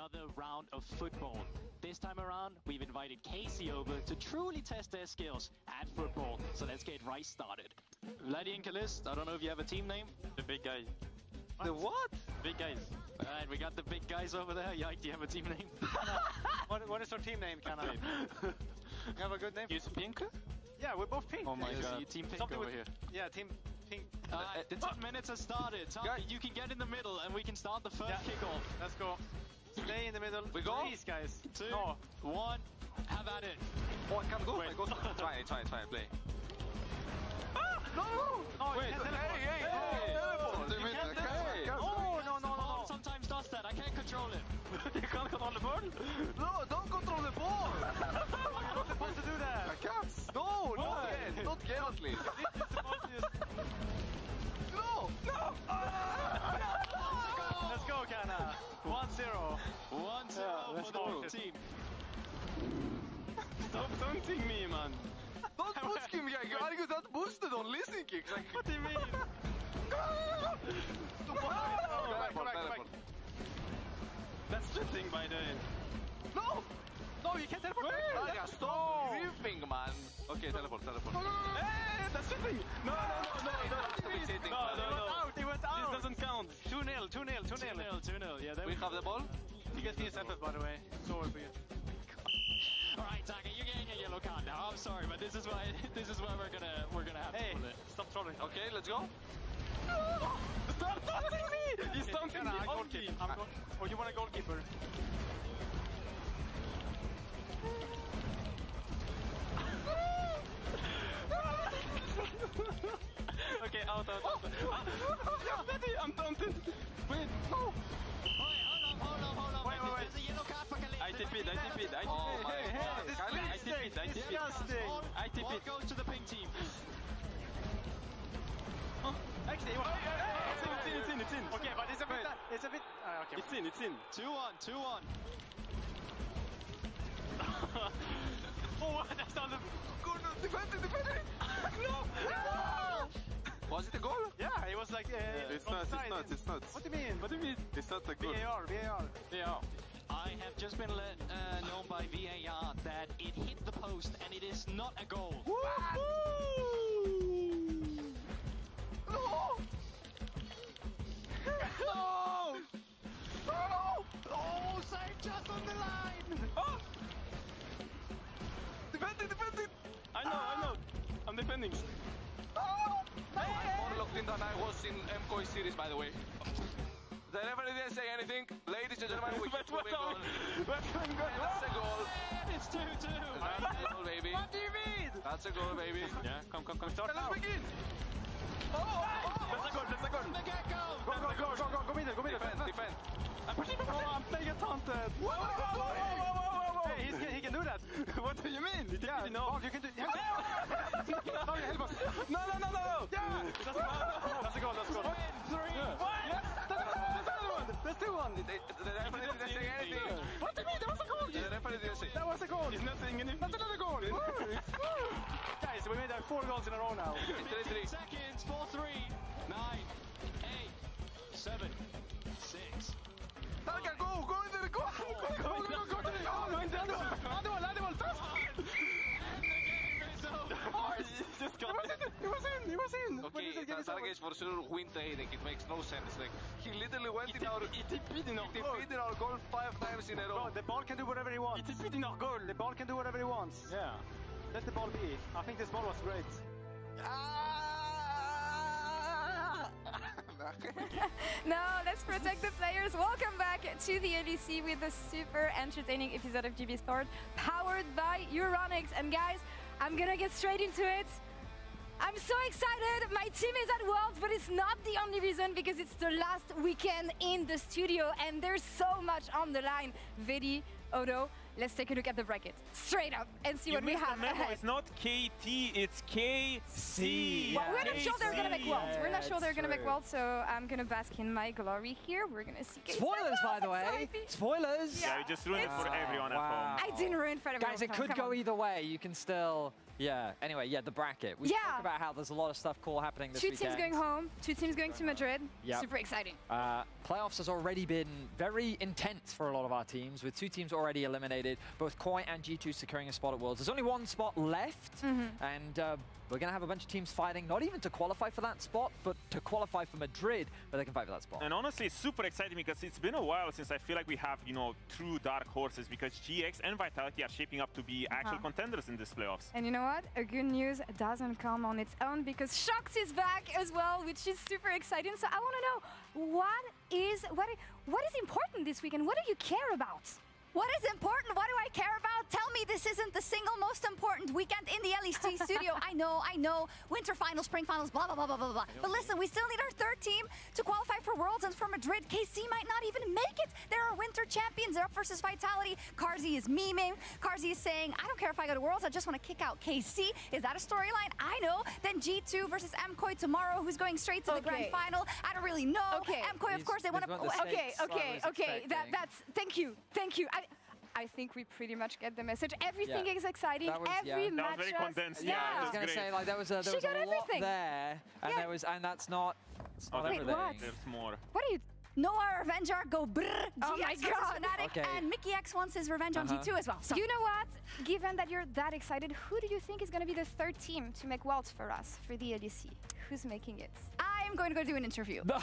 another round of football. This time around, we've invited Kc over to truly test their skills at football. So let's get right started. Vladi and Kalist, I don't know if you have a team name. The big guy. What? The what? Big guys. Alright, we got the big guys over there. Yike, do you have a team name? What is our team name, Canon? You have a good name? Use pink? Yeah, we're both pink. Oh my god. You team pink Something over with, here. Yeah, team pink. The 10 minutes has started. Tom, you can get in the middle and we can start the first kickoff. Let's go. Stay in the middle. We go? Please, guys. 2, 1, have at it. Oh, I can't go. Wait. I go. Try, play. No, wait, you can't teleport. Hey! No. Sometimes does that. I can't control it. You can't control the ball? No, don't control the ball! You're not supposed to do that. I can't. No, not again at least. You're supposed to just... No! Let's go, Kana. 1-0. 1-0 for the whole team. Stop taunting me, man. Don't push him, guy. Are you that boosted on listening kicks? Like, What do you mean? Come back. That's cheating, by the way. No, you can't teleport back. yeah, stop gripping, man. Okay, teleport. Hey, that's cheating! No. He went out. This doesn't count. 2-0. 2-0. Yeah, We have the ball. You get the FF, by the way. Sorry for you. Alright, Taka, you're getting a yellow card now. I'm sorry, but this is why we're gonna have to pull it. Stop trolling. Okay, let's go. Stop taunting me! He's taunting me only. Or you want a goalkeeper? Okay, out. Betty, I'm taunted. Wait, no. Hold on. Wait. There's a yellow card for Khalid. I TP'd. Oh my god. This Khalid, is disgusting. I TP'd. Ball goes to the pink team. Actually, It's in. Okay, but it's a bit. Okay. It's in. 2-1. Oh, that's not the. defend it. No. Was it a goal? Yeah, it was like. It's not. What do you mean? It's not a goal. VAR. Yeah. I have just been let known by VAR that it hit the post and it is not a goal. No! Oh, save just on the line! Defend it! I know. I'm defending. I'm more locked in than I was in MCOI series, by the way. The referee didn't say anything. Ladies and gentlemen, we But can what goal. That's a goal. It's 2-2. That's a goal, baby. What do you mean? That's a goal, baby. Yeah, come. Start now. Let's begin. That's a goal. From the get-go. Go middle. Defend. I'm playing taunted. Hey, he can do that. What do you mean? Yeah, no. you can do. No, help us. No. Yeah, that's a goal. 3. That's 2-1. The referee didn't say anything. What do you mean? That was a goal. The referee didn't say. That was a goal. He's not saying anything. That's another goal. Guys, we made 4 goals in a row now. 15 seconds. 4, 3, 9, 8, 7, 6. Targa, go in there, go. Other one, fast. And the game is over. He just got He was in. Okay, Targa is for sure win trading. It makes no sense. Like, he literally went in our... He TP'd in our goal 5 times in a row. Bro, the ball can do whatever he wants. He TP'd in our goal. The ball can do whatever he wants. Yeah. Let the ball be. I think this ball was great. No, let's protect the players. Welcome back to the LEC with a super entertaining episode of GB Sport powered by Euronics. And guys, I'm gonna get straight into it. I'm so excited. My team is at Worlds, but it's not the only reason because it's the last weekend in the studio and there's so much on the line. Vidi, Odo, let's take a look at the bracket straight up and see what we have ahead. It's not KT, it's KC. Well, we're not sure they're gonna make Worlds. We're not sure they're gonna make true. Worlds, so I'm gonna bask in my glory here. We're gonna see. Spoilers, by the way. Spoilers. Yeah, you just ruined it for everyone at home. I didn't ruin for everyone. Guys, it could go either way. You can still, Yeah. Anyway, yeah, the bracket. We talked about how there's a lot of stuff cool happening this weekend. 2 teams going home, 2 teams going to Madrid. Yep. Super exciting. Playoffs has already been very intense for a lot of our teams, with 2 teams already eliminated, both Koi and G2 securing a spot at Worlds. There's only 1 spot left, and we're going to have a bunch of teams fighting, not even to qualify for that spot, but to qualify for Madrid, where they can fight for that spot. And honestly, it's super exciting because it's been a while since I feel like we have, you know, true dark horses, because GX and Vitality are shaping up to be actual contenders in this playoffs. And you know what? A good news doesn't come on its own, because Shox is back as well, which is super exciting. So I want to know, what is important this weekend? What do you care about? What is important? What do I care about? Tell me this isn't the single most important weekend in the LEC studio. I know. Winter finals, spring finals, blah, blah, blah, blah, blah, blah. But listen, we still need our 3rd team to qualify for Worlds and for Madrid. KC might not even make it. They're our winter champions. They're up versus Vitality. Carzy is memeing. Carzy is saying, I don't care if I go to Worlds. I just want to kick out KC. Is that a storyline? I know. Then G2 versus MKoi tomorrow, who's going straight to the grand final. I don't really know. MKoi, of course, they want to... Okay. Thank you. I think we pretty much get the message. Everything is exciting. Every match. That was very condensed. Yeah, I was going to say, like, there was a lot there, and and that's not everything. What? There's more. What are you? Noah Revenge go brrr. Oh my God. Fnatic, and Mickey X wants his revenge on G2 as well. So. You know what? Given that you're that excited, who do you think is going to be the 3rd team to make Worlds for us, for the LEC? Who's making it? I'm going to go do an interview. No,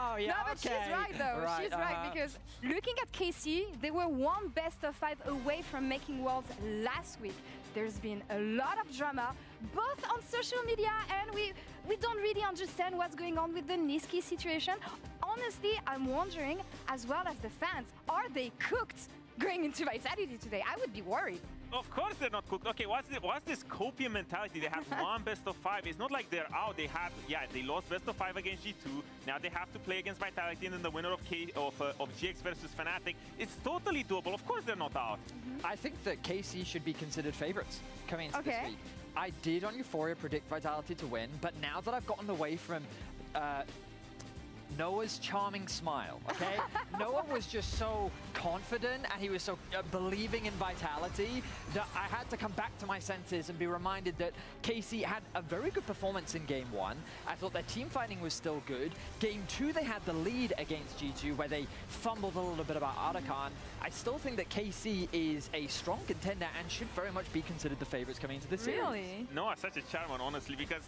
but she's right, though. She's right, because looking at KC, they were 1 best-of-5 away from making Worlds last week. There's been a lot of drama, both on social media, and we don't really understand what's going on with the Niski situation. Honestly, I'm wondering, as well as the fans, are they cooked going into Vitality today? I would be worried. Of course they're not cooked. Okay, what's this copium mentality? They have 1 best-of-5. It's not like they're out. They lost best-of-5 against G2. Now they have to play against Vitality, and then the winner of GX versus Fnatic. It's totally doable. Of course they're not out. I think that KC should be considered favorites coming into this week. I did on Euphoria predict Vitality to win, but now that I've gotten away from Noah's charming smile, okay? Noah was just so confident, and he was so believing in Vitality, that I had to come back to my senses and be reminded that KC had a very good performance in Game 1. I thought their team fighting was still good. Game 2, they had the lead against G2, where they fumbled a little bit about Arakan. I still think that KC is a strong contender and should very much be considered the favorites coming into this series. Really? Noah's such a charmer, honestly, because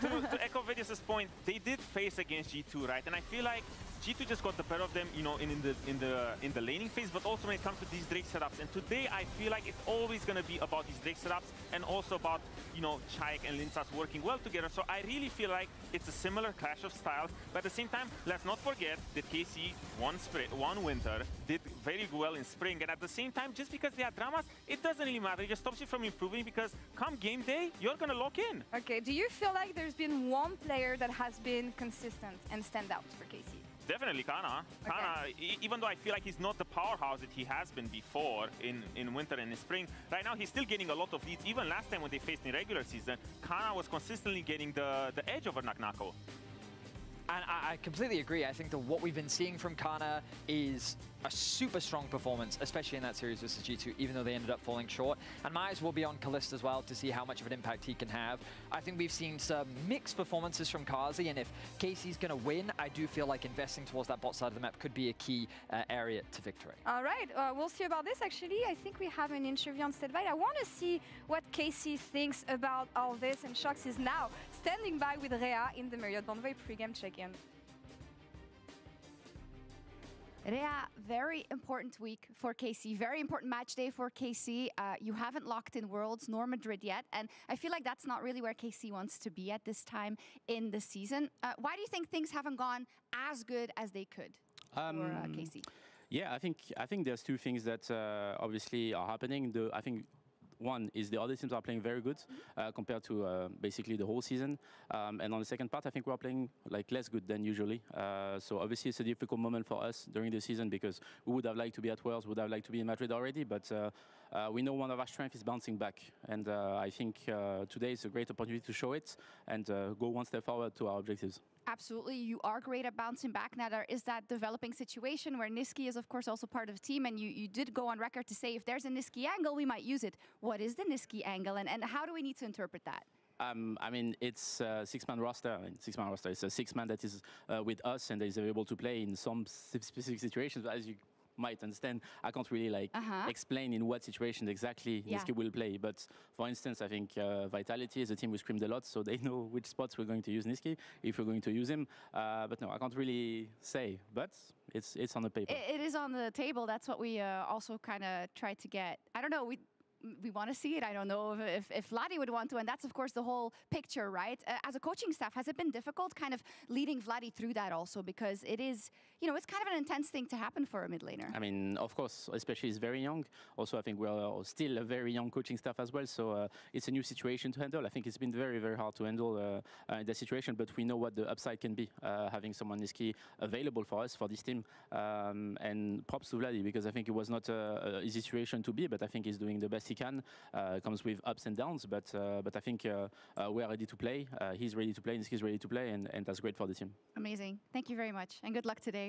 to echo Vitius's point, they did face against G2, right? And I feel like G2 just got the better of them, you know, in the laning phase, but also when it comes to these Drake setups. And today, I feel like it's always going to be about these Drake setups, and also about, you know, Chaik and Linsas working well together. So I really feel like it's a similar clash of styles. But at the same time, let's not forget that KC won winter, did very well in spring, and at the same time, just because they have dramas, it doesn't really matter. It just stops you from improving, because come game day, you're going to lock in. Okay, do you feel like there's been 1 player that has been consistent and stand out for KC? Definitely Kana. Okay. Kana, even though I feel like he's not the powerhouse that he has been before in winter and in spring, right now he's still getting a lot of leads. Even last time when they faced in regular season, Kana was consistently getting the edge over Naknako. And I completely agree. I think that what we've been seeing from Kana is a super strong performance, especially in that series versus G2, even though they ended up falling short. And my eyes will be on Kalista as well to see how much of an impact he can have. I think we've seen some mixed performances from Carzy, and if KC's going to win, I do feel like investing towards that bot side of the map could be a key area to victory. All right, we'll see about this, actually. I think we have an interview on Steadbite. I want to see what KC thinks about all this, and Shox is now standing by with Rhea in the Marriott Bonvoy pregame check-in. Rhea, very important week for KC, very important match day for KC. You haven't locked in Worlds nor Madrid yet, and I feel like that's not really where KC wants to be at this time in the season. Why do you think things haven't gone as good as they could for KC? Yeah, I think there's 2 things that obviously are happening. I think one is the other teams are playing very good compared to basically the whole season. And on the second part, I think we're playing like less good than usually. So obviously it's a difficult moment for us during the season, because we would have liked to be at Worlds, would have liked to be in Madrid already, but we know one of our strengths is bouncing back. And I think today is a great opportunity to show it and go one step forward to our objectives. Absolutely, you are great at bouncing back. Now there is that developing situation where Niski is of course also part of the team, and you did go on record to say if there's a Niski angle, we might use it. What is the Niski angle, and how do we need to interpret that? I mean, it's a six-man roster. I mean, six-man roster. It's a six-man that is with us and is able to play in some specific situations. But as you might understand, I can't really explain in what situations exactly Niski will play. But for instance, I think Vitality is a team we scrimmed a lot, so they know which spots we're going to use Niski, if we're going to use him. But no, I can't really say. But it's on the paper. It is on the table. That's what we also kind of tried to get. I don't know. We want to see it. I don't know if Vladi would want to, and that's of course the whole picture, right? As a coaching staff, has it been difficult kind of leading Vladi through that also? Because it is, it's kind of an intense thing to happen for a mid laner. I mean, of course, especially he's very young. Also, I think we're still a very young coaching staff as well, so it's a new situation to handle. I think it's been very, very hard to handle the situation, but we know what the upside can be, having someone Niski available for us, for this team. And props to Vladi, because I think it was not an easy situation to be, but I think he's doing the best he can. Comes with ups and downs, but I think we are ready to play. He's ready to play, and he's ready to play, and that's great for the team. Amazing. Thank you very much, and good luck today.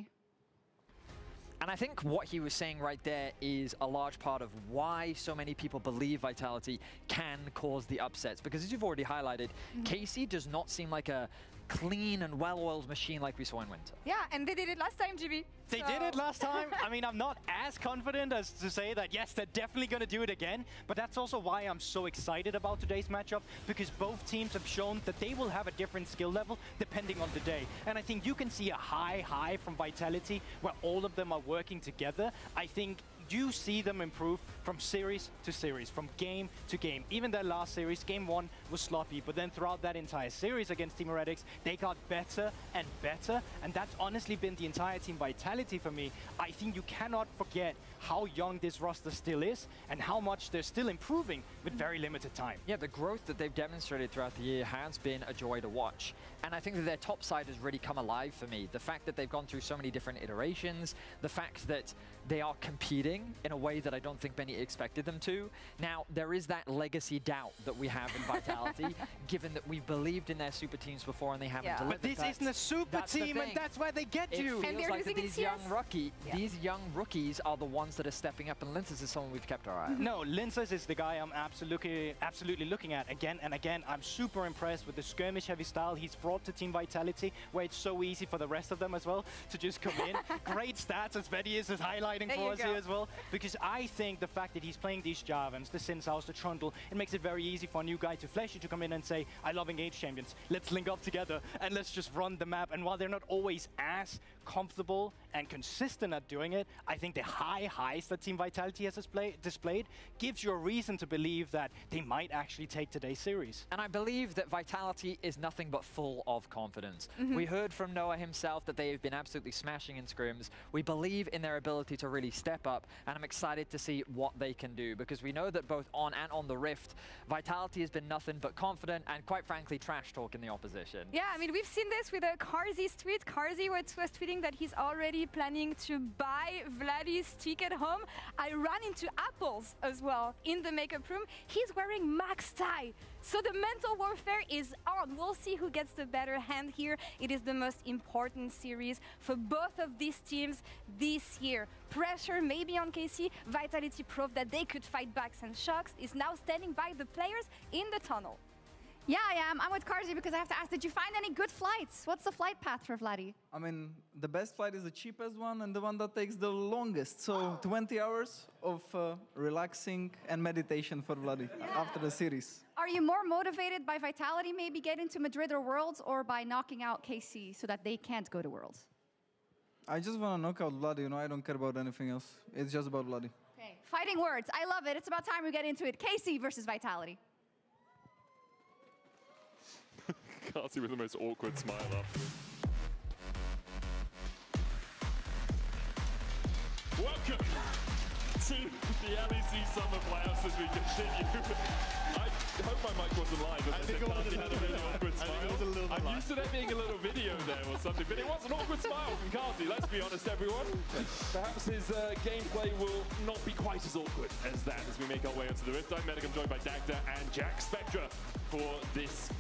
And I think what he was saying right there is a large part of why so many people believe Vitality can cause the upsets. Because as you've already highlighted, Kc does not seem like a clean and well-oiled machine like we saw in Winter. Yeah, and they did it last time, GB. They did it last time. I mean, I'm not as confident as to say that, yes, they're definitely going to do it again. But that's also why I'm so excited about today's matchup, because both teams have shown that they will have a different skill level depending on the day. And I think you can see a high from Vitality where all of them are working together. I think you see them improve from series to series, from game to game. Even their last series, game 1 was sloppy, but then throughout that entire series against Team Heretics, they got better and better, and that's honestly been the entire Team Vitality for me. I think you cannot forget how young this roster still is and how much they're still improving with very limited time. Yeah, the growth that they've demonstrated throughout the year has been a joy to watch. And I think that their top side has really come alive for me. The fact that they've gone through so many different iterations, the fact that they are competing in a way that I don't think many expected them to. Now, there is that legacy doubt that we have in Vitality, given that we've believed in their super teams before and they haven't delivered. But this isn't a super team, and that's where they get you. It feels like that these young rookies are the ones that are stepping up, and Linces is someone we've kept our eye on. No, Linces is the guy I'm absolutely looking at again and again. I'm super impressed with the skirmish-heavy style he's brought to Team Vitality, where it's so easy for the rest of them as well to just come in. Great stats, as Betty is highlighting for us here as well, because I think the fact that he's playing these Jarvans, the Sinsaus, the Trundle, it makes it very easy for a new guy to Fleshy to come in and say, I love engaged champions, let's link up together and let's just run the map. And while they're not always as comfortable and consistent at doing it, I think the highs that Team Vitality has displayed gives you a reason to believe that they might actually take today's series. And I believe that Vitality is nothing but full of confidence. We heard from Noah himself that they have been absolutely smashing in scrims. We believe in their ability to really step up, and I'm excited to see what they can do, because we know that both on and on the Rift, Vitality has been nothing but confident and, quite frankly, trash talking the opposition. Yeah, I mean, we've seen this with Karzi's tweet. Karzi was tweeting that he's already planning to buy Vladi's ticket home. I ran into Apples as well in the makeup room. He's wearing Max tie. So the mental warfare is on. We'll see who gets the better hand here. It is the most important series for both of these teams this year. Pressure maybe on Kc. Vitality proved that they could fight backs and shocks, is now standing by the players in the tunnel. Yeah, I am. I'm with Karzi because I have to ask, did you find any good flights? What's the flight path for Vladi? I mean, the best flight is the cheapest one and the one that takes the longest. So 20 hours of relaxing and meditation for Vladi after the series. Are you more motivated by Vitality maybe getting to Madrid or Worlds, or by knocking out Kc so that they can't go to Worlds? I just want to knock out Vladi, I don't care about anything else. It's just about Vladi. Okay. Fighting words. I love it. It's about time we get into it. Kc versus Vitality. Kc with the most awkward smile up. Welcome to the LEC Summer Playoffs as we continue. I hope my mic wasn't live. I think Kc had a really awkward smile. I'm used to there being a little video there or something, but it was an awkward smile from Kc, let's be honest, everyone. Perhaps his gameplay will not be quite as awkward as that as we make our way onto the Rift. I'm Medic, I'm joined by Dagda and Jack Spectra for this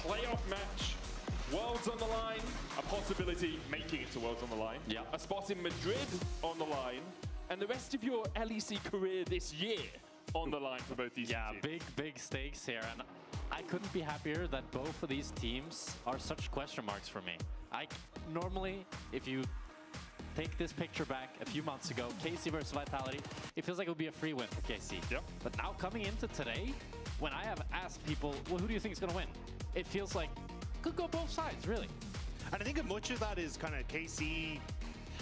playoff match Worlds on the line, a possibility making it to Worlds on the line, a spot in Madrid on the line, and the rest of your LEC career this year on the line for both these teams. Big stakes here, and I couldn't be happier that both of these teams are such question marks for me. Normally, if you take this picture back a few months ago, Kc versus Vitality, it feels like it would be a free win for Kc. But now coming into today, when I have asked people, well, who do you think is going to win? It feels like could go both sides, really. And I think much of that is kind of Kc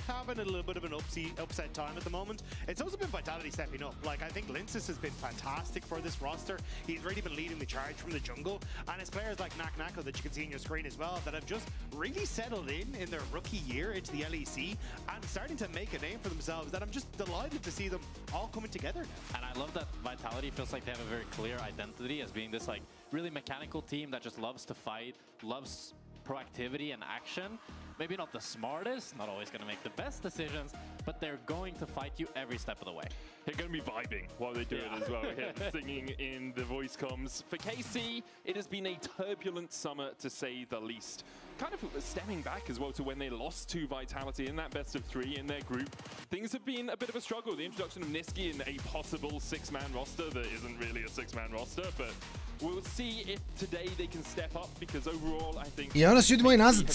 having a little bit of an upset time at the moment. It's also been Vitality stepping up. Like, I think Linces has been fantastic for this roster. He's really been leading the charge from the jungle. And it's players like Nako that you can see on your screen as well that have just really settled in their rookie year into the LEC and starting to make a name for themselves. That I'm just delighted to see them all coming together now. And I love that Vitality feels like they have a very clear identity as being this like really mechanical team that just loves to fight, loves proactivity and action. Maybe not the smartest, not always going to make the best decisions, but they're going to fight you every step of the way. They're going to be vibing while they do it as well. Singing in the voice comms. For Kc, it has been a turbulent summer to say the least. Kind of stemming back as well to when they lost to Vitality in that best of 3 in their group. Things have been a bit of a struggle. The introduction of Niski in a possible 6-man roster that isn't really a 6-man roster, but we'll see if today they can step up because overall I think I onda se idemo i nazad.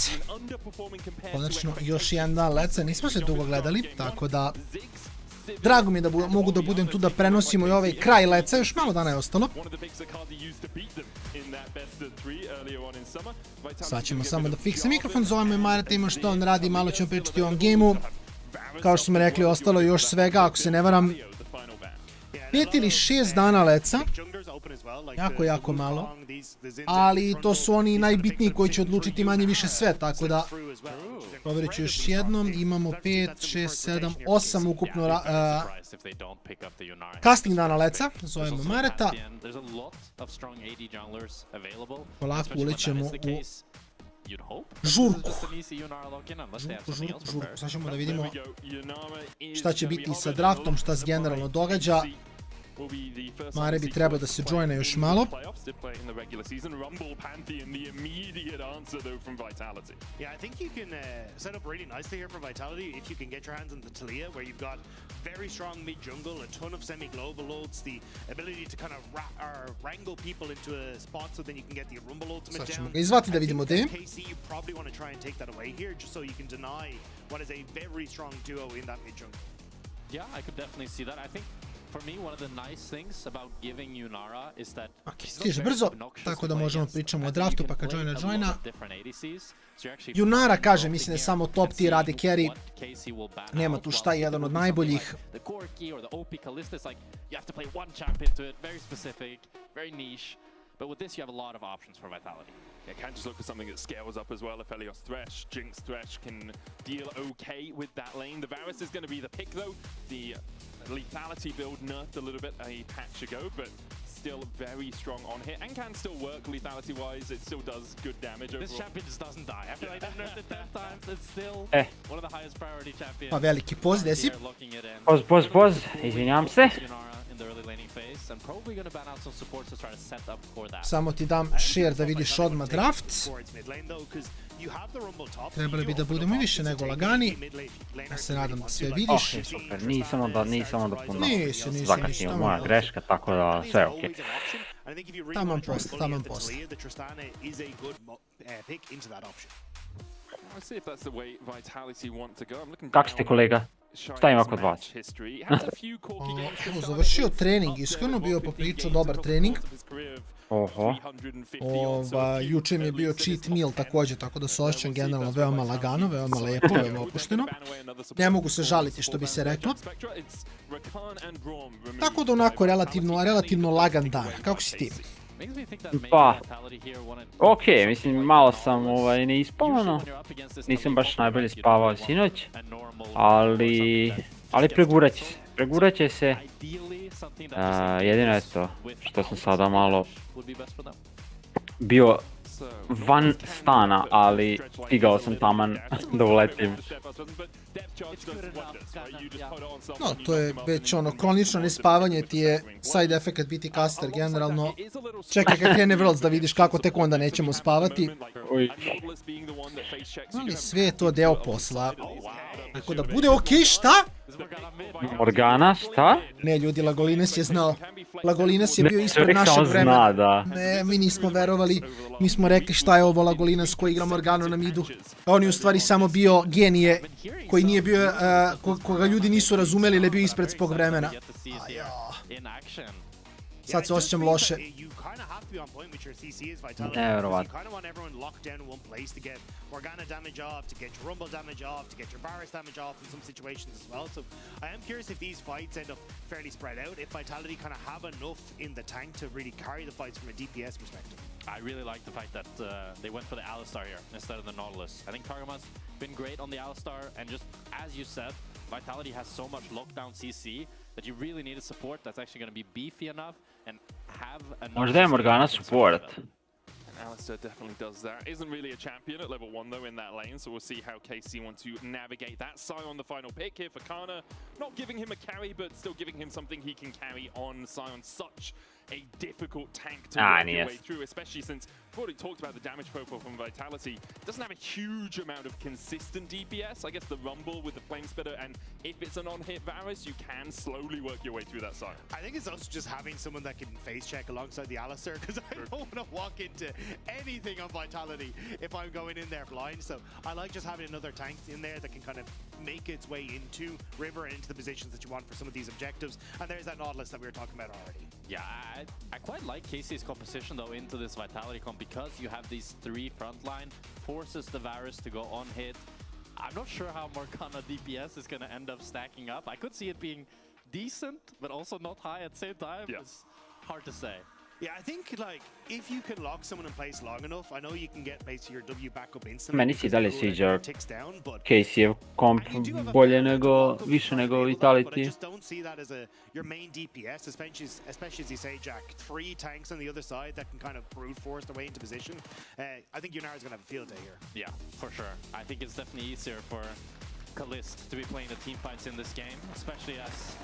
Konačno još jedan dan leca, nismo se dugo gledali, tako da drago mi je da mogu da budem tu da prenosimo i ovaj kraj leca, još malo dana je ostalo. Sad ćemo samo da fikse mikrofon, zovemo i Mareta, ima što on radi, malo ćemo pričati o ovom gameu. Kao što smo rekli, ostalo još svega, ako se ne varam, 5 ili 6 dana leca, jako malo, ali to su oni najbitniji koji će odlučiti manje više sve, tako da provjerit ću još jednom, imamo 5, 6, 7, 8 ukupno casting dana leca, zovemo Mareta, polako ulećemo u žurku, sad ćemo da vidimo šta će biti sa draftom, šta se generalno događa. Mare bi trebao da se joina još malo. Yeah, I think you can set up really nicely here for Vitality if you can get your hands on the Talia, where you've got very strong mid jungle, a ton of semi-global ults, the ability to kind of wrangle people into a spot so then you can get the rumble ultimate down. Sad ćemo ga izvati da vidimo gde. KC, you probably want to try and take that away here just so you can deny what is a very strong duo in that mid jungle. Yeah, I could definitely see that. I think for me, one of the nice things about giving Yunara is that stiže brzo, tako da možemo pričamo o draftu, pa kad joina. Yunara, kaže, mislim da je samo top tier AD carry. Nema tu šta, jedan od najboljih. But with this, you have a lot of options for Vitality. Yeah, can't just look for something that scales up as well if Helios Thresh. Jinx Thresh can deal okay with that lane. The Varus is going to be the pick though. The lethality build nerfed a little bit a patch ago, but still very strong on hit and can still work lethality wise. It still does good damage overall. This champion just doesn't die. I feel like they've nerfed it 10 times. It's still one of the highest priority champions. Pa veliki poz, desi. Poz, izvinjam se. Samo ti dam share da vidiš odmah draft. Trebali bi da budemo i više nego lagani. Ja se nadam da sve vidiš. Ok, super, nisam onda puno zakasnio, moja greška, tako da sve ok. Taman posle. Kako ste, kolega? Šta ima kod vas? Završio trening, iskreno bio popričao dobar trening. Oho. Juče mi je bio cheat meal također, tako da se osjećam generalno veoma lagano, veoma lepo, veoma opušteno. Ne mogu se žaliti, što bi se reklo. Tako da onako relativno lagan dan. Kako si ti? Pa, ok, mislim malo sam neispavano, nisam baš najbolje spavao sinoć, ali pregurat će se, jedino je to što sam sada malo bio van stana, ali stigao sam taman da uletim. No, to je već ono, kronično nespavanje ti je side effect biti caster generalno. Čekaj kad krene Worlds da vidiš kako tek onda nećemo spavati. Ali sve je to deo posla. Tako da bude okej, šta? Morgana, šta? Ne, ljudi, Lagolines je znao. Lagolines je bio ispred našeg vremena. Ne, mi nismo verovali. Mi smo rekli šta je ovo Lagolines koji igra Morganu na midu. On je u stvari samo bio genije koji nije bio, koga ljudi nisu razumeli ili je bio ispred svog vremena. Sad se osjećam loše. Nevjerovatno. Morgana damage off, to get your Rumble damage off, to get your Varus damage off in some situations as well. So I am curious if these fights end up fairly spread out, if Vitality kind of have enough in the tank to really carry the fights from a DPS perspective. I really like the fact that they went for the Alistar here instead of the Nautilus. I think Kargama's been great on the Alistar, and just as you said, Vitality has so much lockdown CC that you really need a support that's actually going to be beefy enough and have enough. Možda je Morgana support. Alistar definitely does that. Isn't really a champion at level 1 though in that lane, so we'll see how KC want to navigate that. Sai on the final pick here for Kana. Not giving him a carry, but still giving him something he can carry on. Sai on such a difficult tank to work your way through, especially since we've already talked about the damage profile from Vitality. Doesn't have a huge amount of consistent DPS. I guess the Rumble with the Flame Spitter, and if it's an on-hit Varus, you can slowly work your way through that side. I think it's also just having someone that can face check alongside the Alistar, because I don't want to walk into anything on Vitality if I'm going in there blind. So I like just having another tank in there that can kind of make its way into River and into the positions that you want for some of these objectives. And there's that Nautilus that we were talking about already. Yeah, I quite like KC's composition though into this Vitality comp because you have these three frontline, forces the Varus to go on hit. I'm not sure how Morgana DPS is going to end up stacking up. I could see it being decent, but also not high at the same time. Yeah. It's hard to say. Yeah, I think like if you can lock someone in place long enough, I know you can get basically your W back up instantly. Meni se dalje sviđa KC-ev komp bolje nego, više nego Vitality. I just don't see that as your main DPS, especially as you say, Jack. 3 tanks on the other side that can kind of brute force their way into position. I think Yunara's going to have a field day here. Yeah, for sure. I think it's definitely easier for Kalist to be playing the team fights in this game, especially as...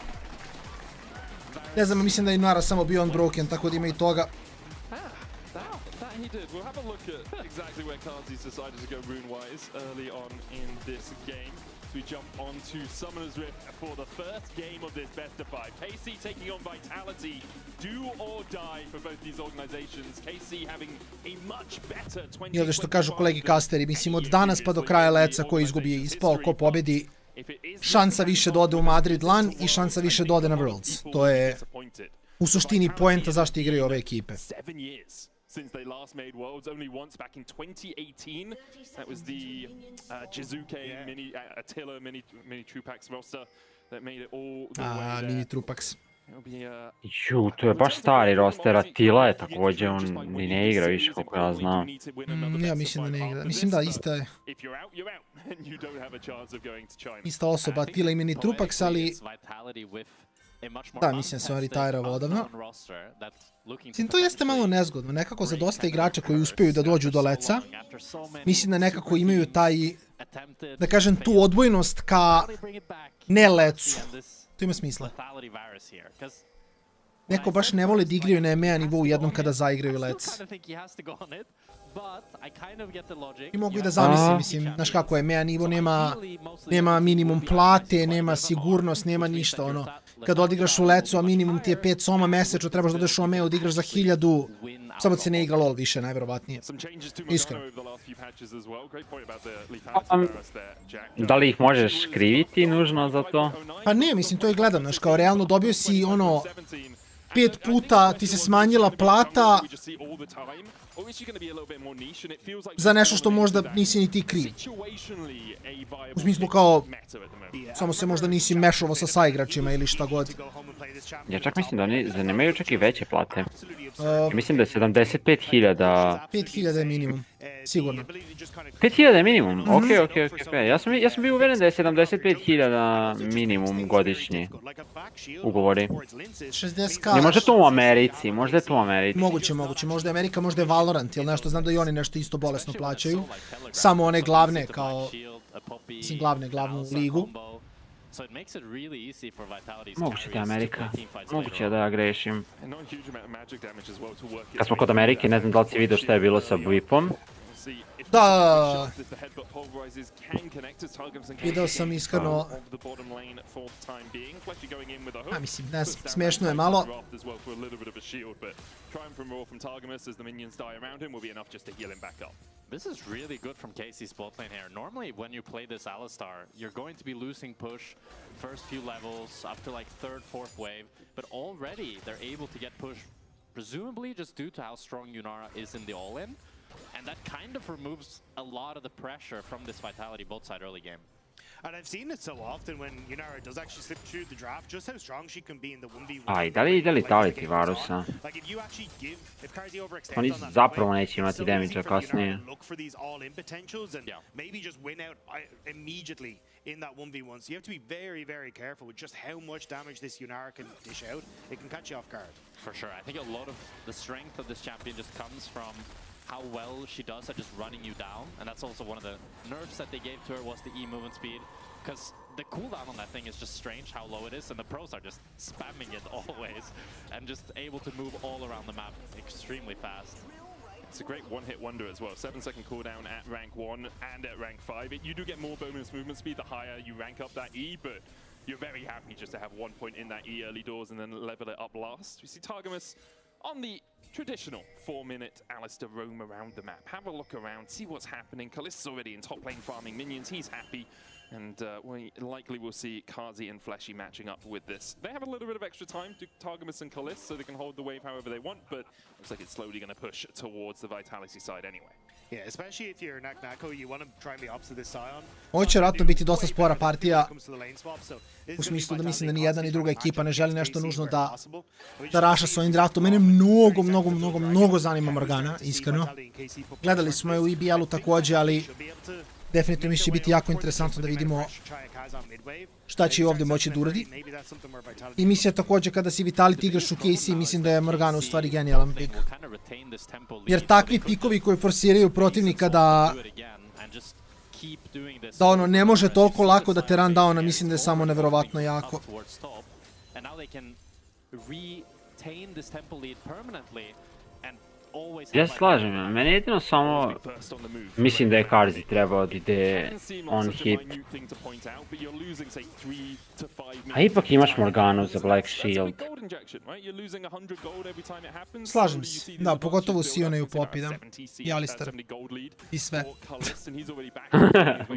Ne znam, mislim da je Yunara samo bio unbroken, tako da ima i toga. That he did. We'll have a look at exactly where Kazi's decided to go rune-wise early on in this game. We jump on to Summoner's Rift for the first game of this best of 5. KC taking on Vitality. Do or die for both these organizations. KC having a much better 20. I ovdje što kažu kolegi kasteri, mislim od danas pa do kraja leca ko izgubi je ispao, ko pobedi, šansa više da ode u Madrid LAN i šansa više da ode na Worlds. To je u suštini poenta zašto igraju ove ekipe. Since they last made Worlds, only once back in 2018. That was the Jizuke mini Attila mini Trupax roster that made it all the way there. Mini Trupax. Ju, to je baš stari roster, Attila je također, on ni ne igra više koliko ja znam. Ja mislim da ne igra, mislim da ista je. Ista osoba, Attila i mini Trupax, ali... Da, mislim se on retireovao odavno. Mislim, to jeste malo nezgodno, nekako za dosta igrača koji uspiju da dođu do leca. Mislim da nekako imaju taj, da kažem, tu odbojnost ka ne lecu. To ima smisla. Neko baš ne vole da igraju na EMEA nivou jednom kada zaigraju lec. I mogu i da zamislim, mislim, znaš kako je, EMEA nivo nema minimum plate, nema sigurnost, nema ništa, ono. Kad odigraš u lecu, a minimum ti je 5 soma mesečno, trebaš da odeš u EMEA, odigraš za 1000, samo se ne igra LOL više, najverovatnije. Iskreno. Da li ih možeš kriviti nužno za to? Pa ne, mislim, to je gledam, znaš, kao realno dobio si, ono, 5 puta ti se smanjila plata za nešto što možda nisi ni ti kriv. U smislu kao, samo se možda nisi mešovao sa saigračima ili šta god. Ja čak mislim da nemaju čak i veće plate. Mislim da je 75.000... 5.000 je minimum, sigurno. 5.000 je minimum? Ok. Ja sam bio uveren da je 75.000 minimum godišnji ugovori. 60k. Ne, možda to u Americi, možda je to u Americi. Moguće, možda je Amerika, možda je Valorant ili nešto, znam da i oni nešto isto bolesno plaćaju. Samo one glavne, kao, mislim glavnu ligu. Moguće da je Amerika, moguće da ja grešim. Kad smo kod Amerike, ne znam da li si vidio šta je bilo sa Blipom. Da. Video sam iskreno. A mislim, ne, smiješno je malo. This is really good from Kc's bot lane here. Normally, when you play this Alistar, you're going to be losing push first few levels up to like third, fourth wave, but already they're able to get push, presumably just due to how strong Yunara is in the all-in, and that kind of removes a lot of the pressure from this Vitality bot side early game. And I've seen it so often when Yunara does actually slip through the draft, just how strong she can be in the 1v1. Aj, da li taliti Varusa? Oni zapravo neće imati damage kasnije. Look for these all-in potentials and maybe just win out immediately in that 1v1. So you have to be very, very careful with just how much damage this Yunara can dish out. It can catch you off guard. For sure. I think a lot of the strength of this champion just comes from how well she does at just running you down, and that's also one of the nerfs that they gave to her was the E movement speed, because the cooldown on that thing is just strange how low it is, and the pros are just spamming it always, and just able to move all around the map extremely fast. It's a great one-hit wonder as well. 7-second cooldown at rank 1 and at rank 5. You do get more bonus movement speed the higher you rank up that E, but you're very happy just to have 1 point in that E early doors and then level it up last. We see Targamas on the traditional 4-minute Alistar roam around the map. Have a look around, see what's happening. Kalis's already in top lane farming minions, he's happy. And we likely will see Kc and Fleshy matching up with this. They have a little bit of extra time to Targamas and Kalis, so they can hold the wave however they want, but looks like it's slowly going to push towards the Vitality side anyway. Yeah, especially if you're Naknako, you want to try and be opposite this Sion. Ovo će vjerojatno biti dosta spora partija, u smislu da mislim da ni jedna ni druga ekipa ne želi nešto nužno da raša s ovim draftom. Mene mnogo zanima Morgana, iskreno. Gledali smo je u EBL-u također, ali definitivno mi će biti jako interesantno da vidimo šta će i ovdje moći da uradi. I mislim također kada si Vitality igraš u Kc, mislim da je Morgana u stvari genijalan pick. Jer takvi pikovi koji forsiraju protivnika da ono ne može toliko lako da te run downa, mislim da je samo nevjerovatno jako. Ja slažem, meni jedino samo mislim da je Karzi trebao da ide on hit. A ipak imaš Morganu za Black Shield. Slažem se, da, pogotovo Sione u Popi, da. I Alistar. I sve.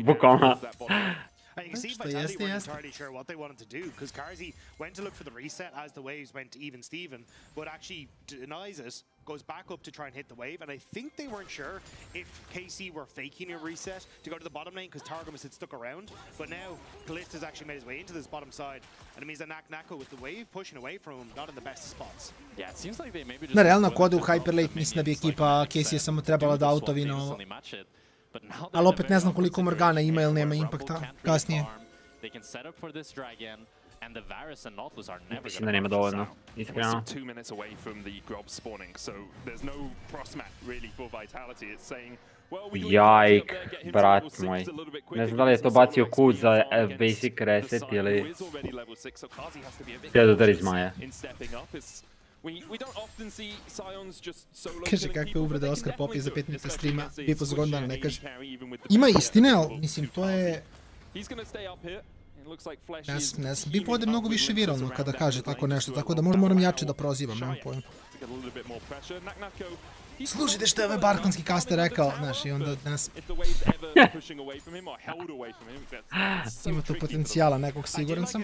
Bukvalno. And you can see Vitality weren't entirely sure what they wanted to do, because Karzi went to look for the reset as the waves went to even Steven, but actually denies it, goes back up to try and hit the wave, and I think they weren't sure if Kc were faking a reset to go to the bottom lane, because Targamas had stuck around, but now Kalist has actually made his way into this bottom side, and it means that Naknako with the wave pushing away from him, not in the best spots. Yeah, it seems like they maybe just... Na realno, ako ode u Hyperlate, mislim da bi ekipa Kc je samo trebala da autovi na ovo. Ali opet ne znam koliko Morgana ima ili nema impakta kasnije. Mislim da nema dovoljno, iskreno. Jajk, brat moj. Ne znam da li je to bacio kut za basic reset ili... Htio da udari zmaja. Kaže kakve uvrede Oskar Popi za 5 minuta streama, Pipo za godinu dana ne kaže. Ima istine, ali mislim to je... Ne znam, Pipo ode mnogo više viralno kada kaže tako nešto, tako da moram jače da prozivam, nemam pojma. Slušajte što je ovaj barkonski caster rekao, znaš, i onda nas... Ima tu potencijala nekog, siguran sam.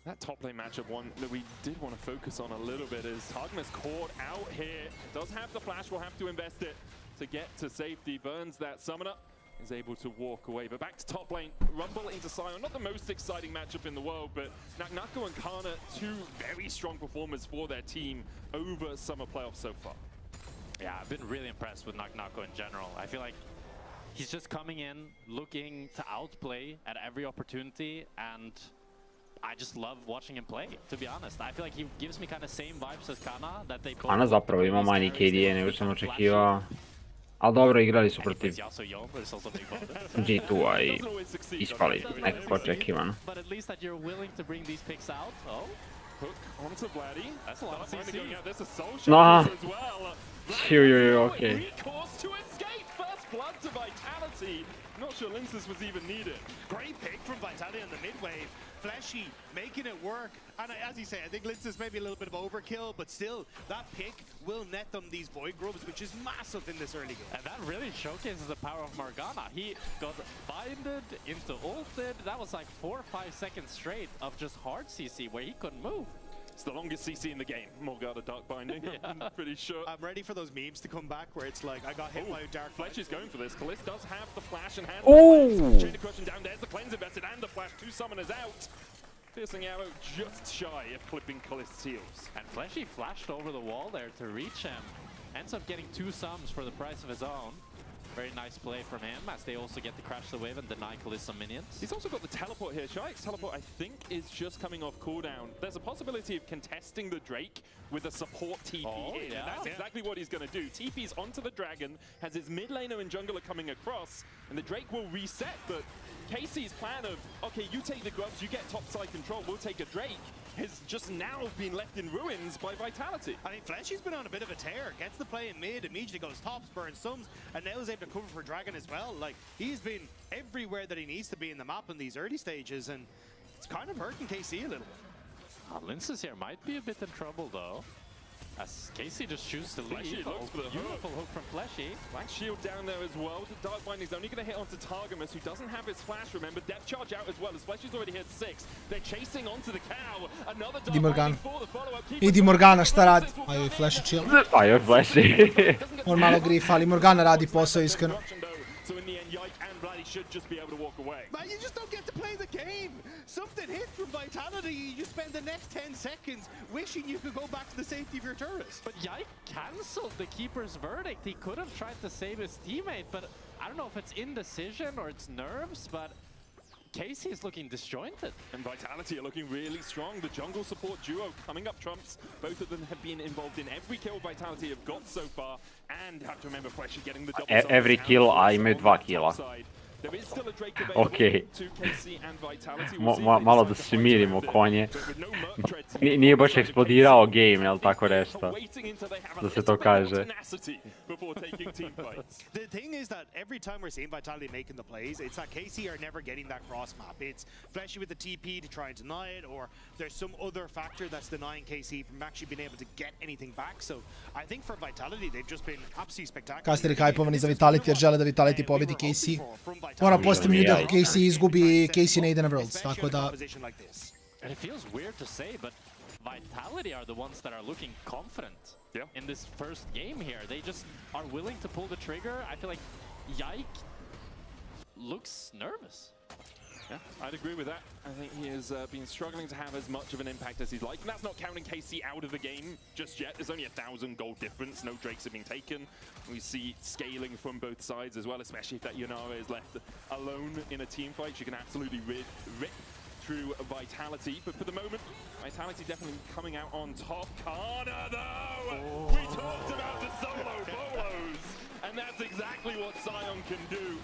That top lane matchup, one that we did want to focus on a little bit, is Targamas caught out here. Does have the flash, will have to invest it to get to safety. Burns that summoner, is able to walk away. But back to top lane, Rumble into Sion. Not the most exciting matchup in the world, but Naknako and Kana, two very strong performers for their team over summer playoffs so far. Yeah, I've been really impressed with Naknako in general. I feel like he's just coming in, looking to outplay at every opportunity, and I just love watching him play, to be honest. I feel like he gives me kind of same vibes as Kana, that they both... Kana zapravo ima manji KD nego sam očekivao. Ali dobro, igrali su protiv G2-a i ispali nekako očekivano. But at least that you're willing to bring these picks out. Oh. Hook onto Vladdy. That's a lot of CC. There's a soul Nah. as well. Okay. Recourse to escape. First blood to Vitality. Not sure Linces was even needed. Great pick from Vitality on the mid wave. Fleshy making it work. And as you say, I think Linces may be a little bit of overkill, but still, that pick will net them these Void Grubs, which is massive in this early game. And that really showcases the power of Morgana. He got binded into ulted. That was like 4 or 5 seconds straight of just hard CC where he couldn't move. It's the longest CC in the game, Morgana Dark Binding, I'm pretty sure. I'm ready for those memes to come back where it's like, I got hit by a Dark Fletch is going for this. Kalist does have the flash in hand. Oh! Chain of Crushing down, there's the cleanse invested and the flash. 2 summoners out. Piercing arrow just shy of clipping Kalist's heels. And Fleshy flashed over the wall there to reach him. Ends up getting 2 sums for the price of his own. Very nice play from him, as they also get to crash the wave and deny Kalist some minions. He's also got the teleport here. Shayek's teleport, I think, is just coming off cooldown. There's a possibility of contesting the Drake with a support TP in. Yeah. And that's exactly what he's going to do. TP's onto the dragon, has his mid laner and jungler coming across, and the Drake will reset, but Kc's plan of, okay, you take the grubs, you get topside control, we'll take a Drake, has just now been left in ruins by Vitality. I mean, Fleshy's been on a bit of a tear. Gets the play in mid, immediately goes tops, burns sums, and now is able to cover for Dragon as well. Like, he's been everywhere that he needs to be in the map in these early stages, and it's kind of hurting KC a little bit. Linces here might be a bit in trouble, though, as Kc just chooses to leave. Beautiful hook from Fleshy. Black shield down there as well. The Dark Binding's only going to hit onto Targamas, who doesn't have his flash, remember. Depth charge out as well, as Fleshy's already hit 6. They're chasing onto the cow. Another Dark Binding for the follow-up. Idi Morgana, šta radi? Ajoj, Flash chill. Ajoj, Flashy. On malo grifa, ali Morgana radi posao iskreno. So in the end, Yike and Vladdy should just be able to walk away. Man, you just don't get to play the game. Something hit from Vitality, you spend the next 10 seconds wishing you could go back to the safety of your turret. But Yike cancelled the keeper's verdict. He could have tried to save his teammate, but I don't know if it's indecision or it's nerves, but Kc is looking disjointed. And Vitality are looking really strong. The jungle support duo coming up trumps. Both of them have been involved in every kill Vitality have got so far. And have to remember Fleshy getting the double Every kill, a imaju 2 killa. There is still a Drake available to KC and Vitality. Malo da se mirimo konje. Nije baš eksplodirao game, jel tako nešto? Da se to kaže. The thing is that every time we're seeing Vitality making the plays, it's that KC are never getting that cross map. It's Fleshy with the TP to try and deny it, or there's some other factor that's denying KC from actually being able to get anything back. So I think for Vitality, they've just been absolutely spectacular. Kasteri hypovani za Vitality jer žele da Vitality pobedi KC. Moram postaviti mi da KC izgubi, KC ne ide na Worlds, tako da... And it feels weird to say, but Vitality are the ones that are looking confident in this first game here. They just are willing to pull the trigger. I feel like Yike looks nervous. Yeah, I'd agree with that. I think he has been struggling to have as much of an impact as he'd like. And that's not counting KC out of the game just yet. There's only 1,000 gold difference. No Drakes have been taken. We see scaling from both sides as well, especially if that Yanara is left alone in a team fight. She can absolutely rip through Vitality. But for the moment, Vitality definitely coming out on top. Kana, though! We talked about the solo bolos, and that's exactly what Sion can do.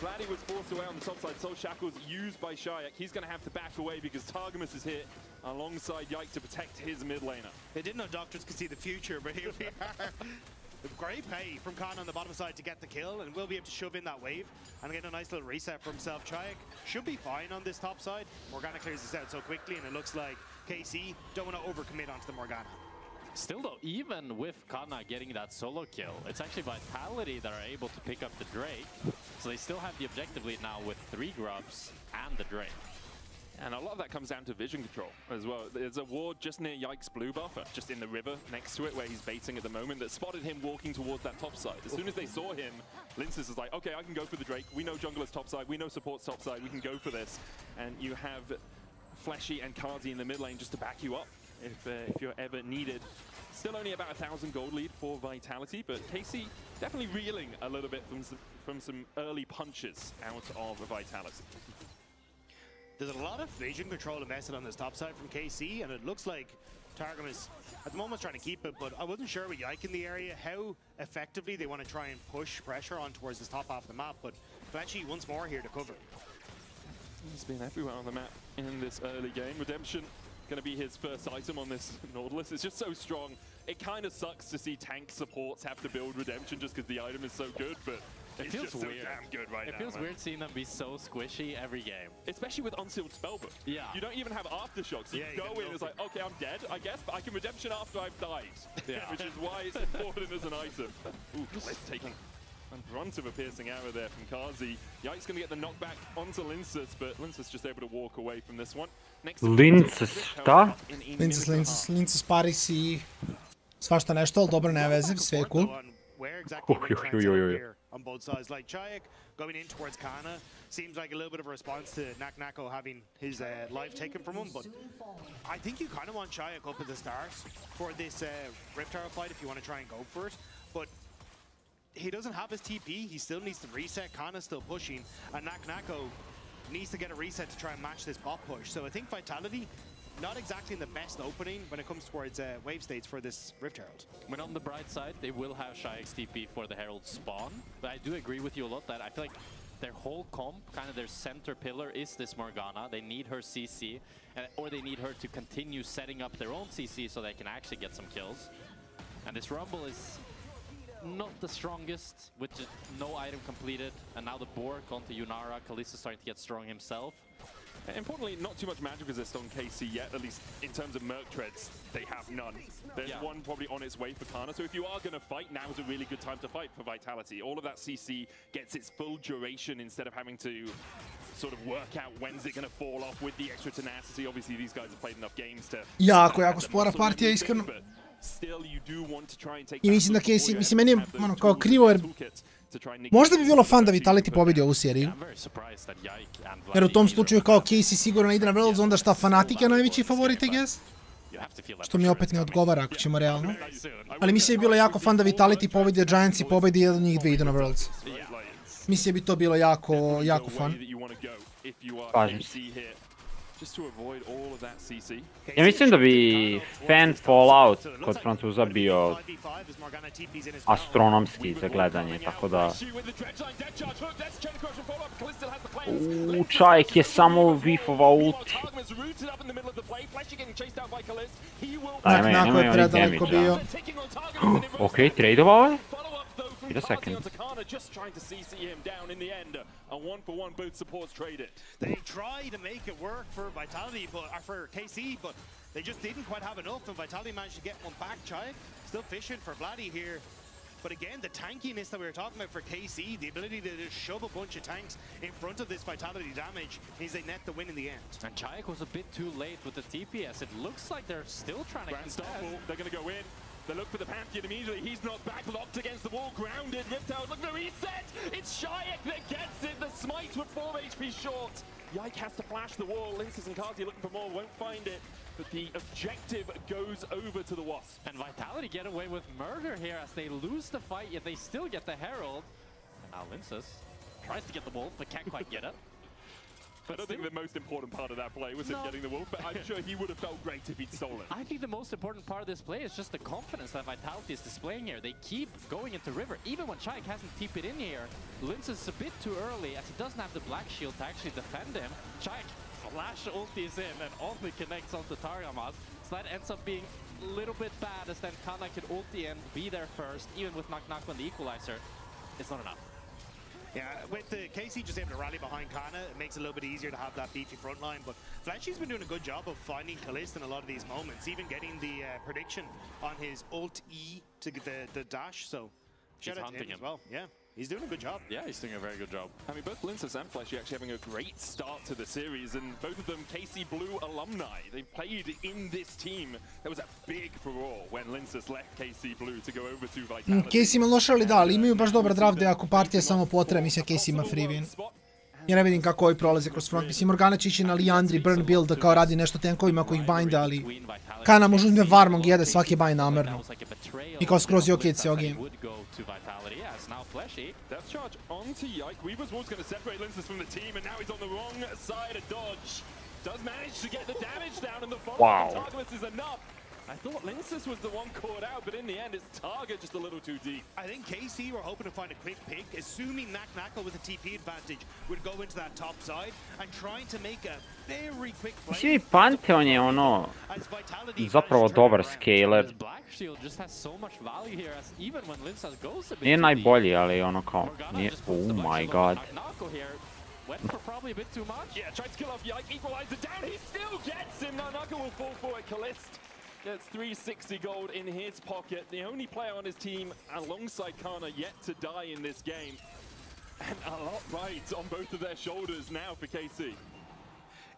Vladdy was forced away on the top side. Soul Shackles used by Shayek. He's going to have to back away because Targamas is hit alongside Yike to protect his mid laner. They didn't know doctors could see the future, but here we are. Great play from Khan on the bottom side to get the kill, and will be able to shove in that wave and get a nice little reset for himself. Shayek should be fine on this top side. Morgana clears this out so quickly, and it looks like KC don't want to overcommit onto the Morgana. Still though, even with Kana getting that solo kill, it's actually Vitality that are able to pick up the Drake. So they still have the objective lead now with 3 grubs and the Drake. And a lot of that comes down to vision control as well. There's a ward just near Yike's blue buffer, just in the river next to it where he's baiting at the moment, that spotted him walking towards that top side. As soon as they saw him, Linces is like, okay, I can go for the Drake. We know jungler's top side, we know support's top side, we can go for this. And you have Fleshy and Cardi in the mid lane just to back you up if you're ever needed. Still only about 1,000 gold lead for Vitality, but KC definitely reeling a little bit from some early punches out of Vitality. There's a lot of vision control invested on this top side from KC, and it looks like Targum is at the moment trying to keep it, but I wasn't sure with Yike in the area how effectively they want to try and push pressure on towards this top half of the map, but Fletchy once more here to cover. He's been everywhere on the map in this early game. Redemption going to be his first item on this Nautilus. It's just so strong. It kind of sucks to see tank supports have to build Redemption just because the item is so good, but it feels just weird. So damn good right now. It feels weird seeing them be so squishy every game. Especially with unsealed spellbook. Yeah. You don't even have aftershocks. You go in, it's like, okay, I'm dead, I guess, but I can Redemption after I've died. Yeah. Which is why it's important as an item. Ooh, let's take a brunt of a piercing arrow there from Kazi. Yike's going to get the knockback onto Linces, but Linces just able to walk away from this one. Linces, šta? Linces, Paris i svašta nešto, ali dobro, ne veze, sve je cool. Where exactly here on both sides, like Chayek going in towards Kana seems like a little bit of a response to Naknako having his life taken from him, but I think you kind of want Chayek up at the start for this Rift Tower fight if you want to try and go for it, but he doesn't have his TP, he still needs to reset, Kana's still pushing, and Naknako needs to get a reset to try and match this bot push, so I think Vitality not exactly in the best opening when it comes towards wave states for this Rift Herald. When on the bright side, they will have Shayek's TP for the Herald spawn, but I do agree with you a lot that I feel like their whole comp, kind of their center pillar is this Morgana. They need her CC, or they need her to continue setting up their own CC so they can actually get some kills. And this Rumble is not the strongest, with just no item completed, and now the Bork onto Yunara. Kalista starting to get strong himself. Importantly, not too much magic resist on KC yet, at least in terms of Merc Treads, they have none. There's one probably on its way for Kana, so if you are going to fight, now's a really good time to fight for Vitality. All of that CC gets its full duration instead of having to sort of work out when's it going to fall off with the extra tenacity. Obviously, these guys have played enough games to... Jako spora partija, iskreno. I mislim da Casey, mislim, meni je kao krivo jer možda bi bilo fan da Vitality pobedi ovu seriju. Jer u tom slučaju kao Casey sigurno ide na Worlds, onda šta, Fnatic je najveći favorit, I guess? Što mi opet ne odgovara ako ćemo realno. Ali mislim je bilo jako fan da Vitality pobedi, da Giants i pobedi, jedan od njih dve idu na Worlds. Mislim bi to bilo jako fan. Pažim se. Ja mislim da bi fan Fallout kod Francuza bio astronomski za gledanje, tako da... Čajek je samo whiffovao ulti. Naknako je predaleko bio. Okej, tradeovao je? Wait a second. Just trying to CC him down in the end. A 1-for-1, both supports traded. They try to make it work for Vitality, for KC, but they just didn't quite have enough, and Vitality managed to get one back. Chayek still fishing for Vladdy here. But again, the tankiness that we were talking about for KC, the ability to just shove a bunch of tanks in front of this Vitality damage, means they net the win in the end. And Chayek was a bit too late with the TPS. It looks like they're still trying to contest. They're going to go in. They look for the Pantheon immediately. He's not back, locked against the wall, grounded. Rift out, look for the reset. It's Chayek that gets it. The smite with 4 HP short. Yike has to flash the wall. Linces and Kazi looking for more, won't find it. But the objective goes over to the Wasp. And Vitality get away with murder here as they lose the fight, yet they still get the Herald. And now Linces tries to get the Wolf, but can't quite get it. I don't think the most important part of that play was him getting the Wolf, but I'm sure he would have felt great if he'd stolen. I think the most important part of this play is just the confidence that Vitality is displaying here. They keep going into River, even when Chayek hasn't TP'd in here. Linces is a bit too early, as he doesn't have the Black Shield to actually defend him. Chayek flash ultis in and only connects onto Targamas, so that ends up being a little bit bad, as then Kana can ulti in, be there first, even with Knock on the equalizer. It's not enough. Yeah, with the KC just able to rally behind Kana, it makes it a little bit easier to have that beefy front line. But Flashy's been doing a good job of finding Kalista in a lot of these moments, even getting the prediction on his ult E to get the dash. So shout out to him as well. Yeah, he's doing a good job. Yeah, he's doing a very good job. I mean, both Linces and Flashy actually having a great start to the series, and both of them KC Blue alumni. They played in this team. There was a big furore when Linces left KC Blue to go over to Vitality. KC ima loše, ali da, ali imaju baš dobar draft, da ako partija samo potre, mislim KC ima free win. Ja ne vidim kako ovi prolaze kroz front. Mislim, Morgana će ići na Liandri, burn build, da kao radi nešto tenkovima koji ih binda, ali Kana može uzme Varmong, jede svaki bind namerno. I kao skroz je okej ceo game. Fleshy. Death charge onto Yike. Weaver's Wall's going to separate Linces from the team, and now he's on the wrong side of dodge. Does manage to get the damage down, and the follow-up on Targus is enough. I thought Linces was the one caught out, but in the end, it's Target just a little too deep. I think KC were hoping to find a quick pick, assuming Knackle with a TP advantage would go into that top side, and trying to make a very quick play. Svi Pantheon je ono zapravo dobar scaler. Nije najbolji, ali ono kao nije. Oh my god. Went for probably a bit too much. Yeah, tries to kill off Yike, equalizer down, he still gets him. Nanaka will fall for it. Kalist gets 360 gold in his pocket. The only player on his team alongside Kana yet to die in this game. And a lot rides on both of their shoulders now for KC.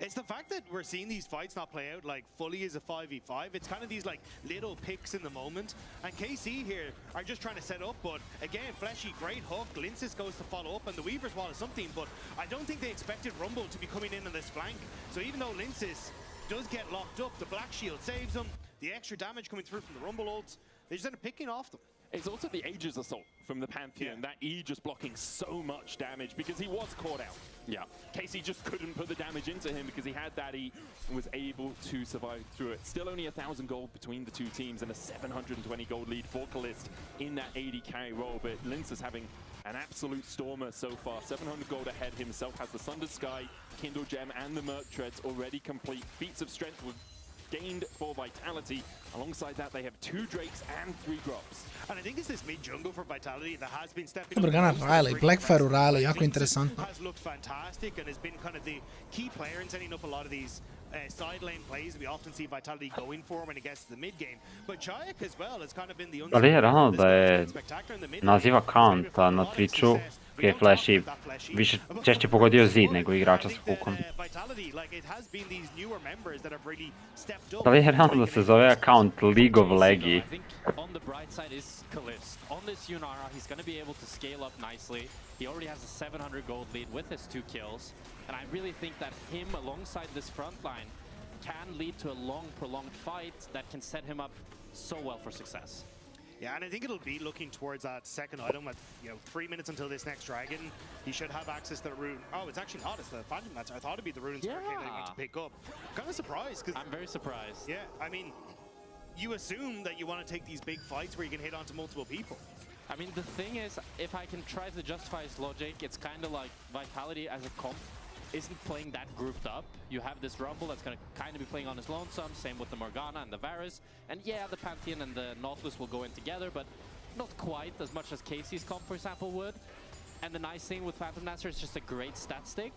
It's the fact that we're seeing these fights not play out like fully as a 5v5. It's kind of these like little picks in the moment. And KC here are just trying to set up, but again, Fleshy, great hook. Linces goes to follow up, and the Weaver's Wall is something, but I don't think they expected Rumble to be coming in on this flank. So even though Linces does get locked up, the Black Shield saves them. The extra damage coming through from the Rumble ults, they just end up picking off them. It's also the Aegis Assault from the Pantheon, that E just blocking so much damage because he was caught out. Yeah, KC just couldn't put the damage into him because he had that E and was able to survive through it. Still only 1,000 gold between the two teams and a 720 gold lead for Kalist in that 80 carry role, but Linces having an absolute stormer so far. 700 gold ahead himself, has the Sundered Sky, Kindle Gem and the Merc Treads already complete. Feats of Strength were gained for Vitality. Alongside that, they have 2 Drakes and 3 Drops. And I think it's this mid jungle for Vitality that has been stepping Dobar gana Riley, Blackfire u Riley, jako interesantno. Has looked fantastic and has been kind of the key player in setting up a lot of these side lane plays we often see Vitality going for when it gets to the mid game. But Chayek as well has kind of been the Ali je realno da je naziv accounta na Twitchu gdje je Flashy više češće pogodio zid nego igrača s hukom. Da li je realno da se zove account League of Leggy? On the bright side is Kalist. On this Yunara, he's going to be able to scale up nicely. He already has a 700 gold lead with his 2 kills. And I really think that him alongside this front line can lead to a long, prolonged fight that can set him up so well for success. Yeah, and I think it'll be looking towards that second item at 3 minutes until this next dragon. He should have access to the rune. Oh, it's actually not. It's the Phantom Match. I thought it'd be the rune and Hurricane that he went to pick up. I'm kind of surprised because I'm very surprised. Yeah, I mean, you assume that you want to take these big fights where you can hit onto multiple people. I mean, the thing is, if I can try to justify his logic, it's kind of like Vitality as a comp isn't playing that grouped up. You have this Rumble that's going to kind of be playing on his lonesome, same with the Morgana and the Varus. And yeah, the Pantheon and the Nautilus will go in together, but not quite as much as Casey's comp, for example, would. And the nice thing with Phantom Dancer is just a great stat stick.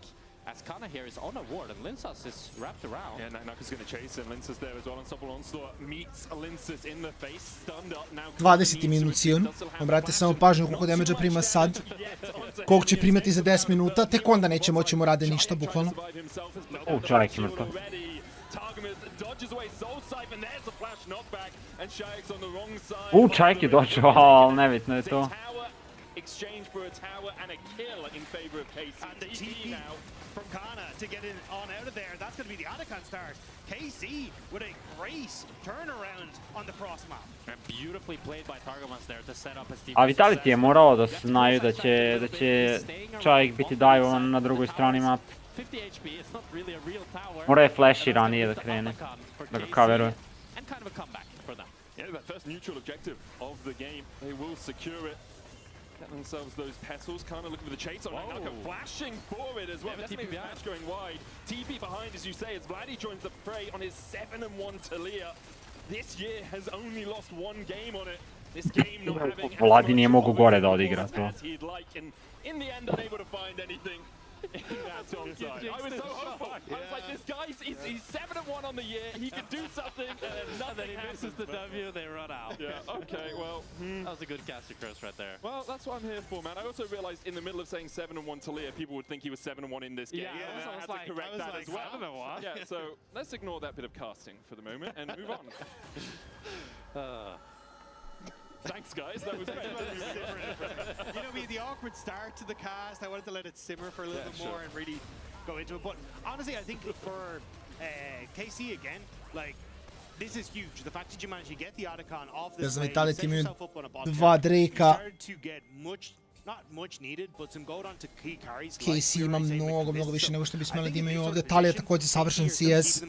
As Kana here is on a ward and Linces is wrapped around. Yeah, Naka's going to chase him. Linces there as well. Unstoppable Onslaught meets Linces in the face. Stunned up now. 20. minut Sion. Obratite samo pažnju koliko damage prima sad. Koliko će primati za 10 minuta. Tek onda neće moći mu rade ništa, bukvalno. Čajek je mrtav. Čajek je došao, ali nebitno je to. Exchange for a tower and a kill in favor of KC. And the TP now from Kana to get in on out of there. That's going to be the Anakan start. KC with a great turnaround on the cross map. And beautifully played by Targamas there to set up his team. A Vitality je morao da znaju da će Čajek biti dive na drugoj strani map. Mora je Flashy ranije da krene, da ga coveruje. And kind of a comeback for them. Yeah, that first neutral objective of the game. They will secure it. Get themselves those petals, kind of looking for the chase on Naka, flashing for it as well. Yeah, TP match going wide. TP behind, as you say, as Vladdy joins the fray on his 7-1 Talia. This year has only lost 1 game on it. This game not having Vladdy nije mogu gore da odigra to. In the end, unable to find anything in that top side. I was so hopeful. I was like, this guy, he's 7-1 on the year. He can do something, and then he misses the W. They run out. Yeah. Okay. Well, that was a good caster curse right there. Well, that's what I'm here for, man. I also realized in the middle of saying 7-1 Talia, people would think he was 7-1 in this game. Yeah, I had to correct that as well. 7-1. Yeah. So let's ignore that bit of casting for the moment and move on. Thanks, guys. That was great. You know, we had the awkward start to the cast. I wanted to let it simmer for a little bit more and really go into it. But honestly, I think for KC again, like, this is huge. The fact that you managed to get the Otacon off this Vitality imaju 2 Drakea. to get much Kc ima mnogo više nego što bi smeli da imaju ovde. Talija je također savršen CS.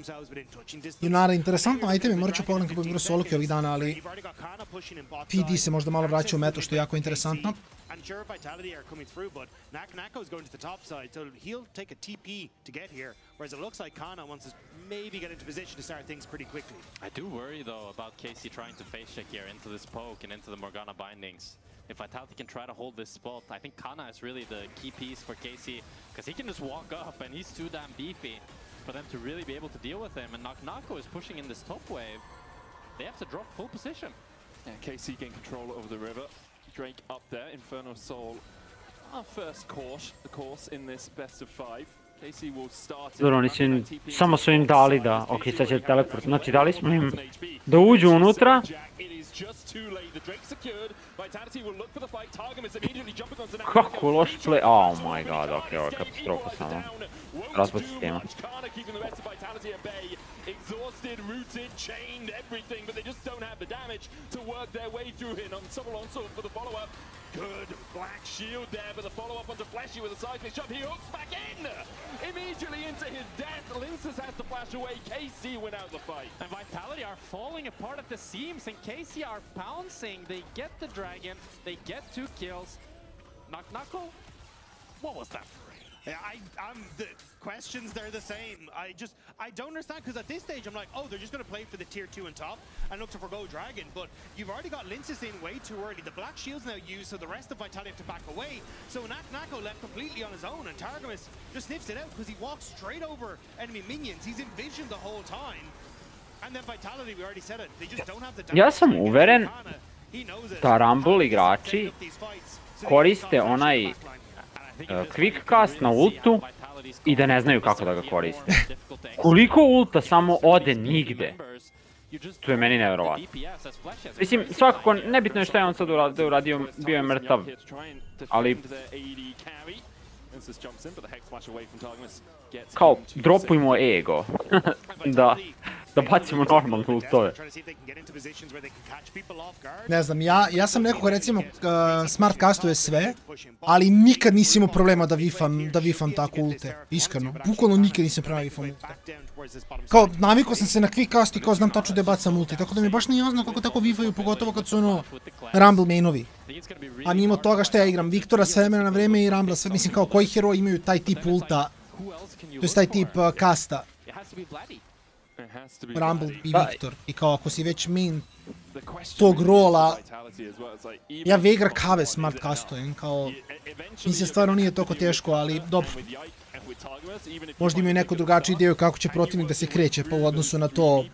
Junara, interesantno itemi, morat ću pogledam kako bi bilo soloki ovih dana, ali PD se možda malo vraća u metu, što je jako interesantno. I'm sure Vitality are coming through, but Nako is going to the top side, so he'll take a TP to get here, whereas it looks like Kana wants to maybe get into position to start things pretty quickly. I do worry, though, about Kc trying to face check here into this poke and into the Morgana bindings. If Vitality can try to hold this spot, I think Kana is really the key piece for Kc, because he can just walk up, and he's too damn beefy for them to really be able to deal with him, and Nako is pushing in this top wave. They have to drop full position. Yeah, Kc gain control over the river. Drake up there, Inferno Soul, our first course in this best of 5. Kc will start. Dobro, oni samo su im dali da, ok, sad će teleport, znači dali smo im da uđu unutra. Kako loš play, oh my god, ok, ovo je katastrofa samo. Razbod sistema. Exhausted, rooted, chained, everything, but they just don't have the damage to work their way through here. On Subtle Onslaught for the follow-up. Good black shield there, but the follow-up onto Flashy with a cycling shot. He hooks back in! Immediately into his death. Linces has to flash away. Kc win out the fight. And Vitality are falling apart at the seams, and Kc are pouncing. They get the dragon, they get 2 kills. Nako? What was that? The questions, they're the same. I don't understand, because at this stage I'm like, oh, they're just going to play for the tier 2 on top and look to forgo Dragon, but you've already got Linces in way too early. The Black Shield's now used, so the rest of Vitality have to back away. So Nako left completely on his own, and Targamas just sniffs it out because he walks straight over enemy minions. He's envisioned the whole time. And then Vitality, we already said it, they just don't have the damage. Ja sam uveren da Rumble igrači koriste onaj quick cast na ultu i da ne znaju kako da ga koriste. Koliko ulta samo ode nigde? To je meni nevjerovatno. Mislim, svakako, nebitno je što je on sad uradio, bio je mrtav. Ali... kao, dropujmo ego. Da bacimo normalno ultove. Ne znam, ja sam neko ko recimo smart castuje sve, ali nikad nisam imao problema da vifam tako ulte, iskreno. Bukvalno nikad nisam problema vifam ulte. Kao, navikao sam se na quick cast i kao znam tačno da bacam ulte, tako da mi baš nije jasno kako tako vifaju, pogotovo kad su ono Rumble mainovi. A mimo toga što ja igram Viktora s vremena na vreme i Rumble sve, mislim kao koji heroji imaju taj tip ulta, to je taj tip casta. Rumble i Viktor. I kao ako si već main tog rola, ja Vegra kave smart castujem, kao mislim stvarno nije toliko teško, ali dobro. Možda imaju neku drugačiju ideju kako će protivnik da se kreće, pa u odnosu na to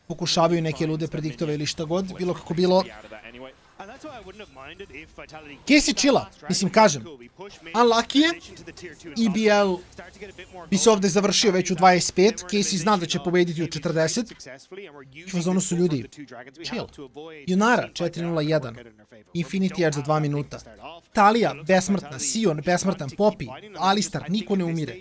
pokušavaju neke lude prediktove ili šta god, bilo kako bilo. Kc chilla, mislim kažem, unlucky je, EBL bi se ovdje završio već u 25, Kc zna da će pobediti u 40, u fazonu su ljudi, chill. Junara 4-0-1, Infinity Edge za 2 minuta, Talija besmrtna, Sion besmrtan, Poppy, Alistar, niko ne umire.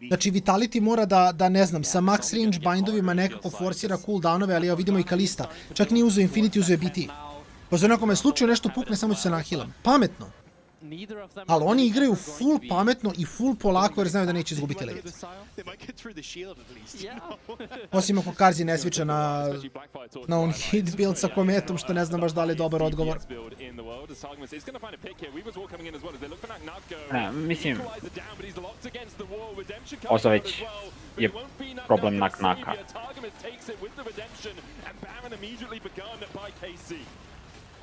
Znači Vitality mora da ne znam, sa max range bindovima nekako forsira cooldownove, ali evo vidimo i Kalista, čak nije uzeo Infinity, uzeo je BT. Pa za onako me slučaju nešto pukne, samo ću se nahilam. Pametno. Ali oni igraju full pametno i full polako jer znaju da neće izgubiti led. Osim ako Karzi ne sviča na on hit build sa kometom, što ne znam baš da li je dobar odgovor. Ne, mislim... Ovo već je problem Naka.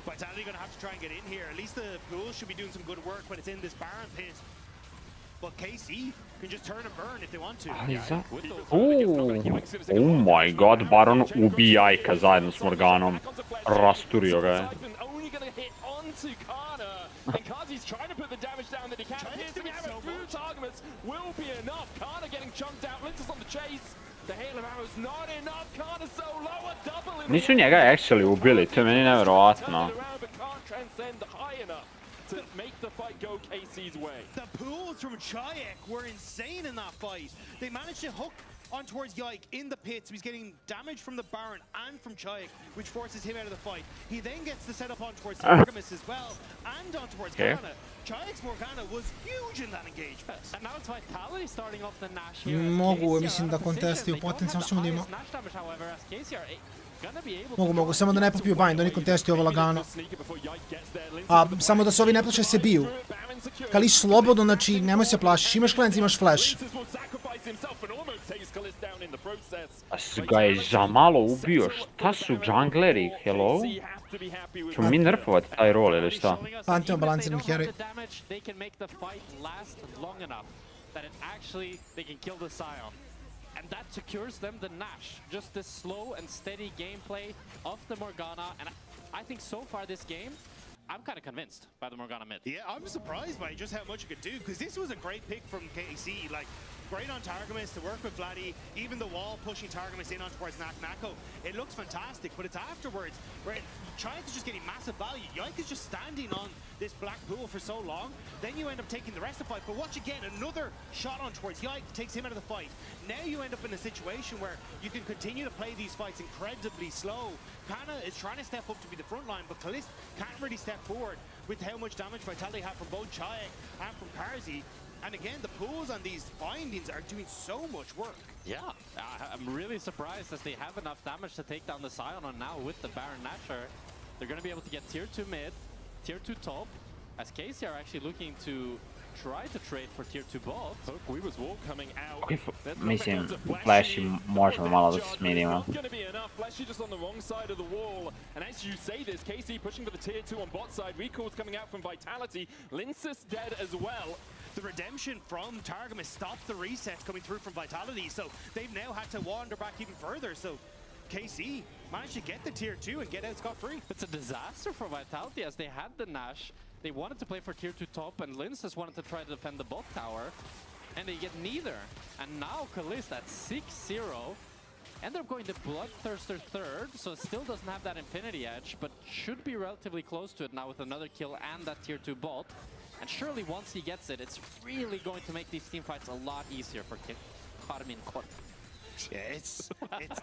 Vitality going to have to try and get in here. At least the Ghouls should be doing some good work when it's in this Baron pit. But Kc can just turn and burn if they want to. Oh my god, Baron ubija Ajka zajedno s Morganom. Rasturio ga je. And Kazi's trying to put the damage down that he can. Here's the arrow through Targamas will be enough. Kana getting chunked out. Linces on the chase. The hail of arrows not enough. Kana so low, a double. Nisu njega actually ubili, to je meni nevjerovatno. But can't transcend high enough to make the fight go go KC's way. The pools from Chayek were insane in that fight. They managed to hook on towards Yike in the pits. He's getting damage from the Baron and from Chayek, which forces him out of the fight. He then gets the setup on towards Artemis as well, and on towards Ghana. Chayek's Morgana was huge in that engagement. And now it's Vitality starting off the Nash here. Mogu, mislim da kontestiju potencijalno ćemo da imamo. Mogu, samo da ne popiju bind, oni kontestuju ovo lagano. A samo da se ovi ne plaće se biju. Kališ slobodno, znači nemoj se plašiš, imaš cleanse, imaš flash. A ga je za malo ubio, šta su jungleri, hello? Ćemo mi nerfovati taj rol ili šta? Pantheon balanciran heroj. And that secures them the Nash. Just this slow and steady gameplay of the Morgana. And I think so far this game, I'm kind of convinced by the Morgana mid. Yeah, I'm surprised by just how much it could do, because this was a great pick from KC. Like, great on Targamas to work with Vladdy, even the wall pushing Targamas in on towards Nako. It looks fantastic, but it's afterwards where Chayek is just getting massive value. Yike is just standing on this black pool for so long, then you end up taking the rest of the fight. But watch again, another shot on towards Yike takes him out of the fight. Now you end up in a situation where you can continue to play these fights incredibly slow. Kana is trying to step up to be the front line, but Kalist can't really step forward with how much damage Vitality have from both Chayek and from Karzi. And again, the pools on these bindings are doing so much work. Yeah, I'm really surprised as they have enough damage to take down the Scion, and now with the Baron Nasher, they're going to be able to get tier 2 mid, tier 2 top, as KC are actually looking to try to trade for tier 2 bot. We was wall coming out. Mislim, Flashi možemo malo da se smirimo. Gonna be enough. Flashy just on the wrong side of the wall. And as you say this, KC pushing for the tier 2 on bot side. Recall's coming out from Vitality. Linsis dead as well. The redemption from Targamas stopped the resets coming through from Vitality, so they've now had to wander back even further. So KC managed to get the tier 2 and get out scot-free. It's a disaster for Vitality as they had the Nash. They wanted to play for tier 2 top, and Linsis wanted to try to defend the bot tower, and they get neither. And now Kalist at 6-0. Ended up going to Bloodthirster third, so still doesn't have that Infinity Edge, but should be relatively close to it now with another kill and that tier 2 bot. And surely once he gets it, it's really going to make these team fights a lot easier for Karmin Kot. Yeah, it's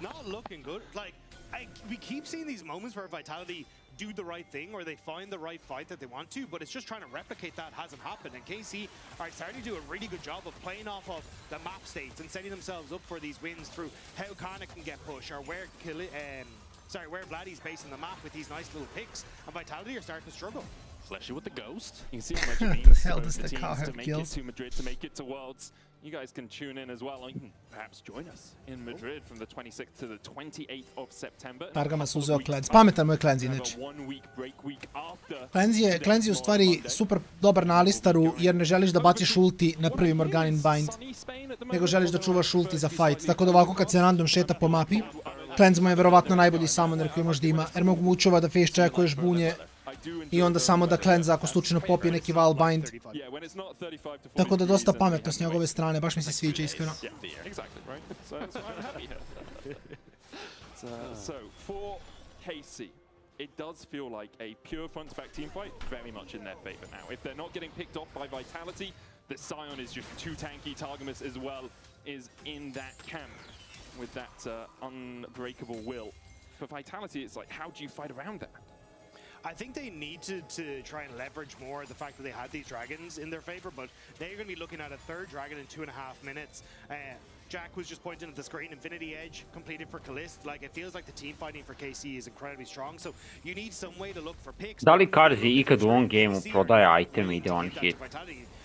not looking good. Like, we keep seeing these moments where Vitality do the right thing or they find the right fight that they want to, but it's just trying to replicate that hasn't happened. And KC are starting to do a really good job of playing off of the map states and setting themselves up for these wins through how Kana can get pushed or where where Vladdy's basing the map with these nice little picks, and Vitality are starting to struggle. Flashy with the ghost. You can see how much it means hell to does the the car teams have to make killed? it to Madrid, to make it to Worlds. You guys can tune in as well. You can perhaps join us in Madrid from the 26th to the 28th of September. Targamas uzeo cleanse. Pametan mu je cleanse inače. Cleanse je u stvari super dobar na Alistaru jer ne želiš da baciš ulti na prvi Morganin bind, nego želiš da čuvaš ulti za fight. Tako da ovako kad se random šeta po mapi, cleanse mu je verovatno najbolji summoner koji možda ima, jer mogu mučova da face checkuješ bunje i onda samo da cleanse ako slučajno popije neki val bind. Tako da dosta pametno s njegove strane, baš mi se sviđa iskreno. So for KC, it does feel like a pure front-to-back team fight, very much in their favor now. If they're not getting picked off by Vitality, the Scion is just too tanky. Targamas as well is in that camp with that unbreakable will. For Vitality, it's like, how do you fight around that? I think they need to try and leverage more the fact that they had these dragons in their favor, but they're going to be looking at a third dragon in 2.5 minutes. Jack was just pointing at the screen, Infinity Edge completed for Kalist. Like, it feels like the team fighting for KC is incredibly strong, so you need some way to look for picks. Da li Karzi ikad u ovom gameu prodaje item i ide on hit?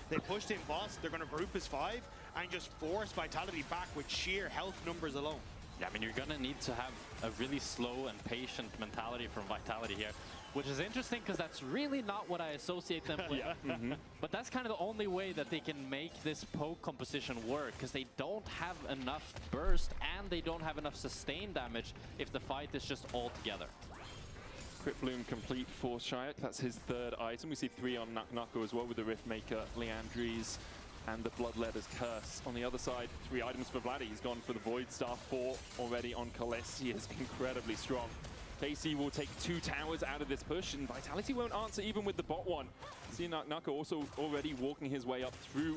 They pushed in boss, they're going to group as 5 and just force Vitality back with sheer health numbers alone. Yeah, I mean, you're going to need to have a really slow and patient mentality from Vitality here, which is interesting because that's really not what I associate them with. But that's kind of the only way that they can make this poke composition work, because they don't have enough burst and they don't have enough sustain damage if the fight is just all together. Crit Bloom complete for Shayek. That's his third item. We see 3 on Nako as well with the Riftmaker, Leandries, and the Bloodletter's Curse. On the other side, 3 items for Vladdy. He's gone for the Void Star, 4 already on Kalist. He is incredibly strong. KC will take 2 towers out of this push, and Vitality won't answer even with the bot one. See Naka also already walking his way up through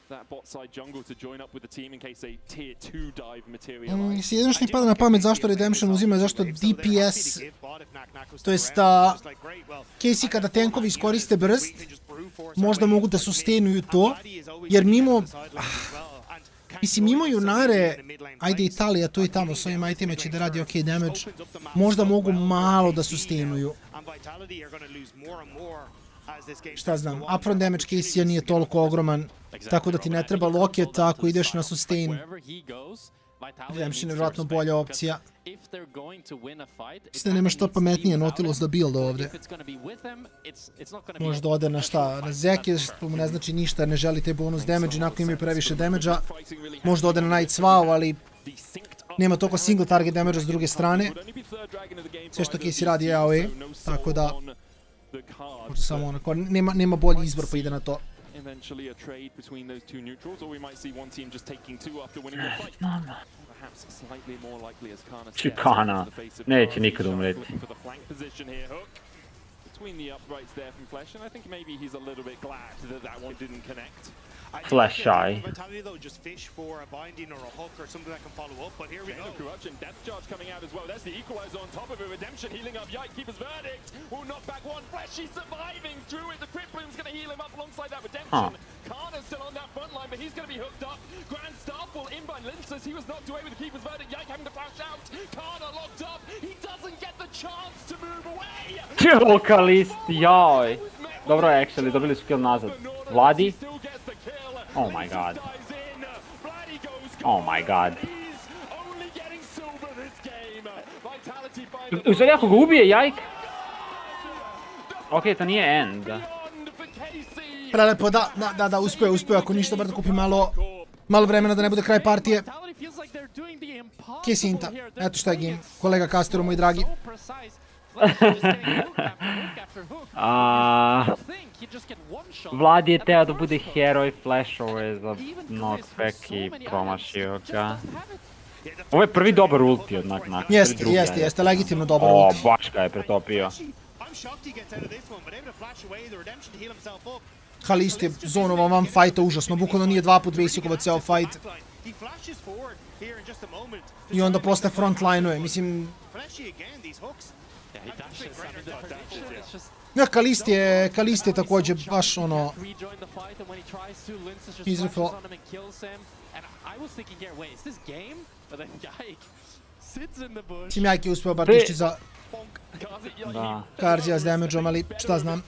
that bot side jungle to join up with the team in case a tier 2 dive materialize. Jedino što mi pada na pamet zašto Redemption uzima, zašto DPS, to jest KC kada tankovi iskoriste burst, možda mogu da sustainuju to, jer mimo Junare, ajde Italija tu i tamo s ovim itemima će da radi ok damage, možda mogu malo da sustainuju. Šta znam, upfront damage KC-a nije toliko ogroman, tako da ti ne treba loket ako ideš na sustain. Redemption je vjerojatno bolja opcija. Mislim da nema što pametnije Nautilus da build ovdje. Možda ode na šta, na Zeke, što mu ne znači ništa jer ne želi te bonus damage, inako imaju previše damage-a. Možda ode na Night Swao, ali nema toliko single target damage-a s druge strane. Sve što KC radi je AOE, tako da možda samo onako, nema bolji izbor pa ide na to. Eventually a trade between those two neutrals, or we might see one team just taking 2 after winning the fight. Perhaps slightly more likely as Kana Chicana. Neće nikad umreti. Between the uprights there from Flesh, and I think maybe he's a little bit glad that that one didn't connect. Flash shy. Vitality though just fish for a binding or a hook or something that can follow up, but here we go. Corruption, Death Charge coming out as well. There's the equalizer on top of it. Redemption healing up. Yike, keeper's verdict. Will knock back one. Fleshy surviving through it. The Crypt Bloom's going to heal him up alongside that Redemption. Kana's still on that front line, but he's going to be hooked up. Grand Starfall in by Linces. He was knocked away with the keeper's verdict. Yike having to flash out. Kana locked up. He doesn't get the chance to move away. Lokalist, joj. Dobro, actually, dobili su kill nazad. Vladi? Oh my god. Oh my god. Uzeli ako ga ubije, Yike? Okej, to nije end. Prelepo, da, uspeo, ako ništa, bar da kupi malo vremena da ne bude kraj partije. Kesinta, eto šta je game. Kolega Casteru, moj dragi. Vlad je teo da bude heroj, flashove je za knockback i promašio ga. Ovo je prvi dobar ulti od Naka. Jeste, legitimno dobar ulti. O, baš ga je pretopio. Halist je zonovan van fajta užasno, bukvalno nije 2 put basicova ceo fajt. I onda posle frontline-uje, mislim... Ja, Kalist je također baš ono... izrifao. Mislim, Yike je uspeo bar tišći za... Karzija s damage-om, ali šta znam.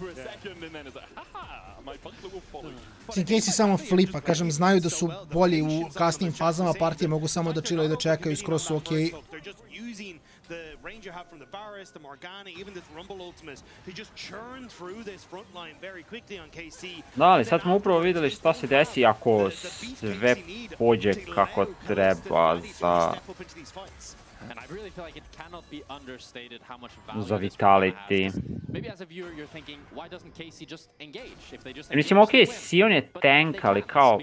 Mislim, KC samo flipa, kažem, znaju da su bolji u kasnijim fazama partije, mogu samo da chillaju i da čekaju, skroz su okej. The range you have from the Varus, the Morgana, even this Rumble Ultimates, they just churn through this front line very quickly on KC. Da, ali sad smo upravo vidjeli šta se desi ako sve pođe kako treba za Vitality. Mislim, okej, Sion je tank, ali kao...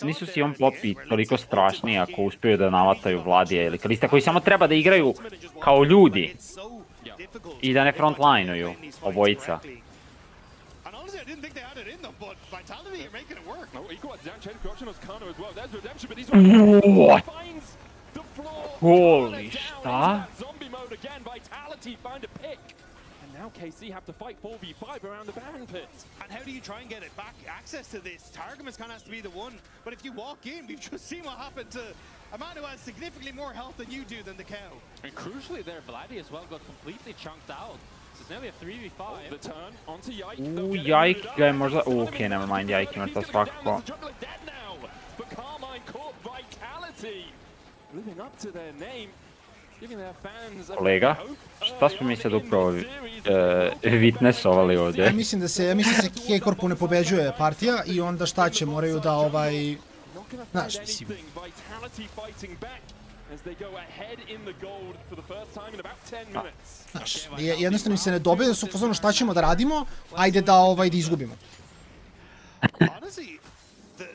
Nisu Sion plopi toliko strašni ako uspiju da navataju Vladija ili Kalista, koji samo treba da igraju kao ljudi i da ne frontline-uju obojica. What? Holy, šta? Now KC have to fight 4v5 around the Baron pit. And how do you try and get it back? Access to this, Targamas kind of has to be the one. But if you walk in, we've just seen what happened to a man who has significantly more health than you do than the cow. And crucially there, Vladi as well got completely chunked out. So it's nearly a 3v5. The turn onto Yike. Yike ga je možda... Okej, never mind, Yike ima to svakako. But Carmine caught Vitality. Living up to their name. Kolega, šta smo mi sad upravo witnessovali ovdje? Mislim da se K-Corpu ne pobeđuje partija i onda šta će, moraju da znaš, mislim... Znaš, jednostavno mi se ne dobije da su pozorno šta ćemo da radimo, ajde da izgubimo.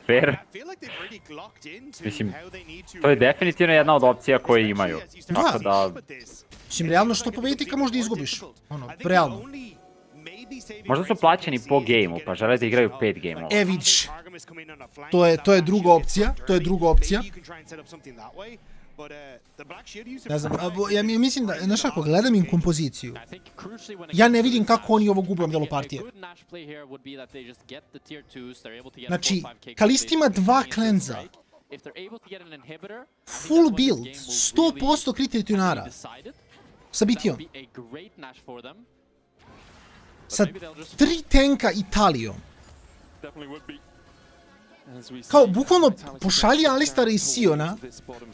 Fair. Mislim, to je definitivno jedna od opcija koje imaju. Tako da... Mislim, realno što pobediti ka možda izgubiš. Ono, realno. Možda su plaćeni po gameu, pa žele da igraju 5 gameova. E, vidiš. To je druga opcija. To je druga opcija. Ne znam, ja mislim da, znaš ako gledam im kompoziciju, ja ne vidim kako oni ovo gube u delu partije. Znači, Kalista ima 2 klenza, full build, 100% kriti tunara, sa bitijom, sa 3 tanka Italijom. Kao, bukvalno pošalji Alistara iz Siona,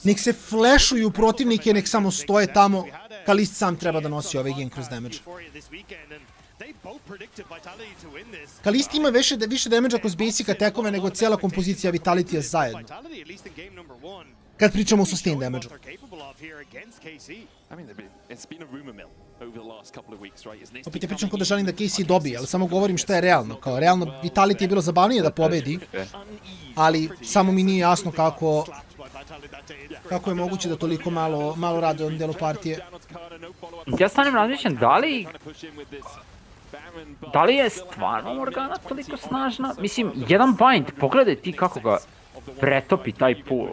nek se flashuju protivnike, nek samo stoje tamo, Kalist sam treba da nosi ovaj game kroz damage. Kalist ima više damage-a kroz basic attackove nego cijela kompozicija Vitalitija zajedno. Kad pričamo o sustain damage-u. Opet ja pričam kod da želim da Kc dobije, ali samo govorim šta je realno. Kao, realno, Vitality je bilo zabavnije da pobedi, ali samo mi nije jasno kako je moguće da toliko malo rade u ovom delu partije. Ja stvarno razmišljam, da li je stvarno Morgana toliko snažna? Mislim, jedan bind, pogledaj ti kako ga pretopi taj pool.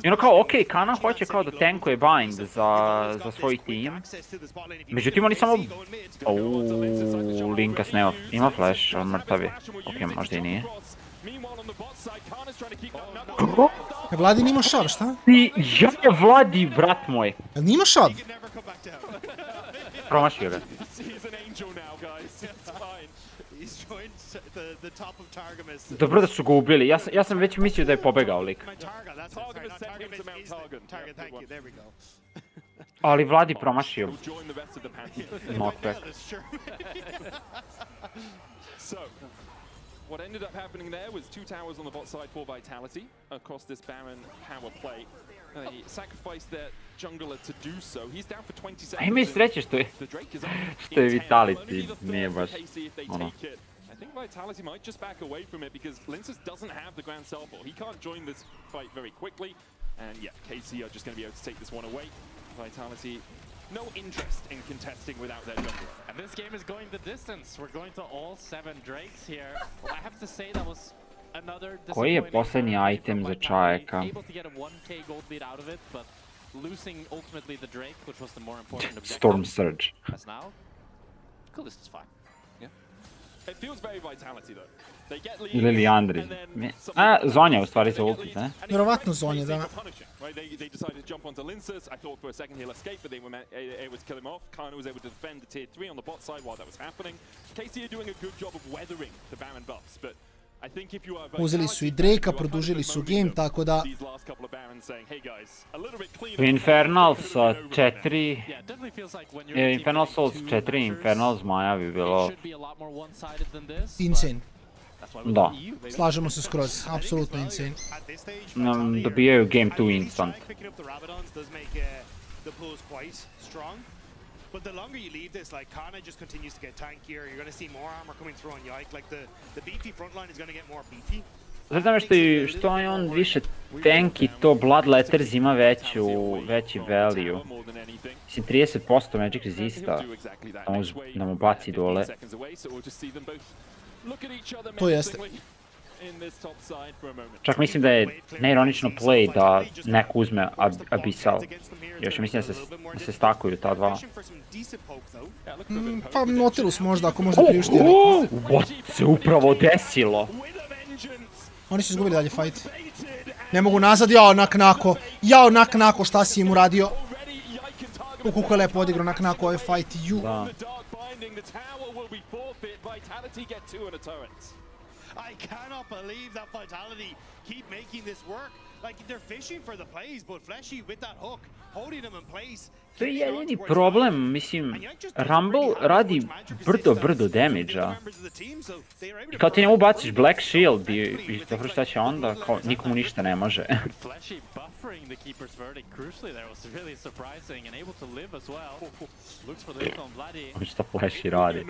I ono kao, okej, Kana hoće kao da tankuje bind za svoj team. Međutim, oni samo... Uuuu, Linkas ne ima flash, on mrtavi. Okej, možda i nije. Vladi nima šav, šta? Ja je Vladi, brat moj. Nima šav? Promašio ga. Dobro da su ga ubili, ja sam već mislio da je pobegao lik. Ali Vladi promašio. Knockback. What ended up happening there was 2 towers on the bot side for Vitality across this Baron power play. They sacrificed their jungler to do so. He's down for 20 seconds. A ima i sreće što je Vitality, nije baš ono. I think Vitality might just back away from it because Linces doesn't have the Grand Cell. He can't join this fight very quickly. And yeah, Kc are just going to be able to take this one away. Vitality, no interest in contesting without their jungler. And this game is going the distance. We're going to all 7 Drakes here. I have to say that was another Koji je posljednji item za čajeka? able to get a 1k gold lead out of it, but losing ultimately the Drake, which was the more important objective. Storm Surge. As now, Kalist is fine. It feels very Vitality though. They get lead. Ili Liandri. Zonja u stvari za ulti, ne? Vjerovatno Zonja, da. They decided to jump onto Linces. I thought for a second he'll escape, but they were able to kill him off. Kana was able to defend the tier 3 on the bot side while that was happening. Kc are doing a good job of weathering the Baron buffs, but I think if you are uzeli su i Drakea, produžili su game, tako da... Infernal sa 4... Infernal Souls 4, Infernal Zmaja bi bilo... Insane. Da. Slažemo se skroz, apsolutno insane. Dobijaju game 2 instant. But the longer you leave this, like, Kana just continues to get tankier. You're going to see more armor coming through on Yike. Like, the beefy frontline is going to get more beefy. Znam što je on više tanky, to Bloodletters ima veći value. Mislim, 30% magic resista da mu baci dole. To jeste. Čak mislim da je neironično play da neko uzme Abyssal. Još mislim da se stakuju ta dva. Pa Nautilus možda, ako možda priušti. What se upravo desilo? Oni su izgubili dalje fight. Ne mogu nazad, jao Naknako, šta si im uradio? Koliko je lepo odigrao Naknako ovaj fight, ju. Da. I cannot believe that Vitality keep making this work. Like, they're fishing for the plays, but Fleshy with that hook, holding them in place, To je jedini problem, mislim, Rumble radi brdo damage-a. I kao ti njemu baciš Black Shield i dobro šta će onda, kao nikomu ništa ne može. Ovo što Flashy radi.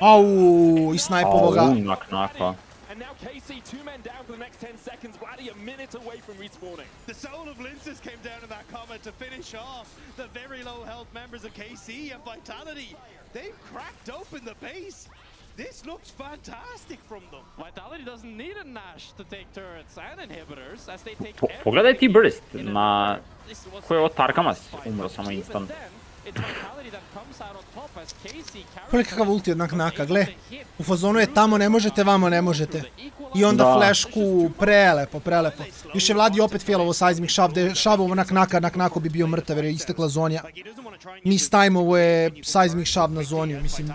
Au, i snajpovo ga. Naka. And now KC 2 men down for the next 10 seconds. Vladdy a minute away from respawning. The soul of Linces came down in that comment to finish off the very low health members of KC and Vitality. They've cracked open the base. This looks fantastic from them. Vitality doesn't need a Nash to take turrets and inhibitors as they take Pogledaj ti burst na koji je ovo Tarkamas umro samo instant. Kolikakav ulti od Naka, gle. U fazonu je tamo ne možete, vamo ne možete. I onda flešku, prelepo. Još je Vladi opet failovo seismic shove, da je šavovo Nako bi bio mrtav jer je istekla zonja. Mistajmovo je seismic shove na zonju, mislim.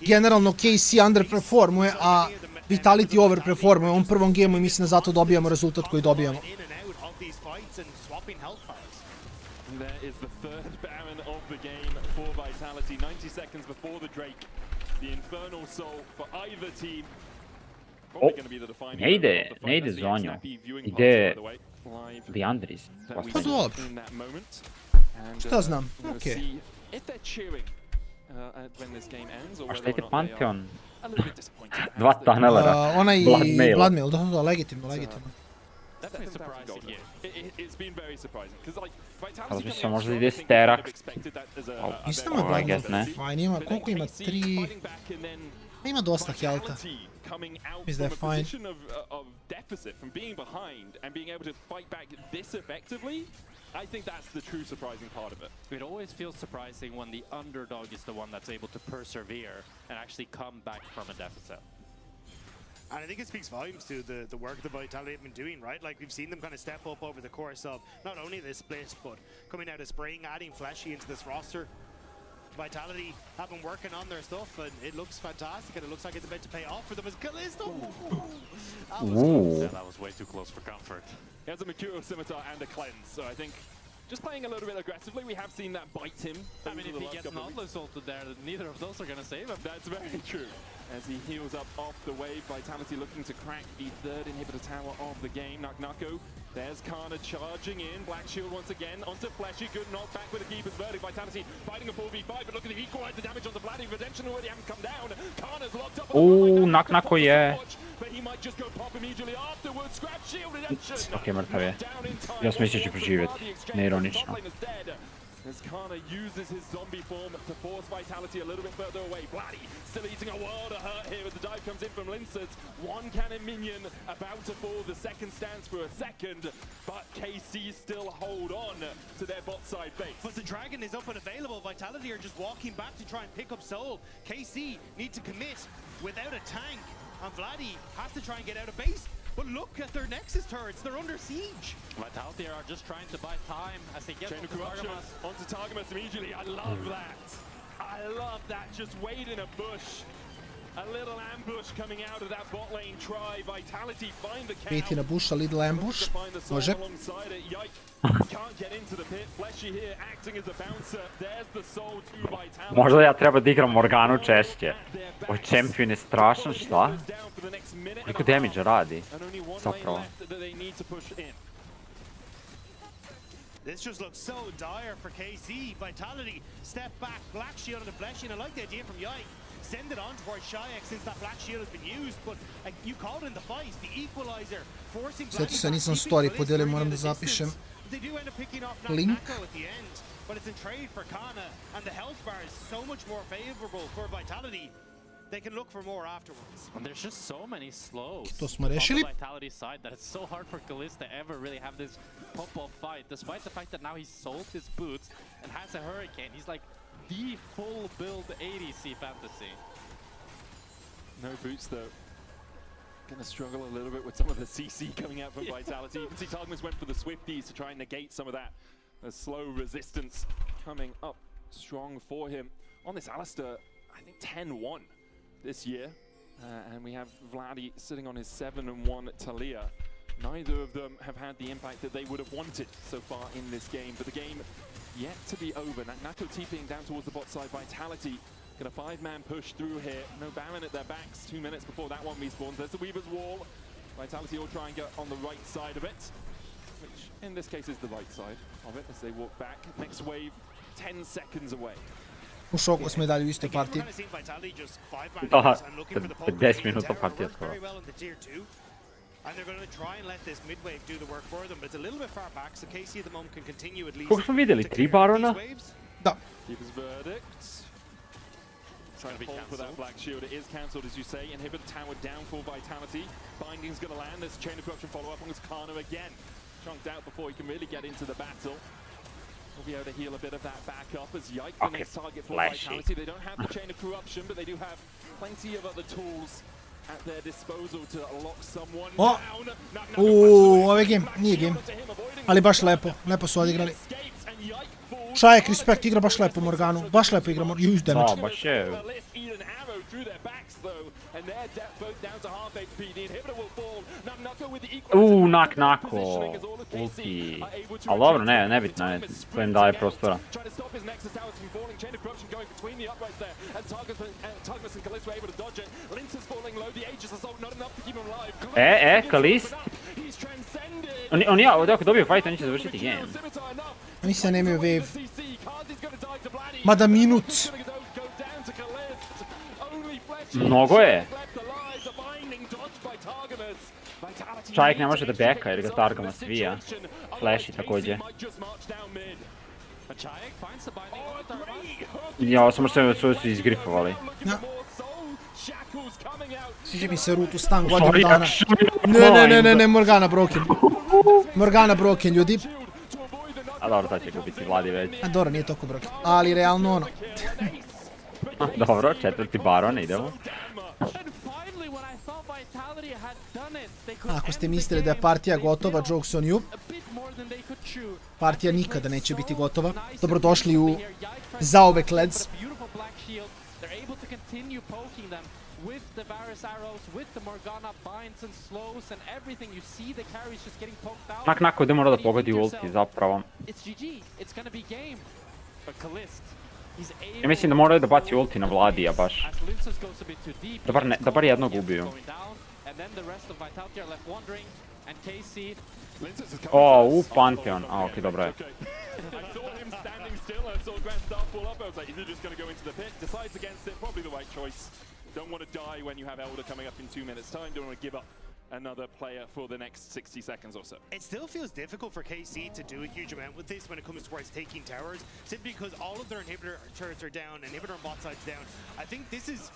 Generalno KC underperformuje, a Vitality overperformuje u ovom prvom gameu i mislim da zato dobijamo rezultat koji dobijamo. There is the third Baron of the game for Vitality. 90 seconds before the Drake. The Infernal Soul for either team. Ne ide zonju. Ide Leandris. Pa dobro. Šta znam, okej. A šta ide Pantheon? 2 tunelera. Onaj Bloodmail, da, legitimno. Razmišljam, možda ide Sterak. Istamo je Bloodmail, fajn, ima, koliko ima? 3... Ima dosta healtha. Mislim da je fajn. I think that's the true surprising part of it. It always feels surprising when the underdog is the one that's able to persevere and actually come back from a deficit. And I think it speaks volumes to the work that Vitality have been doing, right? Like, we've seen them kind of step up over the course of not only this split, but coming out of spring, adding Flashy into this roster. Vitality have been working on their stuff, and it looks fantastic, and it looks like it's about to pay off for them as Callisto. That was way too close for comfort. He has a Mercurial Scimitar and a Cleanse, so I think just playing a little bit aggressively, we have seen that bite him. I mean, if he gets Nautilus ulted there, neither of those are going to save him. That's very true. As he heals up off the wave, Vitality looking to crack the third inhibitor tower of the game. Nako, there's Kana charging in. Black Shield once again onto Fleshy. Good knockback with the Keeper's Verdict. Vitality fighting a 4v5, but look at the equalizer damage on the Vladdy. Redemption already haven't come down. Kana's locked up. Nako je. But he might just go pop immediately afterwards. Scrap Shield redemption. Ok, mrtav je. Ja sam mislio će preživjeti. Neironično. As Kana uses his zombie form to force Vitality a little bit further away. Vladdy still eating a world of hurt here as the dive comes in from Lincers. One cannon minion about to fall. The second stands for a second, but KC still hold on to their bot side base. But the Dragon is up and available. Vitality are just walking back to try and pick up Soul. KC need to commit without a tank, and Vladdy has to try and get out of base. But look at their Nexus turrets, they're under siege. Vitality are just trying to buy time as they get onto Targamas. Onto Targamas immediately, I love that. I love that, just wait in a bush. A little ambush coming out of that bot lane try. Vitality find the Peti na bush, a little ambush. Može. Can't get into the pit. Fleshy here acting as a bouncer. There's the soul to Vitality. Možda ja treba da igram Morganu češće. Ovaj champion je strašan, šta? Koliko damage radi? Zapravo. This just looks so dire for KC. Vitality step back, Black Shield on the Fleshy, and I like the idea from Yike. Send it on towards Shayak since that Black Shield has been used, but you called in the fight, the equalizer, forcing Sad se nisam story podijelio, moram da zapišem link. But it's in trade for Kana, and the health bar is so much more favorable for Vitality. They can look for more afterwards. And there's just so many slows To smo rešili. on the Vitality side that it's so hard for Callisto to ever really have this pop-off fight, despite the fact that now he's sold his boots and has a Hurricane. He's like the full build ADC fantasy. No boots though. Gonna struggle a little bit with some of the CC coming out from Vitality. You can see Targamas went for the Swifties to try and negate some of that. A slow resistance coming up strong for him. On this Alistair, I think, 10-1 this year. And we have Vladdy sitting on his 7-1 Talia. Neither of them have had the impact that they would have wanted so far in this game. But the game yet to be over. Nako TPing down towards the bot side. Vitality got a 5-man push through here. No Baron at their backs. 2 minutes before that one respawns. There's the Weaver's Wall. Vitality will try and get on the right side of it, which in this case is the right side of it as they walk back. Next wave, 10 seconds away. U šoku smo i dalje u istoj partiji. Da, 10 minuta partija skoro. Koliko smo vidjeli? 3 barona? Da. Trying to hold for that black shield. It is cancelled, as you say. Inhibit tower down for Vitality. Binding's going to land. There's a chain of corruption follow-up on his Kana again. Chunked out before he can really get into the battle. We'll be able to heal a bit of that back up as Yike, the next target for Vitality. They don't have the chain of corruption, but they do have plenty of other tools at their disposal to lock someone down. Ovo je game, nije game. Ali baš lepo, lepo su odigrali. Šajek, respekt, igra baš lepo Morganu, baš lepo igra Morganu, use damage. Da, baš je. Nako, ulti. Ali dobro, nebitno je, to im daje prostora. Kalist. Oni ako dobiju fight, oni će završiti game. Oni se nemaju wave. Mada minut. Mnogo je. Čajek ne može da beka jer ga targama svija. Flash i također. Ja, samo što su izgrifovali. Sviđa mi se root u stan godinu dana. Ne, Morgana broken. Morgana broken, ljudi. A dobro, sad će gubiti Vladi već. A dobro, nije toliko broken. Ali realno ono. Dobro, 4. baron, idemo. Ako ste mislili da je partija gotova, jokes on you. Partija nikada neće biti gotova. Dobrodošli u zauvek LEDs. Nako ide mora da pogodi ulti zapravo. Ja mislim da moraju da baci ulti na Vladija baš. Da bar jednog ubiju. U Pantheon. A, okej, dobro je. Don't want to die when you have Elder coming up in 2 minutes time. Don't want to give up another player for the next 60 seconds or so. It still feels difficult for KC to do a huge amount with this when it comes towards taking towers, simply because all of their inhibitor turrets are down, inhibitor on bot side's down. I think this is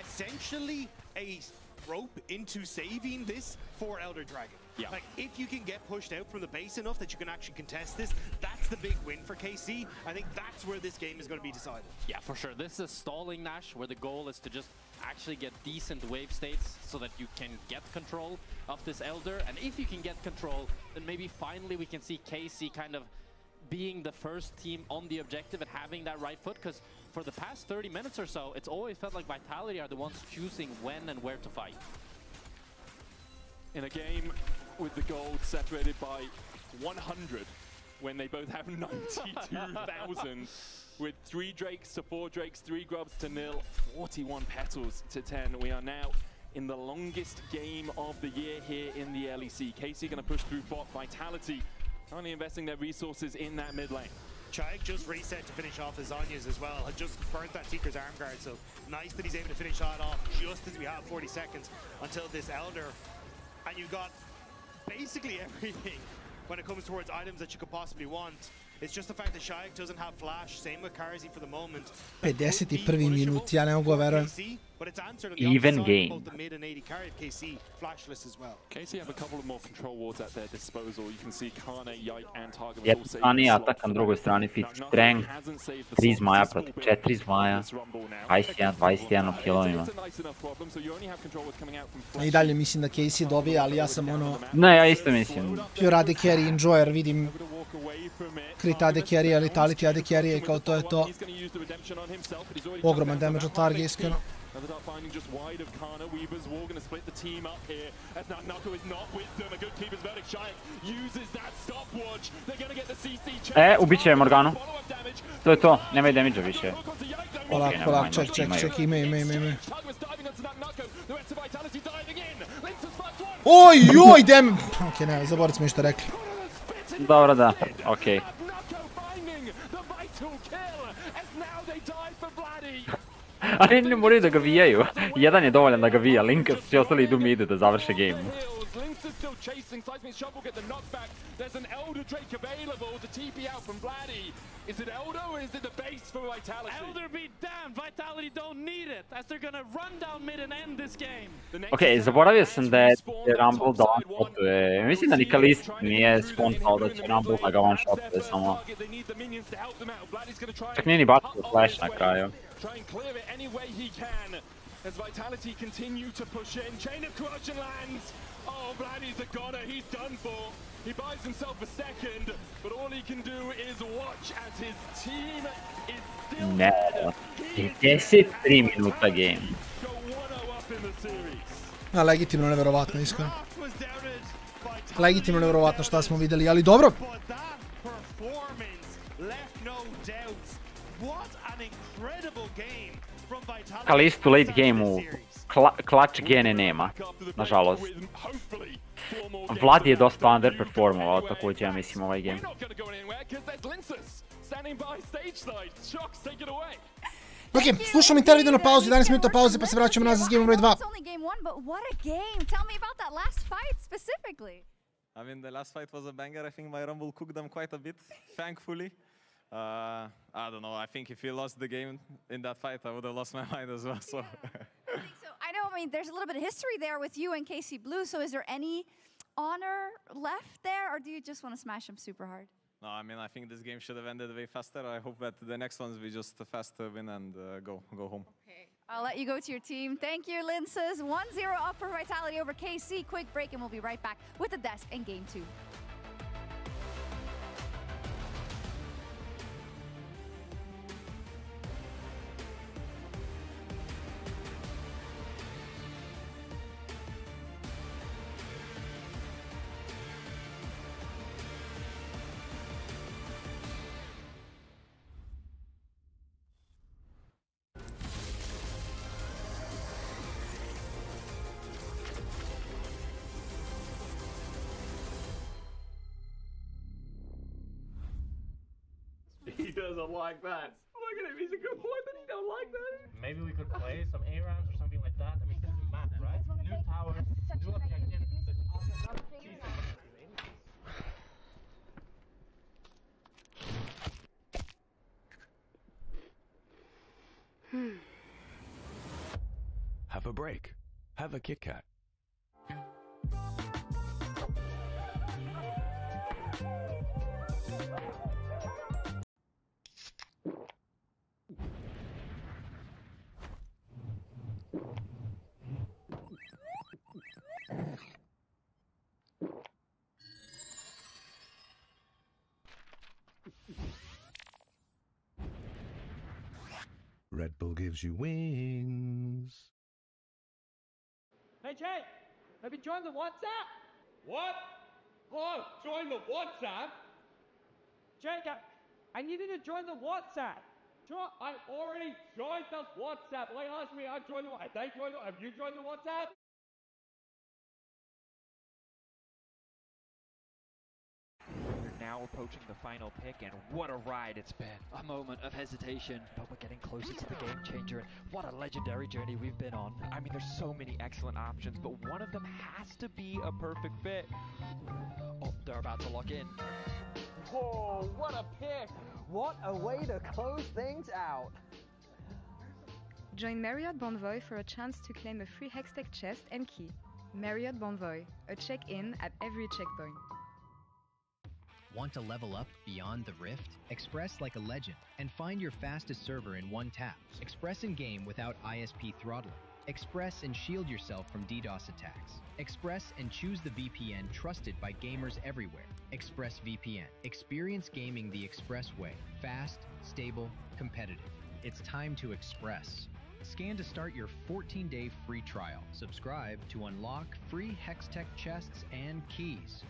essentially a rope into saving this for Elder Dragon. Yeah. Like, if you can get pushed out from the base enough that you can actually contest this, that's the big win for KC. I think that's where this game is going to be decided. Yeah, for sure. This is stalling Nash, where the goal is to just actually get decent wave states so that you can get control of this Elder. And if you can get control, then maybe finally we can see KC kind of being the first team on the objective and having that right foot, because for the past 30 minutes or so, it's always felt like Vitality are the ones choosing when and where to fight. In a game with the gold separated by 100, when they both have 92,000, with 3 Drakes to 4 Drakes, 3 Grubs to 0, 41 Petals to 10. We are now in the longest game of the year here in the LEC. KC going to push through bot. Vitality only investing their resources in that mid lane. Chayek just reset to finish off his Zhonya's as well. Had just burnt that Seeker's arm guard, so nice that he's able to finish that off just as we have 40 seconds until this Elder. And you've got basically everything when it comes towards items that you could possibly want. It's just the fact that Chayek doesn't have flash, same with Karzi for the moment. 51 minut, ja ne mogu verujem. but it's answered on the Even opposite side, game. both the mid and AD carry of KC, flashless as well. KC have a couple of more control wards at their disposal. You can see Kana, Yeti, and Target was Jedna all strani saving atak, na drugoj strani Fit Now, Strength, hasn't saved the 3 slot. zmaja This is proti still 4 zmaja, this rumble now. 21 kilovima. It's a nice enough problem, so you only have control wards coming out from I dalje mislim da Casey dobije, ali ja sam ono... Ne, ja isto mislim. Pure AD carry enjoyer, vidim crit AD carry, letality AD carry i kao to je to. Ogroman damage od target, iskreno. Another dart finding just wide of Kana. Weaver's War going to split the team up here. As now Knuckle is not with them. A good keeper's verdict. Shaik uses that stopwatch. They're going to get the CC check. Ubit će Morganu. To je to, nemaj damage više. Polak, ček, ime. Oj, damage! Okej, ne, zaboravit smo što rekli. Dobro, da, okej. Ali ne moraju da ga vijaju. Jedan je dovoljan da ga vija, Linkas, svi ostali idu mid da završe game. Is it Eldo or is it the base for Vitality? Elder be damned, Vitality don't need it, as they're gonna run down mid and end this game. Okej, zaboravio sam da je Rumble da one-shotuje. Mislim da Nikalist nije spontao da će Rumble da ga one-shotuje samo. Čak nije ni bacio flash na kraju. Try and clear it any way he can as Vitality continue to push in. Chain of corruption lands. Oh, Vladdy's a goner. He's done for. He buys himself a second, but all he can do is watch as his team is still Ne, 53 minuta game. go 1-0 up in the series. Legitimno neverovatno, iskreno. Legitimno neverovatno šta smo videli, ali dobro. Kalistu late game-u clutch gene nema, nažalost. Vlad je dosta underperformovao također, ja mislim, ovaj game. Ok, slušamo intervju na pauzu, 11 minuta pauze pa se vraćamo nazad s game broj 2. I mean, the last fight was a banger. I think my Rumble cooked them quite a bit, thankfully. I don't know, I think if he lost the game in that fight, I would have lost my mind as well, so... I know, I mean, there's a little bit of history there with you and KC Blue, so is there any honor left there, or do you just want to smash them super hard? No, I mean, I think this game should have ended way faster. I hope that the next ones we just fast win and go home. Okay, I'll let you go to your team. Thank you, Linces. 1-0 up for Vitality over KC. Quick break, and we'll be right back with the desk and game 2. He doesn't like that. Look at him, he's a good boy, but he don't like that. Maybe we could play some A-rounds or something like that. I mean, this is map, right? New tower, new objective. Have a break. Have a Kit Kat. Red Bull gives you wings. Hey, Jay, have you joined the WhatsApp? What? Oh, join the WhatsApp? Jake, I need you to join the WhatsApp. I already joined the WhatsApp. Like, ask me, I joined the WhatsApp. Have you joined the WhatsApp? Now approaching the final pick, and what a ride it's been. A moment of hesitation, but we're getting closer to the game changer, and what a legendary journey we've been on. I mean, there's so many excellent options, but one of them has to be a perfect fit. Oh, they're about to lock in. Oh, what a pick! What a way to close things out. Join Marriott Bonvoy for a chance to claim a free Hextech chest and key. Marriott Bonvoy, a check-in at every checkpoint. Want to level up beyond the Rift? Express like a legend and find your fastest server in one tap. Express in game without ISP throttling. Express and shield yourself from DDoS attacks. Express and choose the VPN trusted by gamers everywhere. Express VPN. Experience gaming the Express way. Fast, stable, competitive. It's time to Express. Scan to start your 14-day free trial. Subscribe to unlock free Hextech chests and keys.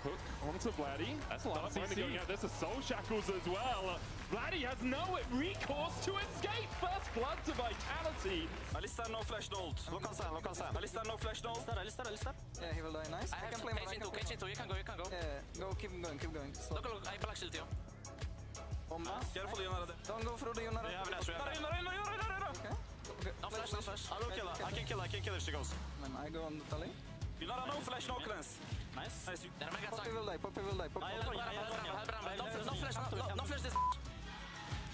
Hook onto Vladdy. That's a lot of CC. Going out. There's a Soul Shackles as well. Vladdy has no recourse to escape. First blood to Vitality. Alistar, no flash ult. Look on Sam, look on Sam. Alistar, no flash ult. Alistar. Yeah, he will die. Nice. I can play more. Cage into. You can go. Yeah, go, keep going. Look, I black shield you. Bomba. Careful, Jonara. Don't go through the Jonara. Yeah, we have Okay. No flash. I will kill her. I can kill her if she goes. Man, I go on the tally. Jonara, no flash, no cleanse. Nice. Poppy will die. No flash this.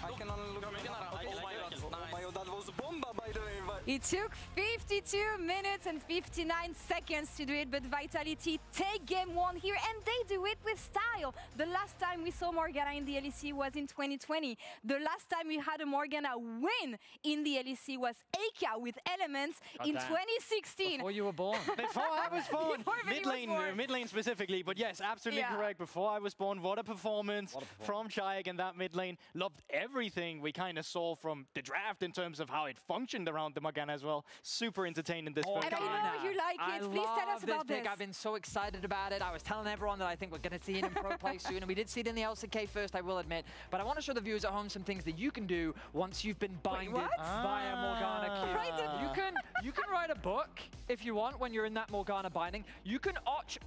I can only look. Oh my god, that was bomba by the way. It took 52 minutes and 59 seconds to do it, but Vitality take game one here, and they do it with style. while. The last time we saw Morgana in the LEC was in 2020. The last time we had a Morgana win in the LEC was Eika with Elements in 2016. Before you were born. Before I was born. Before Mid lane specifically, but yes, absolutely correct. Before I was born, what a performance from Shaik in that mid lane. Loved everything we kind of saw from the draft in terms of how it functioned around the Morgana as well. Super entertaining this first And I know you like it. Please tell us about this. I've been so excited about it. I was telling everyone that I think we're going to see it in pro play soon, and we did see it in the LCK first, I will admit. But I want to show the viewers at home some things that you can do once you've been binded via Morgana Q. You can write a book if you want when you're in that Morgana binding. You can watch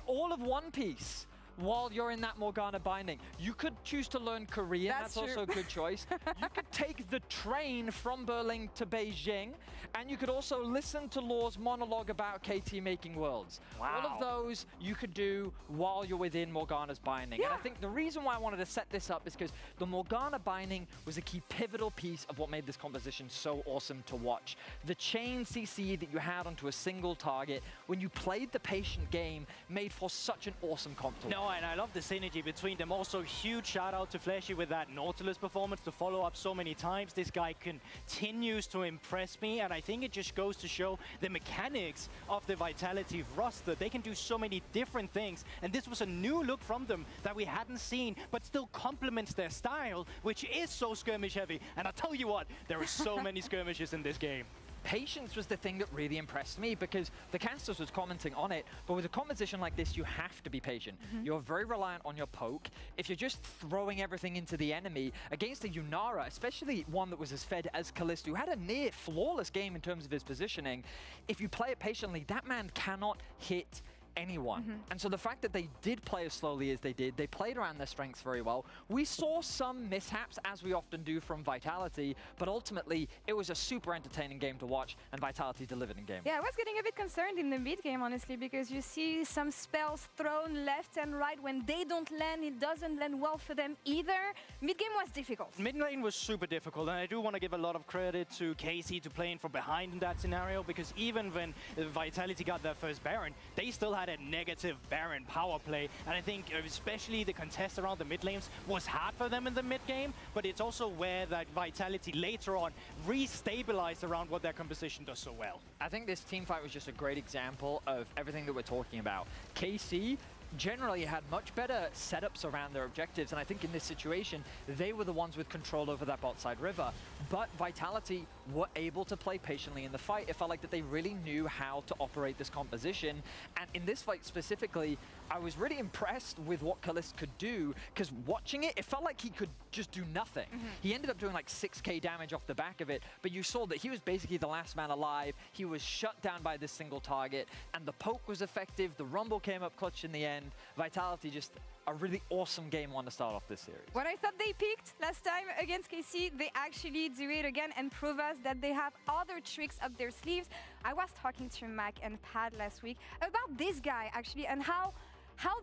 all of One Piece while you're in that Morgana binding. You could choose to learn Korean. That's also a good choice. You could take the train from Berlin to Beijing, and you could also listen to Law's monologue about KT making worlds. All of those you could do while you're within Morgana's binding. And I think the reason why I wanted to set this up is because the Morgana binding was a key pivotal piece of what made this composition so awesome to watch. The chain CC that you had onto a single target when you played the patient game made for such an awesome comp to watch. And I love the synergy between them. Also, huge shout out to Fleshy with that Nautilus performance to follow up so many times. This guy continues to impress me, and I think it just goes to show the mechanics of the Vitality roster. They can do so many different things, and this was a new look from them that we hadn't seen, but still complements their style, which is so skirmish heavy. And I'll tell you what, there are so many skirmishes in this game. Patience was the thing that really impressed me because the casters was commenting on it, but with a composition like this, you have to be patient. You're very reliant on your poke. If you're just throwing everything into the enemy against a Yunara, especially one that was as fed as Kalista, who had a near flawless game in terms of his positioning, if you play it patiently, that man cannot hit anyone. And so the fact that they did play as slowly as they did, they played around their strengths very well. We saw some mishaps, as we often do from Vitality, but ultimately it was a super entertaining game to watch, and Vitality delivered in game. Yeah, I was getting a bit concerned in the mid game, honestly, because you see some spells thrown left and right. When they don't land, it doesn't land well for them either. Mid game was difficult. Mid lane was super difficult, and I do want to give a lot of credit to Kc to playing from behind in that scenario, because even when Vitality got their first Baron, they still had a negative Baron power play, and I think especially the contest around the mid lanes was hard for them in the mid game, but it's also where that Vitality later on re-stabilized around what their composition does so well. I think this team fight was just a great example of everything that we're talking about. KC generally had much better setups around their objectives, and I think in this situation, they were the ones with control over that bot side river. But Vitality were able to play patiently in the fight. It felt like that they really knew how to operate this composition. And in this fight specifically, I was really impressed with what Kalista could do, because watching it, it felt like he could just do nothing. He ended up doing like 6k damage off the back of it, but you saw that he was basically the last man alive. He was shut down by this single target, and the poke was effective. The Rumble came up clutch in the end. Vitality just a really awesome game one to start off this series. What I thought they picked last time against KC, they actually do it again and prove us that they have other tricks up their sleeves. I was talking to Mac and Pad last week about this guy actually, and how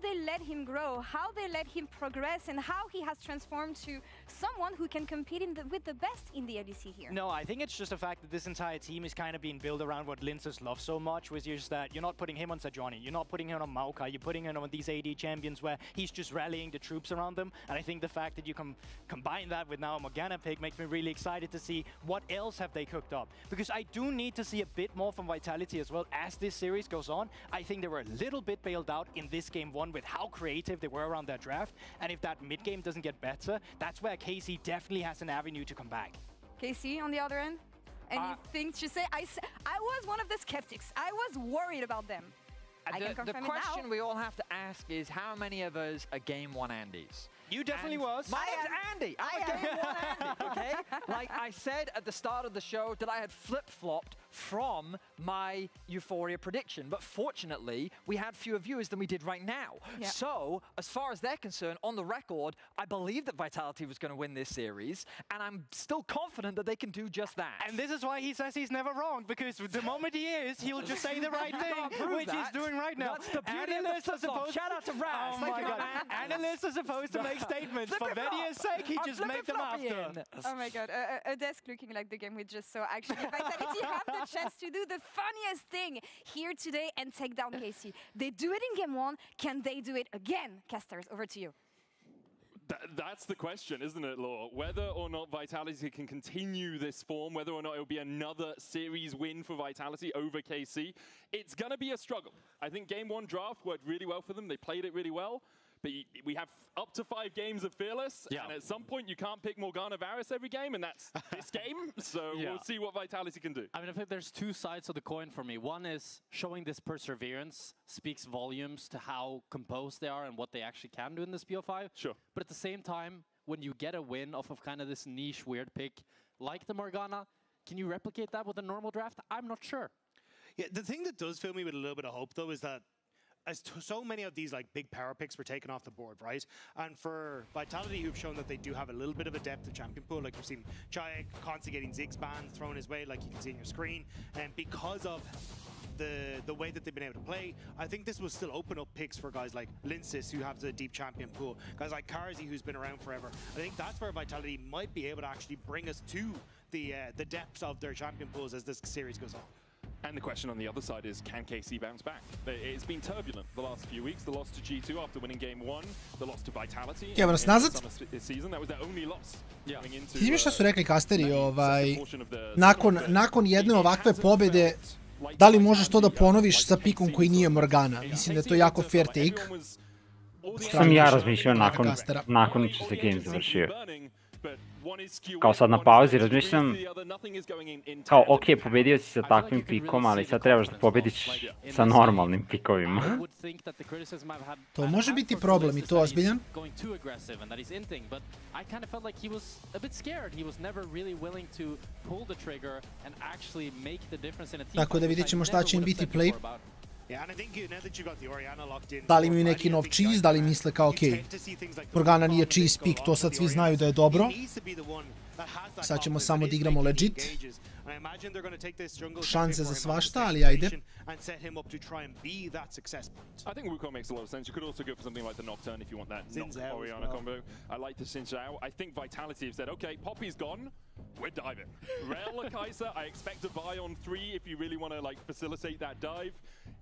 they let him grow, how they let him progress, and how he has transformed to someone who can compete with the best in the LEC here. No, I think it's just the fact that this entire team is kind of being built around what Linces love so much, which is that you're not putting him on Sejuani, you're not putting him on Maokai, you're putting him on these AD champions where he's just rallying the troops around them. And I think the fact that you can combine that with now a Morgana pick makes me really excited to see what else have they cooked up. Because I do need to see a bit more from Vitality as well as this series goes on. I think they were a little bit bailed out in this game one with how creative they were around their draft, and if that mid game doesn't get better, that's where KC definitely has an avenue to come back. KC on the other end, anything to say? I was one of the skeptics. I was worried about them. The question we all have to ask is, how many of us are game one Andys? You definitely was. My name's Andy. I'm a game one Andy, okay? Like I said at the start of the show that I had flip-flopped from my Euphoria prediction, but fortunately, we had fewer viewers than we did right now. Yeah. So, as far as they're concerned, on the record, I believe that Vitality was going to win this series, and I'm still confident that they can do just that. And this is why he says he's never wrong, because the moment he is, he'll just say the right thing, which he's doing right now. That's the beauty Analysts of the flip-flop. Shout out to Raz. Oh my God. Analysts are supposed to make statements. For Vedia's sake, he just made them after. Oh my God, a desk looking like the game we just saw. Actually, Vitality have the chance to do the funniest thing here today and take down KC. They do it in game 1. Can they do it again? Casters, over to you. That's the question, isn't it, Law? Whether or not Vitality can continue this form, whether or not it will be another series win for Vitality over KC, it's going to be a struggle. I think Game 1 draft worked really well for them. They played it really well. But we have up to 5 games of Fearless, and at some point you can't pick Morgana Varus every game, and that's this game. So we'll see what Vitality can do. I mean, I think there's 2 sides of the coin for me. One is showing this perseverance speaks volumes to how composed they are and what they actually can do in this BO5. Sure. But at the same time, when you get a win off of kind of this niche weird pick like the Morgana, can you replicate that with a normal draft? I'm not sure. Yeah, the thing that does fill me with a little bit of hope, though, is that as so many of these like big power picks were taken off the board, right? And for Vitality, who've shown that they do have a little bit of a depth of champion pool, like we've seen Chayek constantly getting Ziggs bans thrown his way, like you can see on your screen, and because of the way that they've been able to play, I think this will still open up picks for guys like Linsis, who have the deep champion pool, guys like Karzi, who's been around forever. I think that's where Vitality might be able to actually bring us to the depths of their champion pools as this series goes on. And the question on the other side is, can KC bounce back? It's been turbulent the last few weeks. The loss to G2 after winning Game 1, the loss to Vitality Evo nas nazad. This season, that was their only loss. Ti mi šta su rekli kasteri, nakon jedne ovakve pobjede, da li možeš to da ponoviš sa pikom koji nije Morgana? Mislim da je to jako fair take. Sam ja razmišljao nakon što se game završio. Kao sad na pauzi razmišljam, kao ok, pobedio si sa takvim pikom, ali sad trebaš da pobediš sa normalnim pikovima. To može biti problem i to ozbiljan. Tako da vidjet ćemo šta će im biti play. Da li imaju neki nov cheese, da li misle kao ok, Morgana nije cheese pick, to sad svi znaju da je dobro. Sad ćemo samo da igramo legit. Šanse za svašta, ali ajde. I think Wukong makes a lot of sense. You could also go for something like the Nocturne if you want that Orianna combo. I like the Xin Zhao. I think Vitality have said, okay, Poppy's gone, we're diving. Rel Kaiser, I expect a buy on 3 if you really want to like facilitate that dive.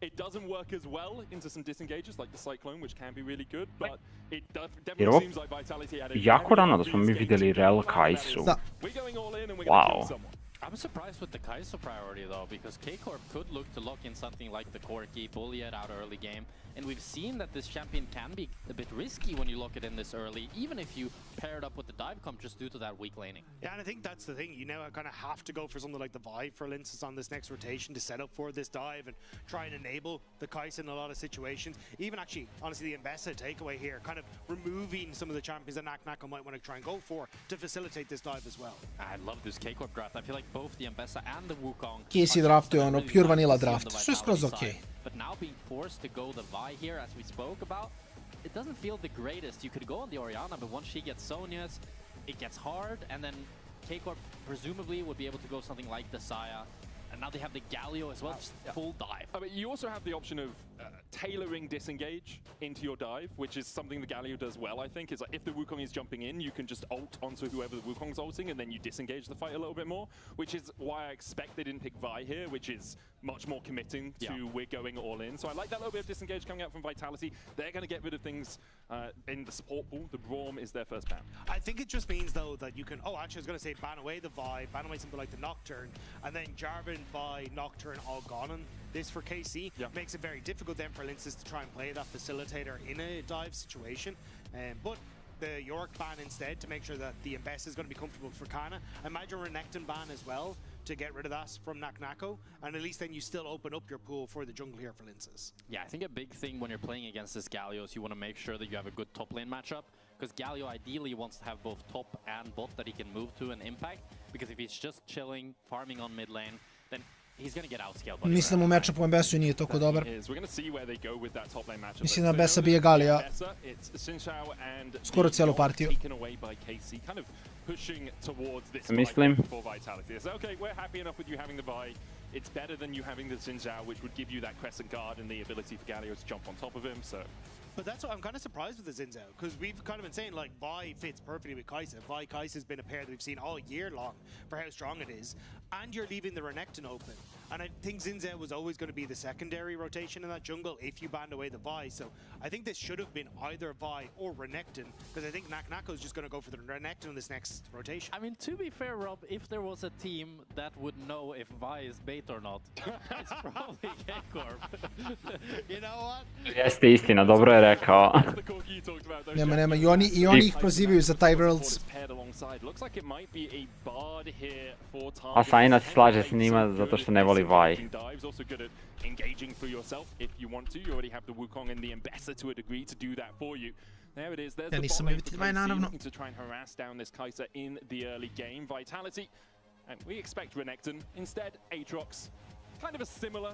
It doesn't work as well into some disengages like the Cyclone, which can be really good, but it definitely seems like Vitality had a jako rano da smo mi vidjeli Rel Kaisu. Wow. I'm surprised with the Kai'Sa priority though, because K-Corp could look to lock in something like the Corki, bully it out early game, and we've seen that this champion can be a bit risky when you lock it in this early, even if you pair it up with the dive comp just due to that weak laning. Yeah, and I think that's the thing, you now kind of have to go for something like the Vive for Linsis on this next rotation to set up for this dive and try and enable the Kai'Sa in a lot of situations. Even actually, honestly, the Mbessa takeaway here, kind of removing some of the champions that Nako might want to try and go for to facilitate this dive as well. I love this K-Corp draft. I feel like both the Mbessa and the Wukong KC draftuje ono pure vanilla draft, što je skroz ok. But now being forced to go the Vi here, as we spoke about, it doesn't feel the greatest. You could go on the Orianna, but once she gets Sonya's, it gets hard, and then K-Corp presumably would be able to go something like the Saya. And now they have the Galio as well, just full dive. I mean, you also have the option of tailoring disengage into your dive, which is something the Galio does well, I think. Is like if the Wukong is jumping in, you can just ult onto whoever the Wukong's ulting, and then you disengage the fight a little bit more, which is why I expect they didn't pick Vi here, which is much more committing to we're going all in. So I like that little bit of disengage coming out from Vitality. They're going to get rid of things in the support pool. The Braum is their first ban. I think it just means, though, that you can... Oh, actually, I was going to say ban away the Vi, ban away something like the Nocturne, and then Jarvan, Vi, Nocturne, all gone on this for KC. Makes it very difficult then for Linsis to try and play that facilitator in a dive situation. But the York ban instead to make sure that the Mbessa is going to be comfortable for Kana. I imagine Renekton ban as well to get rid of that from Nako, and at least then you still open up your pool for the jungle here for Linsis. Yeah, I think a big thing when you're playing against this Galio is you want to make sure that you have a good top lane matchup, because Galio ideally wants to have both top and bot that he can move to and impact, because if he's just chilling, farming on mid lane, then he's going to get outscaled. Mislim u matchupu u Mbessu nije toliko dobar. Mislim da Mbessa bije Galija skoro cijelu partiju. Mislim. Okay, we're happy enough with you having the buy. It's better than you having the Xin Zhao, which would give you that crescent guard and the ability for Galio to jump on top of him, so But that's what I'm kind of surprised with the Zinzao, because we've kind of been saying like Vi fits perfectly with Kai'Sa. Vi Kai'Sa has been a pair that we've seen all year long for how strong it is, and you're leaving the Renekton open. And I think Zinzao was always going to be the secondary rotation in that jungle if you banned away the Vi. So I think this should have been either Vi or Renekton, because I think Nako is just going to go for the Renekton in this next rotation. I mean, to be fair, Rob, if there was a team that would know if Vi is bait or not, it's probably K-Corp. You know what? Jeste istina, dobro je rekao. Nema, i oni ih prozivaju za taj Worlds. A Saina se slaže s njima zato što ne voli Vi. Ja nisam imao Vi, naravno. And we expect Renekton. Instead, Aatrox, kind of a similar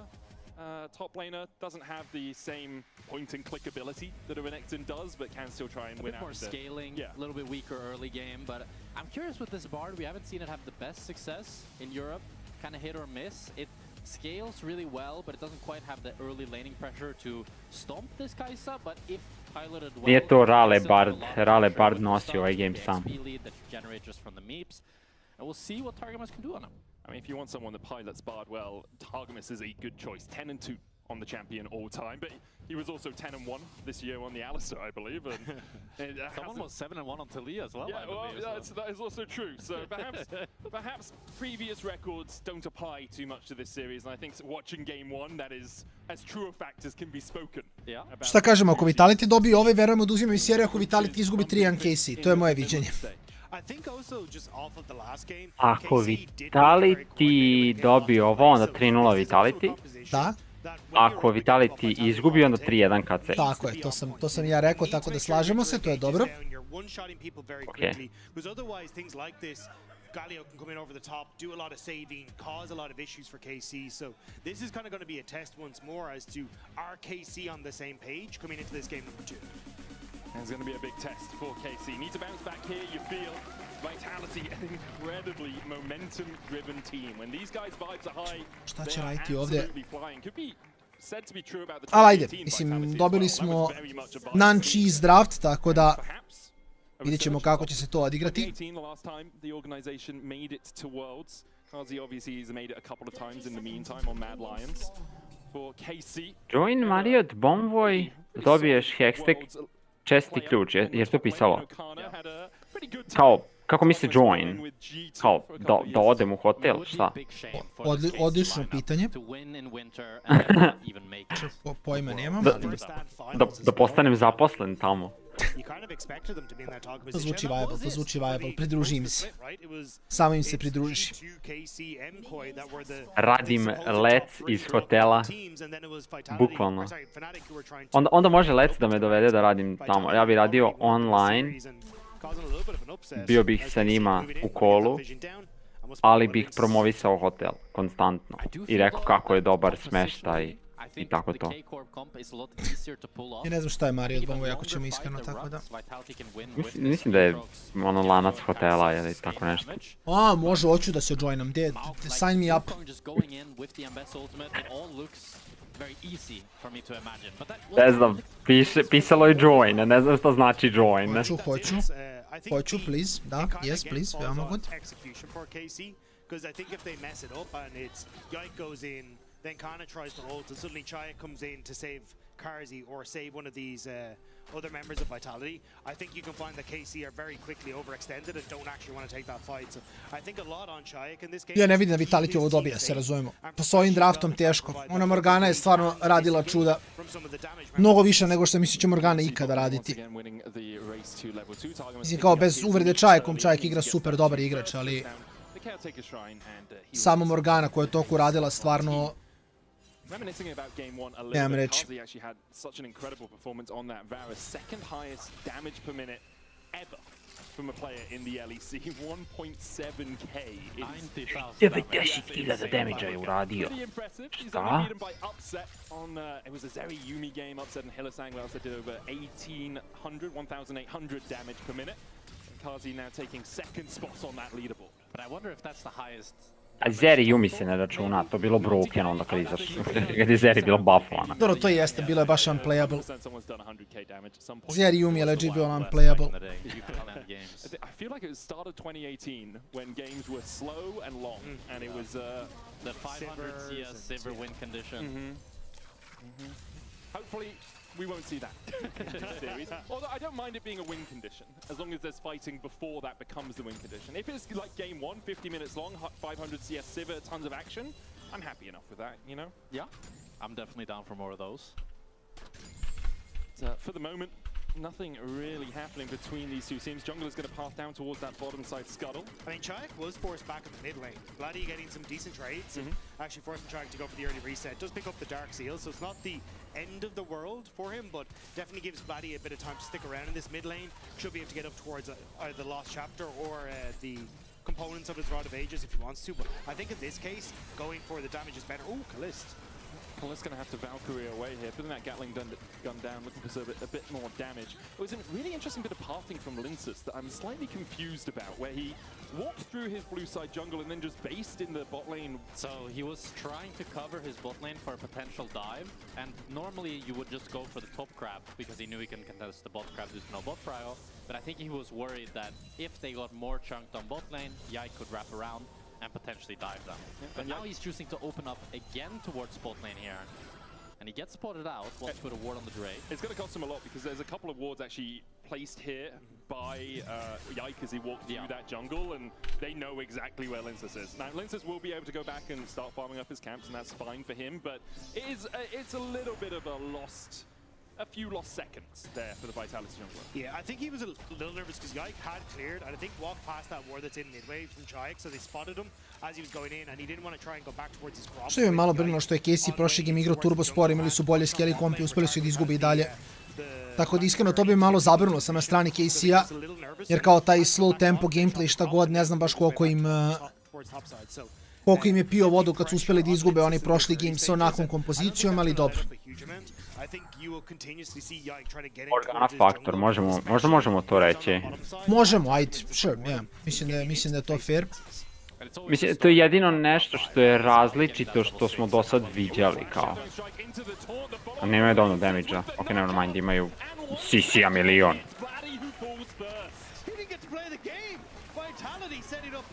top laner, doesn't have the same point and click ability that a Renekton does, but can still try and win out. A bit more scaling, a little bit weaker early game, but I'm curious with this Bard, we haven't seen it have the best success in Europe, kind of hit or miss. It scales really well, but it doesn't quite have the early laning pressure to stomp this Kai'Sa, but if piloted well... Nije to Rale Bard nosi ovaj game sam. And we'll see what Targamas can do on him. I mean, if you want someone that pilots Bard well, Targamas is a good choice. 10-2 on the champion all time, but he was also 10-1 this year on the Alistar, I believe. And someone was 7-1 on Talia as well, yeah, I believe. Well, that is also true. So perhaps previous records don't apply too much to this series, and I think watching game one, that is as true a fact as can be spoken. Šta kažemo, ako Vitality dobije ove, verujemo da uzimaju seriju, ako Vitality izgubi 3-1 KC. To je moje viđenje. Ako Vitality dobije ovo, onda 3-0 Vitality. Da. Ako Vitality izgubi, onda 3-1 KC. Tako je, to sam ja rekao, tako da slažemo se, to je dobro. Okej. Galio can come in over the top, do a lot of saving, cause a lot of issues for KC. So this is kind of going to be a test once more as to are KC on the same page coming into this game number 2. And it's going to be a big test for KC. Need to bounce back here, you feel. Vitality, an incredibly momentum-driven team. When these guys' vibes are high, they are absolutely flying. Could be said to be true about the ali ajde, mislim, dobili smo non-cheese draft, tako da vidjet ćemo kako će se to odigrati. Join Marriott Bomboy, dobiješ Hextech česti ključ, jer to pisalo? Kao, kako misli join? Kao, da odem u hotel, šta? Odlično pitanje. Pojma nemam. Da postanem zaposlen tamo. To zvuči viable, pridruži im se. Samo im se pridružiš. Radim lec iz hotela, bukvalno. Onda može lec da me dovede da radim tamo. Ja bih radio online, bio bih sa njima u kolu, ali bih promovisao hotel konstantno i rekao kako je dobar smeštaj i tako to. Ja ne znam šta je Marriott Bomboy, ako ćemo iskreno, tako da... Mislim da je ono lanac hotela ili tako nešto. A, može, hoću da se joinam, sign me up. Ne znam, pisalo je join, ne znam što znači join. Hoću, please, da, yes, please, veoma good. Then Kana tries to ult, and suddenly Chaya comes in to save Karzi or save one of these other members of Vitality. I think you can find that KC are very quickly overextended and don't actually want to take that fight. So I think a lot on Chaya in this game. Ja ne vidim da Vitality ovo dobija, se razumemo. Pa s ovim draftom teško. Ona Morgana je stvarno radila čuda. Mnogo više nego što misli će Morgana ikada raditi. Mislim kao bez uvrede Chayakom, Chayek igra super dobar igrač, ali samo Morgana koja je toliko radila stvarno... Reminiscing about game one a little nemam bit, reći. Kazi actually had such an incredible performance on that Varus, second highest damage per minute ever from a player in the LEC, 1.7k. 90.000 damage je uradio. Šta? It was a very Yumi game, upset in Hylissang, where else they did over 1,800 damage per minute. And Kazi now taking second spots on that leaderboard. But I wonder if that's the highest A Zeri Yumi se ne računa, to je bilo broken onda kad je Zeri bilo buffovana. Dobro, to jeste, bilo je baš unplayable. Zeri Yumi je legit bio unplayable. I feel like it started 2018 when games were slow and long, and it was the 500 CS silver win condition. Hopefully, we won't see that in this series. Although I don't mind it being a win condition, as long as there's fighting before that becomes the win condition. If it's like game 1, 50 minutes long, 500 CS Sivir, tons of action, I'm happy enough with that, you know? Yeah, I'm definitely down for more of those. For the moment, nothing really happening between these two teams. Jungle is going to path down towards that bottom side scuttle. I mean, Chayek was forced back in the mid lane. Bloody getting some decent trades and actually forcing Chayek to go for the early reset. Does pick up the Dark Seal, so it's not the end of the world for him, but definitely gives Bloody a bit of time to stick around in this mid lane. Should be able to get up towards either the Lost Chapter or the components of his Rod of Ages if he wants to, but I think in this case, going for the damage is better. Ooh, Kalist. Kalist's going to have to Valkyrie away here, putting that Gatling gun down, looking for a bit more damage. It was a really interesting bit of pathing from Linsus that I'm slightly confused about, where he walked through his blue side jungle and then just based in the bot lane. So he was trying to cover his bot lane for a potential dive, and normally you would just go for the top crab because he knew he can contest the bot crab with no bot prio, but I think he was worried that if they got more chunked on bot lane, Yike could wrap around and potentially dive them. But now he's choosing to open up again towards bot lane here. And he gets spotted out, wants to put a ward on the Drake. It's going to cost him a lot because there's a couple of wards actually placed here by Yike as he walked through that jungle, and they know exactly where Linsus is. Now, Linsus will be able to go back and start farming up his camps, and that's fine for him, but it's a little bit of a few lost seconds there for the Vitality jungler. Yeah, I think he was a little nervous because Yike had cleared, and I think walked past that ward that's in midway from Chayek, so they spotted him as he was going in, and he didn't want to try and go back towards his crop. Što je malo brinulo što je Kc prošli game igrao turbo spor, imali su bolje skeli kompi, uspeli su da izgube i dalje. Tako da iskreno to bi malo zabrinulo sam na strani Kc-a, jer kao taj slow tempo gameplay šta god, ne znam baš koliko im je pio vodu kad su uspeli da izgube onaj prošli game sa onakvom kompozicijom, ali dobro. Organa faktor, možda možemo to reći. Možemo, ajde, sure, yeah. Mislim da je to fair. Mislim, to je jedino nešto što je različito što smo do sad viđali, kao. A nemaju dovoljno damage-a. Ok, never mind, imaju CC-a milion.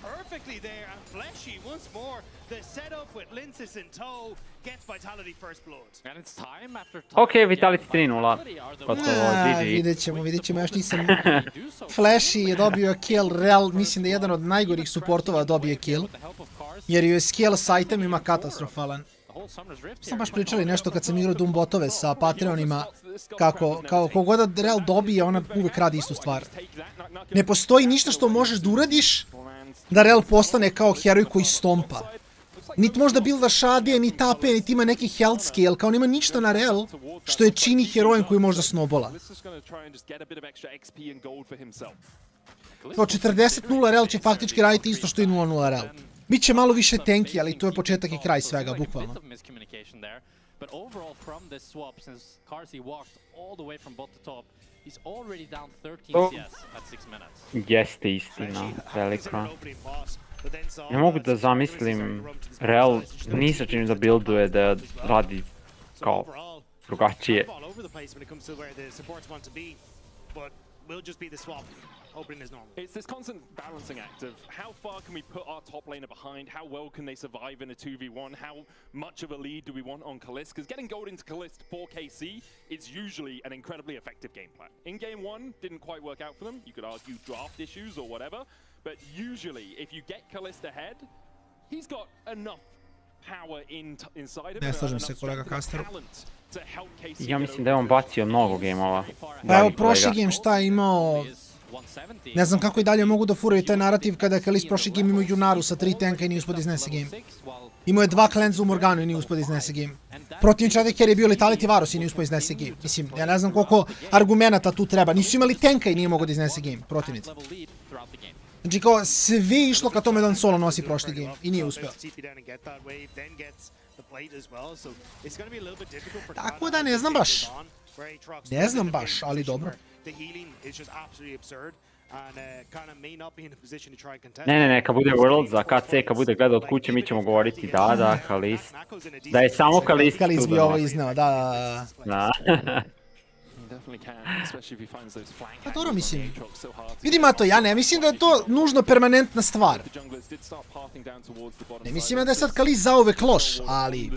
Perfectly there, and Fleshy once more. The setup with Linsus in tow gets Vitality first blood. And it's time after Ok, Vitality 3-0. Gotovo, GG. Vidjet ćemo, još nisam... Flashy je dobio kill, real, mislim da je jedan od najgorih supportova dobije kill. Jer je skill s itemima katastrofalan. Sam baš pričali nešto kad sam igrao Doom botove sa Patreonima, kako kogod da real dobije, ona uvek radi istu stvar. Ne postoji ništa što možeš da uradiš da real postane kao heroj koji stompa. Niti možda builda šadije, ni tape, niti ima neki health scale, kao nema ništa na real što je čini herojem koji možda snobola. Kao 40-0 real će faktički raditi isto što i 0-0 real. Biće malo više tanky, ali to je početak i kraj svega, bukvalno. But overall from this swap, since Carsey walked all the way from bot to top, he's already down 13 CS at 6 minutes. Jeste istina, velika. Ne mogu da zamislim Real ni sa čim da builduje da radi kao drugačije. It's this constant balancing act of how far can we put our top laner behind, how well can they survive in a 2v1, how much of a lead do we want on Kalist, because getting gold into Kalist for KC is usually an incredibly effective game plan. In game 1, didn't quite work out for them, you could argue draft issues or whatever, but usually if you get Kalist ahead, he's got enough power inside of him, enough talent to help KC. Ja mislim da je on bacio mnogo gameova. Pa evo, prošli game šta je imao... Ne znam kako i dalje mogu da furaju taj narativ kada je Kalist prošli game imao Junaru sa 3 tanka i nije uspio da iznese game. Imao je 2 cleanse u Morganu i nije uspio da iznese game. Protiv čovjek jer je bio Letality Varus i nije uspio da iznese game. Mislim, ja ne znam koliko argumenta tu treba. Nisu imali tanka i nije mogo da iznese game, protivnici. Znači kao sve išlo ka tome da on solo nosi prošli game i nije uspio. Tako da ne znam baš. Ne znam baš, ali dobro. The healing is just absolutely absurd. Ne, kad bude World za KC, kad bude gledao od kuće, mi ćemo govoriti da, Kalist. Da je samo Kalist tu. Kalist bi ovo iznao, da. Pa dobro, mislim, vidim Mato, ja ne mislim da je to nužno permanentna stvar. Ne mislim da je sad Kalist zauvek loš, ali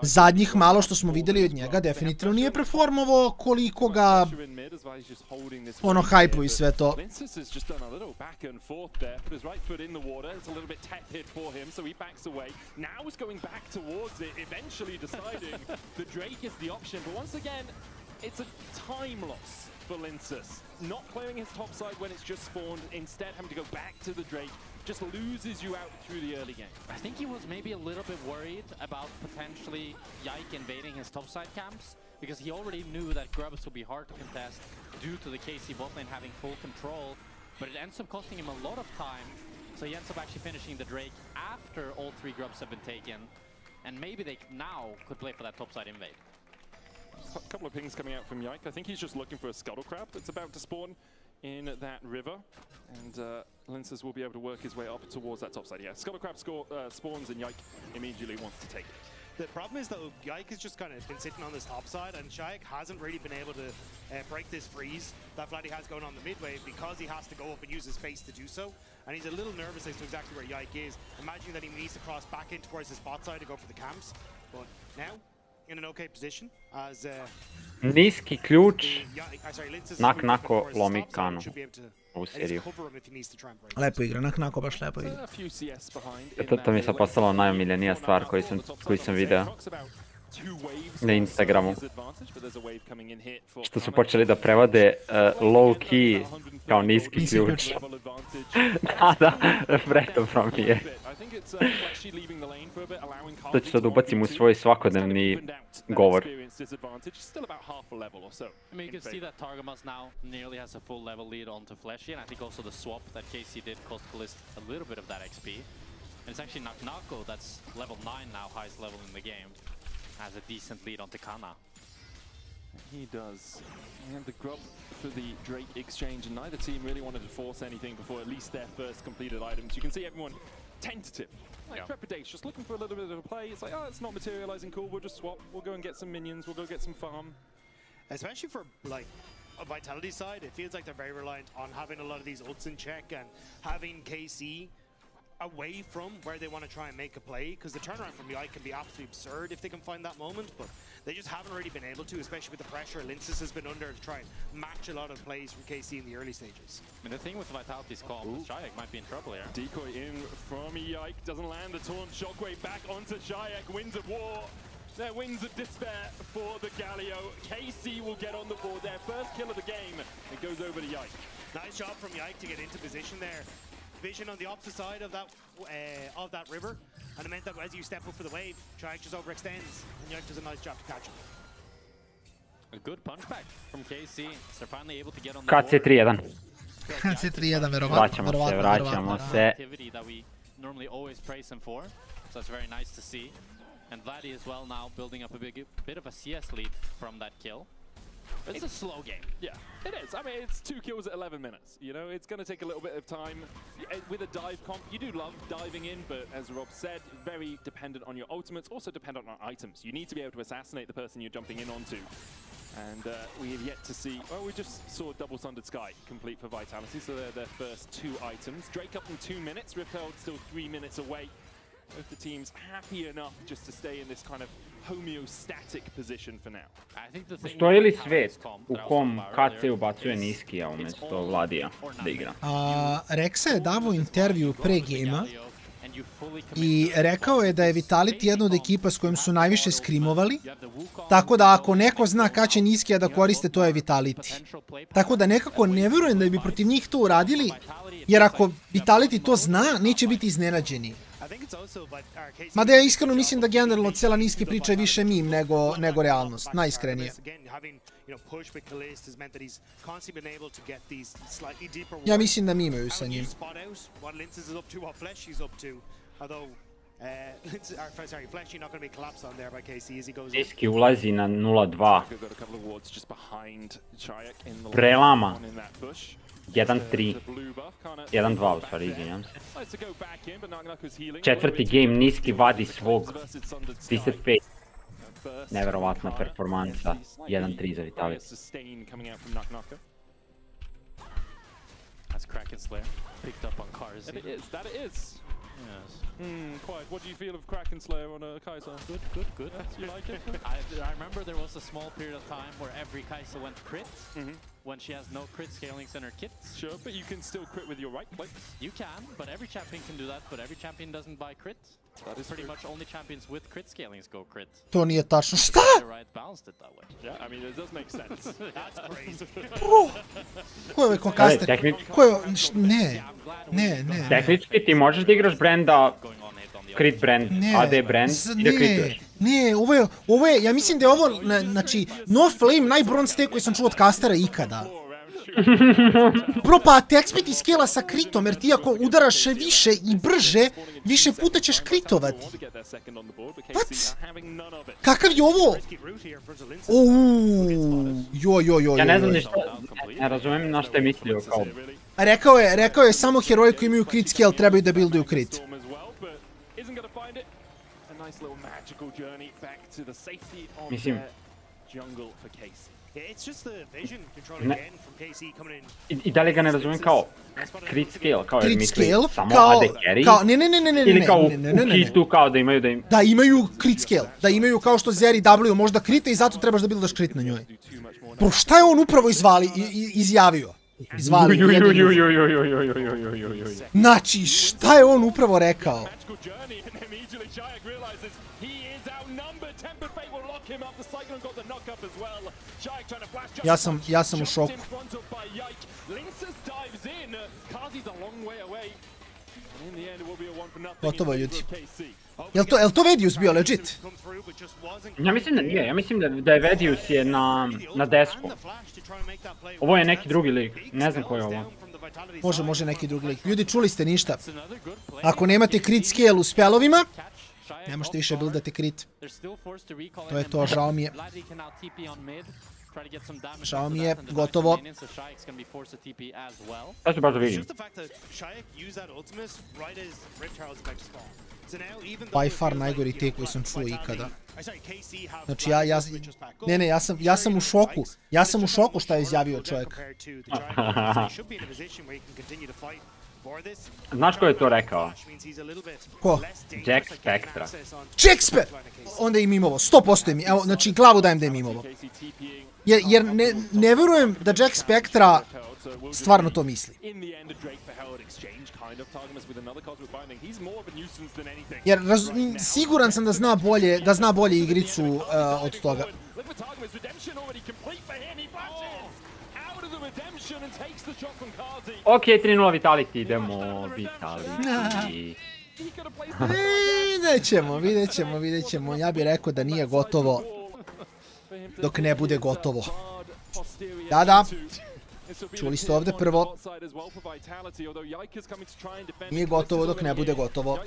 zadnjih malo što smo vidjeli od njega definitivno nije performovao koliko ga ono hajpu i sve to. It's a time loss for Linces. Not clearing his top side when it's just spawned, instead having to go back to the Drake, just loses you out through the early game. I think he was maybe a little bit worried about potentially Yike invading his top side camps, because he already knew that Grubs would be hard to contest due to the KC bot lane having full control, but it ends up costing him a lot of time, so he ends up actually finishing the Drake after all 3 Grubs have been taken, and maybe they now could play for that top side invade. A couple of pings coming out from Yike. I think he's just looking for a scuttle crab that's about to spawn in that river, and Linces will be able to work his way up towards that top side. Yeah, scuttle crab spawns and Yike immediately wants to take it. The problem is though, Yike has just kind of been sitting on this top side, and Shayak hasn't really been able to break this freeze that Vladdy has going on the mid wave, because he has to go up and use his space to do so. And he's a little nervous as to exactly where Yike is, imagining that he needs to cross back in towards his bot side to go for the camps. But now, in an okay position as niski ključ naknako lomi Canon ovu seriju. Lepo igra, naknako baš lepo igra. To mi je sad postala najomiljenija stvar koju sam video na Instagramu. Što su počeli da prevode low key kao niski ključ. Da, Fredo from here. To ću sad ubacim u svoj svakodnevni govor. I mean, you can see that Targamas now nearly has a full level lead onto Fleshy, and I think also the swap that KC did cost Kalist a little bit of that XP. And it's actually Naknako that's level 9 now, highest level in the game, has a decent lead onto Kana. He does. And the grub for the Drake exchange, and neither team really wanted to force anything before at least their first completed items. You can see everyone tentative. Like Trepidate, just looking for a little bit of a play. It's like, oh, it's not materializing, cool, we'll just swap. We'll go and get some minions, we'll go get some farm. Especially for, like, a Vitality side, it feels like they're very reliant on having a lot of these ults in check and having KC away from where they want to try and make a play, because the turnaround from Yike can be absolutely absurd if they can find that moment, but they just haven't really been able to, especially with the pressure Linces has been under to try and match a lot of plays from KC in the early stages. I mean, the thing with Vitality's call, Shayak might be in trouble here. Decoy in from Yike, doesn't land the taunt, shockwave back onto Shayak, Winds of War. Their Winds of Despair for the Galio. KC will get on the board, their first kill of the game. It goes over to Yike. Nice job from Yike to get into position there. Vision on the opposite side of that river, and it meant that as you step up for the wave, Shayak just overextends, and Yike does a nice job to catch him. A good punchback from KC. They're finally able to get on the board. KC 3-1. KC 3-1, verovatno. Vraćamo se. That we normally always praise him for, so that's very nice to see. And Vladdy as well now building up a bit of a CS lead from that kill. But it's a slow game. Yeah, it is. I mean, it's 2 kills at 11 minutes. You know, it's going to take a little bit of time. With a dive comp, you do love diving in, but as Rob said, very dependent on your ultimates, also dependent on items. You need to be able to assassinate the person you're jumping in onto. And we have yet to see, well, we just saw Double Sundered Sky complete for Vitality, so they're their first 2 items. Drake up in 2 minutes, Repelled still 3 minutes away. Both the teams happy enough just to stay in this kind of homeostatic position for now. Postoji li svet u kom KC ubacuje niskija umjesto Vladija da igra? Rexa je davao intervju pre gejma i rekao je da je Vitality jedna od ekipa s kojim su najviše skrimovali, tako da ako neko zna kad će niskija da koriste, to je Vitality. Tako da nekako ne verujem da bi protiv njih to uradili, jer ako Vitality to zna, neće biti iznenađeni. Mada ja iskreno mislim da generalno cijela niski priča je više mim nego realnost, najiskrenije. Ja mislim da mimaju sa njim. Niski ulazi na 0-2. Prelama. 1-3. 1-2 u stvari, izvinjam se. Četvrti game niski vadi svog 35. Neverovatna performansa. 1-3 za Vitaliju. That's Kraken Slayer picked up on cars. And it is, that it is. Yes. Quite. What do you feel of Kraken Slayer on a Kai'Sa? Good. You like it? I remember there was a small period of time where every Kai'Sa went crit when she has no crit scalings in her kits. Sure, but you can still crit with your right click. You can, but every champion can do that, but every champion doesn't buy crit. That is pretty much only champions with crit scalings go crit. To nije tačno. Šta? Balanced it that way. Yeah, I mean it does make sense. That's crazy. Ko je ovaj kokaster? Ko je... Ne. Tehnički ti možeš da igraš brenda, crit brand, AD brand i da crituješ. Ne, ovo je, ja mislim da je ovo, znači, no flame najbron stake koji sam čuo od kastera ikada. Bro, pa attack ti skela sa kritom, jer ti ako udaraš više i brže, više puta ćeš kritovati. What? Kakav je ovo? Joj. Ja ne znam ništa, ne razumijem na što je mislio kao... Rekao je samo heroji koji imaju crit scale trebaju da builduju crit. Mislim... I dalje ga ne razumijem kao crit scale, kao jer misli samo AD carry? Ne. Ili kao u kitu kao da imaju da im... Da imaju crit scale, da imaju kao što Zeri W možda krite i zato trebaš da buildaš crit na njoj. Bro, šta je on upravo izjavio? Znači, šta je on upravo rekao? Ja sam u šoku. Gotovo, ljudi. Jel to Vedius bio legit? Ja mislim da nije, ja mislim da je Vedius je na desku. Ovo je neki drugi lig, ne znam ko je ovo. Može neki drugi lig. Ljudi, čuli ste ništa. Ako nemate crit scale u spellovima, ne možete više buildati crit. To je to, žao mi je. Žao mi je, gotovo. Ja ću baš da vidim. By far najgori take koji sam čuo ikada. Znači ja sam u šoku. Ja sam u šoku šta je izjavio čovjek. Znaš ko je to rekao? Ko? Jack Spectra. Jack Spectra! Onda je mimovo, 100% je mimovo. Znači glavu dajem da je mimovo. Jer ne verujem da Jack Spectra stvarno to misli. Jer siguran sam da zna bolje igricu od toga. Ok, 3-0 Vitality, idemo Vitality. Vidjet ćemo. Ja bih rekao da nije gotovo dok ne bude gotovo. Da. Čuli ste ovdje prvo. Nije gotovo dok ne bude gotovo.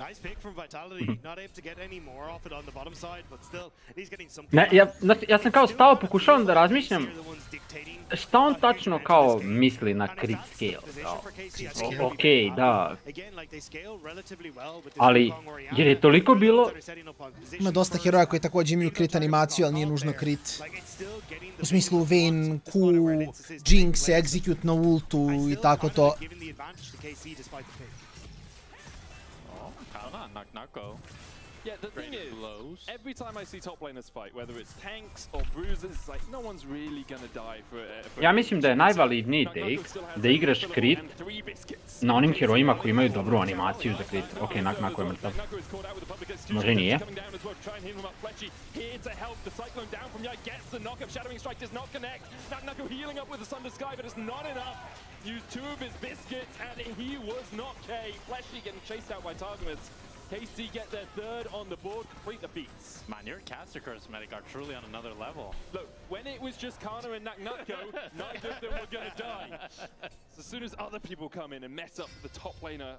Nice pick from Vitality, not able to get any more off it on the bottom side, but still, he's getting some... Ne, ja sam kao stao, pokušavam da razmišljam šta on tačno kao misli na crit scale. Okej, da. Ali, jer je toliko bilo... Ima dosta heroja koji također imaju crit animaciju, ali nije nužno crit. U smislu Vayne, Q, Jinx, Execute na ultu i tako to. Yeah, the thing is, every time I see top laners fight, whether it's tanks or bruisers, it's like no one's really gonna die for Ja mislim da je najvalidniji take da igraš crit na onim herojima koji imaju dobru animaciju za crit. Ok, Nako je mrtav. Može nije. Used two of his biscuits and he was not K. Fleshy getting chased out by Targamas. KC get their third on the board, complete the beats. Man, your caster curse medic are truly on another level. Look, when it was just Kana and Naknako, neither of them were gonna die. So as soon as other people come in and mess up the top laner,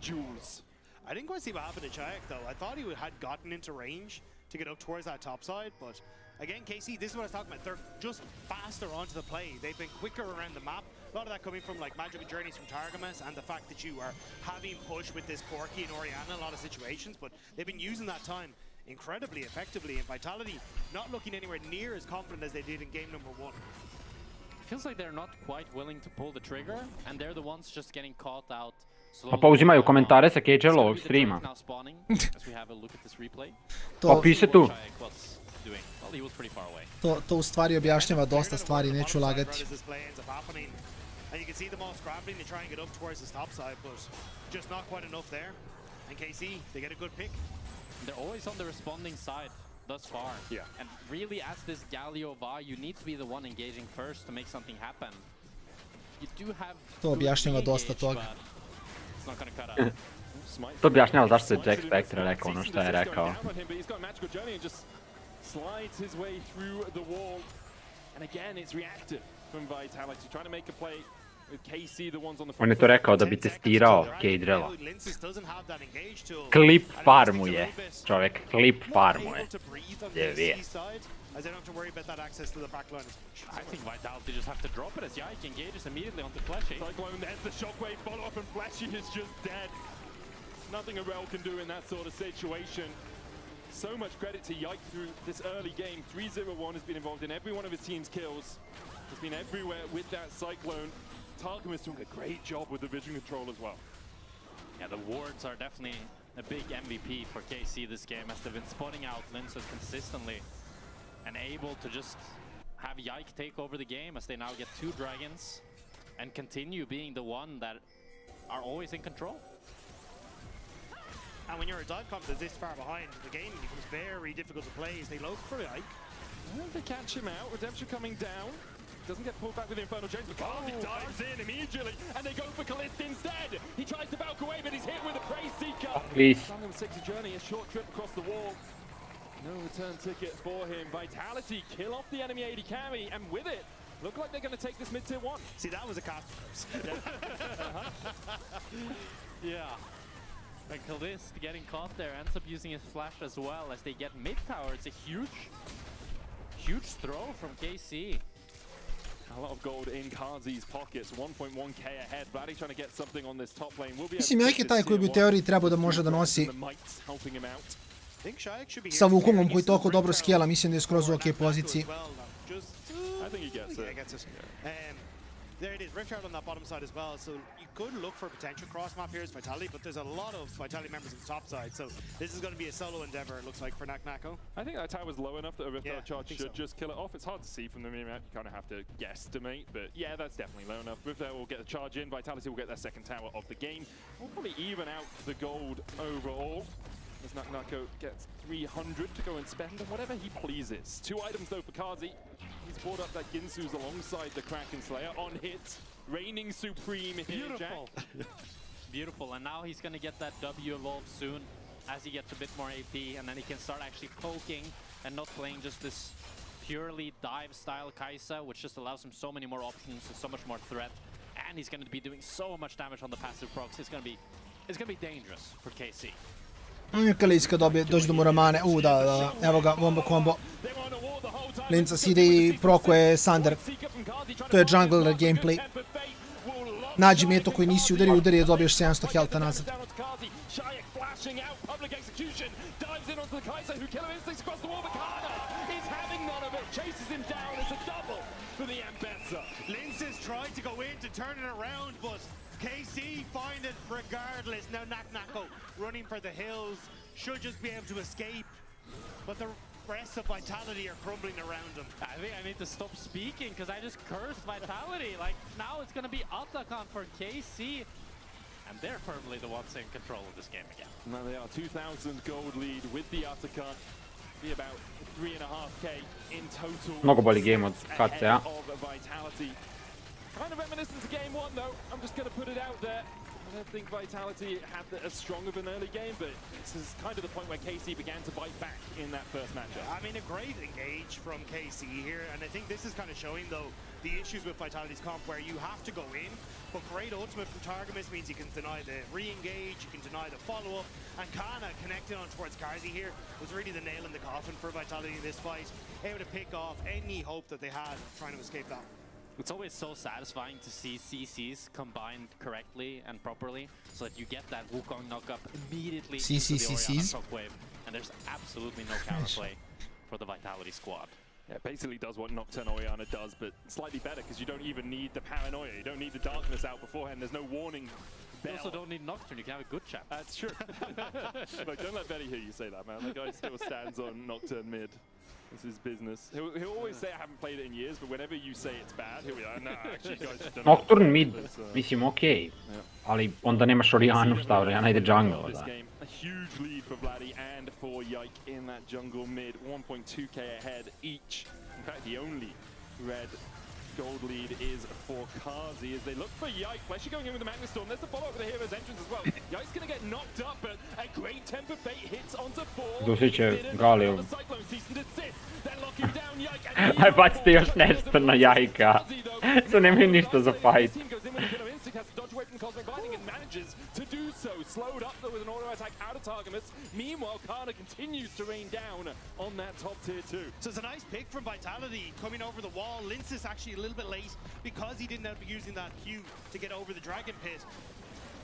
Jules. I didn't quite see what happened to Chayek though. I thought he had gotten into range to get up towards that top side, but again, KC, this is what I was talking about. They're just faster onto the play. They've been quicker around the map. A lot of that coming from like magical journeys from Targamas and the fact that you are having push with this Corki and Oriana in a lot of situations, but they've been using that time incredibly effectively, and Vitality not looking anywhere near as confident as they did in game number 1. Feels like they're not quite willing to pull the trigger, and they're the ones just getting caught out. A pa uzimaju komentare sa KJ-ovog streama. Pa piše tu. To u stvari objašnjava dosta stvari, neću lagati. And you can see them all scrambling to try and get up towards the top side, but just not quite enough there. And KC, they get a good pick. They're always on the responding side thus far. Yeah. And really, as this Galio Va, you need to be the one engaging first to make something happen. You do have to objašnjava dosta toga. It's not gonna cut out. To objašnjava zašto je Jack Spectre rekao ono što je rekao. Slides his way through the wall, and again it's reactive from Vitality, trying to make a play with KC, the ones on the front. On je to rekao da bi testirao K-Drella. Clip farmuje, čovjek, clip farmuje. Je. As they don't have to worry about that access to the back line as much. I think Vitality just have to drop it as Yike engages immediately onto Fleshy. Cyclone, there's the shockwave follow up, and Fleshy is just dead. Nothing a Rel can do in that sort of situation. So much credit to Yike through this early game. 3-0-1 has been involved in every one of his team's kills. He's been everywhere with that Cyclone. Targum is doing a great job with the vision control as well. Yeah, the wards are definitely a big MVP for KC this game, as they've been spotting out Linces consistently and able to just have Yike take over the game as they now get 2 dragons and continue being the one that are always in control. And when you're a dive comp that's this far behind, the game becomes very difficult to play as they look for Yike. Well, they catch him out. Redemption coming down. Doesn't get pulled back with Infernal James, but Carly dives in immediately, and they go for Callista instead. He tries to balk away, but he's hit with a Prey Seeker. Please. Sangam 60 journey, a short trip across the wall. No return ticket for him. Vitality kill off the enemy AD carry, and with it, look like they're going to take this mid-tier 1. See, that was a cast. Yeah. And Callista getting caught there, ends up using his flash as well as they get mid-tower. It's a huge throw from KC. A lot of gold in Kazi's pockets, 1.1k ahead. Vladdy trying to get something on this top lane. Mislim, Yike je taj koji bi u teoriji trebao da može da nosi sa Wukongom koji toliko dobro skijela, mislim da je skroz u ok poziciji. I think he gets it. There it is, Riftshard on that bottom side as well, so you could look for a potential cross-map here as Vitality, but there's a lot of Vitality members on the top side, so this is going to be a solo endeavor, it looks like, for Nako. I think that tower's low enough that a Riftshard charge should just kill it off. It's hard to see from the mini-map, you kind of have to guesstimate, but yeah, that's definitely low enough. Riftshard will get the charge in, Vitality will get their second tower of the game. We'll probably even out the gold overall, as Nako gets 300 to go and spend on whatever he pleases. 2 items though for Kazi. He's brought up that Ginsu's alongside the Kraken Slayer on hit, reigning supreme here, Jack. Beautiful, and now he's going to get that W evolve soon as he gets a bit more AP, and then he can start actually poking and not playing just this purely dive style Kai'Sa, which just allows him so many more options and so much more threat. And he's going to be doing so much damage on the passive procs. It's going to be dangerous for KC. Kaliska dođe do Muramane, da, evo ga, wombo combo. Lincas ide i prokuje Sander. To je jungler gameplay. Nađi meto koji nisi udari je dobiješ 700 health-a nazad. Lincas tried to go in to turn it around, but KC find it regardless. Now Nako running for the hills, should just be able to escape, but the rest of Vitality are crumbling around him. I think I need to stop speaking because I just cursed Vitality. Like, now it's going to be Atakan for KC, and they're firmly the ones in control of this game again. Now they are 2,000 gold lead with the Atakan. Be about 3.5k in total. Mnogo bolji game od KC-a. Kind of reminiscent to game 1 though. I'm just going to put it out there. I don't think Vitality had as strong of an early game, but this is kind of the point where KC began to bite back in that first matchup. I mean, a great engage from KC here, and I think this is kind of showing, though, the issues with Vitality's comp where you have to go in, but great ultimate from Targamas means you can deny the re-engage, you can deny the follow-up, and Kana connecting on towards Karzi here was really the nail in the coffin for Vitality in this fight, able to pick off any hope that they had trying to escape that. It's always so satisfying to see CCs combined correctly and properly, so that you get that Wukong knockup immediately into the Orianna shockwave, and there's absolutely no counterplay for the Vitality squad. Yeah, it basically does what Nocturne Orianna does, but slightly better, because you don't even need the paranoia, you don't need the darkness out beforehand, there's no warning bell. You also don't need Nocturne, you can have a good chat. That's true. Look, don't let Betty hear you say that, man. The guy still stands on Nocturne mid. This is business. He'll always say I haven't played it in years, but whenever you say it's bad, he'll be like, no, actually, guys just don't know. Nocturne mid, mislim, okej. Ali onda nemaš Oriannu šta, Orianna ide jungle, da. A huge lead for Vladdy and for Yike in that jungle mid. 1.2k ahead each. In fact, the only red gold lead is for Karzi as they look for Yike. Fleshy going in with the Magnet Storm. There's the follow-up with the Hero's Entrance as well. Yike's going to get knocked up, but a great temper fate hits onto 4. Doseće Galio. Aj, bacite još nešto na Jajka. So nemaju ništa za fight. Manages to do so, slowed up though with an auto attack out of Targamas. Meanwhile, Kana continues to rain down on that top tier 2. So it's a nice pick from Vitality coming over the wall. Lince is actually a little bit late because he didn't end up using that Q to get over the Dragon Pit.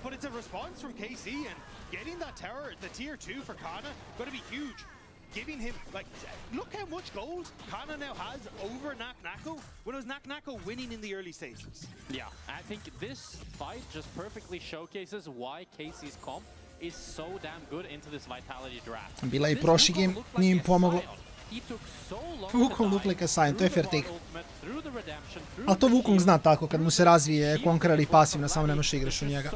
But it's a response from KC, and getting that tower, the tier 2 for Kana, going to be huge. Giving him, like, look how much gold Kana now has over Nak-Nako when it was Nak-Nako winning in the early stages. Yeah, I think this fight just perfectly showcases why KC's comp is so damn good into this Vitality draft. Bila i prošli game, nije im pomoglo. Wukong look like a Sion, to je fair take. Ali to Wukong zna tako, kad mu se razvije kontra ili pasivna, samo ne možeš igraš u njega.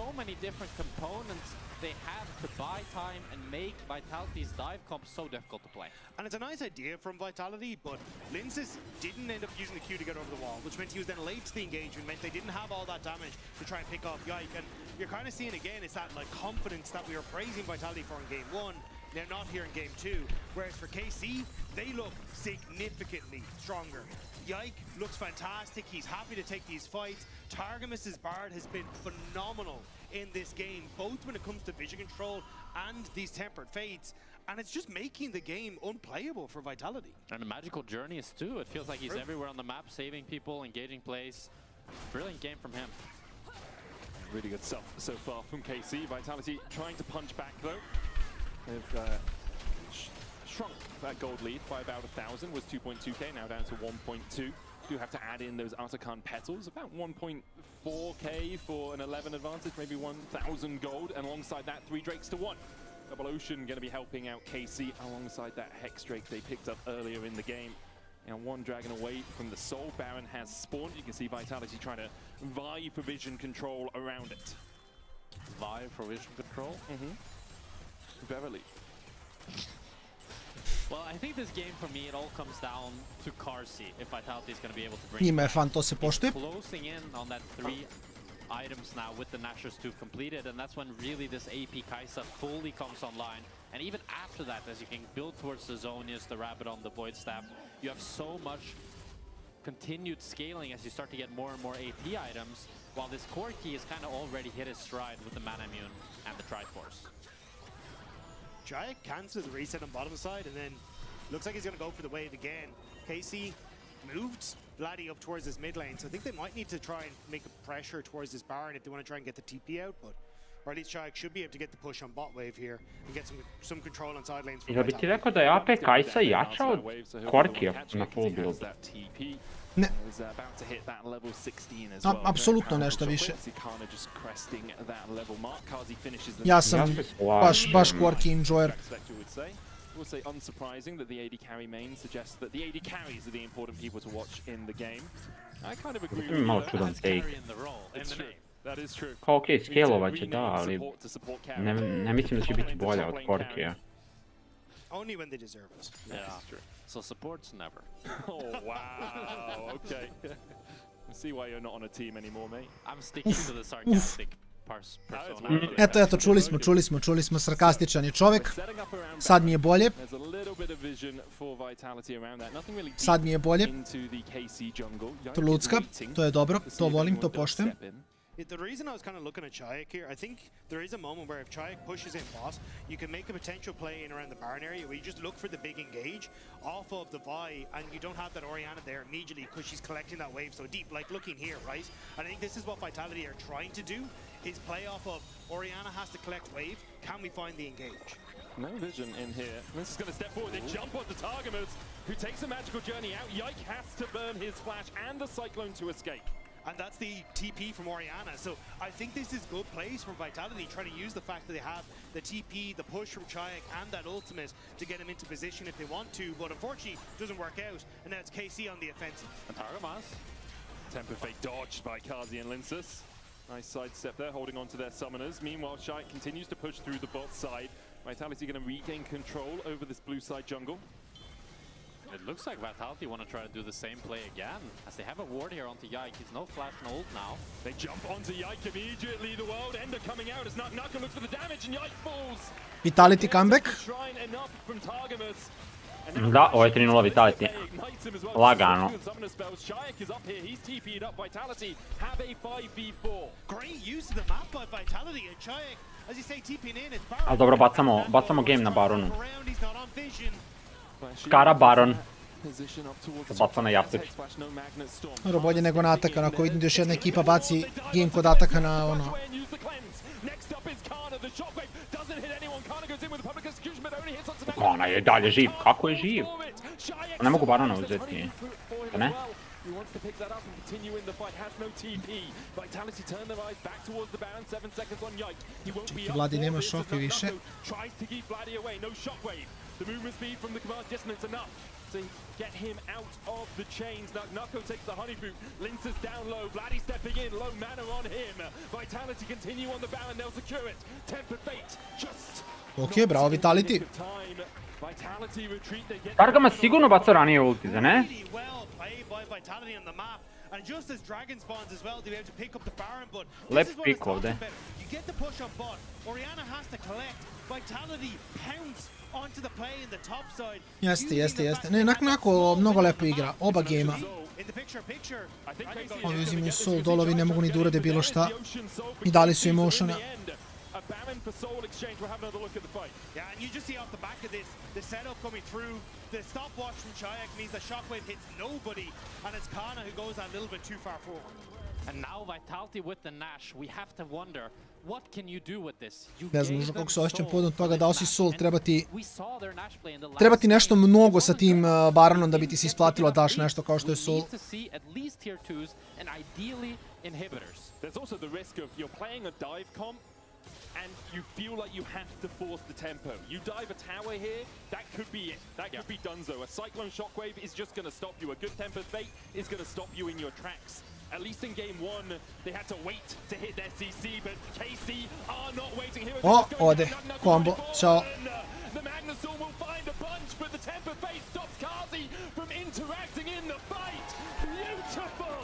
To buy time and make Vitality's dive comp so difficult to play. And it's a nice idea from Vitality, but Linces didn't end up using the Q to get over the wall, which meant he was then late to the engagement, meant they didn't have all that damage to try and pick off Yike. And you're kind of seeing again, it's that like confidence that we were praising Vitality for in game 1, they're not here in game 2. Whereas for KC, they look significantly stronger. Yike looks fantastic, he's happy to take these fights. Targamas' Bard has been phenomenal in this game, both when it comes to vision control and these tempered fades, and it's just making the game unplayable for Vitality. And the magical journeys too, it feels like he's everywhere on the map, saving people, engaging plays. Brilliant game from him. Really good stuff so far from KC. Vitality trying to punch back though. They've shrunk that gold lead by about 1,000, was 2.2k, now down to 1.2. Do have to add in those Artican petals, about 1.4k for an 11 advantage, maybe 1,000 gold, and alongside that, 3 Drakes to 1. Double Ocean going to be helping out KC alongside that Hex Drake they picked up earlier in the game. And 1 dragon away from the Soul Baron has spawned. You can see Vitality trying to vie for vision control around it. Vie for vision control? Verily. Well, I think this game for me, it all comes down to Kc, if Vitality is going to be able to bring Njima je fan, to se poštuje. Closing in on that 3 items now with the Nashers 2 completed, and that's when really this AP Kai'Sa fully comes online. And even after that, as you can build towards the Zonius, the Rabadon, the Void Staff, you have so much continued scaling as you start to get more and more AP items, while this core key is kind of already hit its stride with the Mana Immune and the Triforce. Jaya cancels the reset on bottom side, and then looks like he's going to go for the wave again. KC moved Vladdy up towards his mid lane, so I think they might need to try and make a pressure towards this Baron if they want to try and get the TP out, but or at least Jaya should be able to get the push on bot wave here and get some control on side lanes. Jel bi ti rekao da je AP Kai'Sa jača od Korkija na full build? Ne. Apsolutno nešto više. Ja sam baš quirky enjoyer. We'll say unsurprising that the AD carry main suggests that the AD carries are the important people to watch in the game. I kind of agree with Malo you. čudan take. It's true. That is true. Kao okej, scalovat će da, ali ne mislim da će biti bolja od Korkija. Only when they deserve it. Yeah, true. So supports never. Oh wow, okay. I see why you're not on a team anymore, mate. I'm sticking to the sarcastic Eto, čuli smo, sarkastičan je čovjek. Sad mi je bolje. Trlucka, to je dobro, to volim, to poštujem. The reason I was kind of looking at Chayek here, I think there is a moment where if Chayek pushes in bot, you can make a potential play in around the Baron area where you just look for the big engage off of the Vi, and you don't have that Orianna there immediately because she's collecting that wave so deep, like looking here, right? And I think this is what Vitality are trying to do, is play off of Orianna has to collect wave, can we find the engage? No vision in here. This is going to step forward. They jump onto Targamas, who takes a magical journey out. Yike has to burn his flash and the Cyclone to escape. And that's the TP from Orianna. So I think this is good plays from Vitality, trying to use the fact that they have the TP, the push from Chayek, and that ultimate to get him into position if they want to. But unfortunately, it doesn't work out. And now it's KC on the offensive. And Targamas. Temper Fate dodged by Kazi and Linsus. Nice sidestep there, holding on to their summoners. Meanwhile, Chayek continues to push through the bot side. Vitality going to regain control over this blue side jungle. It looks like Vitality want to try to do the same play again, as they have a ward here onto Yike. He's no flash and ult now. They jump onto Yike immediately. The world ender coming out as Naka looks for the damage and Yike falls. Vitality comeback. Da, ovo je 3-0 Vitality. Lagano. Ali dobro, bacamo game na Baronu. Skara Baron. Baca na Jaftek. Dobro, bolje nego na ataka. Ako vidim da još jedna ekipa baci game kod ataka na ono... Ona je dalje živ. Kako je živ? Ne mogu Barona uzeti. Da ne? Vladi nema šoke više. The movement speed from the command dissonance enough to get him out of the chains. Nako takes the honey boot. Linsus down low. Vladdy stepping in. Low mana on him. Vitality continue on the Baron. They'll secure it. Temper Fate just... Ok, bravo Vitality. Targamas sigurno baca ranije ulti, za ne? Lep pick ovdje. Jeste. Ne, nakon mnogo lepo igra, oba gejma. Ovi uzimaju soul dolovi, ne mogu ni da urade bilo šta. I dali su emotiona. Baron for soul exchange. We'll have another look at the fight. Yeah, and you just see off the back of this, the setup coming through. The stopwatch from Chayek means the shockwave hits nobody, and it's Kana who goes that little bit too far forward. And now Vitality with the Nash, we have to wonder, what can you do with this? Ne znam možda kako se osjećam podom toga, dao si soul, treba ti nešto mnogo sa tim Baronom da bi ti se isplatilo daš nešto kao što je soul. There's also the risk of you're playing a dive comp and you feel like you have to force the tempo. You dive a tower here, that could be it. That could be Dunzo. A Cyclone Shockwave is just going to stop you. A good Tempered Fate is going to stop you in your tracks. At least in game one, they had to wait to hit their CC, but KC are not waiting here. Oh, ode. Combo. Ciao. The Magnusor will find a bunch, but the Tempered Fate stops Kazi from interacting in the fight. Beautiful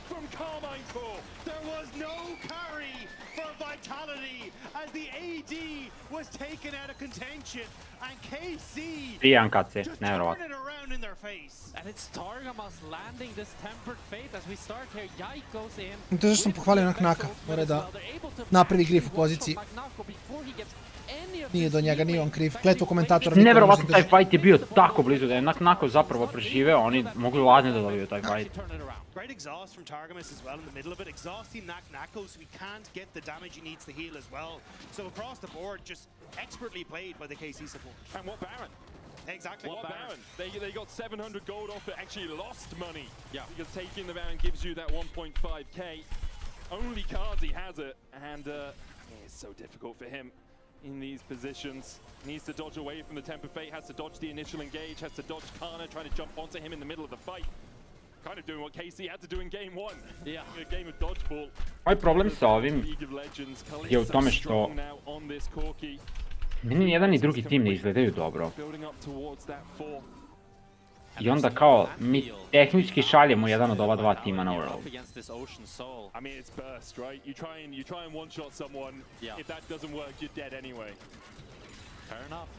from Carmine Core. There was no carry for Vitality as the AD was taken out of contention, and KC just turned it around in their face. And it's Targamas landing this Tempered Fate as we start here. Yike goes in. To je što sam pohvalio Naka, mora da napravi grif u poziciji. Nije do njega, nije on kriv. Gledajte u komentatora. Nevjerovatno, taj fight je bio tako blizu da je Nako zapravo preživeo, oni mogli ladne da dobiju taj fight. Great exhaust from Targamas as well in the middle of it, exhausting Nako so he can't get the damage he needs to heal as well. So across the board, just expertly played by the KC support. And what Baron? Exactly. What Baron? They got 700 gold off it, actually lost money. Yeah. Because taking the Baron gives you that 1.5k. Only Kazi has it, and it's so difficult for him in these positions. Needs to dodge away from the Temper Fate, has to dodge the initial engage, has to dodge Kana, trying to jump onto him in the middle of the fight. Kind of doing what KC had to do in game one. Yeah. A game of dodgeball. Ovaj problem sa ovim je u tome što ni jedan ni drugi tim ne izgledaju dobro. I onda kao mi tehnički šaljemo jedan od ova dva tima na World. I mean, it's burst, right? You try and one-shot someone. If that doesn't work, you're dead anyway. Fair enough.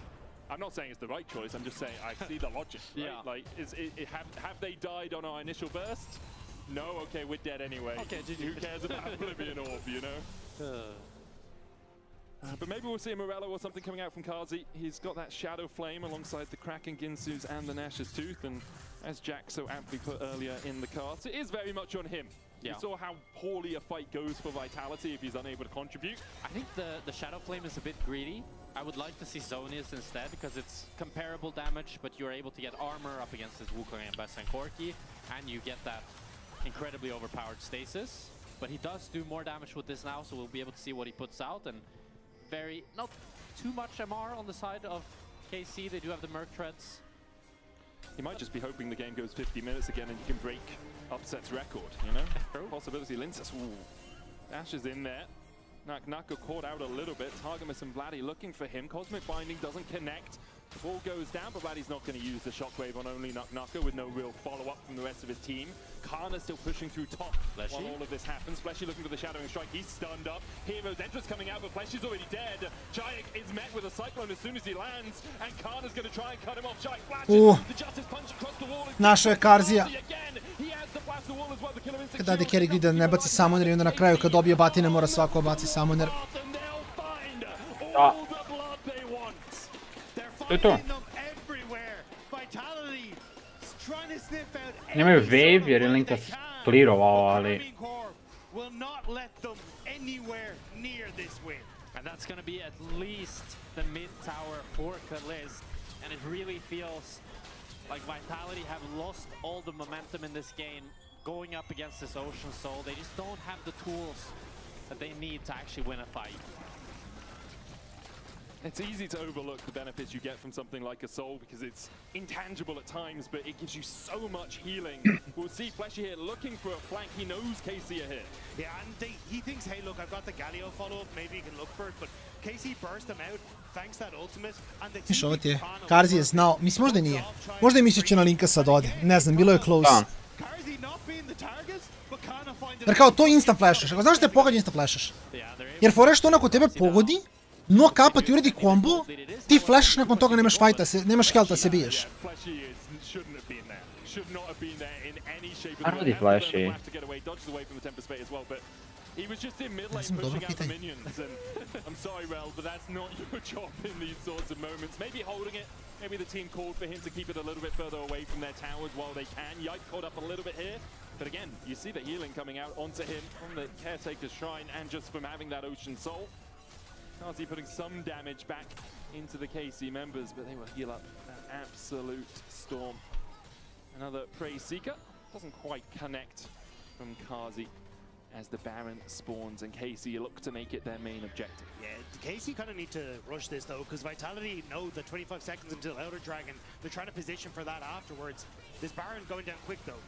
I'm not saying it's the right choice. I'm just saying I see the logic. Right? Like, have they died on our initial burst? No. Okay, we're dead anyway. Okay, who cares about Oblivion Orb, you know? But maybe we'll see a Morello or something coming out from Kc. He's got that Shadow Flame alongside the Kraken, Ginsu's and the Nash's Tooth, and as Jack so aptly put earlier in the cards, it is very much on him. You saw how poorly a fight goes for Vitality if he's unable to contribute. I think the Shadow Flame is a bit greedy. I would like to see Zonius instead, because it's comparable damage, but you're able to get armor up against his Wukong and Bess and Corki, and you get that incredibly overpowered stasis. But he does do more damage with this now, so we'll be able to see what he puts out, and not too much MR on the side of KC. They do have the Merc Treads. He might just be hoping the game goes 50 minutes again and you can break Upset's record, you know? Possibility. Linces, Ash is in there. Naka caught out a little bit. Targamas and Vladdy looking for him. Cosmic Binding doesn't connect. The ball goes down, but Vladdy's not going to use the Shockwave on only Naka with no real follow-up from the rest of his team. Kana still pushing through top while all of this happens. Fleshy looking for the Shadowing Strike. He's stunned up. Hero's entrance coming out, but Fleshy's already dead. Jayek is met with a Cyclone as soon as he lands, and Kana's going to try and cut him off. Jayek flashes. The Justice Punch across the wall. Našao je Karzija. Kad dade carry grid da ne baci summoner i onda na kraju kad dobije batine mora svako baci summoner. Da. To je to. Nemaju wave jer je Linkas clearovao, ali... And that's going to be at least the mid tower for Kalist, and it really feels like Vitality have lost all the momentum in this game going up against this Ocean Soul. They just don't have the tools that they need to actually win a fight. It's easy to overlook the benefits you get from something like a Soul because it's intangible at times, but it gives you so much healing. We'll see Fleshy here looking for a flank. He knows KC are here. Yeah, and he thinks, hey, look, I've got the Galio follow-up. Maybe he can look for it, but KC burst him out, thanks that ultimate. Viš, ovo ti je, Karzi je znao, mislim, možda i nije. Možda je mislio će na Linkasa da ode, ne znam, bilo je close. Jer kao to instant flashaš, ako znaš da te pogodi instant flashaš. Jer fora je što onako tebe pogodi, no kapa ti uredi combo, ti flashaš nakon toga nemaš fajta, nemaš health da se biješ. A radi Flashy. He was just in mid lane pushing out the minions, and I'm sorry, Rel, but that's not your job in these sorts of moments. Maybe holding it, maybe the team called for him to keep it a little bit further away from their towers while they can. Yike caught up a little bit here, but again, you see the healing coming out onto him from the Caretaker's Shrine and just from having that Ocean Soul. Kc putting some damage back into the KC members, but they will heal up an absolute storm. Another Prey Seeker, doesn't quite connect from Kc as the Baron spawns, and KC look to make it their main objective. Yeah, KC kind of need to rush this though, because Vitality know the 25 seconds until Elder Dragon. They're trying to position for that afterwards. This Baron going down quick though.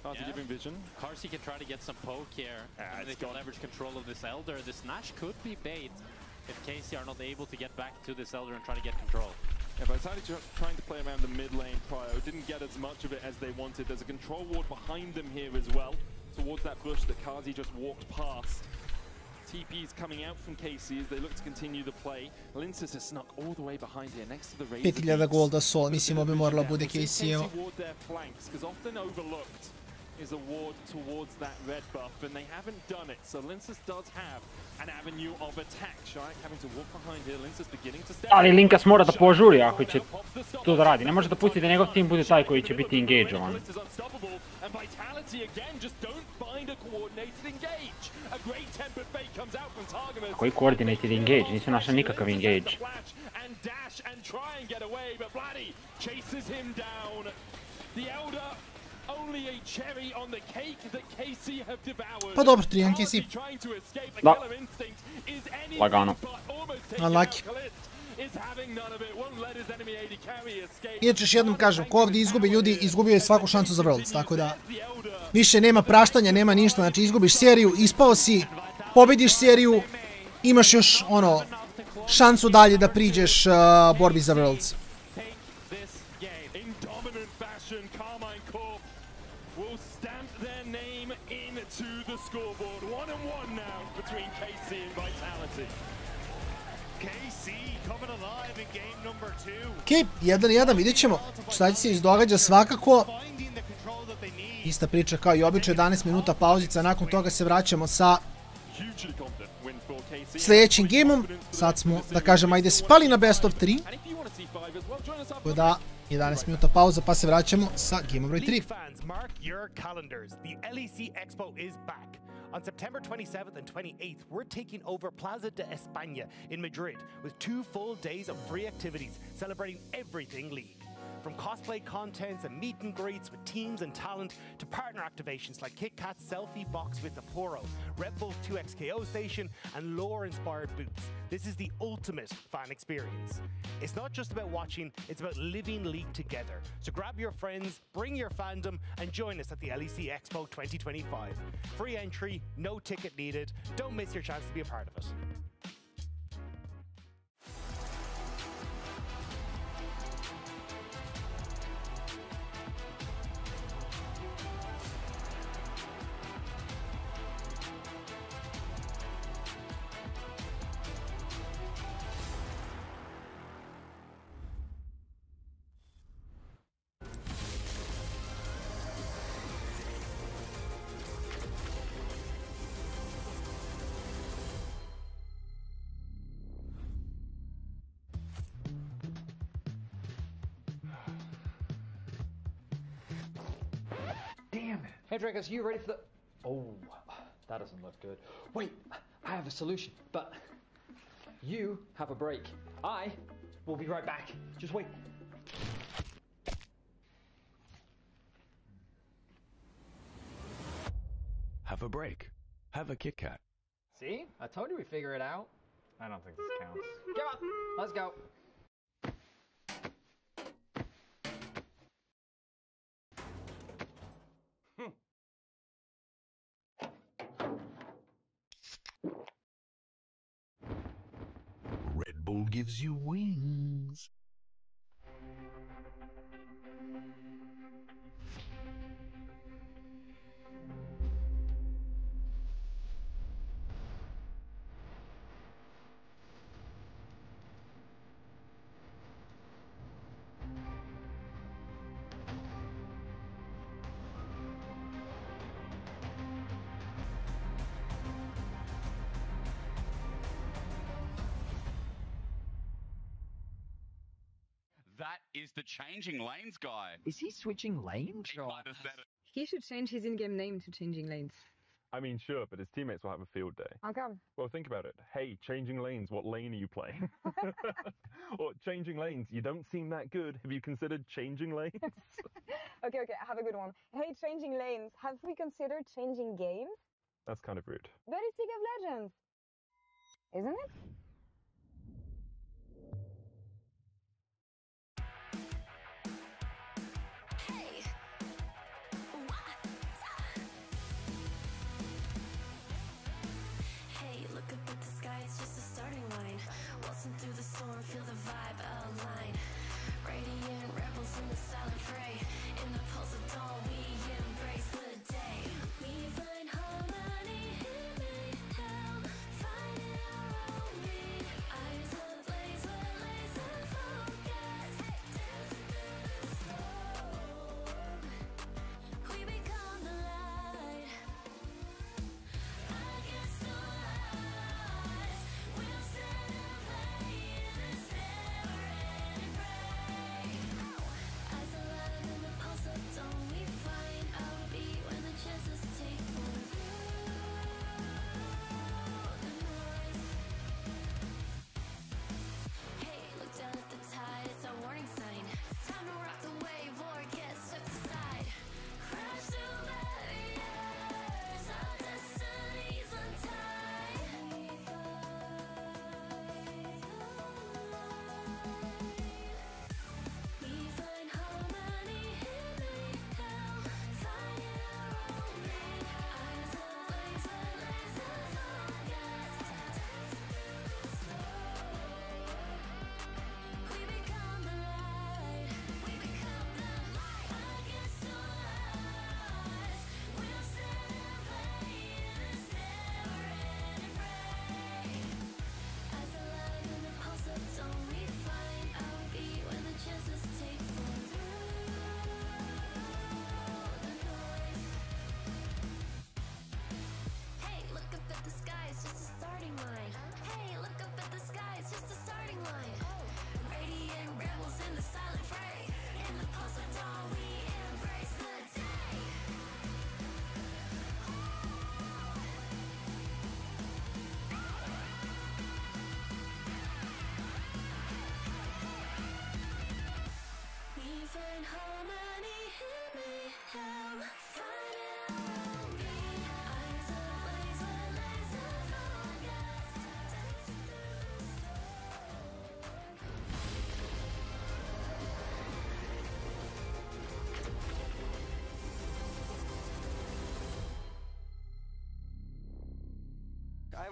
Kc giving vision. Kc can try to get some poke here, and they can leverage control of this Elder. This Nash could be bait if KC are not able to get back to this Elder and try to get control. Yeah, Vitality trying to play around the mid lane prior. Didn't get as much of it as they wanted. There's a control ward behind them here as well, towards that bush that Kc just walked past. TP's coming out from KC as they look to continue the play. Linces has snuck all the way behind here next to the Razor. 5000 golda Sol, mislim ovo bi moralo bude KC-evo. Ward their flanks, because often overlooked is a ward towards that red buff, and they haven't done it. So Linces does have an avenue of attack. Shark having to walk behind here. Linces beginning to step. Ali Linkas mora da požuri ako će to da radi. Ne može da pusti da njegov tim bude taj koji će biti engageovan. And Vitality again just don't find a coordinated engage. A great tempered fate comes out from Targamas. Koji coordinated engage? Nisu našli nikakav engage. And dash and try and get away, but Vladdy chases him down. The Elder only a cherry on the cake that KC have devoured. Pa dobro, 3-1 KC. Da. Lagano. Unlucky. Inače, još jednom kažem, ko ovdje izgubi ljudi, izgubio je svaku šansu za Worlds, tako da više nema praštanja, nema ništa, znači izgubiš seriju, ispao si, pobediš seriju, imaš još ono, šansu dalje da priđeš borbi za Worlds. to the scoreboard. 1-1 now between KC and Vitality. KC coming alive in game number 2. Ok, 1-1, vidjet ćemo šta će se izdogađa svakako. Ista priča kao i obično, 11 minuta pauzica, nakon toga se vraćamo sa sljedećim gameom. Sad smo, da kažem, ajde spali na best of 3. Tako da, 11 minuta pauza, pa se vraćamo sa gameom broj 3. On September 27th and 28th, we're taking over Plaza de España in Madrid with 2 full days of free activities celebrating everything League. From cosplay contents and meet and greets with teams and talent to partner activations like Kit Kat's selfie box with Aporo, Red Bull 2XKO station and lore-inspired booths. This is the ultimate fan experience. It's not just about watching, it's about living League together. So grab your friends, bring your fandom and join us at the LEC Expo 2025. Free entry, no ticket needed. Don't miss your chance to be a part of it. Hey Dragos, you ready for the... Oh, that doesn't look good. Wait, I have a solution, but you have a break. I will be right back. Just wait. Have a break. Have a Kit Kat. See? I told you we'd figure it out. I don't think this counts. Come on, let's go. Red Bull gives you wings. That is the changing lanes guy. Is he switching lanes? He might have said it. He should change his in-game name to Changing Lanes. I mean, sure, but his teammates will have a field day. How come? Well, think about it. Hey, changing lanes, what lane are you playing? Or changing lanes, you don't seem that good. Have you considered changing lanes? Okay, I have a good one. Hey, Changing Lanes, have we considered changing games? That's kind of rude. But it's League of Legends, isn't it? Through the storm, feel the vibe align. Radiant rebels in the silent fray. In the pulse of dawn, we embrace the day. We find harmony in mayhem, fighting our own beat.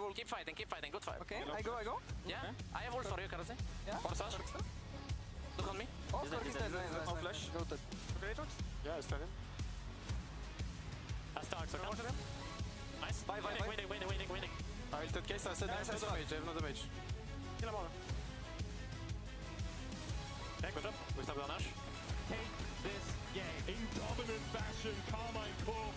ult. Keep fighting, good fight. Okay, I go. Yeah, okay. I have ult for you, Karasi. Yeah. Forsage. Look on me. Oh, he's dead. No flash. Go to. Okay, Tox. Yeah, I stand in. I start, so come. Nice. Bye. Waiting. I will take case, I said I have no damage. Kill him all. Okay, good job. We stop Donacije. Take this game. In dominant fashion, Carmine Corp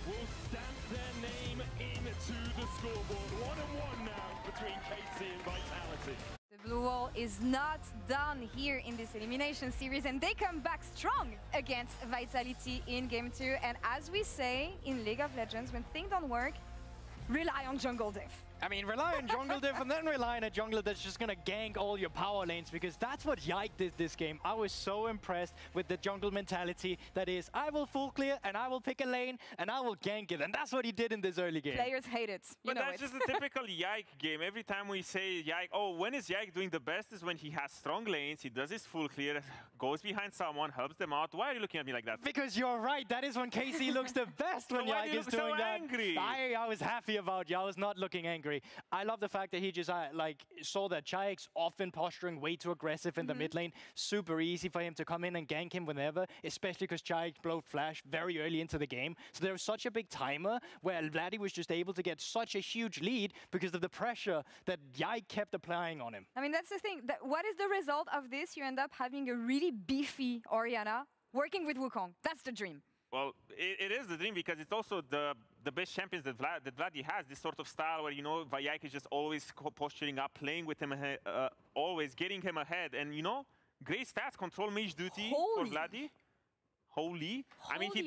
will stamp their name into the scoreboard. 1-1 now between KC and Vitality. The blue wall is not done here in this elimination series, and they come back strong against Vitality in Game 2. And as we say in League of Legends, when things don't work, rely on jungle diff. I mean, rely on jungle diff and then rely on a jungler that's just gonna gank all your power lanes, because that's what Yike did this game. I was so impressed with the jungle mentality that is, I will full clear and I will pick a lane and I will gank it. And that's what he did in this early game. Players hate it. But that's just a typical Yike game. Every time we say Yike, oh, when is Yike doing the best is when he has strong lanes, he does his full clear, goes behind someone, helps them out. Why are you looking at me like that? Because you're right. That is when KC looks the best when Yike is doing that. Angry? I was happy about you. I was not looking angry. I love the fact that he just saw that Chayek's often posturing way too aggressive in the mid lane. Super easy for him to come in and gank him whenever, especially because Chayek blowed flash very early into the game. So there was such a big timer where Vladdy was just able to get such a huge lead because of the pressure that Yike kept applying on him. I mean, that's the thing. What is the result of this? You end up having a really beefy Orianna working with Wukong. That's the dream. Well, it is the dream because it's also the best champions that Vladdy has, this sort of style where, you know, Yike is just always posturing up, playing with him, always getting him ahead. And, you know, great stats, control mage duty for Vladdy. Holy. I mean, he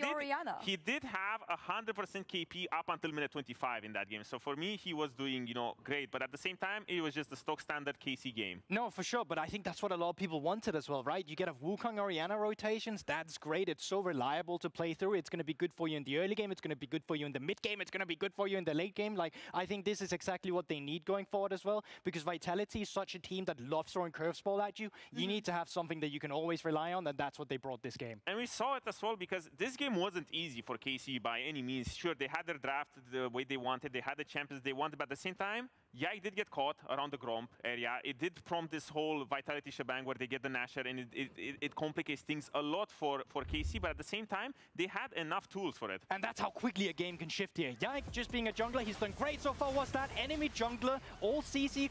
did have 100% KP up until minute 25 in that game. So for me, he was doing, you know, great. But at the same time, it was just a stock standard KC game. No, for sure. But I think that's what a lot of people wanted as well, right? You get a Wukong Orianna rotations. That's great. It's so reliable to play through. It's going to be good for you in the early game. It's going to be good for you in the mid game. It's going to be good for you in the late game. Like, I think this is exactly what they need going forward as well. Because Vitality is such a team that loves throwing curveball at you. You need to have something that you can always rely on. And that's what they brought this game. And we saw it as well because this game wasn't easy for KC by any means. Sure, they had their draft the way they wanted. They had the champions they wanted. But at the same time, Yike did get caught around the Gromp area. It did prompt this whole Vitality shebang where they get the Nashor, and it complicates things a lot for KC. But at the same time, they had enough tools for it. And that's how quickly a game can shift here. Yike, just being a jungler, he's done great so far. What's that? Enemy jungler, all CC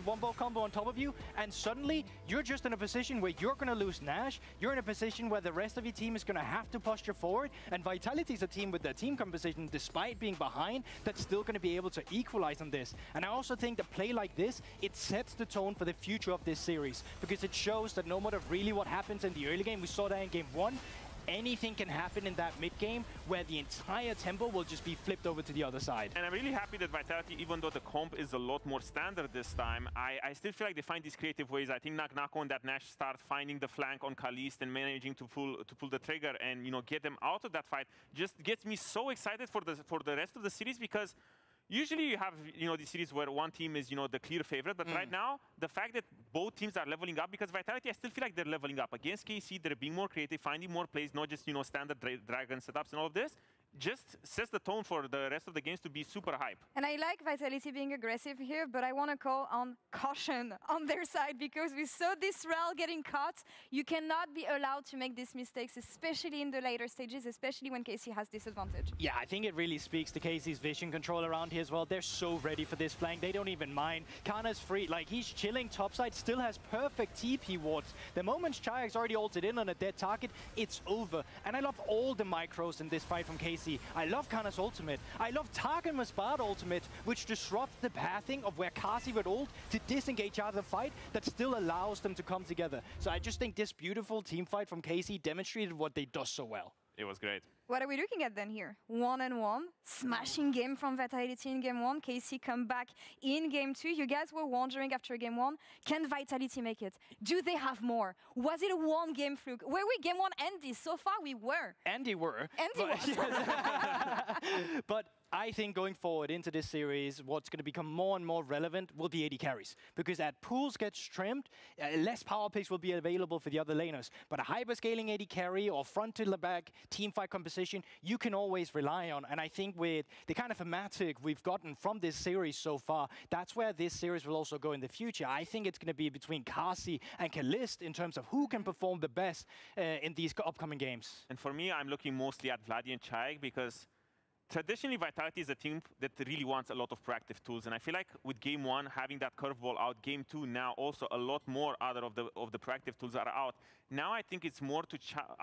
wombo combo on top of you, and suddenly you're just in a position where you're going to lose Nash. You're in a position where the rest of your team is going to have to posture forward, and Vitality is a team with their team composition, despite being behind, that's still going to be able to equalize on this. And I also think that play like this, it sets the tone for the future of this series, because it shows that no matter really what happens in the early game, we saw that in game 1, anything can happen in that mid game where the entire tempo will just be flipped over to the other side. And I'm really happy that Vitality, even though the comp is a lot more standard this time, I still feel like they find these creative ways. I think Nako and that Nash start finding the flank on Kalist and managing to pull the trigger and, you know, get them out of that fight just gets me so excited for the rest of the series, because usually you have, you know, the series where one team is, you know, the clear favorite, but right now, the fact that both teams are leveling up, because Vitality, I still feel like they're leveling up. Against KC, they're being more creative, finding more plays, not just, you know, standard dragon setups and all of this. Just sets the tone for the rest of the games to be super hype. And I like Vitality being aggressive here, but I want to call on caution on their side, because we saw this Rel getting caught. You cannot be allowed to make these mistakes, especially in the later stages, especially when KC has disadvantage. Yeah, I think it really speaks to KC's vision control around here as well. They're so ready for this flank. They don't even mind. Kana's free. Like, he's chilling topside, still has perfect TP wards. The moment Chayek's already ulted in on a dead target, it's over. And I love all the micros in this fight from KC. I love Kana's ultimate. I love Target Mousepad ultimate, which disrupts the pathing of where Kasi would ult to disengage out of the fight that still allows them to come together. So I just think this beautiful team fight from KC demonstrated what they do so well. It was great. What are we looking at then here? 1-1, smashing game from Vitality in game 1. KC come back in game 2. You guys were wondering after game 1, can Vitality make it? Do they have more? Was it a one-game fluke? Were we game 1 Andy? So far we were. Andy were. Andy was. But I think going forward into this series, what's going to become more and more relevant will be AD carries. Because as pools get trimmed, less power picks will be available for the other laners. But a hyper-scaling AD carry or front to the back team fight composition position you can always rely on. And I think with the kind of thematic we've gotten from this series so far, that's where this series will also go in the future. I think it's going to be between Kc and Kalist in terms of who can perform the best in these upcoming games. And for me, I'm looking mostly at Vladi and Chaik because traditionally, Vitality is a team that really wants a lot of proactive tools, and I feel like with Game 1, having that curveball out, Game 2 now also a lot more other of the proactive tools are out. Now I think it's more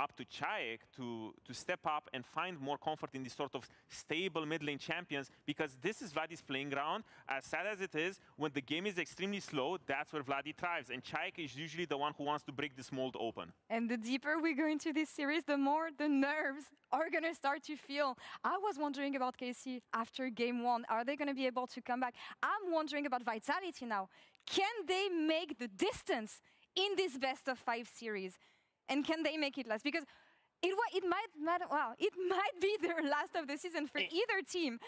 up to Chaik to step up and find more comfort in these sort of stable mid lane champions, because this is Vladi's playing ground. As sad as it is, when the game is extremely slow, that's where Vladi thrives, and Chaik is usually the one who wants to break this mold open. And the deeper we go into this series, the more the nerves are going to start to feel. I was wondering about Kc after Game 1. Are they going to be able to come back? I'm wondering about Vitality now. Can they make the distance in this best of 5 series? And can they make it last? Because it might be their last of the season for either team.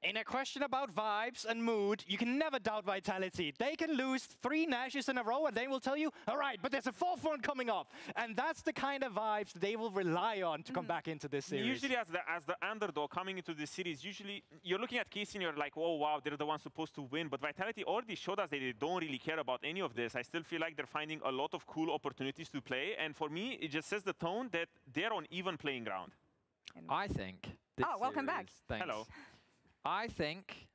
In a question about vibes and mood, you can never doubt Vitality. They can lose 3 Nashes in a row and they will tell you, all right, but there's a 4th one coming up. And that's the kind of vibes they will rely on to come back into this series. Usually as the underdog coming into this series, usually you're looking at Kc and you're like, oh wow, they're the ones supposed to win. But Vitality already showed us that they don't really care about any of this. I still feel like they're finding a lot of cool opportunities to play. And for me, it just sets the tone that they're on even playing ground. I think this welcome back. Thanks. Hello. I think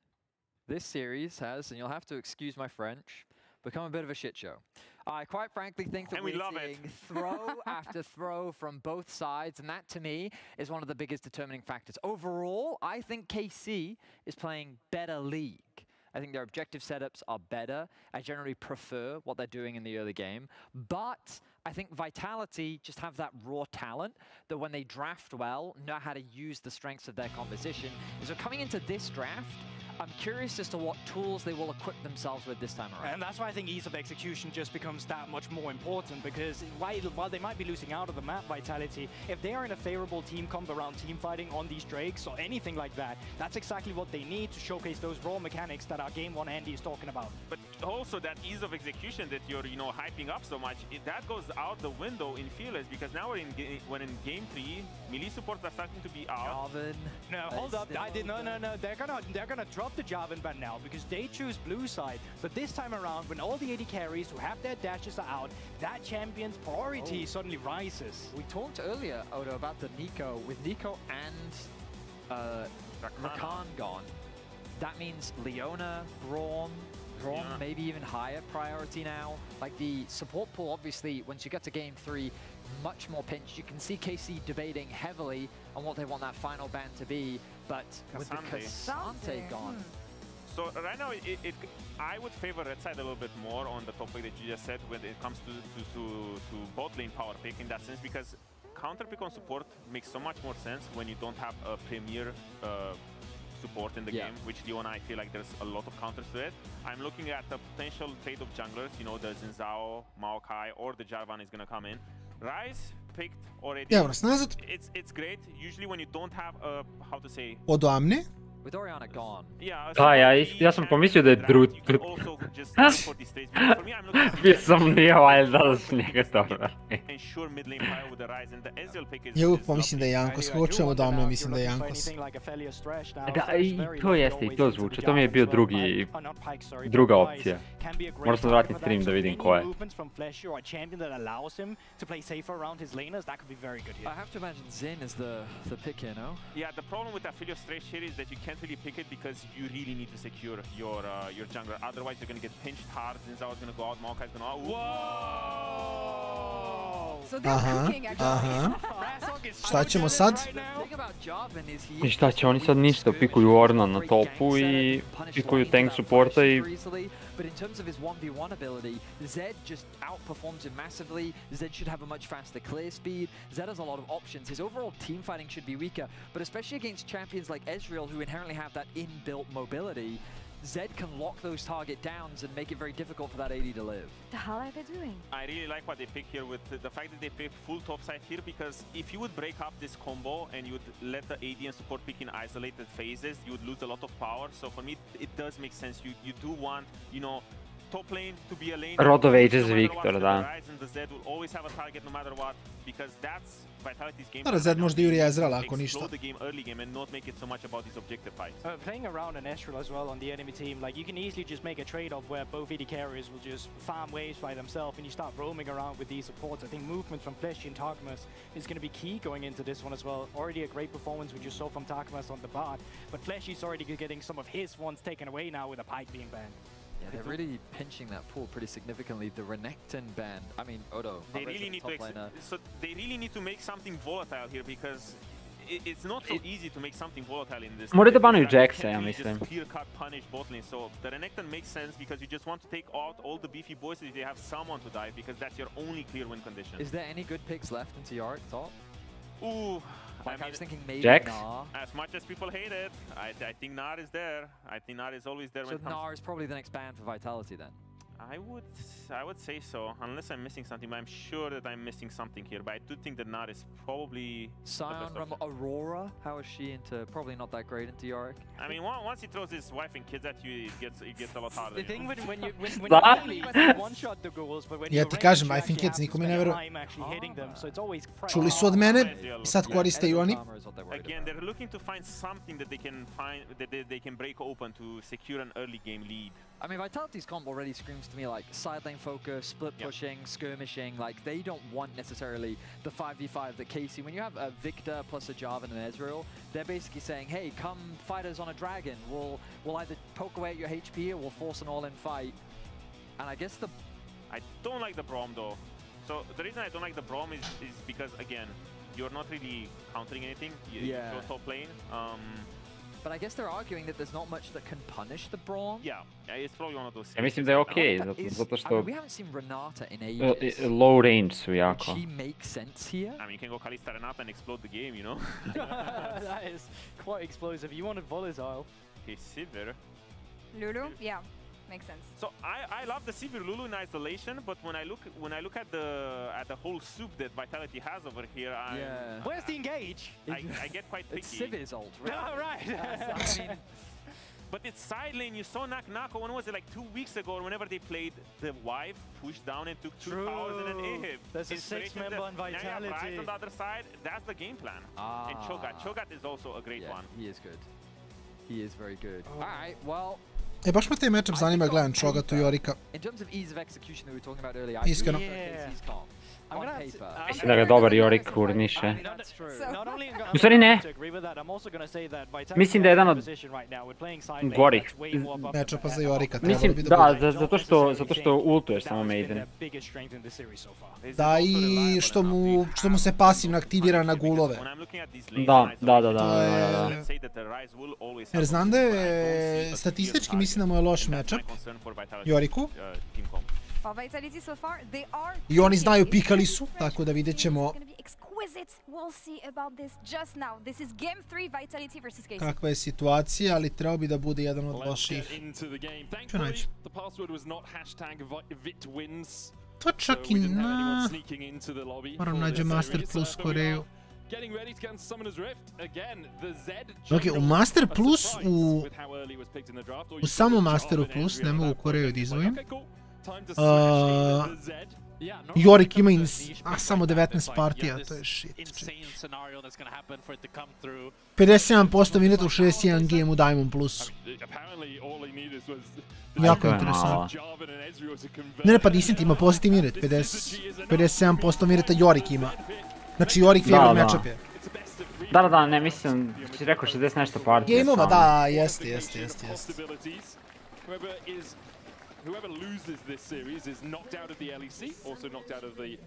this series has, and you'll have to excuse my French, become a bit of a shit show. I quite frankly think that we're seeing throw after throw from both sides, and that to me is one of the biggest determining factors. Overall, I think KC is playing better League. I think their objective setups are better. I generally prefer what they're doing in the early game. But I think Vitality just have that raw talent that when they draft well, know how to use the strengths of their composition. So coming into this draft, I'm curious as to what tools they will equip themselves with this time around. And that's why I think ease of execution just becomes that much more important, because while they might be losing out of the map, Vitality, if they are in a favorable team comp around team fighting on these Drakes or anything like that, that's exactly what they need to showcase those raw mechanics that our Game 1 Andy is talking about. But also that ease of execution that you're hyping up so much, that goes out the window in Fearless, because now we're in Game 3, melee supports are starting to be out. Jarvan. No, hold up. No. They're gonna drop the Jarvan ban now because they choose blue side. So this time around, when all the AD carries who have their dashes are out, that champion's priority suddenly rises. We talked earlier, Odo, about the Nico. With Nico and Rakan gone, that means Leona, Braum, maybe even higher priority now. Like the support pool, obviously, once you get to Game 3, much more pinched. You can see KC debating heavily on what they want that final ban to be, but with the Cassante gone. So right now, I would favor red side a little bit more on the topic that you just said when it comes to bot lane power pick in that sense, because counter pick on support makes so much more sense when you don't have a premier support in the game, which Leona, I feel like there's a lot of counters to it. I'm looking at the potential trade of junglers, the Zinzao, Maokai, or the Jarvan is going to come in. Ryze picked already. AORUS nazad. It's great. Usually when you don't have a, how to say... Odo Amne? With Orianna gone. Ja sam pomislio da je Drut. Bio sam nije valjda da su njega dobro. Ja uvijek pomislim da je Jankos. Kako čujemo da Amne, mislim da je Jankos. Da, i to jeste, i to zvuče. To mi je bio druga opcija. Moram sam vratim stream da vidim ko je. I have to imagine Zen is the pick here, no? Yeah, the problem with Aphelios Thresh here is that you can't really pick it because you really need to secure your jungler. Otherwise, you're going to get pinched hard. Zinzao is going to go out. Maokai is going to go out. Whoa! So they're cooking actually. Šta ćemo sad? I šta će oni sad ništa, pikuju Orna na topu i pikuju tank supporta i... But in terms of his 1v1 ability, Zed just outperforms him massively. Zed should have a much faster clear speed. Zed has a lot of options. His overall team fighting should be weaker, but especially against champions like Ezreal, who inherently have that inbuilt mobility, Zed can lock those target downs and make it very difficult for that AD to live. The hell are they doing? I really like what they pick here with the fact that they pick full topside here, because if you would break up this combo and you would let the AD and support pick in isolated phases, you would lose a lot of power. So for me, it does make sense. You do want, top lane to be a lane. Rodove Aegis Victor, da. The Z will always have a target no matter what, because that's Vitality's game. Da, Zed možda juri Ezreal ako ništa. Explode the game early game and not make it so much about these objective fights. Playing around an Ezreal as well on the enemy team, like you can easily just make a trade-off where both AD carriers will just farm waves by themselves and you start roaming around with these supports. I think movement from Fleshy and Tarkamas is going to be key going into this one as well. Already a great performance we just saw from Tarkamas on the bot, but Fleshy's already getting some of his ones taken away now with a Pike being banned. Yeah, they're really pinching that pool pretty significantly. The Renekton ban, I mean, Odo. They really need to make something volatile here, because it's not so easy to make something volatile in this. Morate da banuju Jaxa, ja mislim. Clear-cut punish bot lane, so the Renekton makes sense because you just want to take out all the beefy boys if they have someone to dive, because that's your only clear win condition. Is there any good picks left into Yorick top? Ooh. Like I was thinking maybe Jax? Gnar. As much as people hate it, I think Gnar is there. I think Gnar is always there. So Gnar is probably the next ban for Vitality then? I would say so, unless I'm missing something, but I'm sure that I'm missing something here. But I do think that Gnar is probably Scion, Aurora, how is she into, probably not that great into Yorick? I mean, once he throws his wife and kids at you, it gets a lot harder. The thing when you one-shot the goals, but when Ja ti kažem, wife and kids nikome ne veruje. Čuli su od mene, sad koriste i oni. Again, they're looking to find something that they can break open to secure an early game lead. I mean, Vitality's comp already screams to me like side lane focus, split pushing, skirmishing. Like, they don't want necessarily the 5v5 that Kc. When you have a Victor plus a Jarvan and an Ezreal, they're basically saying, hey, come fight us on a dragon. We'll either poke away at your HP or we'll force an all-in fight. And I guess I don't like the Braum though. So the reason I don't like the Braum is because, again, you're not really countering anything. You go top lane. But I guess they're arguing that there's not much that can punish the Braum. Yeah, it's probably one of those. Ja mislim da je okej, zato što we haven't seen Renata in ages. Low range su jako. Would she make sense here? I mean, you can go Kalista Renata and explode the game, you know? That is quite explosive. You wanted volatile. Okay, Sivir. Lulu? Yeah. Makes sense. So I love the Sivir Lulu in isolation, but when I look at the whole soup that Vitality has over here, Where's the engage? I get quite picky. It's Sivir's ult, right? Oh, right. I mean, but it's side lane. You saw Nako, when was it, like 2 weeks ago, whenever they played, the wife pushed down and took 2 towers and an AHIB. There's a 6-member on Vitality. Right on the other side, that's the game plan. And Cho'Gath is also a great one. He is good. He is very good. All right, well. Baš me taj matchup zanima, gledam Cho'Gathu i Yorika. In terms of ease of execution that we were talking about earlier, Iskreno. Mislim da ga dobar Yorick urniše. U stvari ne. Mislim da je jedan od gorih matchupa za Yorika. Mislim, da, zato što ultuješ samo Maiden. Da, i što mu se pasivno aktivira na gulove. Da. Jer znam da je statistički, mislim da mu je loš matchup Yoriku. I oni znaju, pikali su, tako da vidjet ćemo kakva je situacija, ali trebao bi da bude jedan od loših. Ću naći. To čak i na... Moram nađem Master Plus Koreju. Ok, u Master Plus, u samom Masteru Plus, ne mogu Koreju da izvojim. Yorick ima samo 19 partija, to je shit. 57% minuta u 61 game u Diamond Plus. Jako interesantno. Ne, pa Decent ima pozitivni minut, 57% minuta Yorick ima. Znači Yorick favorite matchup je. Da, ne, mislim, ti rekao 60 nešto partija. Gameova, da, jeste. Whoever loses this series is knocked out of the LEC, also knocked out of the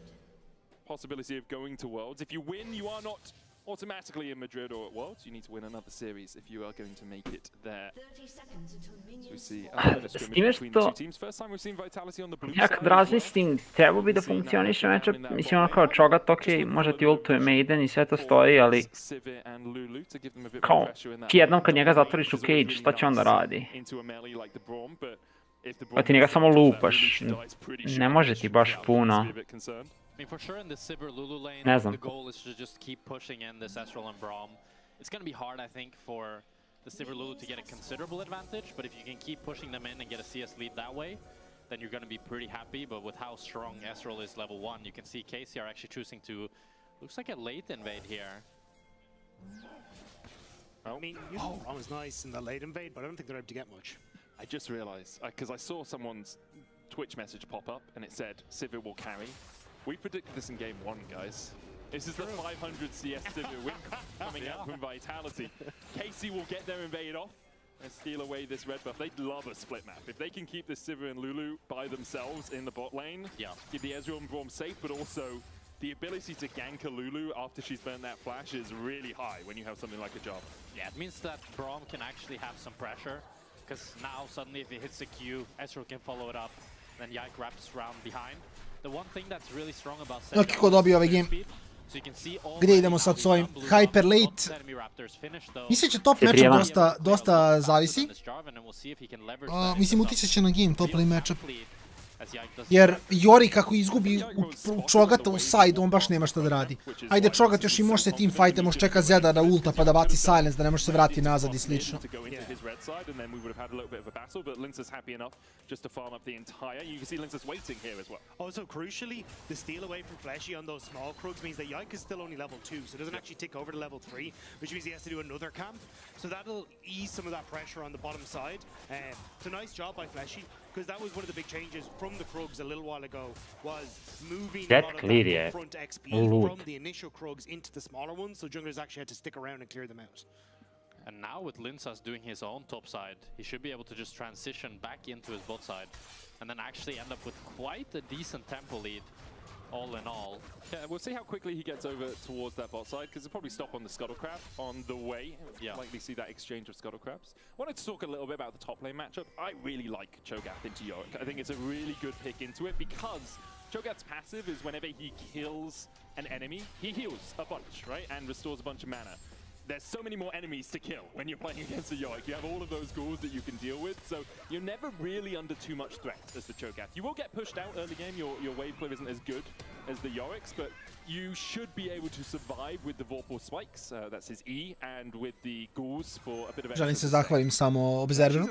possibility of going to Worlds. If you win, you are not automatically in Madrid or at Worlds. You need to win another series if you are going to make it there. So we see a scrimmage between the two teams. First time we've seen Vitality on the blue side. Ja kad razmislim, trebao bi da funkcioniše matchup. Mislim, ono kao Cho'Gath, okej, možda ti ultuje Maiden i sve to stoji, ali... Kao, ti jednom kad njega zatvoriš u cage, šta će onda radi? Pa ti njega samo lupaš, ne može ti baš puno. Ne znam. The Sivir Lulu to get a considerable advantage, but if you can keep pushing them in and get a CS lead that way, then you're going to be pretty happy. But with how strong Ezreal is level 1, you can see Kc are actually choosing to, looks like a late invade here. I mean, using Braum is nice in the late invade, but I don't think they're able to get much. I just realized, because I saw someone's Twitch message pop up and it said, Sivir will carry. We predicted this in game 1, guys. This is the 500 CS Sivir win coming out from Vitality. Kc will get their invade off and steal away this red buff. They'd love a split map. If they can keep this Sivir and Lulu by themselves in the bot lane, keep the Ezreal and Braum safe, but also the ability to gank a Lulu after she's burnt that flash is really high when you have something like a Jarvan. Yeah, it means that Braum can actually have some pressure, because now suddenly if he hits the Q, Ezreal can follow it up, then Yike wraps around behind. The one thing that's really strong about Sentinel ko dobio ovaj game. Gdje idemo sad s ovim Hyper Late? Mislim će top matchup dosta zavisi. Mislim utjecat će na game top lane matchup. Jer Yorick ako izgubi u Čogata u side, on baš nema šta da radi. Ajde Čogat još i može se team fighte, može čeka Zeda da ulta pa da baci silence, da ne može se vrati nazad i slično. Also, crucially, the steal away from Fleshy on those small Krugs means that Yike is still only level 2, so it doesn't actually tick over to level 3, which means he has to do another camp. So that'll ease some of that pressure on the bottom side. It's a nice job by Fleshy, because that was one of the big changes from the Krugs a little while ago, was moving a lot of that front XP from the initial Krugs into the smaller ones, so junglers actually had to stick around and clear them out. And now with Linsas doing his own top side, he should be able to just transition back into his bot side and then actually end up with quite a decent tempo lead, all in all. Yeah, we'll see how quickly he gets over towards that bot side, because he'll probably stop on the Scuttlecrab on the way. Likely see that exchange of Scuttlecrabs. Wanted to talk a little bit about the top lane matchup. I really like Cho'Gath into Yorick. I think it's a really good pick into it, because Cho'Gath's passive is whenever he kills an enemy, he heals a bunch, right? And restores a bunch of mana. There's so many more enemies to kill when you're playing against a Yorick. You have all of those ghouls that you can deal with, so you're never really under too much threat as the Cho'Gath. You will get pushed out early game, your wave clear isn't as good as the Yorick's, but you should be able to survive with the Vorpal spikes, that's his E, and with the ghouls for a bit of... Želim se zahvalim samo Observeru,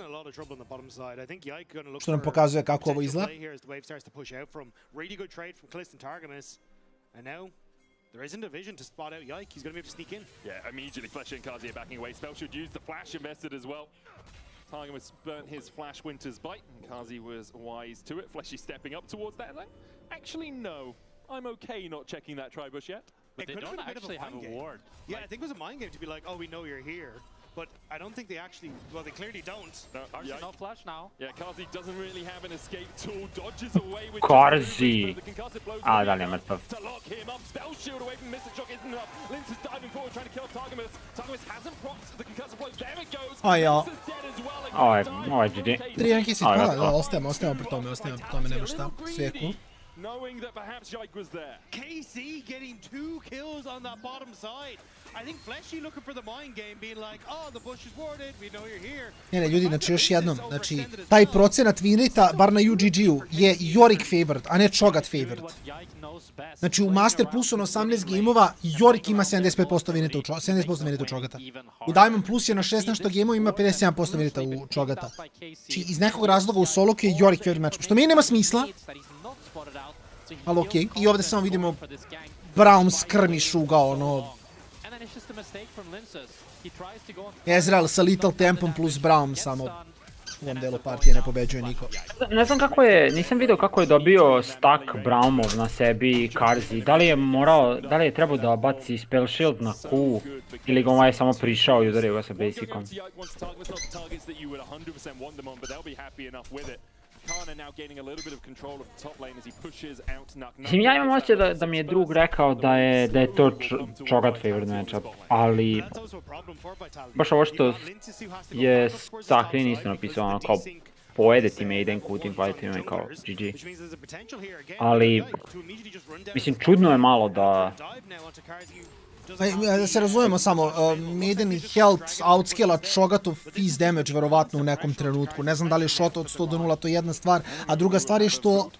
što nam pokazuje kako ovo izgleda. There isn't a vision to spot out Yike. He's going to be able to sneak in. Yeah, immediately Fleshy and Kc are backing away. Spell should use the flash invested as well. Target was burnt his flash Winter's Bite, and Kc was wise to it. Fleshy stepping up towards that. Like, actually, no. I'm okay not checking that Tribush yet. But they don't actually have a ward. Yeah, I think it was a mind game to be like, oh, we know you're here. But I don't think they actually, well, they clearly don't. No flash now. Yeah, Kc doesn't really have an escape tool, dodges away with... Kc! A, da li je mrtav. To lock him up, spell shield away from Mr. Shock isn't enough. Lince is diving forward, trying to kill Targamas. Targamas hasn't procced the concussive blow, there it goes. A ja. Ovo je GG. 3-1 Kc, da, ostajemo pri tome, nema šta, sve je cool. Knowing that perhaps Yike was there. KC getting 2 kills on that bottom side. I think Fleshy looking for the mind game, being like, oh, the bush is warded, we know you're here. Ne, ljudi, znači još jednom, znači taj procenat win rate-a, bar na UGG-u, je Yorick favored, a ne Cho'Gath favored. Znači u Master Plusu na 18 gameova, Yorick ima 70% win rate-a u Cho'Gatha. U Diamond Plus je na 16 gameova ima 57% win rate-a u Cho'Gatha. Znači iz nekog razloga u soloku je Yorick favorite matchup, što meni nema smisla. Ali okej, i ovdje samo vidimo Braum skirmish ugao, ono... Ezreal sa Little Tempom plus Braum samo u ovom delu partije ne pobeđuje niko. Ne znam kako je, nisam vidio kako je dobio stack Braumov na sebi Karzi. Da li je trebao da baci spell shield na Q ili ga ovaj samo prišao i udario ga sa basicom. Mislim, ja imam osjećaj da mi je drug rekao da je to Cho'Gath favorite matchup, ali baš ovo što je Staklin isto napisao, ono kao pojede ti me idem kutim fightima i kao GG. Ali, mislim, čudno je malo da Da se razumemo samo, Maiden i Health outscale-a Cho'Gathov fizz damage verovatno u nekom trenutku. Ne znam da li je shot od 100 do 0, to je jedna stvar, a druga stvar je što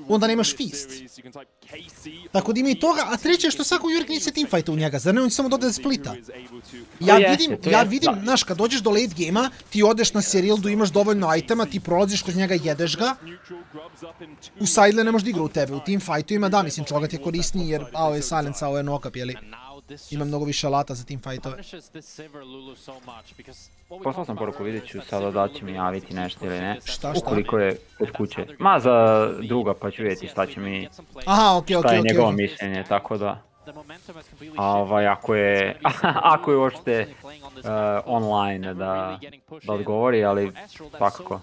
onda nemaš fist. Tako da ima i toga, a treće je što svako Jurik nije se teamfighta u njega, zar ne on samo dodaje splita? Ja vidim, znaš, kad dođeš do late game-a, ti odeš na Serildu, imaš dovoljno itema, ti prolaziš kroz njega, jedeš ga. U sidele ne može da igra u tebe, u teamfightovima da, mislim, Cho'Gath je korisniji jer AO je silence, AO je knock-up, jeli? Ima mnogo više alata za teamfightove. Poslao sam poruku, vidjet ću sada da će mi javiti nešto ili ne. Šta? Ukoliko je kod kuće. Ma za druga pa ću vidjeti šta će mi... Aha, okej. Šta je njegovo mišljenje, tako da... Ako je uopšte online da odgovori, ali svakako.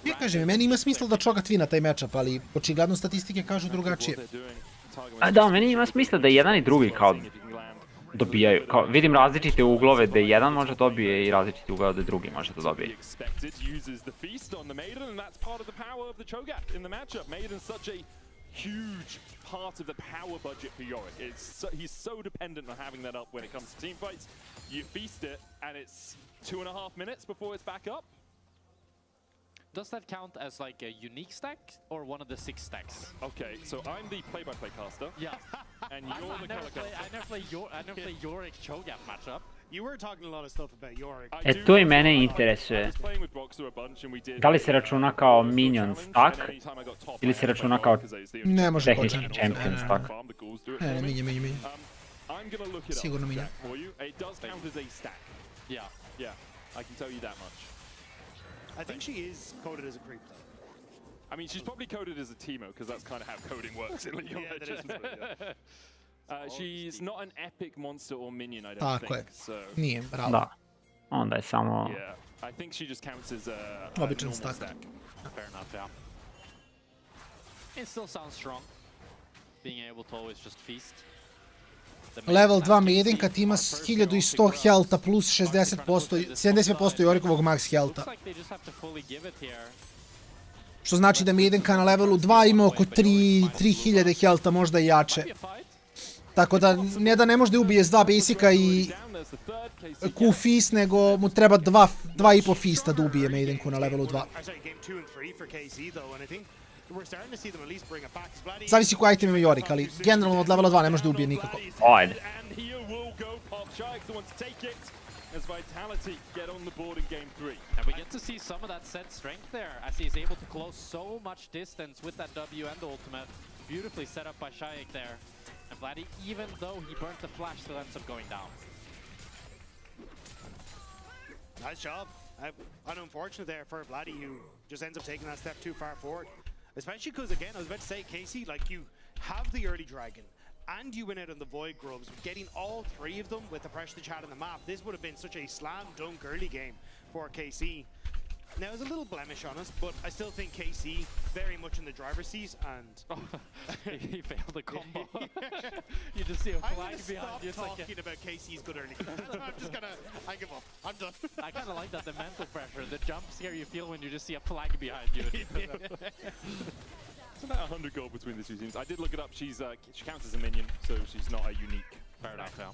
Ja kažem, meni ima smisla da Cho'Gath wina taj matchup, ali očigledno statistike kažu drugačije. Da, meni ima smisla da jedan i drugi kao dobijaju. Vidim različite uglove da jedan može dobije i različite uglove da drugi može da dobije. Huge part of the power budget for Yorick. He's so dependent on having that up when it comes to team fights. You feast it, and it's 2.5 minutes before it's back up. Does that count as like a unique stack or one of the 6 stacks? Okay, so I'm the play-by-play caster. Yeah. And you're the color caster. I never play Yorick Cho'Gath matchup. You were talking a lot of stuff about Yorick. To i mene interesuje. Da li se računa kao minion stack ili se računa kao tehnički champion stack? Ne, minje. Sigurno minje. It does count as a stack. Yeah, I can tell you that much. I think she is coded as a creep, though. I mean, she's probably coded as a Teemo, because that's kind of how coding works in League of Legends. She's not an epic monster or minion, I don't think. So. Nije, bravo. Da, onda je samo... Yeah, I think she just counts as a običan stack. Fair enough, yeah. It still sounds strong, being able to always just feast. Level 2 Maiden kad ima 1100 health-a plus 70% Yorikovog max health-a. Što znači da Maidenka na levelu 2 ima oko 3000 health-a, možda i jače. Tako da ne da ne može da ubije s 2 basica i Q feast, nego mu treba 2,5 feasta da ubije Maidenku na levelu 2. Zavisi koji item ima Yorick, ali generalno od levela 2 ne može da ubije nikako. Ajde. As Vitality get on the board in game 3. And we get to see some of that set strength there, as he's able to close so much distance with that W and the ultimate. Beautifully set up by Shaik there. And Vladdy, even though he burnt the flash, still ends up going down. Nice job. Unfortunate there for Vladdy, who just ends up taking that step too far forward. Especially because, again, I was about to say, Casey, like, you have the early dragon, and you win out on the Void Grubs, getting all 3 of them with the pressure to chat on the map. This would have been such a slam dunk early game for KC. Now, there's a little blemish on us, but I still think KC very much in the driver's seat, and... He failed the combo. You just see a flag behind you. I'm gonna stop talking about KC's good early. I'm just gonna... I give up. I'm done. I kind of like that, the mental pressure, the jump scare you feel when you just see a flag behind you. It's about 100 gold between the two teams. I did look it up. She counts as a minion, so she's not a unique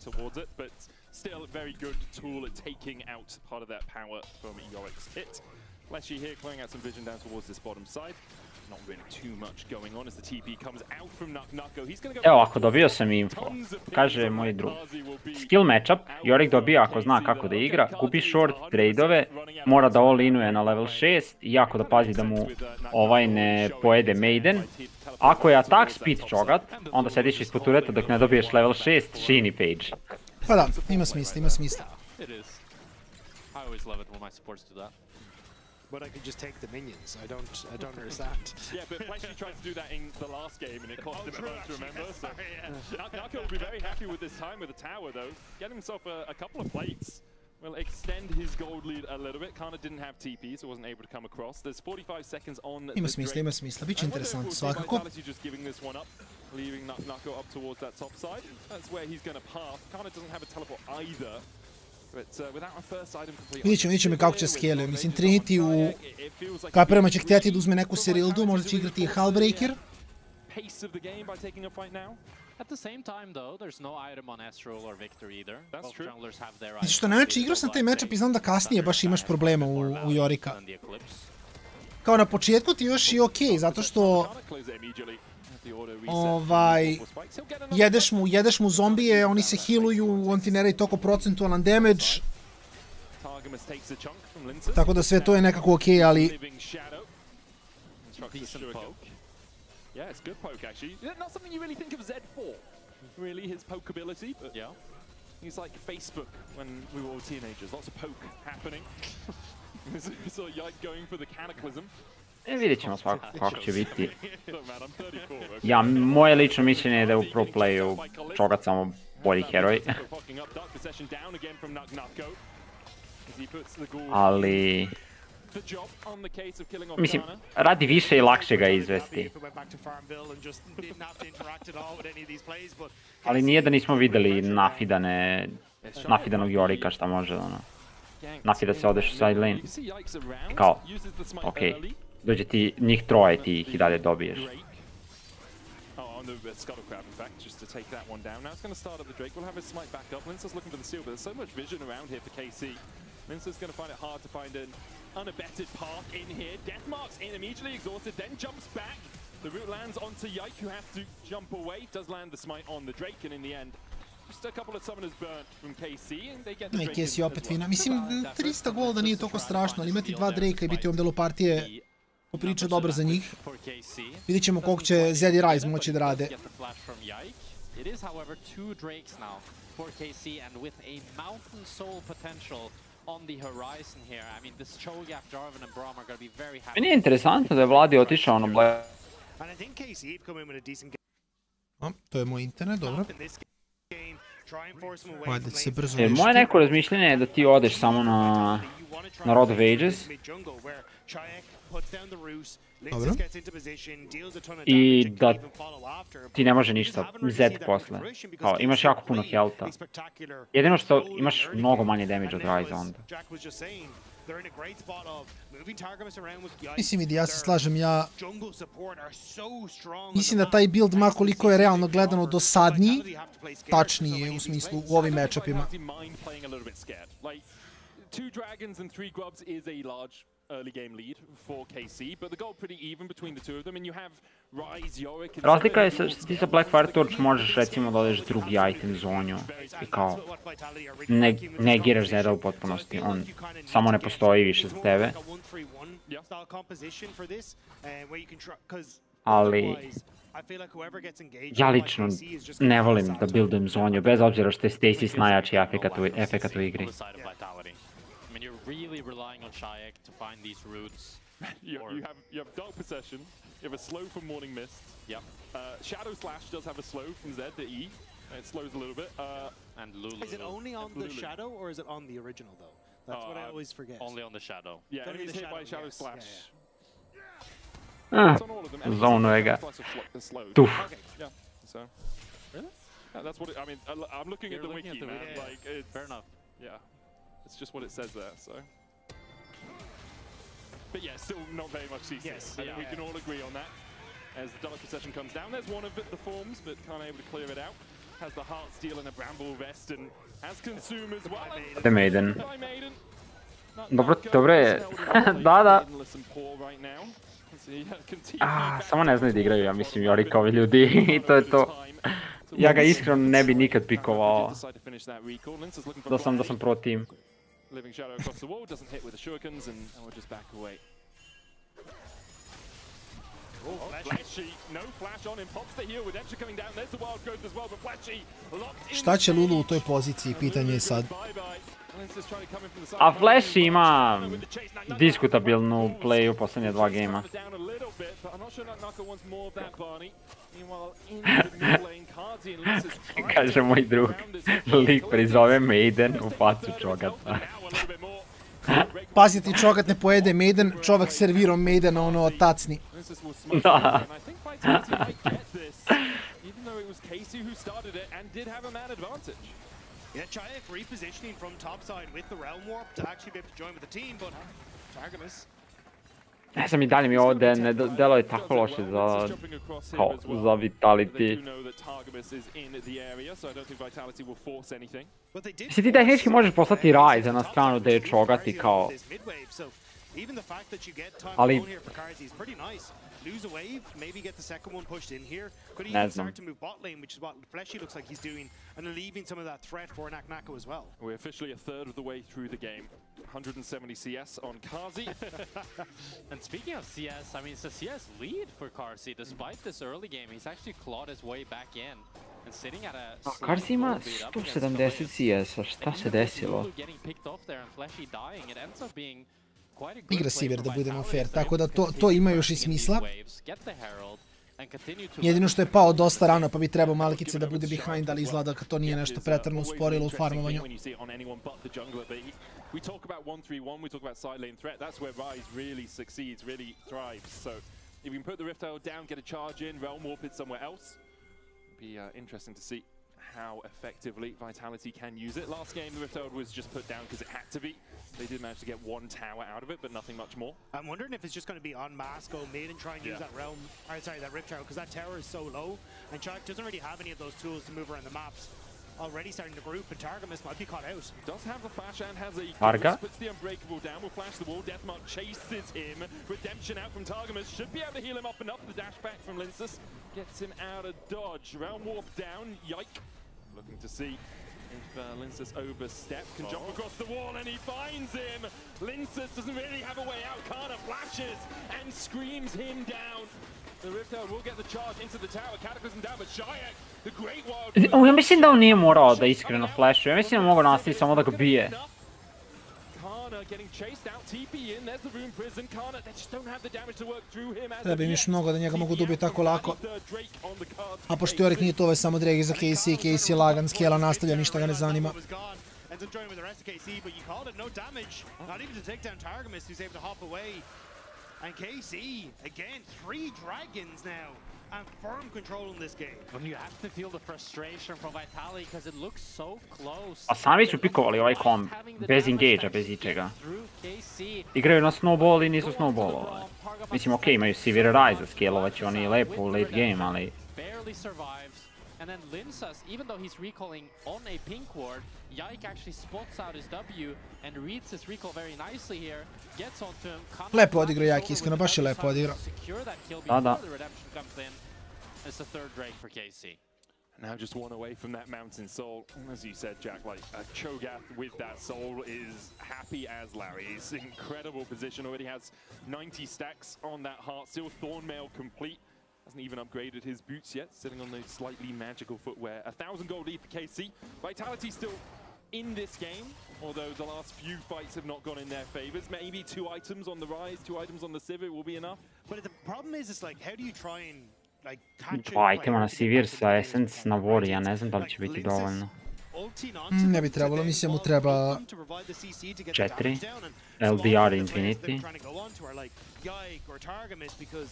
towards it, but still a very good tool at taking out part of that power from Yorick's hit. Leshy here clearing out some vision down towards this bottom side. Not really too much going on as the TP comes out from Nucko. He's gonna go... Evo, ako dobio sam info, kaže moj drug. Skill matchup, Yorick dobija ako zna kako da igra, gubi short trade-ove, mora da all-inuje na level 6 i jako da pazi da mu ovaj ne pojede Maiden. Ako je attack speed Cho'Gath, onda sediš ispod tureta dok ne dobiješ level 6, Sheeny page. Pa da, ima smisla, ima smisla. It is. I always love it when my supports do that. But I could just take the minions. I don't understand. Yeah, but Fleshy tried to do that in the last game, and it cost him a bunch, remember? So, Nucko will be very happy with this time with the tower, though. Get himself a couple of plates. Will extend his gold lead a little bit. Kana didn't have TP, so wasn't able to come across. There's 45 seconds on. Ima smisla. Biće interesantno svakako. Just giving this one up, leaving Nucko up towards that top side. That's where he's going to path. Kana doesn't have a teleport either. Vidjet ćemo kako će scale. Mislim, Trinity u Kaperama će htjeti da uzme neku Serildu, možda će igrati i Hullbreaker. pace of the game by taking a fight now. At the same time, though, there's no item on Astral or Victor either. Both junglers have their Znači što najveće, igrao sam taj matchup i znam da kasnije baš imaš problema u Yorika. Kao na početku ti još i okej, zato što jedeš mu zombije, oni se healuju, on ti ne radi toliko procentualan damage. Tako da sve to je nekako okej, ali... Yeah, it's good poke actually. Not something you really think of Zed for. Really, his poke ability, but yeah. He's like Facebook when we were all teenagers. Lots of poke happening. So Yike going for the cataclysm. Vidjet ćemo kako će biti. Moje lično mišljenje je da je u pro playu Cho'Gath samo bolji heroj. Ali... Mislim, radi više i lakše ga izvesti. Ali nije da nismo vidjeli nafidanog Yorika šta može, ono. Nafida se odeš u side lane. Kao, okej, dođe ti njih troje ti ih i dalje dobiješ. Minster's going to find it hard to find an unabetted path in here. Death Mark's in, immediately exhausted, then jumps back. The root lands onto Yike, who has to jump away. Does land the smite on the Drake, and in the end, just a couple of summoners burnt from KC, and they get the Drake KC opet fina. Mislim, 300 golda nije toliko strašno, ali imati dva Drakea i biti u ovom delu partije popriča dobro za njih. Vidjet ćemo koliko će Zed i Ryze moći da rade. It is, however, 2 Drakes now for KC, and with a Mountain Soul potential on the horizon here. I mean, this Cho'Gath, Jarvan and Braum are going to be very happy. Meni je interesantno da je Vladi otišao na Blackout. To je moj internet, dobro. Ajde se brzo Jer moje neko razmišljenje je da ti odeš samo na Rod of Ages. Dobro. I da ti ne može ništa Zed posle. Kao, imaš jako puno healtha. Jedino što imaš mnogo manje damage od Ryze onda. Mislim vidi, ja se slažem, mislim da taj build, makoliko je realno gledano dosadniji, tačniji je u smislu u ovim matchupima. Early game lead for KC, but the goal pretty even between the two of them, and you have Ryze, Yorick... Razlika je što ti sa Blackfire Torch možeš recimo da odeš drugi item zonju i kao negiraš Zeda u potpunosti, on samo ne postoji više za tebe. Ali ja lično ne volim da buildujem zonju, bez obzira što je Stasis najjači efekat u igri. You're really relying on Shayak to find these roots. You have Dark Possession, you have a slow from Morning Mist. Yep. Shadow Slash does have a slow from Z to E. It slows a little bit. And Lulu. Is it only on the Shadow or is it on the original though? That's what I always forget. Only on the Shadow. Yeah, enemies hit by Shadow Slash. Zonuje ga. Tuf. Okay, yeah. So, really? That's what I mean, I'm looking at the wiki, man. Like, it's... Fair enough. Yeah. It's just what it says there, so. But yeah, still not very much CC. Yes, I think we can all agree on that. As the Dark Possession comes down, there's one of the forms, but can't able to clear it out. Has the Heart Steel and a Bramble Vest, and has Consume as well. The Maiden. Dobro je. Da. Samo ne znaju da igraju, ja mislim, Yorikovi ljudi i to je to. Ja ga iskreno ne bi nikad pikovao da sam pro tim. Living Shadow across the wall, doesn't hit with the shurikens, and we'll just back away. Flashy, no flash on him, pops the heal, Redemption coming down, there's the wild growth as well, but Flashy locked in. Šta će Lulu u toj poziciji, pitanje je sad. A Flashy ima diskutabilnu play u posljednje 2 gejma. Kaže moj drug, lik prizove Maiden u facu Cho'Gatha. Pazi ti Cho'Gath ne pojede Maiden, čovek servirom Maidena ono tacni. Da. Yeah, Chayak repositioning from topside with the Realm Warp to actually be able to join with the team, but Targamas Ne znam i dalje mi ovo ne delo je tako loše za Vitality. Mislim ti tehnički možeš poslati Ryze na stranu da je čogati kao... Ali... Lose a wave, maybe get the second one pushed in here. Could he even start to move bot lane, which is what Fleshy looks like he's doing, and relieving some of that threat for Naknako as well. We're officially a third of the way through the game. 170 CS on Kc. And speaking of CS, I mean, it's a CS lead for Kc. Despite this early game, he's actually clawed his way back in. And sitting at a Kc ima 170 CS-a, šta se desilo? Getting picked off there and Fleshy dying, it ends up being igra Sivir, da budemo fair, tako da to ima još i smisla. Jedino što je pao dosta rano, pa bi trebao Malkice da bude behind, ali izgleda da to nije nešto pretarno usporilo u farmovanju. We talk about 1-3-1, we talk about side lane threat, that's where Ryze really succeeds, really thrives. So if we can put the Rift Herald down, get a charge in, Realm Warp it somewhere else, it'd be interesting to see how effectively Vitality can use it. Last game, the Rift Herald was just put down because it had to be. They did manage to get one tower out of it, but nothing much more. I'm wondering if it's just going to be on mass, go mid and try and use that realm, or sorry, that Rift Herald, because that tower is so low, and Chak doesn't really have any of those tools to move around the maps. Already starting to group, and Targamas might be caught out. Does have the flash and has a Arga. Puts the unbreakable down, will flash the wall, Deathmark chases him. Redemption out from Targamas, should be able to heal him up and up. The dash back from Linsus gets him out of dodge. Realm Warp down, yike. Looking to see if Linsus overstep, can jump across the wall and he finds him. Linsus doesn't really have a way out. Kana flashes and screams him down. The Rift Herald will get the charge into the tower. Cataclysm down, but Shayak, the great wild... Ja mislim da on nije morao da iskreno flashuje, ja mislim da mogu nastaviti samo da ga bije. Treba im još mnogo da njega mogu dobiti tako lako. A pošto Jorik nije to, ovo je samo dregi za Kc, Kc je lagan, skela nastavlja, ništa ga ne zanima. And KC, again, 3 dragons now, and firm control in this game. When you have to feel the frustration from Vitality because it looks so close. A sami su pikovali ovaj komp, bez engage-a, bez ičega. Igraju na snowball i nisu snowballovali. Mislim, okej, imaju Sivir Ryze, skelovat će oni lepo u late game, ali... Barely survives. And then Linsus, even though he's recalling on a pink ward, Yike actually spots out his W and reads his recall very nicely here. Gets onto him. Lepo odigrao Yike, iskreno, baš je lepo odigrao. Da. It's the third Drake for Kc. Now just one away from that Mountain Soul. As you said, Jack, like Cho'Gath with that soul is happy as Larry. He's in incredible position, already has 90 stacks on that heart. Still Thornmail complete. Hasn't even upgraded his boots yet, sitting on those slightly magical footwear. 1,000 gold lead for KC. Vitality still in this game, although the last few fights have not gone in their favors. Maybe 2 items on the Rise, 2 items on the Sivir will be enough. But the problem is, it's like, how do you try and like catch it? 2 itema na Sivir sa Essence na Vori, ja ne znam da li će biti dovoljno. Ne bi trebalo, mislim mu treba 4, LDR Infinity.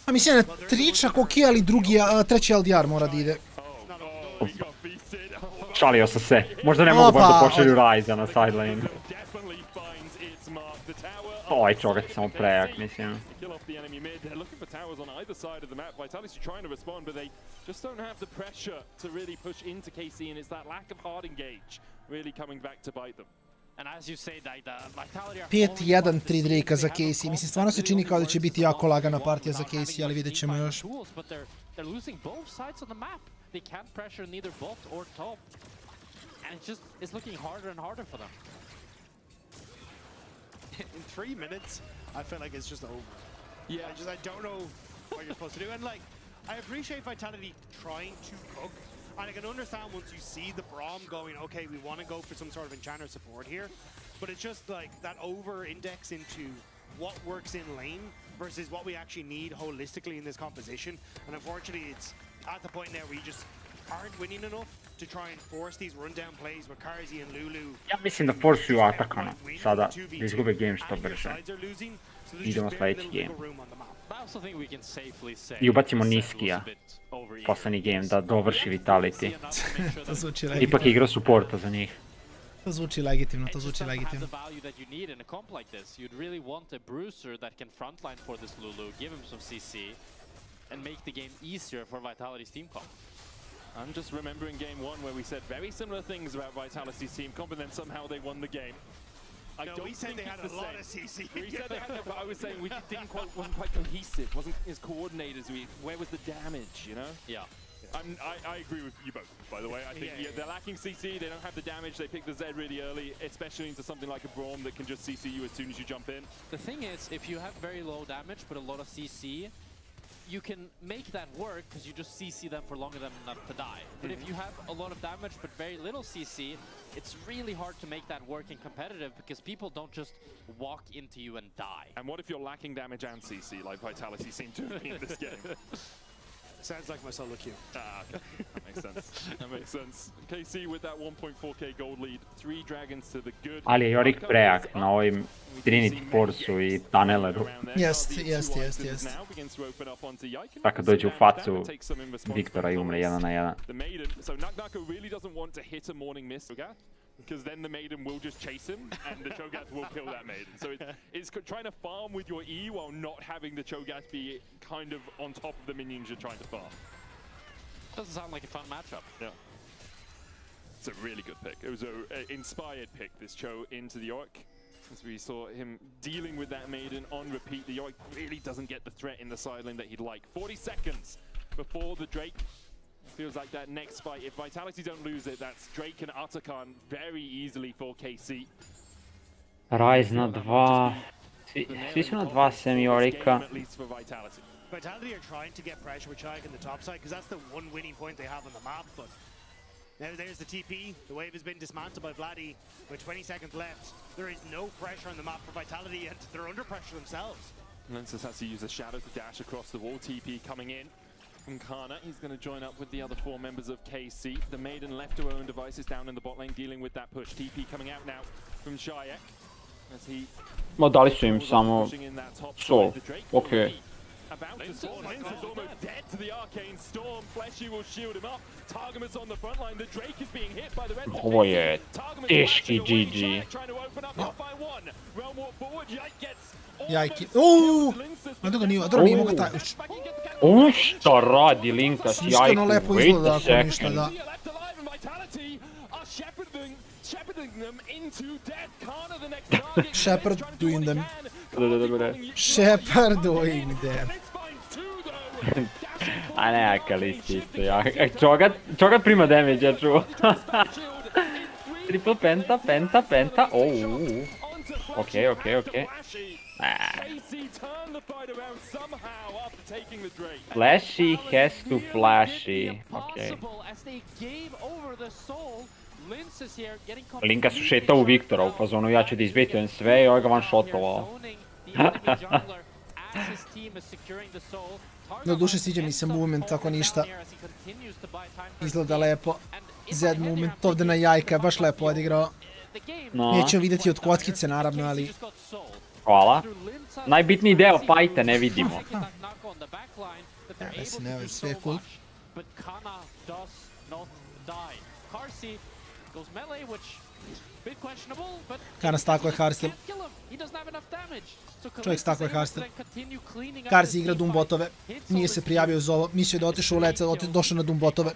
A mislim ne tričak okej, ali treći LDR mora da ide. Šalio sam se, možda ne mogu baš da pošalju Ryze na side lane. Ovaj čogat je samo prejak, mislim. And as you say, Vitality are 5-1 3 Drake-a za Kc. Mislim, stvarno se čini kao da će biti jako lagana partija za Kc, ali vidjet ćemo još. They're losing both sides of the map. They can't pressure neither bot or top. And it just is looking harder and harder for them. In 3 minutes, I feel like it's just over. Yeah, I don't know what you're supposed to do. And like, I appreciate Vitality trying to cook. And I can understand once you see the Braum going, okay, we want to go for some sort of enchanter support here. But it's just like that over-index into what works in lane versus what we actually need holistically in this composition. And unfortunately, it's at the point now where you just aren't winning enough to try and force these run-down plays with Karzi and Lulu. Ja mislim da forsuju atakano, sada, da izgube game što brže. Idemo sljedeći game. I ubacimo Niskija, posljednji game, da dovrši Vitality. Ipak je igra supporta za njih. To zvuči legitimno, to It just zvuči doesn't have legitimno. the value that you need in a comp like this. You'd really want a bruiser that can frontline for this Lulu, give him some CC, and make the game easier for Vitality's team comp. I'm just remembering game one where we said very similar things about Vitality's team comp, and then somehow they won the game. I No, don't we said think they had it's a the lot same. of CC. We said they had, but I was saying we wasn't quite cohesive, wasn't as coordinated as we. Where was the damage? You know? Yeah. I agree with you both, by the way. I think they're lacking CC, they don't have the damage, they pick the Z really early, especially into something like a Braum that can just CC you as soon as you jump in. The thing is, if you have very low damage but a lot of CC, you can make that work because you just CC them for longer than enough to die. But if you have a lot of damage but very little CC, it's really hard to make that work in competitive because people don't just walk into you and die. And what if you're lacking damage and CC, like Vitality seem to have been in this game? Sounds like my solo queue. Ah, okay. That makes sense. That makes sense. KC with that 1.4k gold lead, 3 dragons to the good. Ali je Jorik prejak na ovim Trinity Force-u i Tunneleru. Jest. Tako dođe u facu Viktora i umre 1 na 1. The Maiden, so Nako really doesn't want to hit a morning mist, because then the Maiden will just chase him and the Cho'Gath will kill that Maiden. So it's trying to farm with your E while not having the Cho'Gath be kind of on top of the minions you're trying to farm. Doesn't sound like a fun matchup. Yeah. It's a really good pick. It was an inspired pick, this Cho into the Yorick. As we saw him dealing with that Maiden on repeat, the Yorick really doesn't get the threat in the side lane that he'd like. 40 seconds before the Drake. Feels like that next fight, if Vitality don't lose it, that's Drake and Atakan very easily for KC. Rise na 2. Svi su na 2 sem Jorika. Vitality are trying to get pressure with Chayek in the top side because that's the one winning point they have on the map, but now there's the TP. The wave has been dismantled by Vladdy with 20 seconds left. There is no pressure on the map for Vitality and they're under pressure themselves. Lensis has to use a shadow to dash across the wall. TP coming in from Kana. He's going to join up with the other 4 members of KC. The Maiden left to her own devices down in the bot lane dealing with that push. TP coming out now from Chayek as he Ma dali su im samo sol. Okay. About to spawn. Lensis almost dead to the arcane storm. Fleshy will shield him up. Targamas on the front line. The Drake is being hit by the rest of Ovo je teški GG. Trying to open up one by one. Realm walk forward. Yike gets Jajki. Uuuu! Dobro nije mogo taj... Šta radi Linka s Jajkom? Iskreno lepo izgleda ako ništa, da. Shepherd doing them. Shepherd doing them. A neka listi isto jak. Cho'Gath prima damage, ja čuo. Triple penta. Okay. Flashy has to flashy. Okay. Linka su šetao u Viktora u fazonu, ja ću da izbitujem sve i ovaj ga one-shotovao. Na duše sviđa mi se movement, ako ništa. Izgleda lepo. Z movement ovdje na Jajka je baš lepo odigrao. Nećemo vidjeti od kockice naravno, ali... Hvala. Najbitniji deo fajta ne vidimo. Ne, sve je cool. Kana stakuje Harstil. Čovjek stakuje Harstil. Karsi igra Doom botove. Nije se prijavio za ovo. Mislio da otišao u leca, došao na Doom botove.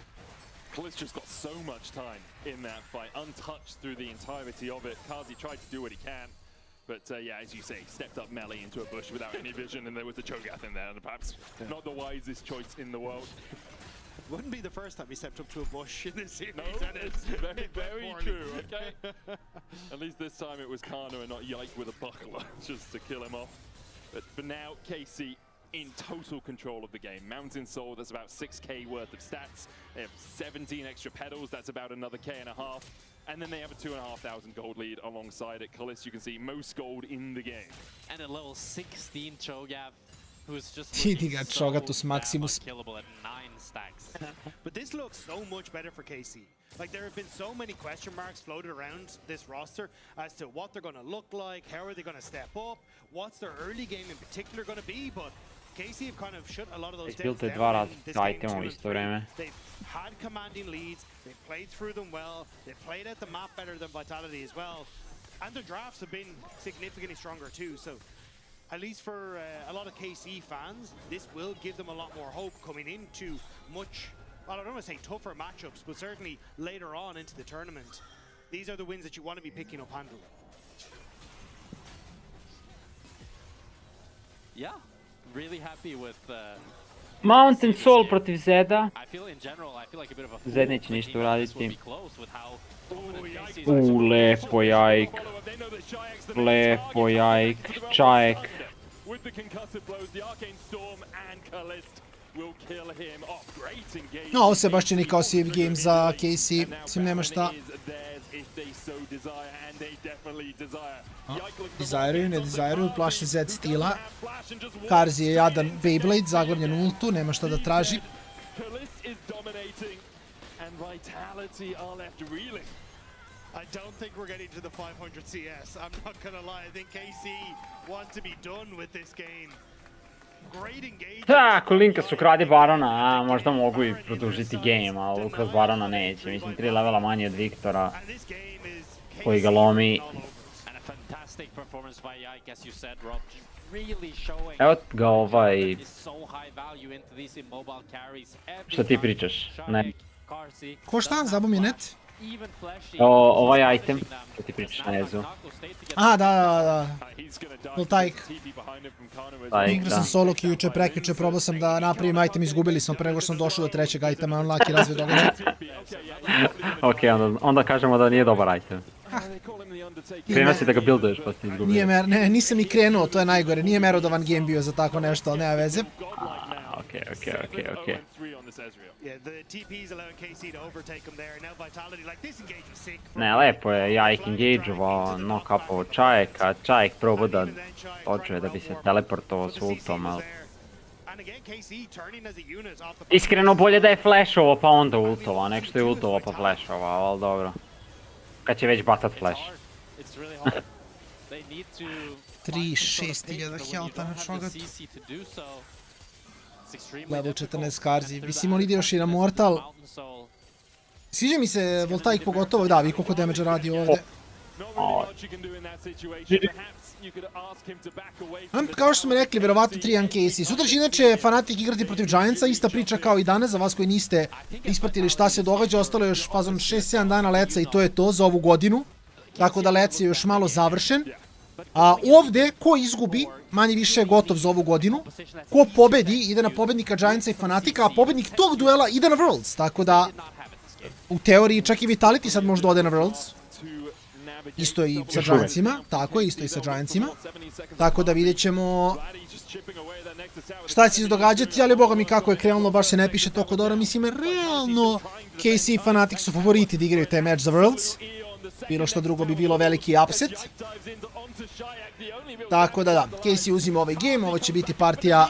Kalis just got so much time in that fight, untouched through the entirety of it. Kazi tried to do what he can, but yeah, as you say, stepped up melee into a bush without any vision, and there was the Cho'Gath in there, and perhaps not the wisest choice in the world. Wouldn't be the first time he stepped up to a bush in this series. No, it's very true, okay? At least this time it was Kana and not Yike with a buckler, just to kill him off. But for now, KC in total control of the game. Mountain Soul, that's about 6k worth of stats. They have 17 extra pedals, that's about another k and a half. And then they have a 2,500 gold lead alongside it. Kalis, you can see most gold in the game. And a level 16 Cho'Gath, who's just Cheating at Cho'Gath Maximus. Killable at 9 stacks. But this looks so much better for KC. Like, there have been so many question marks floated around this roster as to what they're going to look like, how are they going to step up, what's their early game in particular going to be, but KC have kind of shut a lot of those Izbili down dva in različita this game itema u 2 isto and 3. vreme. They've had commanding leads, they've played through them well, they've played out the map better than Vitality as well, and their drafts have been significantly stronger too. So at least for a lot of KC fans, this will give them a lot more hope coming into much, well, I don't want to say tougher matchups, but certainly later on into the tournament. These are the wins that you want to be picking up handily. Yeah, really happy with Mountain Soul protiv Zeda. I feel in general, I feel like a bit of a Zed neće ništa uraditi. Lepo jajk. Lepo jajk. Čajek. With the concussive blows, the Arcane Storm and Kalist will kill him off. Great engagement. No, ovo se baš čini kao save game za KC, sim nema šta. Desiruju, ne desiruju, plaši Zed stila. Karzi je jadan Beyblade, zaglavljen u ultu, nema šta da traži. Kalist is dominating and Vitality are left reeling. I don't think we're getting to the 500 CS. I'm not gonna lie. I think KC want to be done with this game. Great engagement. Tako, Linka su krade Barona, a možda mogu i produžiti game, ali kroz Barona neće. Mislim, 3 levela manje od Viktora, koji ga lomi. Evo ga ovaj... Šta ti pričaš? Ne. Ko šta? Zabao mi net? Ovaj item, što ti pričaš na Ezu. Aha, da. Voltaik. Igrao sam solo queue juče, prekjuče, probao sam da napravim item, izgubili smo pre nego što sam došao do trećeg itema, unlucky razvoj događaja. Ok, onda kažemo da nije dobar item. Krenuo si da ga builduješ pa si izgubio. Ne, nisam ni krenuo, to je najgore, nije merodovan game bio za tako nešto, ali nema veze. Ok. Ne, lepo je Jajk engage-ovao, knock-upovao Čajeka, Čajek probao da počuje da bi se teleportovao s ultom, ali... Iskreno bolje da je flashovao pa onda ultovao, nek što je ultovao pa flashovao, ali dobro. Kad će već bacat flash. 3-6 health na Šogatu. Level 14 Karzi. Mislim, on ide još i na Mortal. Sviđa mi se Voltaik pogotovo, da, vi koliko damage radi ovdje. Kao što smo rekli, verovatno 3-1 KC. Sutra će inače Fanatic igrati protiv Giantsa, ista priča kao i danas, za vas koji niste ispratili šta se događa, ostalo je još fazom 6-7 dana leca i to je to za ovu godinu. Tako da lec je još malo završen. A ovdje, ko izgubi, manje više je gotov za ovu godinu. Ko pobedi, ide na pobednika Giantsa i Fanatica, a pobednik tog duela ide na Worlds. Tako da, u teoriji čak i Vitality sad možda ode na Worlds. Isto i sa Giantsima, tako je, isto i sa Giantsima. Tako da vidjet ćemo šta će se događati, ali boga mi kako je krenulo, baš se ne piše toliko dobro. Mislim, realno KC i Fnatic su favoriti da igraju taj match za Worlds. Bilo što drugo bi bilo veliki upset. Tako da, KC uzima ovaj game, ovo će biti partija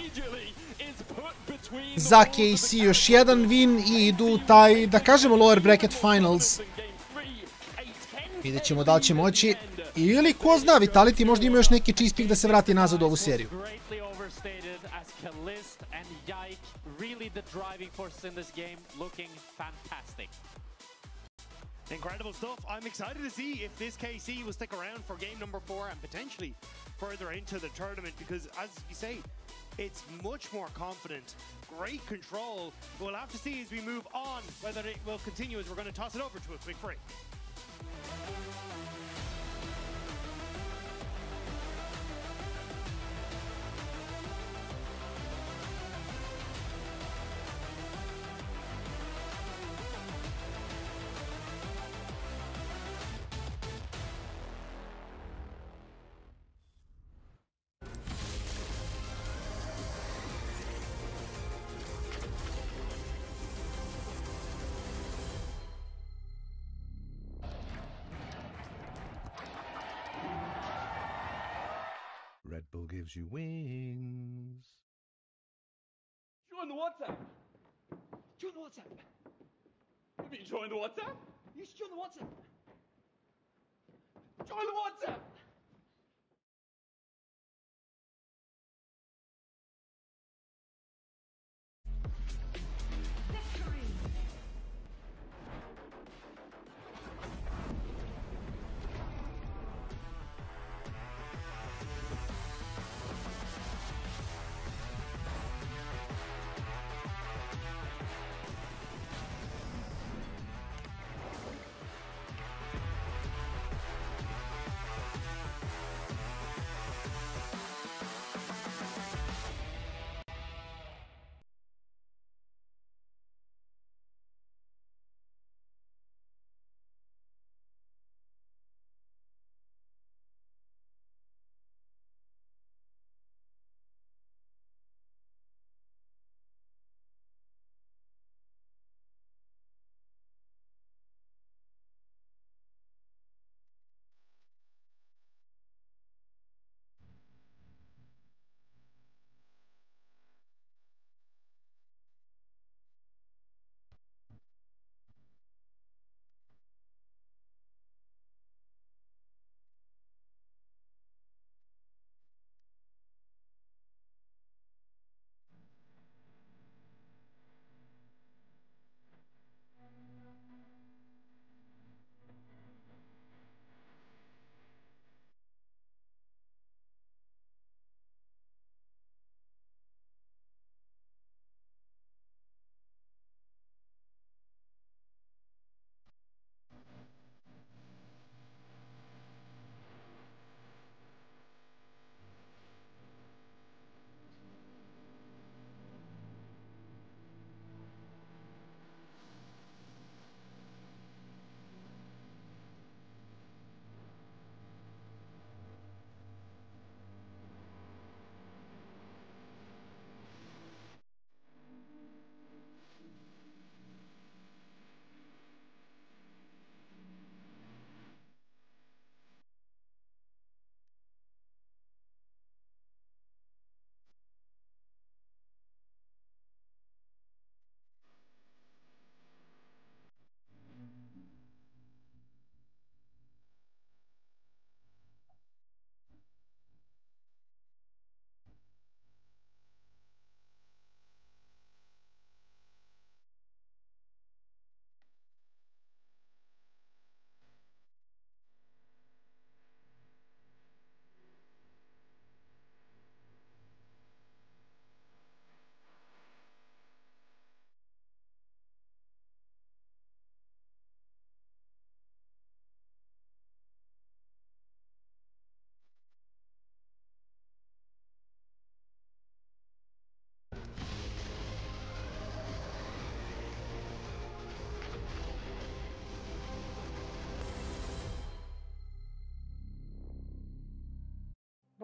za KC, još jedan win i idu taj, da kažemo, lower bracket finals. Vidjet ćemo da li će moći, ili ko zna, Vitality možda ima još neki cheese pick da se vrati nazad u ovu seriju. Incredible stuff. I'm excited to see if this KC will stick around for game number 4 and potentially further into the tournament, because as you say, it's much more confident. Great control. We'll have to see as we move on whether it will continue, as we're going to toss it over to a quick break. Red Bull gives you wings. Join the WhatsApp. Join the WhatsApp. Have you joined the WhatsApp? You should join the WhatsApp. Join the WhatsApp.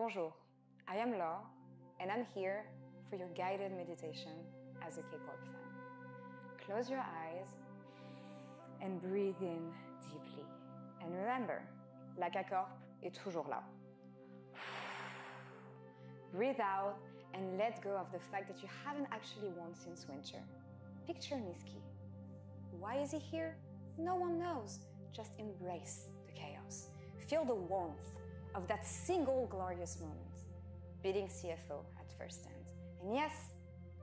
Bonjour, I am Laure, and I'm here for your guided meditation as a K-pop fan. Close your eyes and breathe in deeply. And remember, la K-pop est toujours là. Breathe out and let go of the fact that you haven't actually won since winter. Picture Niski. Why is he here? No one knows. Just embrace the chaos. Feel the warmth of that single glorious moment. Beating CFO at first stand. And yes,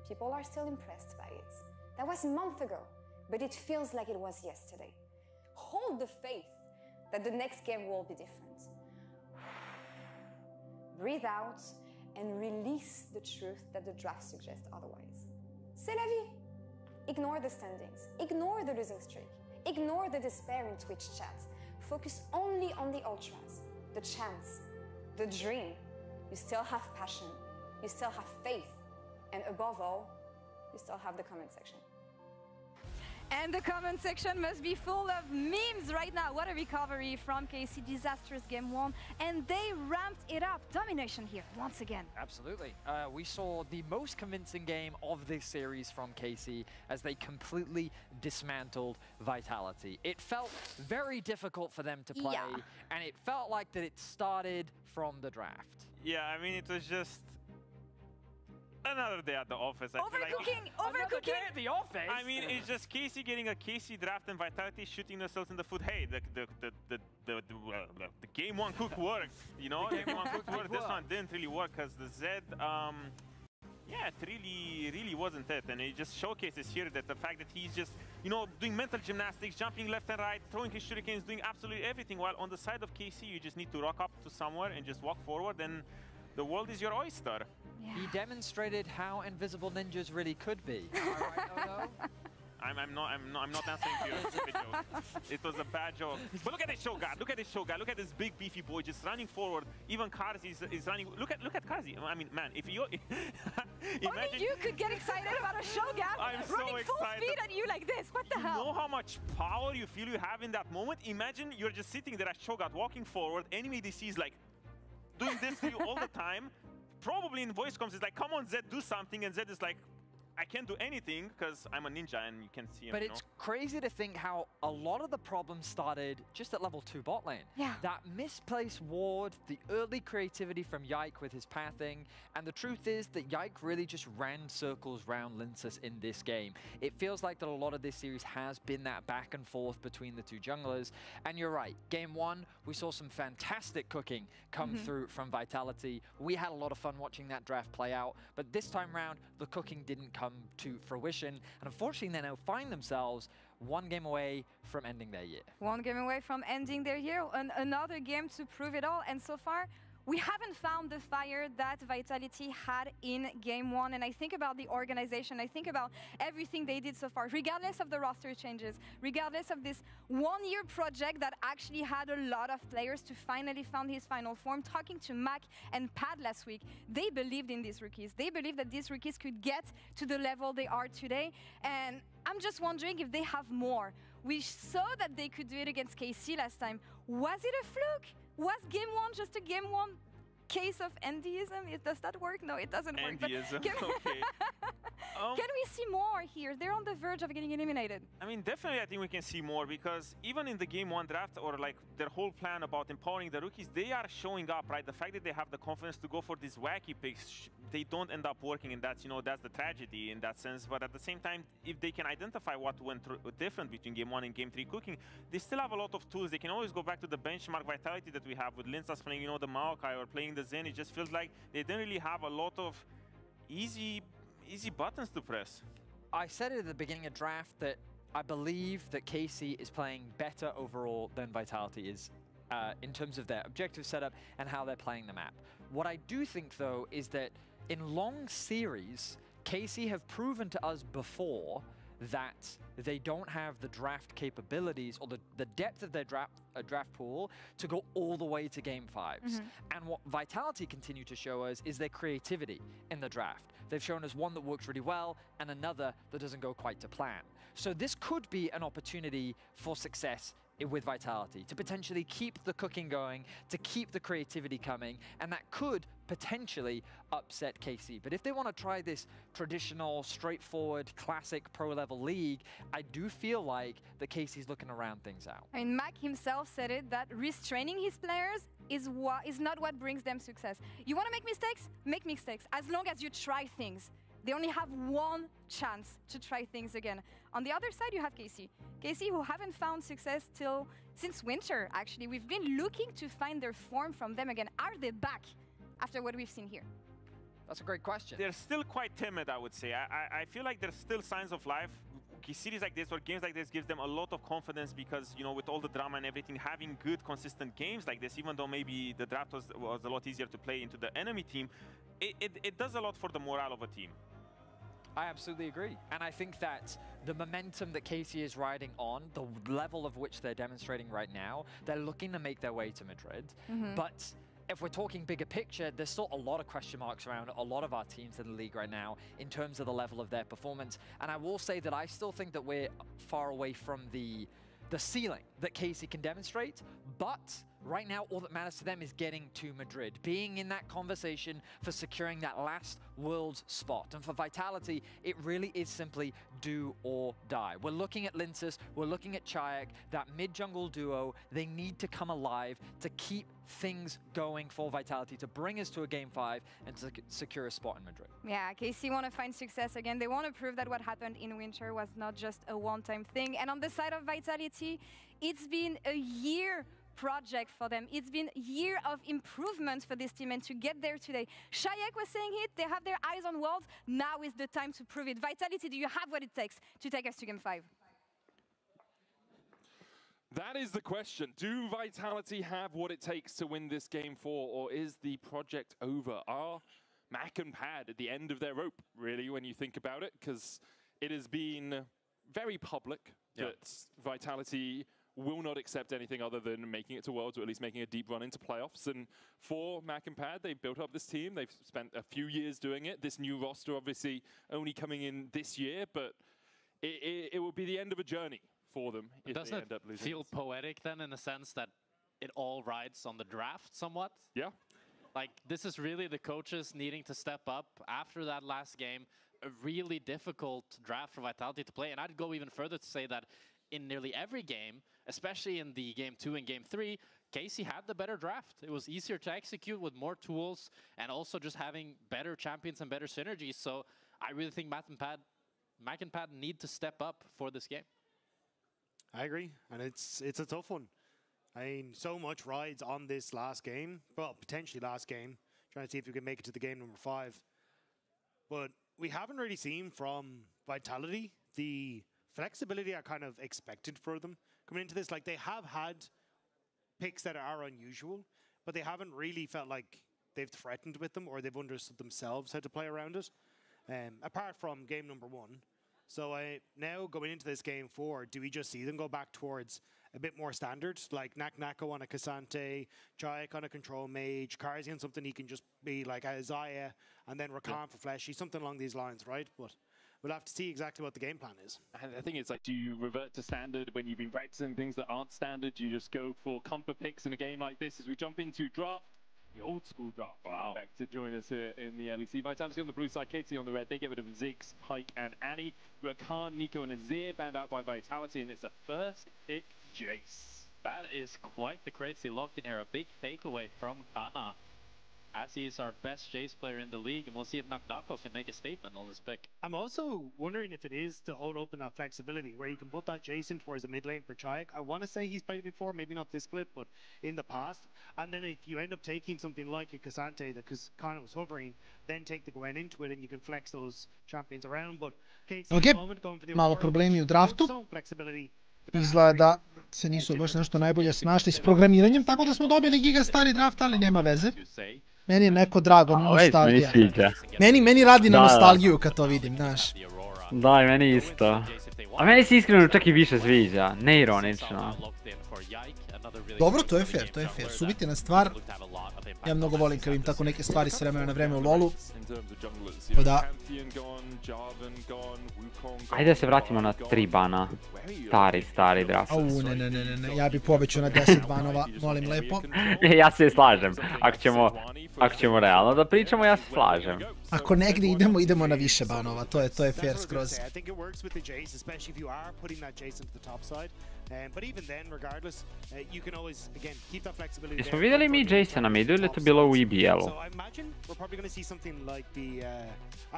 people are still impressed by it. That was a month ago, but it feels like it was yesterday. Hold the faith that the next game will be different. Breathe out and release the truth that the draft suggests otherwise. C'est la vie. Ignore the standings. Ignore the losing streak. Ignore the despair in Twitch chat. Focus only on the ultras, the chance, the dream. You still have passion. You still have faith. And above all, you still have the comment section. And the comment section must be full of memes right now. What a recovery from KC. Disastrous game one. And they ramped it up. Domination here once again. Absolutely. We saw the most convincing game of this series from KC as they completely dismantled Vitality. It felt very difficult for them to play. Yeah. And it felt like that it started from the draft. Yeah, I mean, it was just another day at the office. Overcooking! Another day at the office? I mean, it's just KC getting a KC draft and Vitality shooting themselves in the foot. Hey, the game one cook worked, you know? Game one cook worked. This one didn't really work because the Z, yeah, it really wasn't it. And it just showcases here that the fact that he's just, you know, doing mental gymnastics, jumping left and right, throwing his shurikens, doing absolutely everything. While on the side of KC, you just need to rock up to somewhere and just walk forward, and the world is your oyster. Yeah. He demonstrated how invisible ninjas really could be. Am I right, Dono? I'm not answering to your stupid joke. It was a bad joke. But look at this Shogun. Look at this Shogun. Look at this big beefy boy just running forward. Even Karzi is running. Look at Karzi. I mean, man, if you imagine, only you could get excited about a Shogun I'm so running full excited. speed at you like this. What the hell? You know how much power you feel you have in that moment? Imagine you're just sitting there at Shogun, walking forward. Enemy DC is like doing this to you all the time. Probably in voice comms, it's like, come on, Zed, do something. And Zed is like, I can't do anything because I'm a ninja and you can see him. But it's crazy to think how a lot of the problems started just at level 2 bot lane. Yeah. That misplaced ward, the early creativity from Yike with his pathing, and the truth is that Yike really just ran circles round Linsus in this game. It feels like that a lot of this series has been that back and forth between the two junglers. And you're right, game one, we saw some fantastic cooking come through from Vitality. We had a lot of fun watching that draft play out, but this time round, the cooking didn't come to fruition, and unfortunately they now find themselves one game away from ending their year. One game away from ending their year, another game to prove it all, and so far we haven't found the fire that Vitality had in game one. And I think about the organization, I think about everything they did so far, regardless of the roster changes, regardless of this one-year project that actually had a lot of players to finally find his final form. Talking to Mac and Pad last week, they believed in these rookies. They believed that these rookies could get to the level they are today. And I'm just wondering if they have more. We saw that they could do it against KC last time. Was it a fluke? Was game one just a game one case of NDism? Does that work? No, it doesn't work. NDism, okay. Can we see more here? They're on the verge of getting eliminated. I mean, definitely I think we can see more, because even in the game one draft, or like their whole plan about empowering the rookies, they are showing up, right? The fact that they have the confidence to go for these wacky picks, they don't end up working, and that's, you know, that's the tragedy in that sense. But at the same time, if they can identify what went different between game one and game three cooking, they still have a lot of tools. They can always go back to the benchmark Vitality that we have with Linsas playing, you know, the Maokai or playing the Zen. It just feels like they didn't really have a lot of easy buttons to press. I said it at the beginning of draft that I believe that KC is playing better overall than Vitality is in terms of their objective setup and how they're playing the map. What I do think, though, is that in long series, KC have proven to us before that they don't have the draft capabilities or the depth of their draft pool to go all the way to game fives. And what Vitality continue to show us is their creativity in the draft. They've shown us one that works really well and another that doesn't go quite to plan. So this could be an opportunity for success with Vitality, to potentially keep the cooking going, to keep the creativity coming, and that could potentially upset KC. But if they want to try this traditional, straightforward, classic pro-level league, I do feel like the KC's looking around things out. I mean, Mac himself said it, that restraining his players is not what brings them success. You want to make mistakes? Make mistakes, as long as you try things. They only have one chance to try things again. On the other side, you have KC. KC, who haven't found success since winter, actually. We've been looking to find their form from them again. Are they back after what we've seen here? That's a great question. They're still quite timid, I would say. I feel like there's still signs of life. Series like this or games like this gives them a lot of confidence because, you know, with all the drama and everything, having good, consistent games like this, even though maybe the draft was a lot easier to play into the enemy team, it does a lot for the morale of a team. I absolutely agree. And I think that the momentum that KC is riding on, the level of which they're demonstrating right now, they're looking to make their way to Madrid. But if we're talking bigger picture, there's still a lot of question marks around a lot of our teams in the league right now in terms of the level of their performance. And I will say that I still think that we're far away from the ceiling that KC can demonstrate, but right now all that matters to them is getting to Madrid, being in that conversation for securing that last Worlds spot. And for Vitality, it really is simply do or die. We're looking at Linces, we're looking at Chayek, that mid-jungle duo. They need to come alive to keep things going for Vitality, to bring us to a Game 5 and to secure a spot in Madrid. Yeah, KC want to find success again. They want to prove that what happened in winter was not just a one-time thing. And on the side of Vitality, it's been a year project for them. It's been a year of improvement for this team, and to get there today. Chayek was saying it, they have their eyes on Worlds. Now is the time to prove it. Vitality, do you have what it takes to take us to Game 5? That is the question. Do Vitality have what it takes to win this Game 4, or is the project over? Are Mac and Pad at the end of their rope, really, when you think about it? Because it has been very public that Vitality will not accept anything other than making it to Worlds, or at least making a deep run into playoffs. And for Mac and Pad, they've built up this team. They've spent a few years doing it. This new roster obviously only coming in this year, but it will be the end of a journey for them if they end up losing. Doesn't it feel poetic then, in the sense that it all rides on the draft somewhat? Yeah. Like, this is really the coaches needing to step up after that last game. A really difficult draft for Vitality to play. And I'd go even further to say that in nearly every game, especially in the Game 2 and Game 3, KC had the better draft. It was easier to execute with more tools and also just having better champions and better synergies. So I really think Mac and Pad need to step up for this game. I agree, and it's a tough one. I mean, so much rides on this last game. Well, potentially last game. Trying to see if we can make it to the game number 5. But we haven't really seen from Vitality the flexibility I kind of expected for them coming into this. Like, they have had picks that are unusual, but they haven't really felt like they've threatened with them or they've understood themselves how to play around it, apart from game number 1. So now going into this Game 4, do we just see them go back towards a bit more standard, like Nako on a Cassante, Chayek on a control mage, Karzi on something he can just be like Isaiah, and then Rakan for Fleshy, something along these lines, right? But we'll have to see exactly what the game plan is. I think it's like, do you revert to standard when you've been practicing things that aren't standard? Do you just go for comfort picks in a game like this as we jump into draft? The old school draft. Wow. Back to join us here in the LEC. Vitality on the blue side, Katie on the red. They get rid of Ziggs, Pike, and Annie. Rakan, Nico, and Azir banned out by Vitality, and it's a first pick Jace. That is quite the crazy locked-in era. Big takeaway from Kana, as he is our best Jace player in the league, and we'll see if Naknako can make a statement on this pick. I'm also wondering if it is to hold open that flexibility where you can put that Jace in towards the mid lane for Chayek. I want to say he's played before, maybe not this split, but in the past. And then if you end up taking something like a Cassante that Kana was hovering, then take the Gwen into it and you can flex those champions around. But Ok, malo problemi u draftu. Izgleda da se nisu baš nešto najbolje snašli s programiranjem, tako da smo dobili gigastari draft, ali nema veze. Meni je neko drago, nostalgija. Meni radi na nostalgiju kad to vidim, znaš. Da, i meni isto. A meni se iskreno čak i više sviđa, neironično. Dobro, to je fair, to je fair. Subjektivna stvar. Ja mnogo volim kad vidim tako neke stvari s vremena na vreme u LoLu. Pa da. Ajde da se vratimo na 3 bana. Stari draft. Ne, ja bi povećao na 10 banova, molim lepo. Ja se slažem. Ako ćemo realno da pričamo, ja se slažem. Ako negdje idemo na više banova, to je fair skroz. Jesmo vidjeli mi Jason na midu ili je to bilo u EBL-u?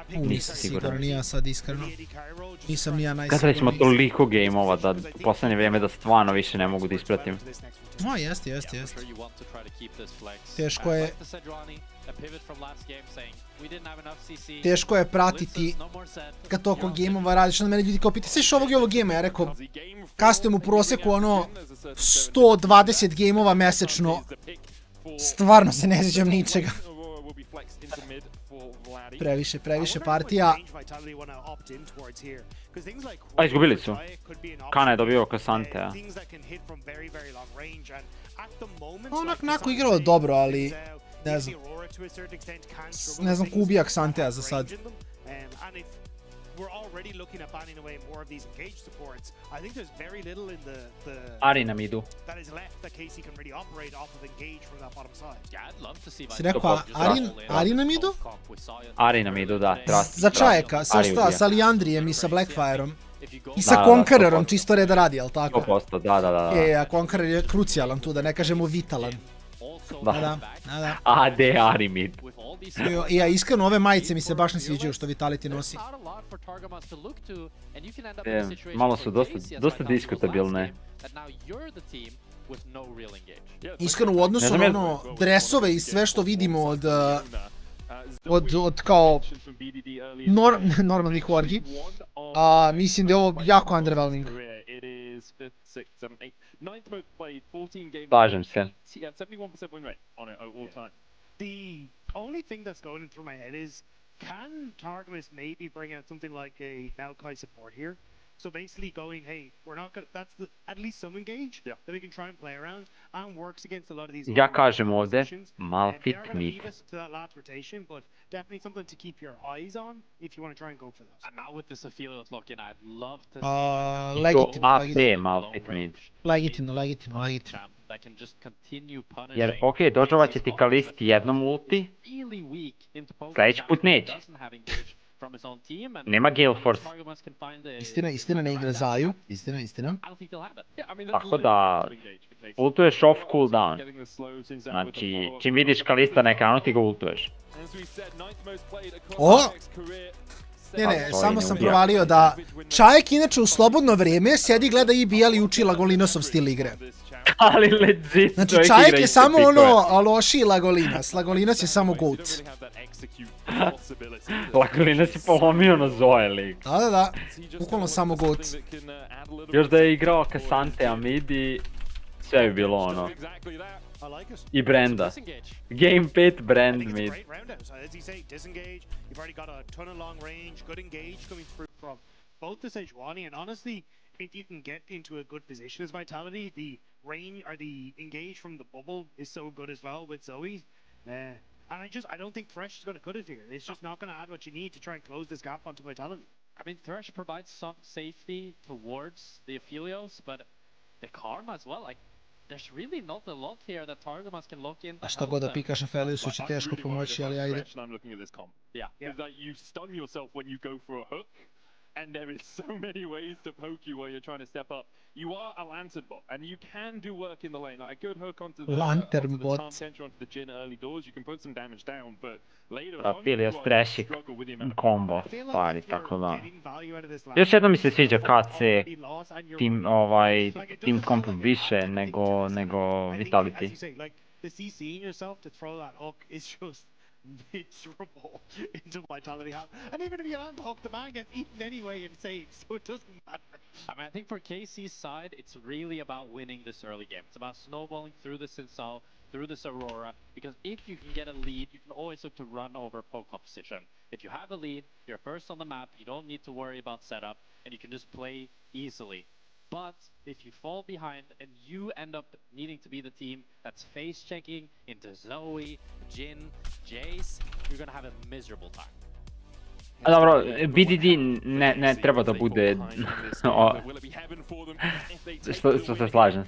Nisam siguran, ni ja sad iskreno. Nisam ni ja najsigurniji. Gledali smo toliko gameova da u posljednje vrijeme da stvarno više ne mogu da ispratim. O, jest. Teško je pratiti kad toliko gameova radiš, onda mene ljudi kao piti, sviš ovog i ovog gama, ja rekao, kastujem u prosjeku ono 120 gameova mesečno, stvarno se ne sjećam ničega. Previše partija. A, izgubili su. Kana je dobio Kasantea. Onako igrao dobro, ali ne znam ko ubija Kasantea za sad. Ari na midu. Si rekao Ari na midu? Ari na midu, da. Za čajeka, sa šta? Sa Liandrijem i sa Blackfireom. I sa Conquerorom, čisto reda radi, jel tako? 100%, da. A Conqueror je krucijalan tu, da ne kažemo vitalan. Da. AD Ari mid. Ja iskreno ove majice mi se baš ne sviđaju što Vitality nosi. Malo su dosta diskutabilne. Iskreno u odnosu na ono dresove i sve što vidimo od kao normalnih orgi, mislim da je ovo jako underwhelming. Slažem se. The only thing that's going through my head is, can Targamas maybe bring out something like a Maokai support here? So basically going, hey, we're not gonna, that's at least some engage that we can try and play around, and works against a lot of these. Ja kažem ovdje, Malfit mid. To that last rotation, but definitely something to keep your eyes on if you want to try and go for those. And now with this Aphelios lock-in, I'd love to AP Malfit mid. Legitimno. Jer, okej, dođovat će ti Kalist jednom ulti, sljedeći put neće. Nema Gale Force. Istina ne igra Zaju, istina. Tako da, ultuješ off cooldown. Znači, čim vidiš Kalista na ekranu ti ga ultuješ. Ne, samo sam provalio da Čajek inače u slobodno vrijeme sjedi, gleda EBL i uči Lagolinosov stil igre. Ali legit, znači Čajek je samo ono lošiji Lagolinos, Lagolinos je samo GOAT. Lagolinos je polomio na Zoe lig. Da, bukvalno samo GOAT. Još da je igrao Kasantea mid i sve bi bilo ono. I Brenda. Game 5 Brand mid. Both the Sejuani, and honestly, if you can get into a good position as Vitality, the range or the engage from the bubble is so good as well with Zoe. And I don't think Thresh is going to cut it here. It's just not going to add what you need to try and close this gap onto Vitality. I mean, Thresh provides some safety towards the Aphelios, but the Karma as well, like, there's really not a lot here that Targamas can lock in. A šta god da pikaš Apheliusu će teško pomoći, ali ajde. Yeah. Like you stun yourself when you go for a hook, and there is so many ways to poke you while you're trying to step up. You are a lantern bot, and you can do work in the lane. Like a good hook onto the lantern bot. Onto the Jhin early doors, you can put some damage down, but later on, Aphelios trashik combo stvari, tako da. Još jedno mi se sviđa KC team comp više nego Vitality. The CC in yourself to throw that hook is just miserable into Vitality. And even if you land the hook, the man gets eaten anyway and saved, so it doesn't matter. I mean, I think for KC's side, it's really about winning this early game. It's about snowballing through this Sinsal, through this Aurora, because if you can get a lead, you can always look to run over poke opposition. If you have a lead, you're first on the map, you don't need to worry about setup, and you can just play easily. But if you fall behind and you end up needing to be the team that's face checking into Zoe, Jhin, Jace, you're gonna have a miserable time. A dobro, BDD ne treba da bude... Što se slažem.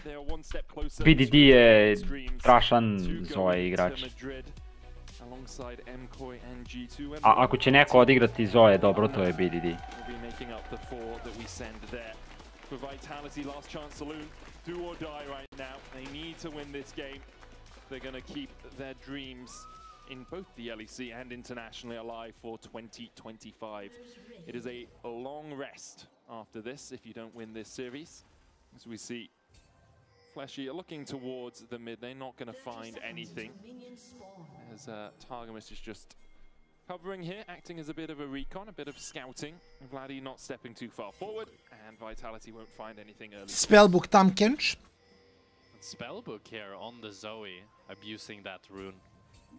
BDD je strašan Zoe igrač. A ako će neko odigrati Zoe dobro, to je BDD. In both the LEC and internationally alive for 2025. It is a long rest after this if you don't win this series. As we see, Fleshy are looking towards the mid. They're not going to find anything. As Targamas is just covering here, acting as a bit of a recon, a bit of scouting. Vladdy not stepping too far forward, and Vitality won't find anything early. Spellbook Tamkench. Spellbook here on the Zoe, abusing that rune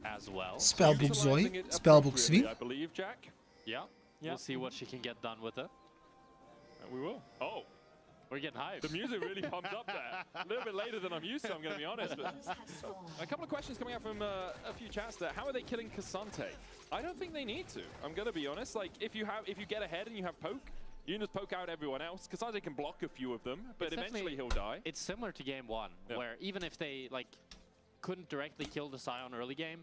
as well. Spellbook Zoe, Spellbook Svi. I believe, Jack. Yeah, we'll see what she can get done with it. And we will. Oh, we're getting hyped. The music really pumped up there. A little bit later than I'm used to, I'm going to be honest. But a couple of questions coming out from a few chats there. How are they killing Cassante? I don't think they need to. I'm going to be honest. Like, if you get ahead and you have poke, you can just poke out everyone else. Cassante can block a few of them, but eventually he'll die. It's similar to game one, where even if they couldn't directly kill the Scion early game,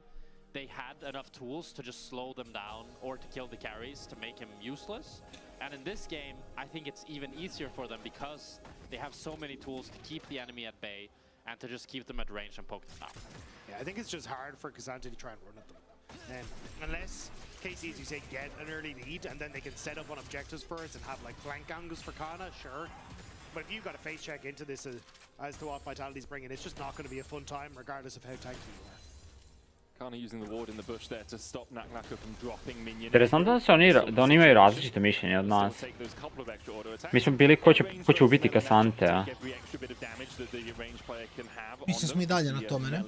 they had enough tools to just slow them down or to kill the carries to make him useless. And in this game, I think it's even easier for them because they have so many tools to keep the enemy at bay and to just keep them at range and poke them out. Yeah, I think it's just hard for Cassante to try and run at them. Unless KC, as you say, get an early lead and then they can set up on objectives first and have like flank angles for Kana, sure. But if you've got a face check into this as to what Vitality's bringing, it's just not going to be a fun time regardless of how tanky you are. Kana using the ward in the bush there to stop Naklaka from dropping minion. Interesantno da oni imaju različite mišljenje od nas. Mi smo bili ko će ubiti Cassante, a? Mislim smo i dalje na tome, ne?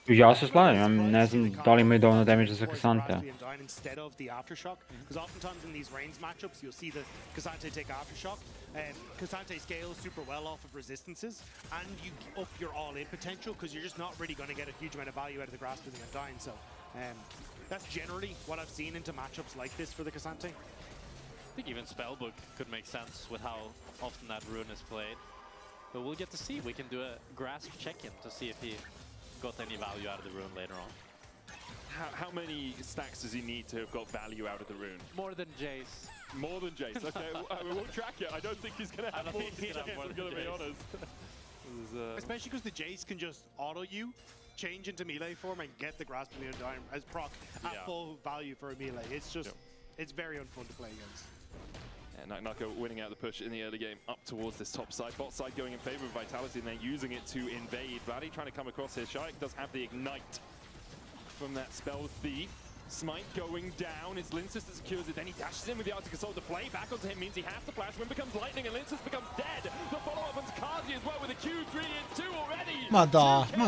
Ja se slažem, ne znam da li imaju dovoljno damage za Cassante. Instead of the aftershock, because oftentimes in these range matchups you'll see the Cassante take aftershock, and Cassante scales super well off of resistances, and you up your all-in potential because you're just not really going to get a huge amount of value out of the grasp of the Undying. So that's generally what I've seen into matchups like this for the Cassante. I think even Spellbook could make sense with how often that rune is played, but we'll get to see. We can do a grasp check-in to see if he got any value out of the rune later on. How many stacks does he need to have got value out of the rune? More than Jace. More than Jace, okay. We won't track it. I don't think he's going to have more than Jace, I'm going to be honest. Especially because the Jace can just auto you, change into melee form, and get the grasp of the Undying as proc at full value for a melee. It's just, it's very unfun to play against. And Nako winning out the push in the early game up towards this top side. Bot side going in favor of Vitality, and they're using it to invade. Vladdy trying to come across here. Shaik does have the ignite from that spell thief. Smite going down. It's Linsis that secures it. Then he dashes in with the Arctic Assault. The play back onto him means he has to flash. When becomes lightning and Linsis becomes dead. The follow-up onto Kazi as well with a Q3. It's 2 already. Ma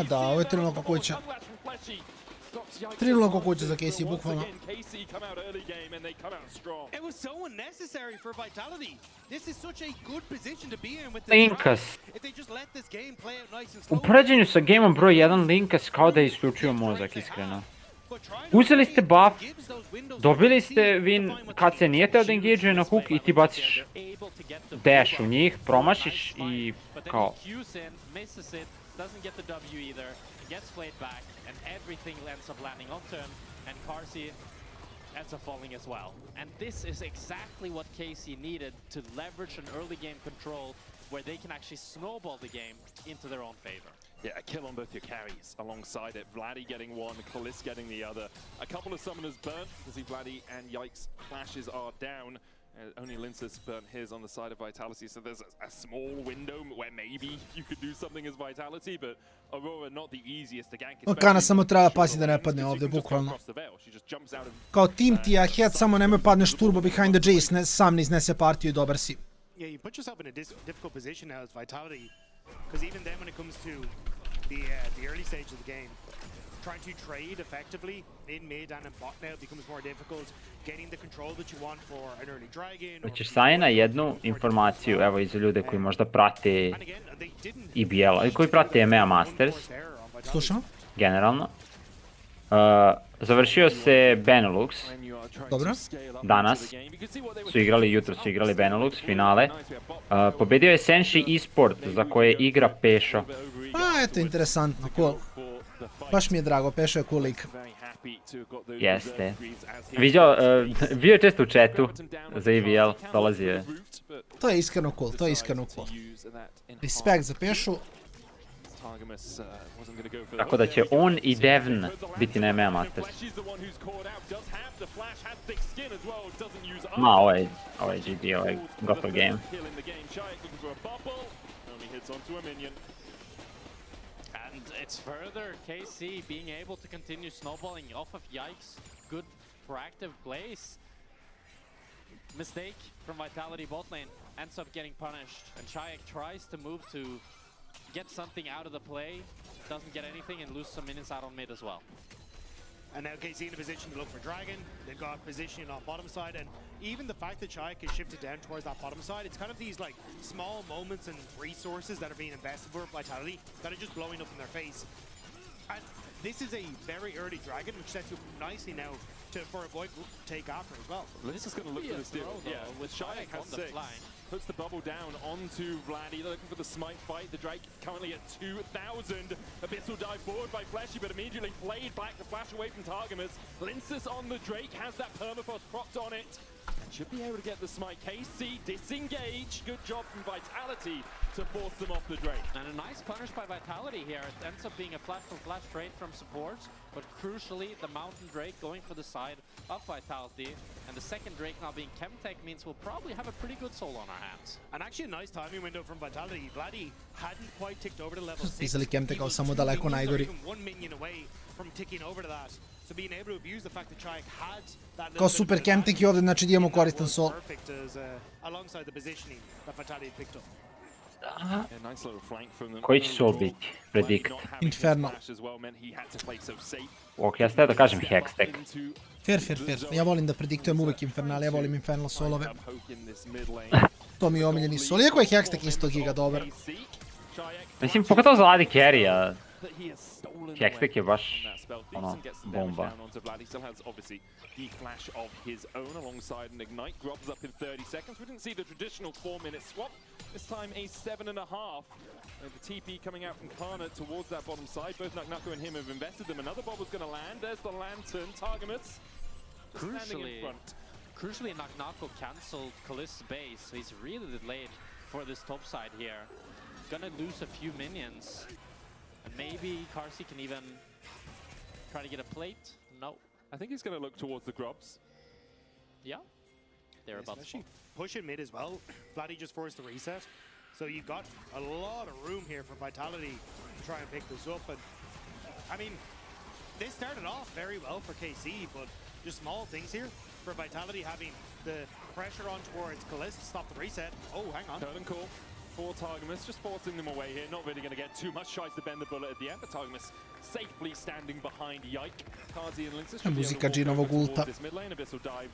da, ovo je trenulo kako kuća. Trenulo kako kuća za KC, bukvalno. It was so unnecessary for Vitality. This is such a good position to be in with the Linkas. If they just let this game play out nice and U slow. poređenju sa gameom broj 1 Linkas kao da je isključio mozak, iskreno. Uzeli ste buff, dobili ste win kad se nije teo da engage na hook i ti baciš dash u njih, promašiš i kao... Doesn't get the W either, gets played back, and everything ends up landing onto him, and Karsi ends up falling as well. And this is exactly what KC needed to leverage an early game control where they can actually snowball the game into their own favor. Yeah, a kill on both your carries alongside it. Vladdy getting one, Kalis getting the other. A couple of summoners burnt. You see Vladdy and Yikes flashes are down. Only Linsis burnt his on the side of Vitality, so there's a small window where maybe you could do something as Vitality, but Aurora not the easiest to gank. Kana samo treba paziti da ne padne ovdje, bukvalno. Kao team ti ja head, samo nemoj padneš turbo behind the Jace, sam ne iznese partiju i dobar si. Yeah, you put yourself in a difficult position now as Vitality, because even then when it comes to the early stage of the game, trying to trade effectively in mid and in bot now becomes more difficult. Getting the control that you want for an early dragon. Hoćeš Sajena jednu informaciju, evo i za ljude koji možda prate IBL, koji prate EMEA Masters. Slušam? Generalno. Završio se Benelux. Dobro. Danas su igrali, jutro su igrali Benelux, finale. Pobedio je Senshi eSport, za koje igra Pešo. A, eto, interesantno, cool. Baš mi je drago, Pešo je cool lik. Jeste. Vidio, bio je često u chatu za EVL, dolazio je. To je iskreno cool, to je iskreno cool. Respekt za Pešu. Tako da će on i Devn biti na MA Masters. Ma, ovo je GG, ovo je gotov game. And it's further KC being able to continue snowballing off of Yikes. Good proactive plays. Mistake from Vitality bot lane ends up getting punished. And Shayak tries to move to get something out of the play. Doesn't get anything and lose some minions out on mid as well. And now KC in a position to look for Dragon. They've got positioning on bottom side, and even the fact that Shayak is shifted down towards that bottom side, it's kind of these like small moments and resources that are being invested for Vitality that are just blowing up in their face. And this is a very early Dragon, which sets up nicely now for a Void take after as well. This is going to look for this deal. Yeah, with Shayak has 6. Puts the bubble down onto Vladdy, looking for the smite fight. The Drake currently at 2,000. Abyssal dive forward by Fleshy, but immediately played back to flash away from Targamas. Linsus on the Drake, has that permafrost propped on it. Should be able to get the smite. KC disengage. Good job from Vitality to force them off the Drake. And a nice punish by Vitality here. It ends up being a flash trade from support, but crucially the Mountain Drake going for the side of Vitality. And the second Drake now being Chemtech means we'll probably have a pretty good soul on our hands. And actually a nice timing window from Vitality. Vladdy hadn't quite ticked over to level 6. Pisali Chemtech, ali samo daleko najgori. One minion away from ticking over to that. So being able to abuse the fact that Shayak had that Kao super Chemtech i ovdje, znači imamo koristan sol. Alongside the positioning that Vitality picked up. Koji će sol biti? Predict. Inferno. Ok, ja ste da kažem Hextech. Fair. Ja volim da prediktujem uvijek Infernal, ja volim Infernal solove. To mi je omiljeni sol. Iako je Hextech isto giga dobar. Mislim, pogotovo za ladi carry-a. Hextech je baš, ono, bomba. The flash of his own alongside an ignite. Grobs up in 30 seconds. We didn't see the traditional 4-minute swap. This time a 7.5. And the TP coming out from Kana towards that bottom side. Both Naknako and him have invested them. Another bobble's going to land. There's the Lantern. Targamas standing in front. Crucially, Naknako cancelled Kali's base, so he's really delayed for this top side here. Gonna lose a few minions. And maybe Karsi can even try to get a plate. No. I think he's going to look towards the Grubs. Yeah. They're about to pushing mid as well. Vladdy just forced the reset. So you've got a lot of room here for Vitality to try and pick this up. And I mean, they started off very well for KC, but just small things here for Vitality having the pressure on towards Kalist to stop the reset. Oh, hang on. Curtain call for Targamas, just forcing them away here. Not really going to get too much. Tries to bend the bullet at the end, but Targamas safely standing behind Yike. Kazi and Linsus should be able to walk towards this mid lane. Abyssal dive.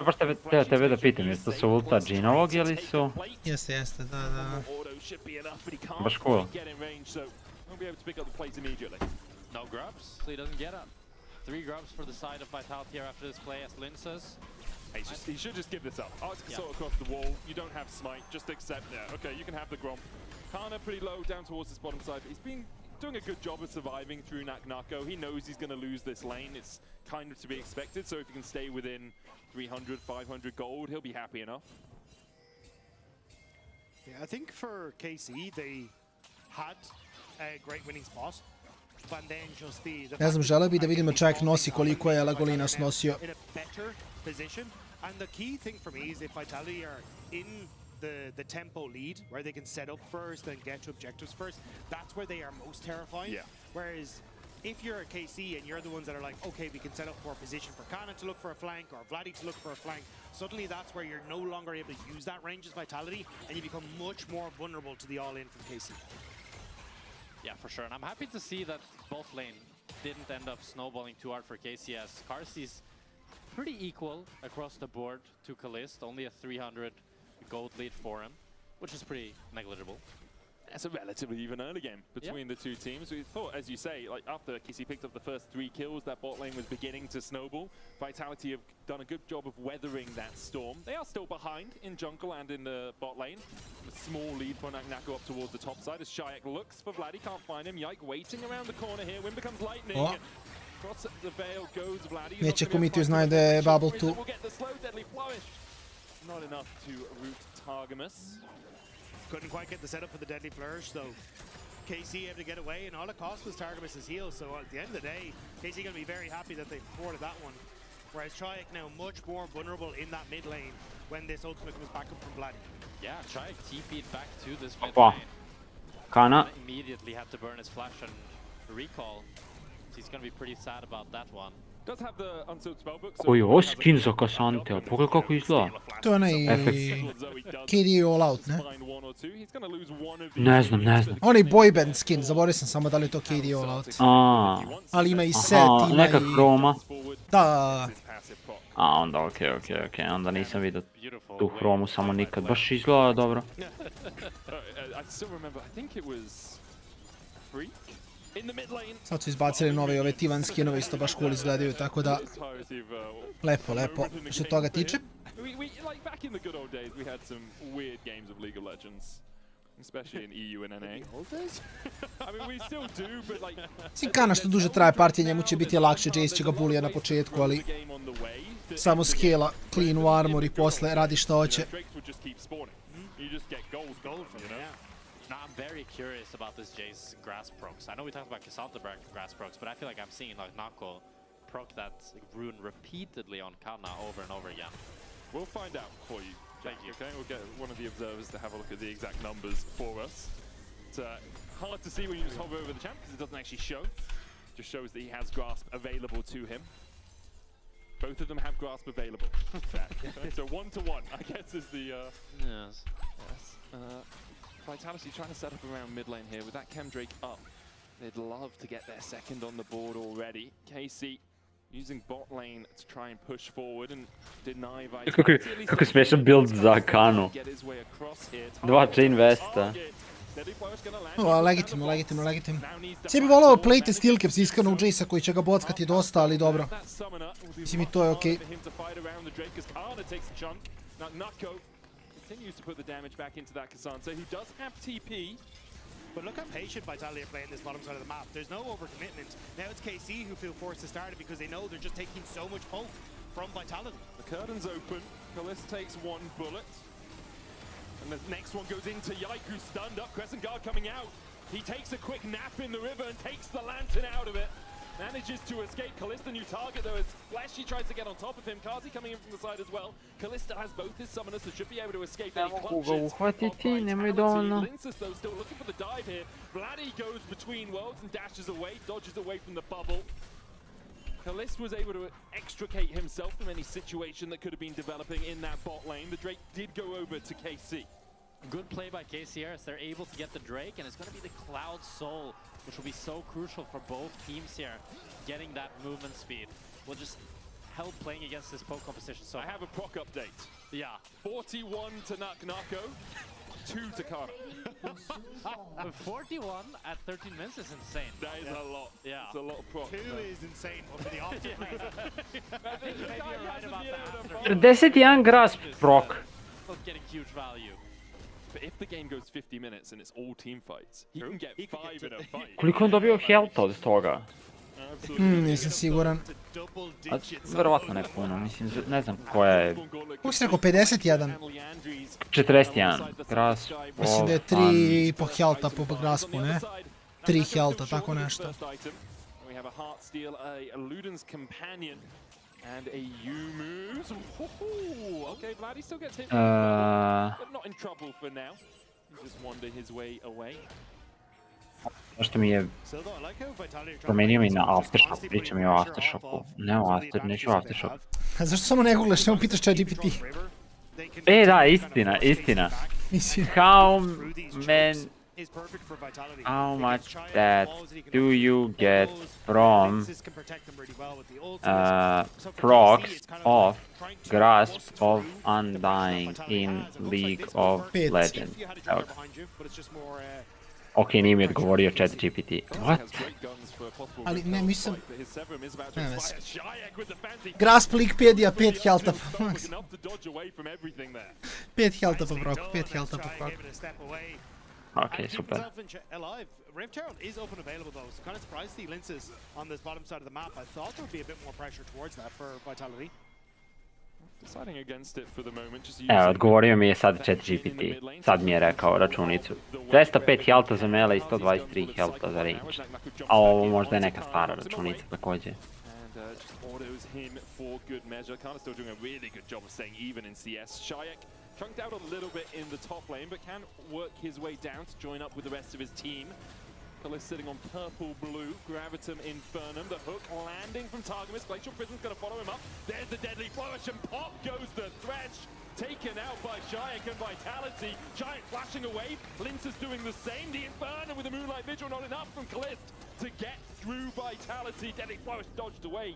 Baš tebe da pitam, jesu to su ulta Džinovog ili su? Jeste, da. Baš cool. No grubs, so he doesn't get up. 3 grubs for the side of Vitality here after this play as Linsus. He should just give this up. Arctic Assault across the wall. You don't have smite. Just accept that. Okay, you can have the Gromp. Kana pretty low down towards this bottom side. He's been doing a good job of surviving through Naknako. He knows he's going to lose this lane. It's kind of to be expected. So if he can stay within 300, 500 gold, he'll be happy enough. Yeah, I think for KC, they had a great winning spot. But then just Ne znam, želeo bi da vidimo čovjek nosi koliko je Lagolina snosio. And the key thing for me is if Vitality are in the tempo lead, where they can set up first and get to objectives first, that's where they are most terrifying. Yeah. Whereas if you're a KC and you're the ones that are like, okay, we can set up for a position for Canon to look for a flank or Vladdy to look for a flank, suddenly that's where you're no longer able to use that range as Vitality and you become much more vulnerable to the all-in from KC. Yeah, for sure. And I'm happy to see that both lane didn't end up snowballing too hard for KC as Karsi's pretty equal across the board to Kalist. Only a 300 gold lead for him, which is pretty negligible. It's a relatively even early game between the two teams. We thought, as you say, like after Kc picked up the first 3 kills, that bot lane was beginning to snowball. Vitality have done a good job of weathering that storm. They are still behind in jungle and in the bot lane. A small lead for Nako up towards the top side as Shayak looks for Vladdy, can't find him. Yike waiting around the corner here. Wind becomes lightning. Across the veil goes Vladdy. Neće komitiju znaju da je bubble tu. Not enough to root Targamas. Couldn't quite get the setup for the deadly flourish, though. KC able to get away, and all it cost was Targamas' heal. So at the end of the day, KC going to be very happy that they thwarted that one. Whereas Triac now much more vulnerable in that mid lane when this ultimate comes back up from Vladdy. Yeah, Triac TP'd back to this mid lane. Kana. Immediately had to burn his flash and recall. He's going to be pretty sad about that one. Koji je ovo skin za Kasante, ali pogledaj kako izgleda. To je onaj KD All Out, ne? Ne znam. Onaj boyband skin, zaboravio sam samo da li je to KD All Out. Ali ima i set, ima i... Neka hroma. Da. Onda okej, onda nisam vidio tu hromu samo nikad, baš izgleda dobro. Sad su izbacili nove ove Tivan skinove, isto baš cool izgledaju, tako da lepo, što toga tiče. Kana što duže traje partija, njemu će biti lakše, Jace će ga bulija na početku, ali samo skela, clean u armor i posle radi što hoće. No, I'm very curious about this Jace grass procs. I know we talked about Cassandra grass procs, but I feel like I'm seeing like Nako proc that rune repeatedly on Kana over and over again. We'll find out for you. Thank you. Okay, we'll get one of the observers to have a look at the exact numbers for us. It's hard to see when you just hover over the champ because it doesn't actually show. It just shows that he has grasp available to him. Both of them have grasp available. So 1-to-1, I guess, is the... Yes. Vitality trying to set up around mid lane here with that Chem Drake up. They'd love to get their second on the board already. KC using bot lane to try and push forward and deny Vitality. Kako smiješan build za Kanu. 2 chain vesta. Legitimno. Sve bi volao playtest Steelcaps iskreno u Jace-a koji će ga bockati dosta, ali dobro. Mislim i to je okej. Continues to put the damage back into that Cassandra. He does have TP. But look how patient Vitality are playing this bottom side of the map. There's no overcommitment. Now it's KC who feel forced to start it because they know they're just taking so much poke from Vitality. The curtain's open. Kalista takes 1 bullet. And the next one goes into Yike, who's stunned up. Crescent Guard coming out. He takes a quick nap in the river and takes the lantern out of it. Manages to escape. Kalista, new target though, as Flashy tries to get on top of him. Kazi coming in from the side as well. Kalista has both his summoners, so should be able to escape any clutches. Linsus though still looking for the dive here. Vladdy goes between worlds and dashes away, dodges away from the bubble. Kalista was able to extricate himself from any situation that could have been developing in that bot lane. The Drake did go over to KC. Good play by KC here as they're able to get the Drake, and it's going to be the Cloud Soul, which will be so crucial for both teams here. Getting that movement speed will just help playing against this poke competition. So I have a proc update. Yeah. 41 to Nako, 2 to Kana. 41 at 13 minutes is insane. That is a lot. Yeah. It's a lot of proc. 2 is insane, but for the opposite reason. Maybe you're right about that. 41 grasp proc. Getting huge value. But if the game goes 50 minutes and it's all team fights, he can get 5 in a fight. Koliko on dobio health od toga? Nisam siguran. Verovatno ne puno, mislim, ne znam koja je... Kako si rekao, 51? 41, grasp. Mislim da je 3,5 healtha po graspu, ne? 3 healtha, tako nešto. And a U-moves. Okay, Vladdy still gets hit, but not in trouble for now. He just wander his way away. Zašto mi je promenio mi na Aftershock, pričam mi o Aftershocku. Ne o neću o Aftershock. A zašto samo ne googlaš, nemo pitaš ChatGPT? Da, istina. How much that do you get from procs of Grasp of Undying in League of Legends? Ok, nije mi odgovorio ChatGPT. What? Ali ne, mislim... Ne veze. Grasp Lickpedia, 5 health-a po Max. 5 health-a po Broku, 5 health-a po Broku. Ok, super. Rift Herald is open available though, so kind of surprised to see Linces on this bottom side of the map. I thought there would be a bit more pressure towards that for Vitality. Deciding against it for the moment, just Evo, odgovorio mi je sad ChatGPT. Sad mi je rekao računicu. 205 health-a za melee i 123 health-a za range. A ovo možda je neka stara računica također. Autos him for good measure. Kind of still doing a really good job of staying even in CS. Shayek chunked out a little bit in the top lane, but can work his way down to join up with the rest of his team. Kalist sitting on purple-blue, Gravitum Infernum, the hook landing from Targamas. Glacial Prism's going to follow him up. There's the deadly flourish, and pop goes the Thresh. Taken out by Shayek and Vitality. Shayek flashing away. Lince is doing the same. The Infernum with the Moonlight Vigil, not enough from Kalist to get through Vitality. Deadly flourish dodged away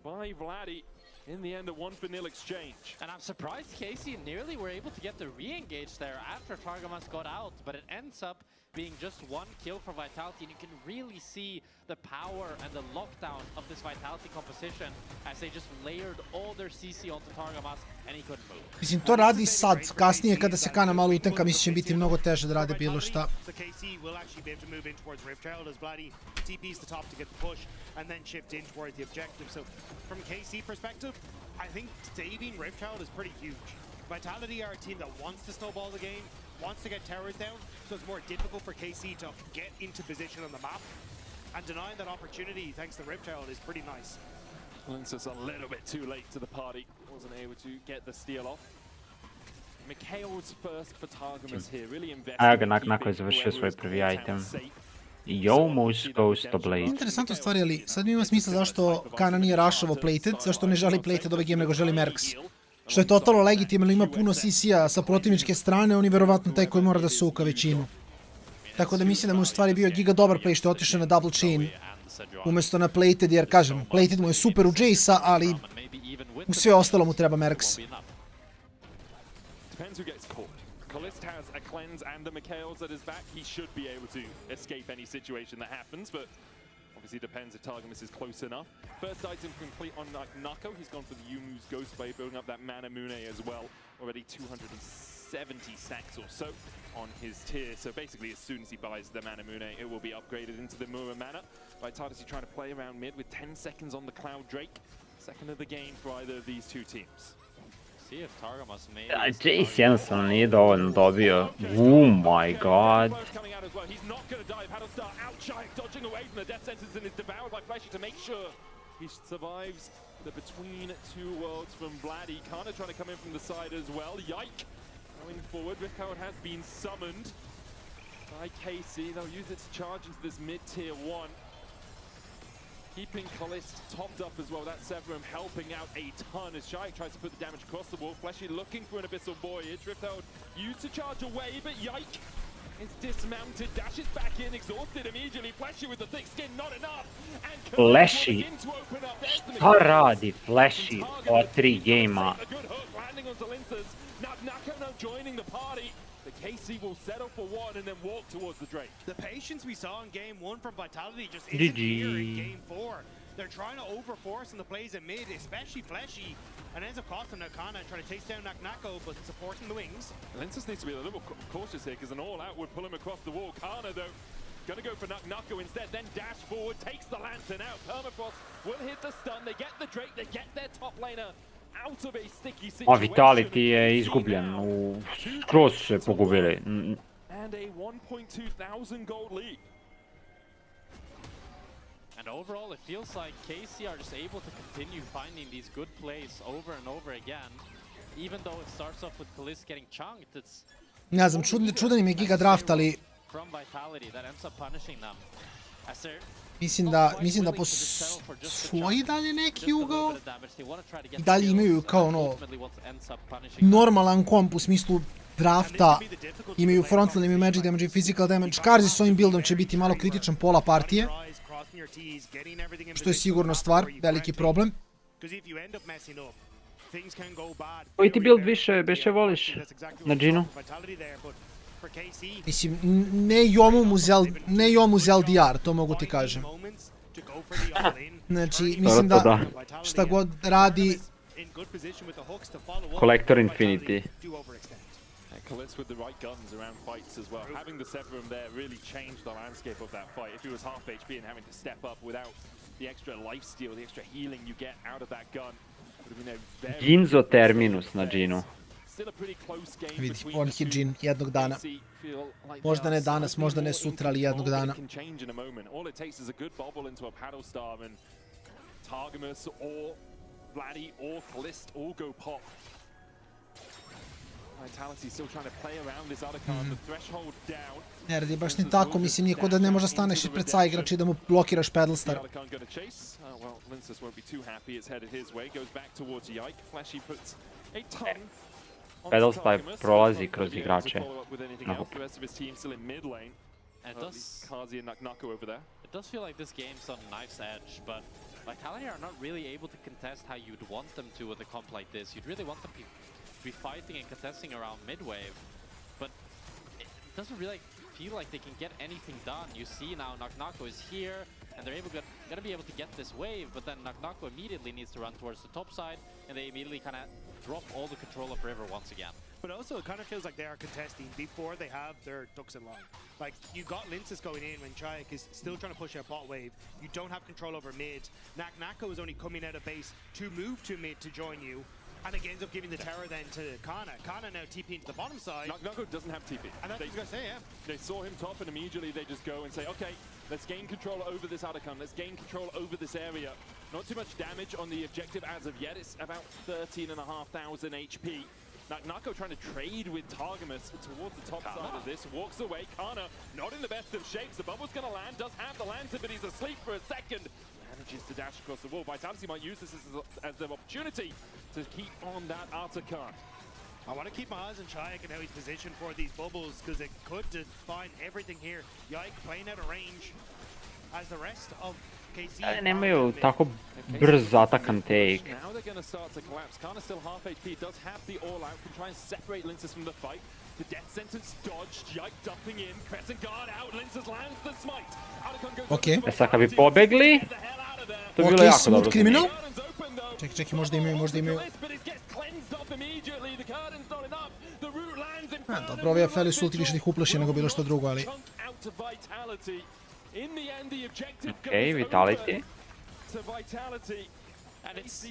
by Vladdy. In the end, a 1-for-0 exchange. And I'm surprised Kc nearly were able to get the re-engage there after Targamas got out, but it ends up being just one kill for Vitality, and you can really see the power and the lockdown of this Vitality composition as they just layered all their CC onto Targamas and he couldn't move. Mislim, to radi sad, kasnije kada se Kana malo utenka, mislim će biti mnogo teže da rade bilo šta. So Kc will actually be able to move in towards Rift Herald as Vladdy TP's the top to get the push and then shift in towards the objective. So from Kc perspective, I think saving Rift Herald is pretty huge. Vitality are a team that wants to snowball the game, wants to get towers down, so it's more difficult for Kc to get into position on the map. And denying that opportunity thanks to Rift Herald is pretty nice. Linces a little bit too late to the party. Wasn't able to get the steal off. Mikhail's first for Targamas here, really investing. Evo ga, nakon je završio svoj prvi item. I almost goes to Blade. Interesantna stvar je li, sad mi ima smisla zašto Kana nije rushavo plated, zašto ne želi plated ovaj game nego želi Mercs. Što je totalno legitimno, ima puno CC-a sa protivničke strane, on je verovatno taj koji mora da suka većinu. Tako da mislim da mu u stvari bio giga dobar play što je otišao na double chain umjesto na plated, jer kažem, plated mu je super u Jace-a, ali u sve ostalo mu treba Mercs. Kalist has a cleanse and the Mikhails at his back. He should be able to escape any situation that happens, but obviously depends if Targamas is close enough. First item complete on Nako. He's gone for the Yumu's Ghostblade, building up that Mana Mune as well. Already 270 sacks or so on his tier. So basically, as soon as he buys the Mana Mune, it will be upgraded into the Mura Mana. Vitality trying to play around mid with 10 seconds on the Cloud Drake. Second of the game for either of these two teams. Jace jednostavno nije dovoljno dobio. Oh my god. He survives the between two worlds from Vladdy. Kana trying to come in from the side as well. Yike going forward. Blackout has been summoned by Kc. They'll use it to charge into this mid-tier 1. Keeping Kalist topped up as well. That Severum helping out a ton as Shayek tries to put the damage across the wall. Fleshy looking for an Abyssal Voyage. Rifthold used to charge away, but Yike is dismounted. Dashes back in, exhausted immediately. Fleshy with the thick skin, not enough. And Fleshy. Šta radi Fleshy od 3 game-a? A good hook landing onto Linces. Nako now joining the party. The Kc will settle for one and then walk towards the Drake. The patience we saw in game 1 from Vitality just isn't here in game 4. They're trying to overforce in the plays in mid, especially Fleshy, and ends up costing Nakana trying to chase down Nako, but supporting the wings. Linces needs to be a little cautious here because an all-out would pull him across the wall. Kana, though, gonna go for Nako instead, then dash forward, takes the Lantern out. Permafrost will hit the stun, they get the Drake, they get their top laner. A Vitality je izgubljen, skroz su se pogubili. And a 1,200 gold lead. And overall, it feels like Kc are just able to continue finding these good plays over and over again. Even though it starts off with Kalist getting chunked, it's... Ne znam, čudan im je giga draft, ali... From Vitality that ends up punishing them. As they're Mislim da postoji dalje neki ugao i dalje imaju kao ono normalan komp u smislu drafta, imaju frontline, imaju magic damage i physical damage. Karzi s ovim buildom će biti malo kritičan pola partije, što je sigurno stvar, veliki problem. Koji ti build više voliš na Džinu? Mislim, ne Jom uz LDR, to mogu ti kažem. Znači, mislim da šta god radi... Collector Infinity. Kalisz with the right guns around fights as well. Having the Severum there really changed the landscape of that fight. If he was half HP and having to step up without the extra lifesteal, the extra healing you get out of that gun, would have been a very... Ginzo Terminus na Ginu. Vidi, on je Džin jednog dana. Možda ne danas, možda ne sutra, ali jednog dana. All it takes is a good bobble into a paddle star and Targamas or Vladdy or Kalisz all go pop. Vitality still trying to play around this other card, the threshold down. Ne radi baš ni tako, mislim, nije ko da ne možda staneš ispred sa igrača i da mu blokiraš pedal star. Well, Linsus won't be too happy, it's headed his way, goes back towards Yike, Flashy puts a ton. Pedal star prolazi kroz igrače. It does feel like this game's on knife's edge, but Vitality are not really able to contest how you'd want them to with a comp like this. You'd really want them to be fighting and contesting around mid-wave, but it doesn't really feel like they can get anything done. You see now Knock is here, and they're gonna be able to get this wave, but then Knock immediately needs to run towards the top side, and they immediately kind of drop all the control of river once again. But also, it kind of feels like they are contesting before they have their ducks in line. Like, you got Linsus going in when Chayek is still trying to push out bot wave. You don't have control over mid. Nako is only coming out of base to move to mid to join you. And it ends up giving the tower then to Kana. Kana now TPing to the bottom side. Nako doesn't have TP. And that's what I was going to say, yeah. They saw him top and immediately they just go and say, okay, let's gain control over this Otacon. Let's gain control over this area. Not too much damage on the objective as of yet. It's about 13,500 HP. Nako trying to trade with Targamas towards the top side of this. Walks away. Kana not in the best of shapes. The bubble's going to land. Does have the Lancer, but he's asleep for a second. Manages to dash across the wall. Vitality might use this as an opportunity to keep on that Otacon. I want to keep my eyes on Chayek and how he's positioned for these bubbles, because it could define everything here. Yike playing out of range as the rest of KC. Ali nemaju tako brz Otacon take. Now they're going to start to collapse. Kana still half HP, does have the all-out, can try and separate Linsus from the fight. The death sentence dodged, Yike dumping in, Crescent Guard out, Linsus lands the smite. Okay. E sad kad bi pobegli, to bi bilo jako dobro. Smooth Criminal. Čekaj, možda imaju. Dobro, ovi Afeli su ulti više ih uplaši nego bilo što drugo, ali... Okay, Vitality. And it's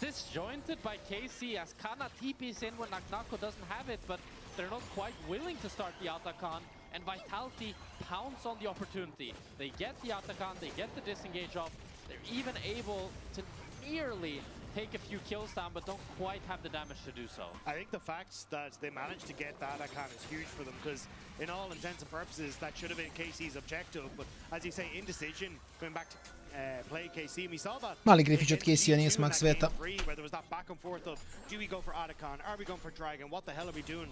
disjointed by KC as Kana TPs in when Nako doesn't have it, but they're not quite willing to start the Otacon, and Vitality pounce on the opportunity. They get the Otacon, they get the disengage off, they're even able to nearly take a few kills down, but don't quite have the damage to do so. I think the fact that they managed to get that Otacon is huge for them, because in all intents and purposes, that should have been KC's objective. But as you say, indecision, going back to play KC, we saw that. Mali grifić od KC-a nije smak sveta. Where there was that back and forth of, do we go for Otacon? Are we going for Dragon? What the hell are we doing?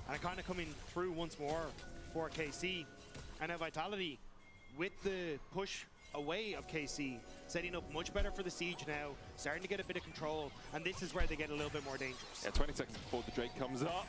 And kind of coming through once more for KC. And now Vitality, with the push away of KC, setting up much better for the siege now, starting to get a bit of control, and this is where they get a little bit more dangerous. Yeah, 20 seconds before the Drake comes up.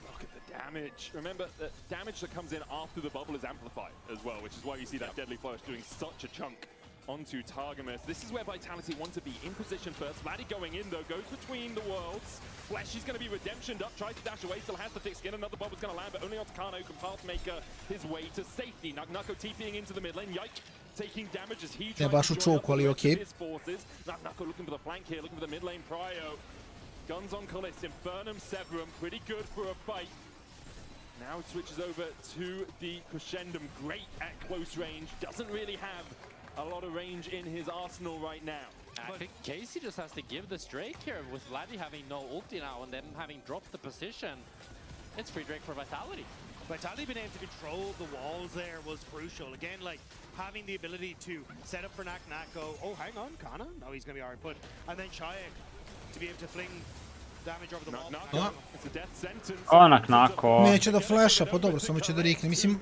Look at the damage. Remember, the damage that comes in after the bubble is amplified as well, which is why you see that Deadly Flourish doing such a chunk onto Targamas. This is where Vitality want to be in position first. Vladdy going in though, goes between the worlds. Flashy's going to be redemptioned up, tries to dash away, still has the thick skin. Another bubble's going to land, but only on Takano can Pathmaker his way to safety. Nako TPing into the mid lane. Yike taking damage as he tries to join up with his forces. Nako looking for the flank here, looking for the mid lane prio. Guns on Kalisz, Infernum, Severum, pretty good for a fight. Now it switches over to the Crescendum, great at close range, doesn't really have a lot of range in his arsenal right now. I think KC just has to give this Drake here, with Vladdy having no ulti now and them having dropped the position. It's free Drake for Vitality. Vitality being able to control the walls there was crucial. Again, like, having the ability to set up for Nako. Oh, hang on, Kana? No, he's going to be alright put. And then Chayek to be able to fling damage over the wall. It's a death sentence. Nako. Neće da flasha, pa dobro, samo će da rikne. Mislim,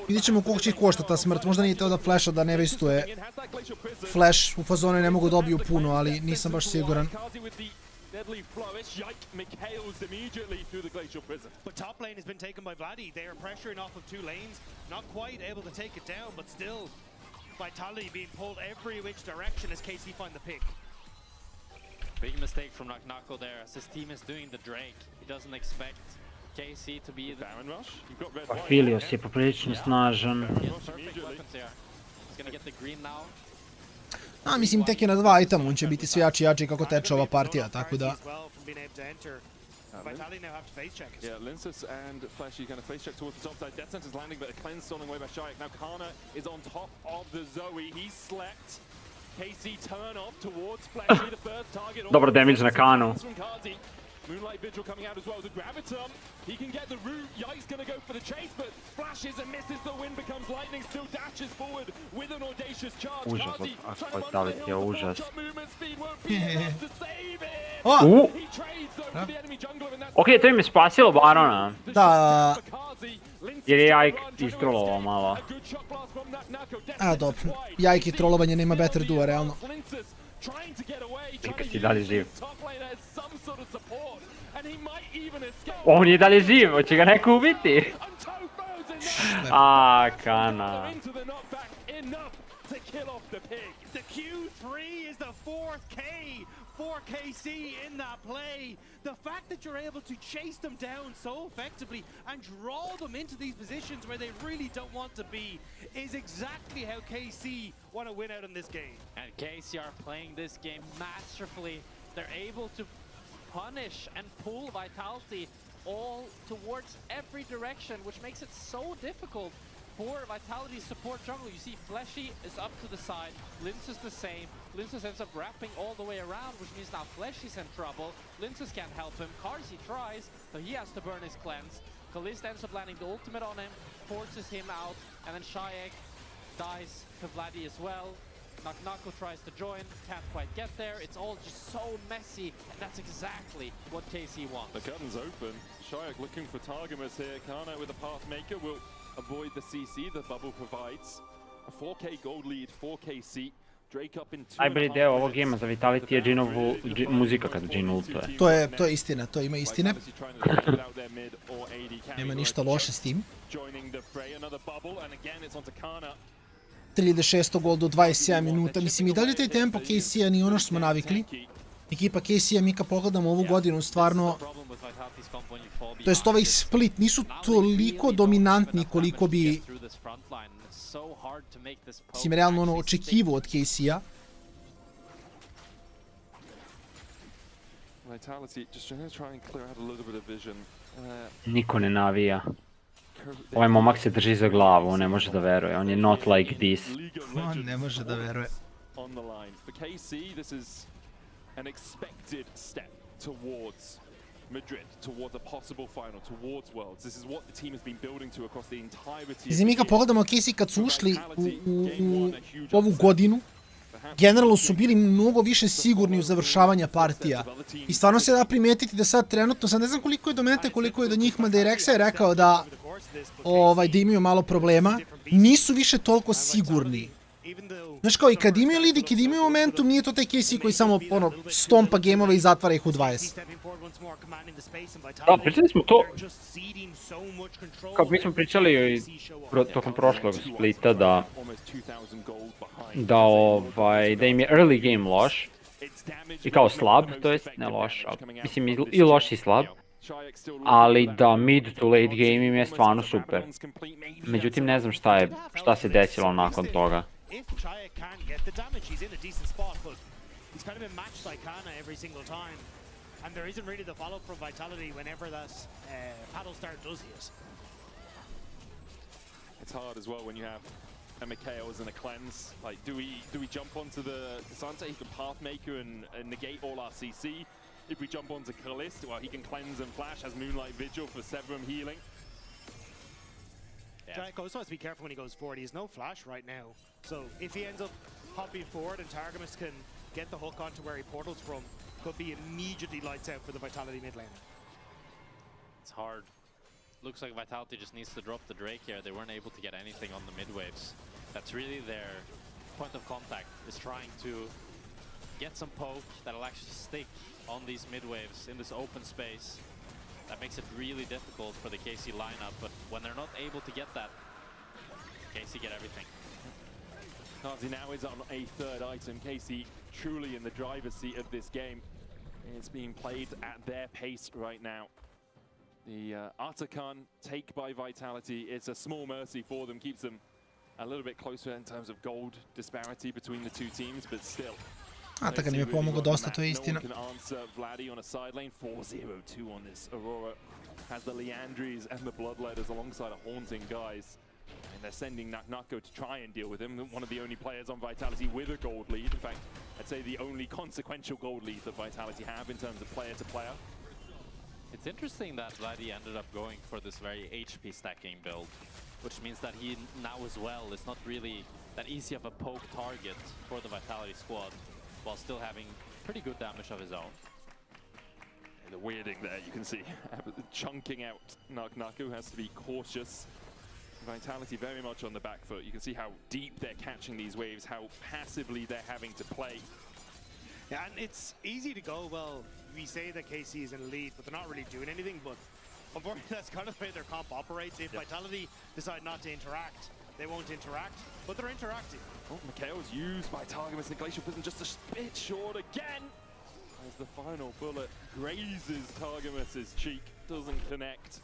vidjet ćemo koliko će ih košta ta smrt. Možda nije teo da flasha, da ne vestuje. Flash u fazone ne mogu dobiju puno, ali nisam baš siguran. deadly flourish. Yike, Mikhail's immediately through the glacial prison. But top lane has been taken by Vladdy. They are pressuring off of 2 lanes. Not quite able to take it down, but still Vitality being pulled every which direction as KC find the pick. Big mistake from Naknako there, as his team is doing the Drake. He doesn't expect KC to be the Baron rush. You've got red. Filios je poprilično snažan. He's gonna get the green now. A, mislim, tek je na 2 itemu, on će biti sve jači i jači kako teče ova partija, tako da... Vitality now have to face check it. Yeah, Linsus and Flashy kind of face check towards the top side. Death Sentinel's landing, but a cleanse stolen away by Shayak. Now Kana is on top of the Zoe. He's slept. KC turn off towards Flashy, the first target. Dobro damage na Kanu. Moonlight Vigil coming out as well. The Gravitum, he can get the root. Yike's gonna go for the chase, but flashes and misses. The wind becomes lightning. Still dashes forward with an audacious charge. Užas od Vitality, užas. Ok, to im je spasilo Barona. Da. Jer je Jike istrolovao malo. A, dobro. Jike i trolovanje nema better duo, realno. Kad si dalje živ. On je dalje živ, hoće ga neko ubiti. A, Kana. The Q3 is the 4K for KC in that play. The fact that you're able to chase them down so effectively and draw them into these positions where they really don't want to be is exactly how KC want to win out in this game. And KC are playing this game masterfully. They're able to punish and pull Vitality all towards every direction, which makes it so difficult for Vitality's support jungle. You see Fleshy is up to the side, Linsus the same. Linsus ends up wrapping all the way around, which means now Fleshy's in trouble. Linsus can't help him. Karsi tries, so he has to burn his cleanse. Kalista ends up landing the ultimate on him, forces him out, and then Shayak dies to Vladdy as well. Naknako tries to join, can't quite get there. It's all just so messy, and that's exactly what KC wants. The curtain's open. Shayak looking for Targamas here. Kana with a Pathmaker will avoid the CC the bubble provides. A 4K gold lead for KC. Drake up in 2. Najbolji deo ovog gema za Vitality je Džinovu muzika kada Džin ultuje. To je istina, to ima istine. Nema ništa loše s tim. 3600 gold do 27 minuta. Mislim, i dalje taj tempo KC-a nije ono što smo navikli. Ekipa KC-a, mi kad pogledamo ovu godinu, stvarno... To jest ovaj split nisu toliko dominantni koliko bi... Mislim, realno ono očekivo od KC-a. Niko ne navija. Ovaj momak se drži za glavu, on ne može da veruje, on je not like this. On ne može da veruje. Madrid towards a possible final, towards Worlds. This is what the team has been building to across the entirety. Mislim, mi kad pogledamo KC kad su ušli u ovu godinu, generalno su bili mnogo više sigurni u završavanja partija. I stvarno se da primetiti da sad trenutno, sad ne znam koliko je do Mete, koliko je do njih, mada i Rexa je rekao da imaju malo problema, nisu više toliko sigurni. Znaš kao, i kad imaju lead i kad imaju momentum, nije to taj KC koji samo stompa gameove i zatvara ih u 20. Da, pričali smo to, kao mi smo pričali tokom prošlog splita da im je early game loš i kao slab, to jest ne loš, mislim i loš i slab, ali da mid to late game im je stvarno super. Međutim, ne znam šta se desilo nakon toga. If Shayak can get the damage, he's in a decent spot, but he's kind of been matched by Kana every single time. And there isn't really the follow-up from Vitality whenever that paddle start does hit. It's hard as well when you have a Mikhail's and a cleanse. Like, do we jump onto the Santa? He can Pathmaker and negate all our CC. If we jump onto Kalist, well, he can cleanse and flash, has Moonlight Vigil for Severum healing. Shayak also has to be careful when he goes forward. He has no flash right now. So if he ends up hopping forward and Targamas can get the hook onto where he portals from, could be immediately lights out for the Vitality mid lane. It's hard. Looks like Vitality just needs to drop the Drake here. They weren't able to get anything on the mid waves. That's really their point of contact, is trying to get some poke that'll actually stick on these mid waves in this open space. That makes it really difficult for the KC lineup, but when they're not able to get that, KC get everything. Kazi now is on a third item. KC truly in the driver's seat of this game. It's being played at their pace right now. The Artakan take by Vitality, it's a small mercy for them, keeps them a little bit closer in terms of gold disparity between the two teams, but still. Artakan im je pomogao dosta, to je istina. No one can answer Vladdy on a side lane. 4-0-2 on this. Aurora has the Leandries and the Bloodletters alongside a Haunting guys. And they're sending Naknako to try and deal with him. One of the only players on Vitality with a gold lead. In fact, I'd say the only consequential gold lead that Vitality have in terms of player to player. It's interesting that Vladdy ended up going for this very HP stacking build, which means that he now as well is not really that easy of a poke target for the Vitality squad, while still having pretty good damage of his own. And the weirding there, you can see chunking out Naknaku, has to be cautious. Vitality very much on the back foot. You can see how deep they're catching these waves, how passively they're having to play. Yeah, and it's easy to go, well, we say that KC is in the lead, but they're not really doing anything, but unfortunately that's kind of the way their comp operates. If Vitality decide not to interact, they won't interact, but they're interacting. Oh, Mikhail's used by Targamas in the Glacial Prison, just a bit short again. As the final bullet grazes Targamas' cheek, doesn't connect.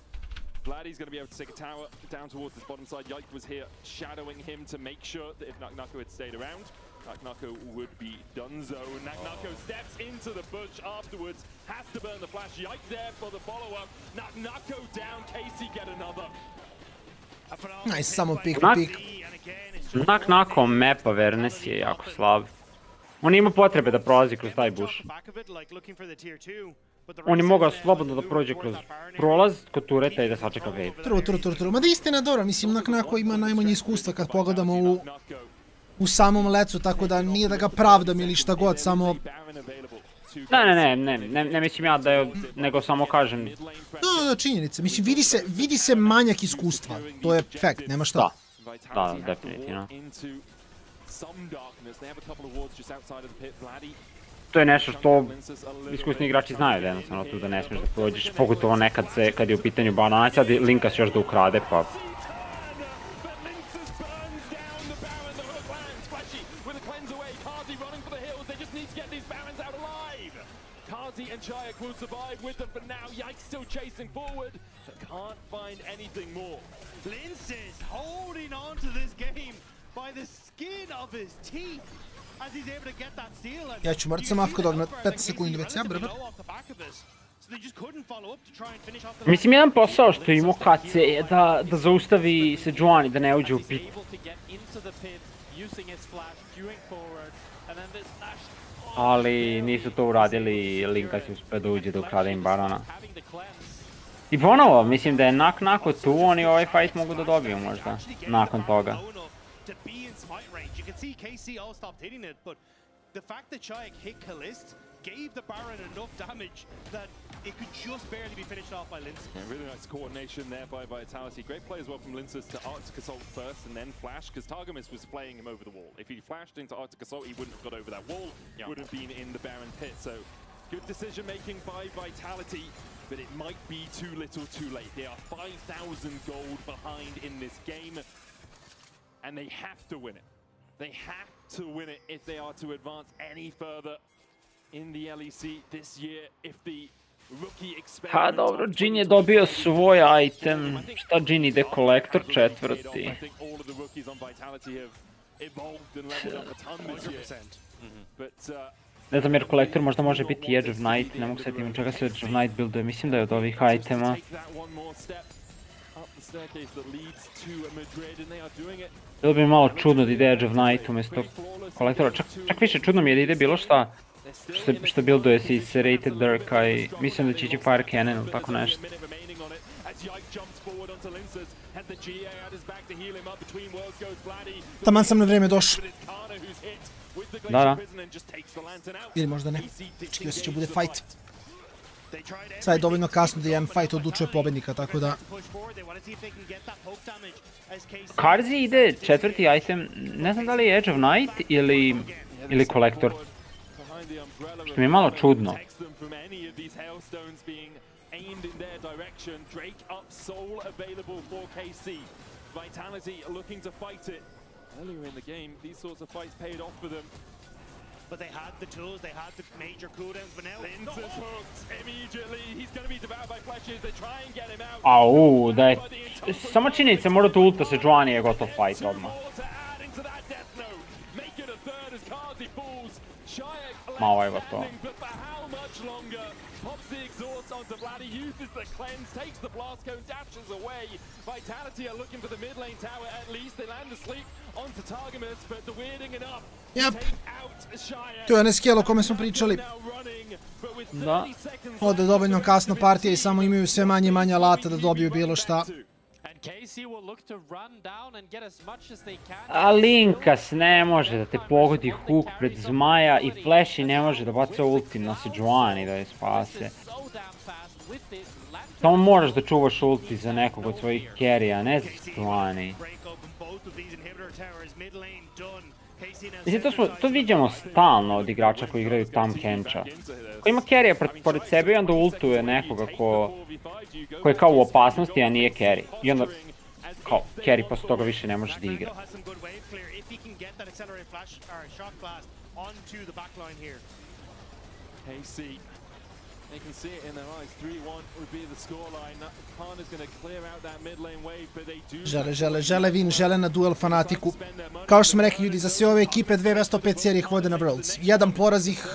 Vladdy's going to be able to take a tower down towards this bottom side. Yike was here shadowing him to make sure that if Naknako had stayed around, Naknako would be donezo. Naknako steps into the bush afterwards, has to burn the flash. Yike there for the follow-up. Naknako down, KC get another. Nice, samo pik. Naknako map awareness je jako slab. On ima potrebe da prolazi kroz taj buš. On je mogao slobodno da prođe kroz prolaz kod tureta i da sačeka wave. True. Mada istina je dobra, mislim Naknako ima najmanje iskustva kad pogledamo u samom lecu, tako da nije da ga pravdam ili šta god, samo... Ne mislim ja da je, nego samo kažem... Da, činjenica, mislim vidi se manjak iskustva, to je fact, nema šta. Da, definitivno. To je nešto što iskusni igrači znaju da jednostavno tu da ne smiješ da prođeš, pogotovo nekad kad je u pitanju banana, sad Linkas još da ukrade, pa... And Chayak will survive with them, but now Yike still chasing forward. Can't find anything more. Linces holding on to this game by the skin of his teeth as he's able to get that steal. Ja ću morat sam afkodog na 5 sekundi već, ja brber. Mislim, jedan posao što je imao Kc je da zaustavi Sejuani, da ne uđe u pit. Ali nisu to uradili, Linkas je uspio da uđe da ukrade im barona. I ponovo, mislim da je Naknako tu, oni ovaj fight mogu da dobiju možda, nakon toga. Gave the Baron enough damage that it could just barely be finished off by Linces. Yeah, really nice coordination there by Vitality. Great play as well from Linces to Arctic Assault first and then flash, because Targamas was playing him over the wall. If he flashed into Arctic Assault, he wouldn't have got over that wall, wouldn't have been in the Baron pit. So good decision making by Vitality, but it might be too little too late. They are 5,000 gold behind in this game, and they have to win it. They have to win it if they are to advance any further in the LEC this year. If the rookie experiment... Ha dobro, Jin je dobio svoj item. Šta Jin ide kolektor četvrti? Ne znam jer kolektor možda može biti Edge of Night, ne mogu se tim čega se Edge of Night builduje, mislim da je od ovih itema. Bilo bi malo čudno da ide Edge of Night umjesto kolektora, čak više čudno mi je da ide bilo šta što builduje se iz Serrated Dirka i mislim da će ići Fire Cannon ili tako nešto. Taman sam na vrijeme došao. Da. Ili možda ne. Čekio se će bude fight. Sad je dovoljno kasno da jedan fight odlučuje pobednika, tako da... Karzi ide četvrti item, ne znam da li je Edge of Night ili kolektor. Što mi je malo čudno. Aimed in their direction. Drake up, Soul available for KC. Vitality looking to fight it. Earlier in the game, these sorts of fights paid off for them. But they had the tools, they had the major cooldowns, but now... Linz is hooked immediately. He's going to be devoured by flashes. They try and get him out. Au, da je... Samo činjenica, mora tu ulta se Joani je gotov fight odmah. Ma ovo je gotovo. Pops the exhaust onto Vladdy, uses the cleanse, takes the blast cone, dashes away. Vitality are looking for the mid lane tower at least. They land asleep onto Targamas, but the weirding enough. Jep. To je onaj skill o kome smo pričali. Da. Ode dovoljno kasno partija i samo imaju sve manje i manje alata da dobiju bilo šta. A Linkas ne može da te pogodi hook pred Zmaja i Flashy ne može da baca ulti na Sejuani da je spase. Samo moraš da čuvaš ulti za nekog od svojih carry-a, ne za Sejuani. Mislim, to vidimo stalno od igrača koji igraju Tam Kencha. Ko ima carry-a pored sebe i onda ultuje nekoga ko je kao u opasnosti, a nije carry. I onda kao carry posle toga više ne može da igra. They can see it in their eyes. 3-1 would be the scoreline. Khan is going to clear out that mid lane wave, but they do... Žele win, žele na duel fanatiku. Kao što smo rekli ljudi, za sve ove ekipe 205 serije ih vode na Worlds. Jedan poraz ih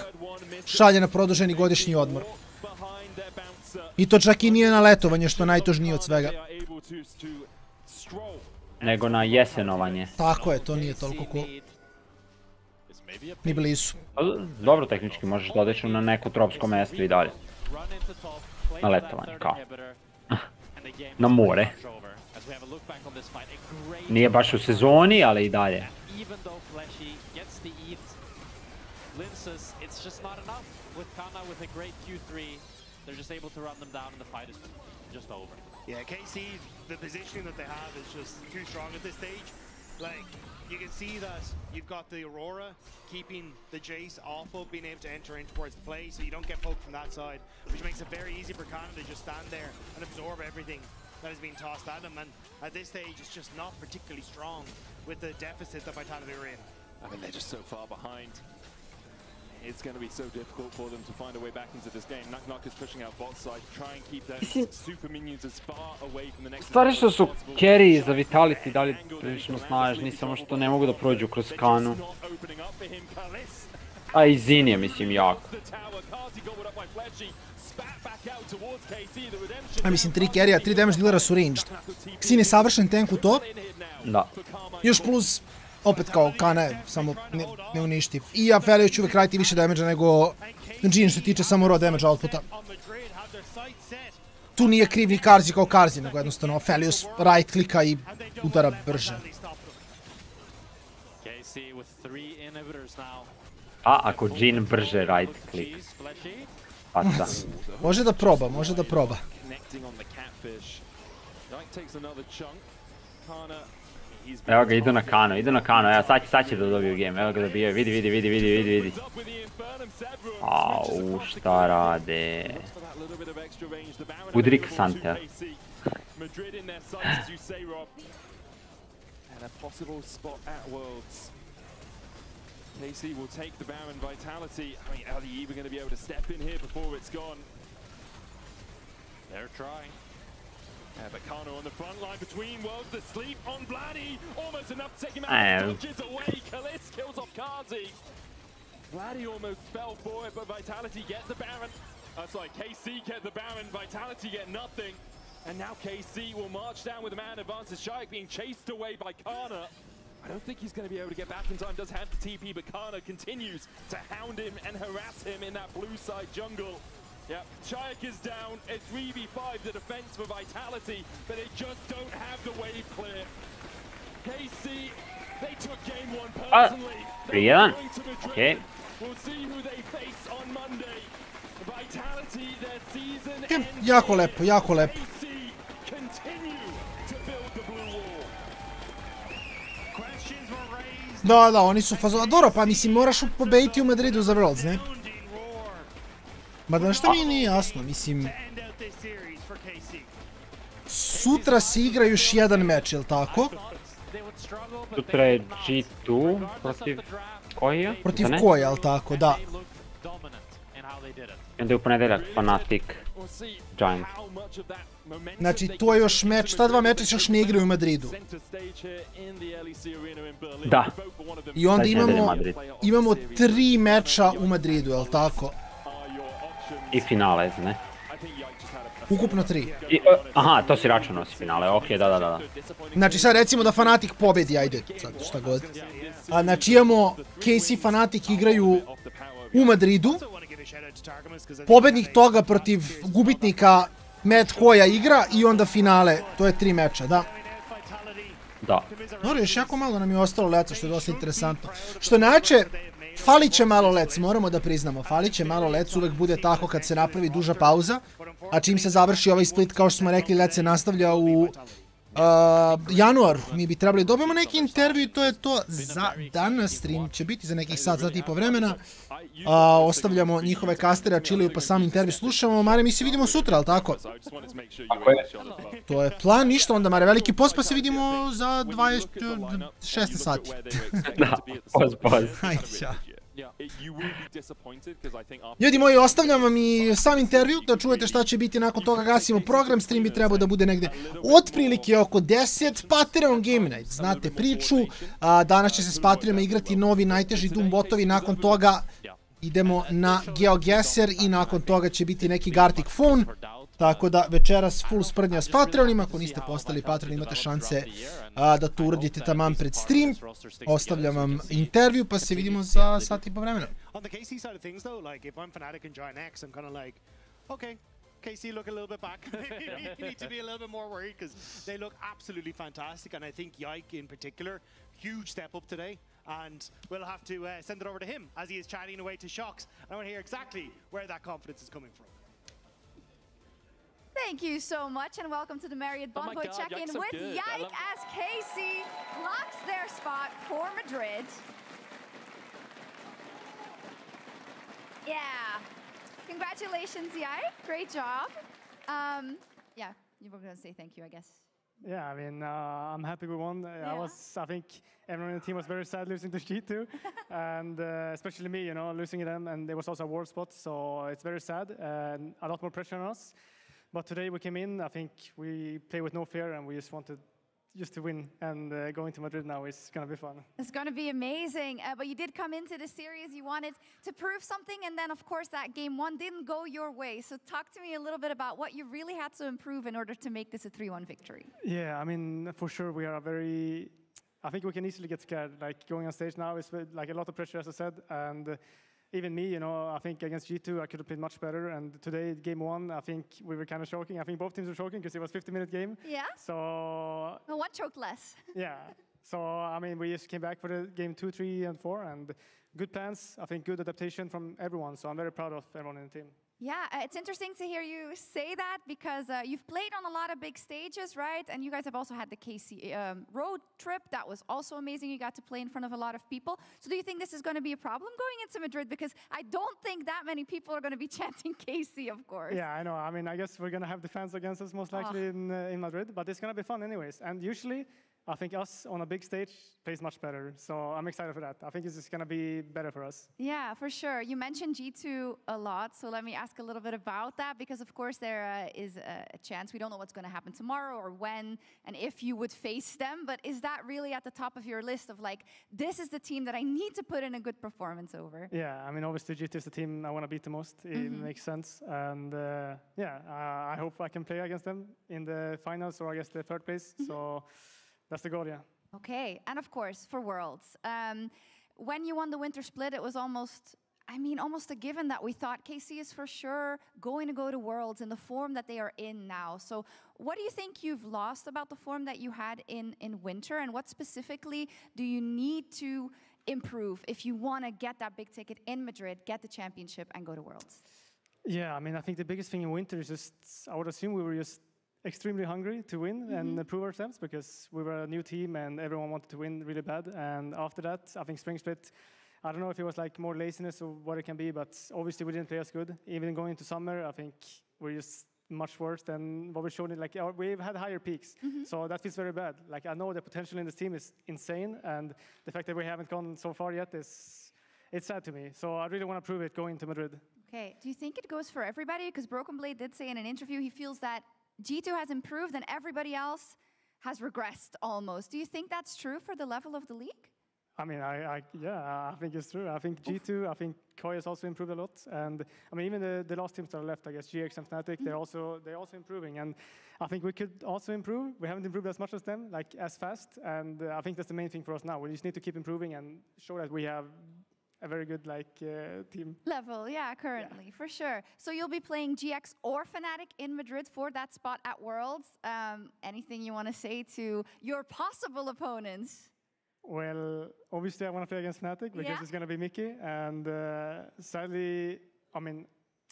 šalje na produženi godišnji odmor. I to čak i nije na letovanje, što je najtužnije od svega. Nego na jesenovanje. Tako je, to nije toliko cool. Ni blizu. Dobro, tehnički možeš da odeš na neko tropsko mesto i dalje. Na letovanje, kao. Na more. Nije baš u sezoni, ali i dalje. Yeah, KC, the positioning that they have is just too strong at this stage. Like, you can see that you've got the Aurora keeping the Jace off of being able to enter in towards the play, so you don't get poked from that side, which makes it very easy for Canon to just stand there and absorb everything that is being tossed at him. And at this stage, it's just not particularly strong with the deficit that Vitality are in. I mean, they're just so far behind. It's going to be so difficult for them to find a way back into this game. Knock is pushing out bot side to try and keep their super minions as far away from the next... Stvari što su carry za Vitality dalje prilično snažni, samo što ne mogu da prođu kroz Kanu. A i Zin je, mislim, jak. A mislim, 3 carry-a, 3 damage dealera su ranged. Xin je savršen tank u to. Da. Još plus... Opet kao Kana je samo ne uništiv. I Aphelios će uvek raditi više damage nego Jin što se tiče samo raw damage outputa. Tu nije kriv ni Karzi kao Karzi, nego jednostavno Aphelios right klika i udara brže. A ako Jin brže right klik? Paca. Može da proba, može da proba. Evo ga, idu na Kano, evo sad će da dobiju game, evo ga dobijaju, vidi. Au, šta rade? Udrik Santa. KC will take the Baron Vitality. I mean, are they even going to be able to step in here before it's gone? They're trying. But Kano on the front line between worlds, the sleep on Vladdy, almost enough to take him out, dodges away, Kalis kills off Kazi. Vladdy almost fell for it, but Vitality get the Baron. Sorry, KC get the Baron, Vitality get nothing. And now KC will march down with a man advances, Shaik being chased away by Kana. I don't think he's going to be able to get back in time, does have the TP, but Kana continues to hound him and harass him in that blue side jungle. Yep, Shaik is down, it's 3v5 the defense for Vitality, but they just don't have the wave clear. KC, they took game one personally. They're going to Madrid. Okay. We'll see who they face on Monday. Vitality, their season ends. Jako lepo, jako lepo. KC continue to build the blue wall. Da, oni su fazona. Dobro, pa mislim, moraš pobediti u Madridu za Worlds, ne? Ma da što mi nije jasno, mislim... Sutra se igra još jedan meč, jel' tako? Sutra je G2 protiv koji je? Protiv koja, jel' tako, da. I onda je u ponedeljak Fnatic Giants. Znači, to je još meč, ta dva meča se još ne igraju u Madridu. Da. I onda imamo 3 meča u Madridu, jel' tako? I finale, ne? Ukupno 3. Aha, to si računao si finale, okej, da. Znači sad recimo da Fnatic pobedi, ajde, sad šta god. Znači imamo Kc i Fnatic igraju u Madridu. Pobednik toga protiv gubitnika Matt koja igra i onda finale, to je 3 meča, da. Da. Dobro, još jako malo nam je ostalo leca, što je dosta interesantno. Što način, falit će malo lec, moramo da priznamo, falit će malo lec, uvek bude tako kad se napravi duža pauza, a čim se završi ovaj split, kao što smo rekli, lec se nastavlja u januaru. Mi bi trebali dobijemo neki intervju i to je to za danas. Stream će biti za nekih sat i po vremena. Ostavljamo njihove kastere, čiliju pa sam intervju slušamo. Mare, mi se vidimo sutra, ali tako? Tako je. To je plan, ništa onda, Mare, veliki post, pa se vidimo za 16 sati. Da, poz. Hajde, ćao. Ljudi moji, ostavljam vam i sam intervju, da čujete šta će biti nakon toga, gasimo program, stream bi trebao da bude negde otprilike oko 10, Patreon Game Night, znate priču, danas će se s Patreonima igrati novi najteži Doom botovi, nakon toga idemo na GeoGuessr i nakon toga će biti neki Gartic Phone, tako da večeras full sprdnja s Patreonima, ako niste postali Patreon imate šanse da to uradite taman pred stream. Ostavljam vam intervju pa se vidimo za sat i po vremena. On the KC side of things though, like if I'm Fnatic and Giant X, I'm kind of like, okay, KC look a little bit back. You need to be a little bit more worried because they look absolutely fantastic, and I think Yike in particular, huge step up today. And we'll have to send it over to him as he is chatting away to Shocks. I want to hear exactly where that confidence is coming from. Thank you so much, and welcome to the Marriott Bonvoy check-in with Yike as Kc locks their spot for Madrid. Yeah, congratulations, Yike. Great job. Yeah, you were going to say thank you, I guess. Yeah, I mean, I'm happy we won. I think everyone in the team was very sad losing to G2, and especially me, you know, losing to them, and it was also a world spot, so it's very sad, and a lot more pressure on us. But today we came in, I think we play with no fear, and we just wanted to win, and going to Madrid now is going to be fun. It's going to be amazing, but you did come into the series, you wanted to prove something, and then of course that game 1 didn't go your way. So talk to me a little bit about what you really had to improve in order to make this a 3-1 victory. Yeah, I mean, for sure we are I think we can easily get scared. Like going on stage now is like a lot of pressure, as I said, and even me, you know, I think against G2 I could have played much better, and today, game 1, I think we were kind of choking. I think both teams were choking because it was a 50-minute game. Yeah? So... Well, one choke less. Yeah. So, I mean, we just came back for the game 2, 3, and 4, and good plans. I think good adaptation from everyone, so I'm very proud of everyone in the team. Yeah, it's interesting to hear you say that because you've played on a lot of big stages, right? And you guys have also had the KC road trip. That was also amazing. You got to play in front of a lot of people. So do you think this is going to be a problem going into Madrid? Because I don't think that many people are going to be chanting KC, of course. Yeah, I know. I mean, I guess we're going to have the fans against us most likely in Madrid, but it's going to be fun anyways. And usually, I think us on a big stage plays much better. So I'm excited for that. I think this is going to be better for us. Yeah, for sure. You mentioned G2 a lot, so let me ask a little bit about that, because of course there is a chance. We don't know what's going to happen tomorrow or when and if you would face them, but is that really at the top of your list of like, this is the team that I need to put in a good performance over? Yeah, I mean, obviously G2 is the team I want to beat the most. It makes sense. And yeah, I hope I can play against them in the finals or I guess the third place. So that's the goal, yeah. Okay, and of course, for Worlds. When you won the winter split, it was almost a given that we thought KC is for sure going to go to Worlds in the form that they are in now. So what do you think you've lost about the form that you had in winter, and what specifically do you need to improve if you want to get that big ticket in Madrid, get the championship, and go to Worlds? Yeah, I mean, I think the biggest thing in winter is just, I would assume we were just extremely hungry to win and prove ourselves because we were a new team and everyone wanted to win really bad. And after that, I think Spring Split, I don't know if it was like more laziness or what it can be, but obviously we didn't play as good. Even going into summer, I think we're just much worse than what we showed. Like we've had higher peaks, so that feels very bad. Like I know the potential in this team is insane, and the fact that we haven't gone so far yet it's sad to me. So I really want to prove it going to Madrid. Okay, do you think it goes for everybody? Because Broken Blade did say in an interview he feels that G2 has improved and everybody else has regressed almost. Do you think that's true for the level of the league? I mean, yeah, I think it's true. I think G2, I think Koi has also improved a lot. And I mean, even the last teams that are left, I guess, GX and Fnatic, they're also improving. And I think we could also improve. We haven't improved as much as them, like as fast. And I think that's the main thing for us now. We just need to keep improving and show that we have a very good team. Level, yeah, currently, for sure. So you'll be playing GX or Fnatic in Madrid for that spot at Worlds. Anything you want to say to your possible opponents? Well, obviously I want to play against Fnatic because it's going to be Mickey. And sadly, I mean,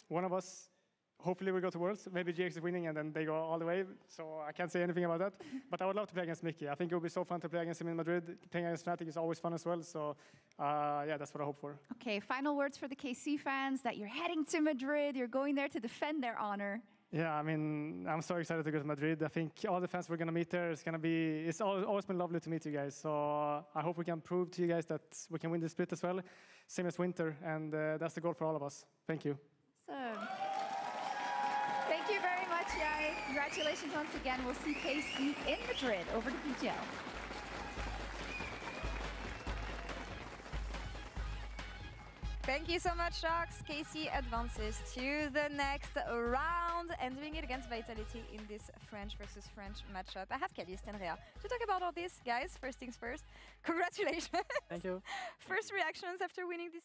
one of us, hopefully we go to Worlds. Maybe GX is winning and then they go all the way. So I can't say anything about that. But I would love to play against Mickey. I think it would be so fun to play against him in Madrid. Playing against Fnatic is always fun as well. So yeah, that's what I hope for. Okay, final words for the KC fans that you're heading to Madrid. You're going there to defend their honor. Yeah, I mean, I'm so excited to go to Madrid. I think all the fans we're going to meet there, it's always been lovely to meet you guys. So I hope we can prove to you guys that we can win the split as well, same as Winter. And that's the goal for all of us. Thank you. Awesome. Thank you very much, Jai. Congratulations once again. We'll see KC in Madrid. Over to PGL. Thank you so much, Sharks. KC advances to the next round and doing it against Vitality in this French versus French matchup. I have Caliste and Rhea to talk about all this, guys. First things first. Congratulations. Thank you. First reactions after winning this.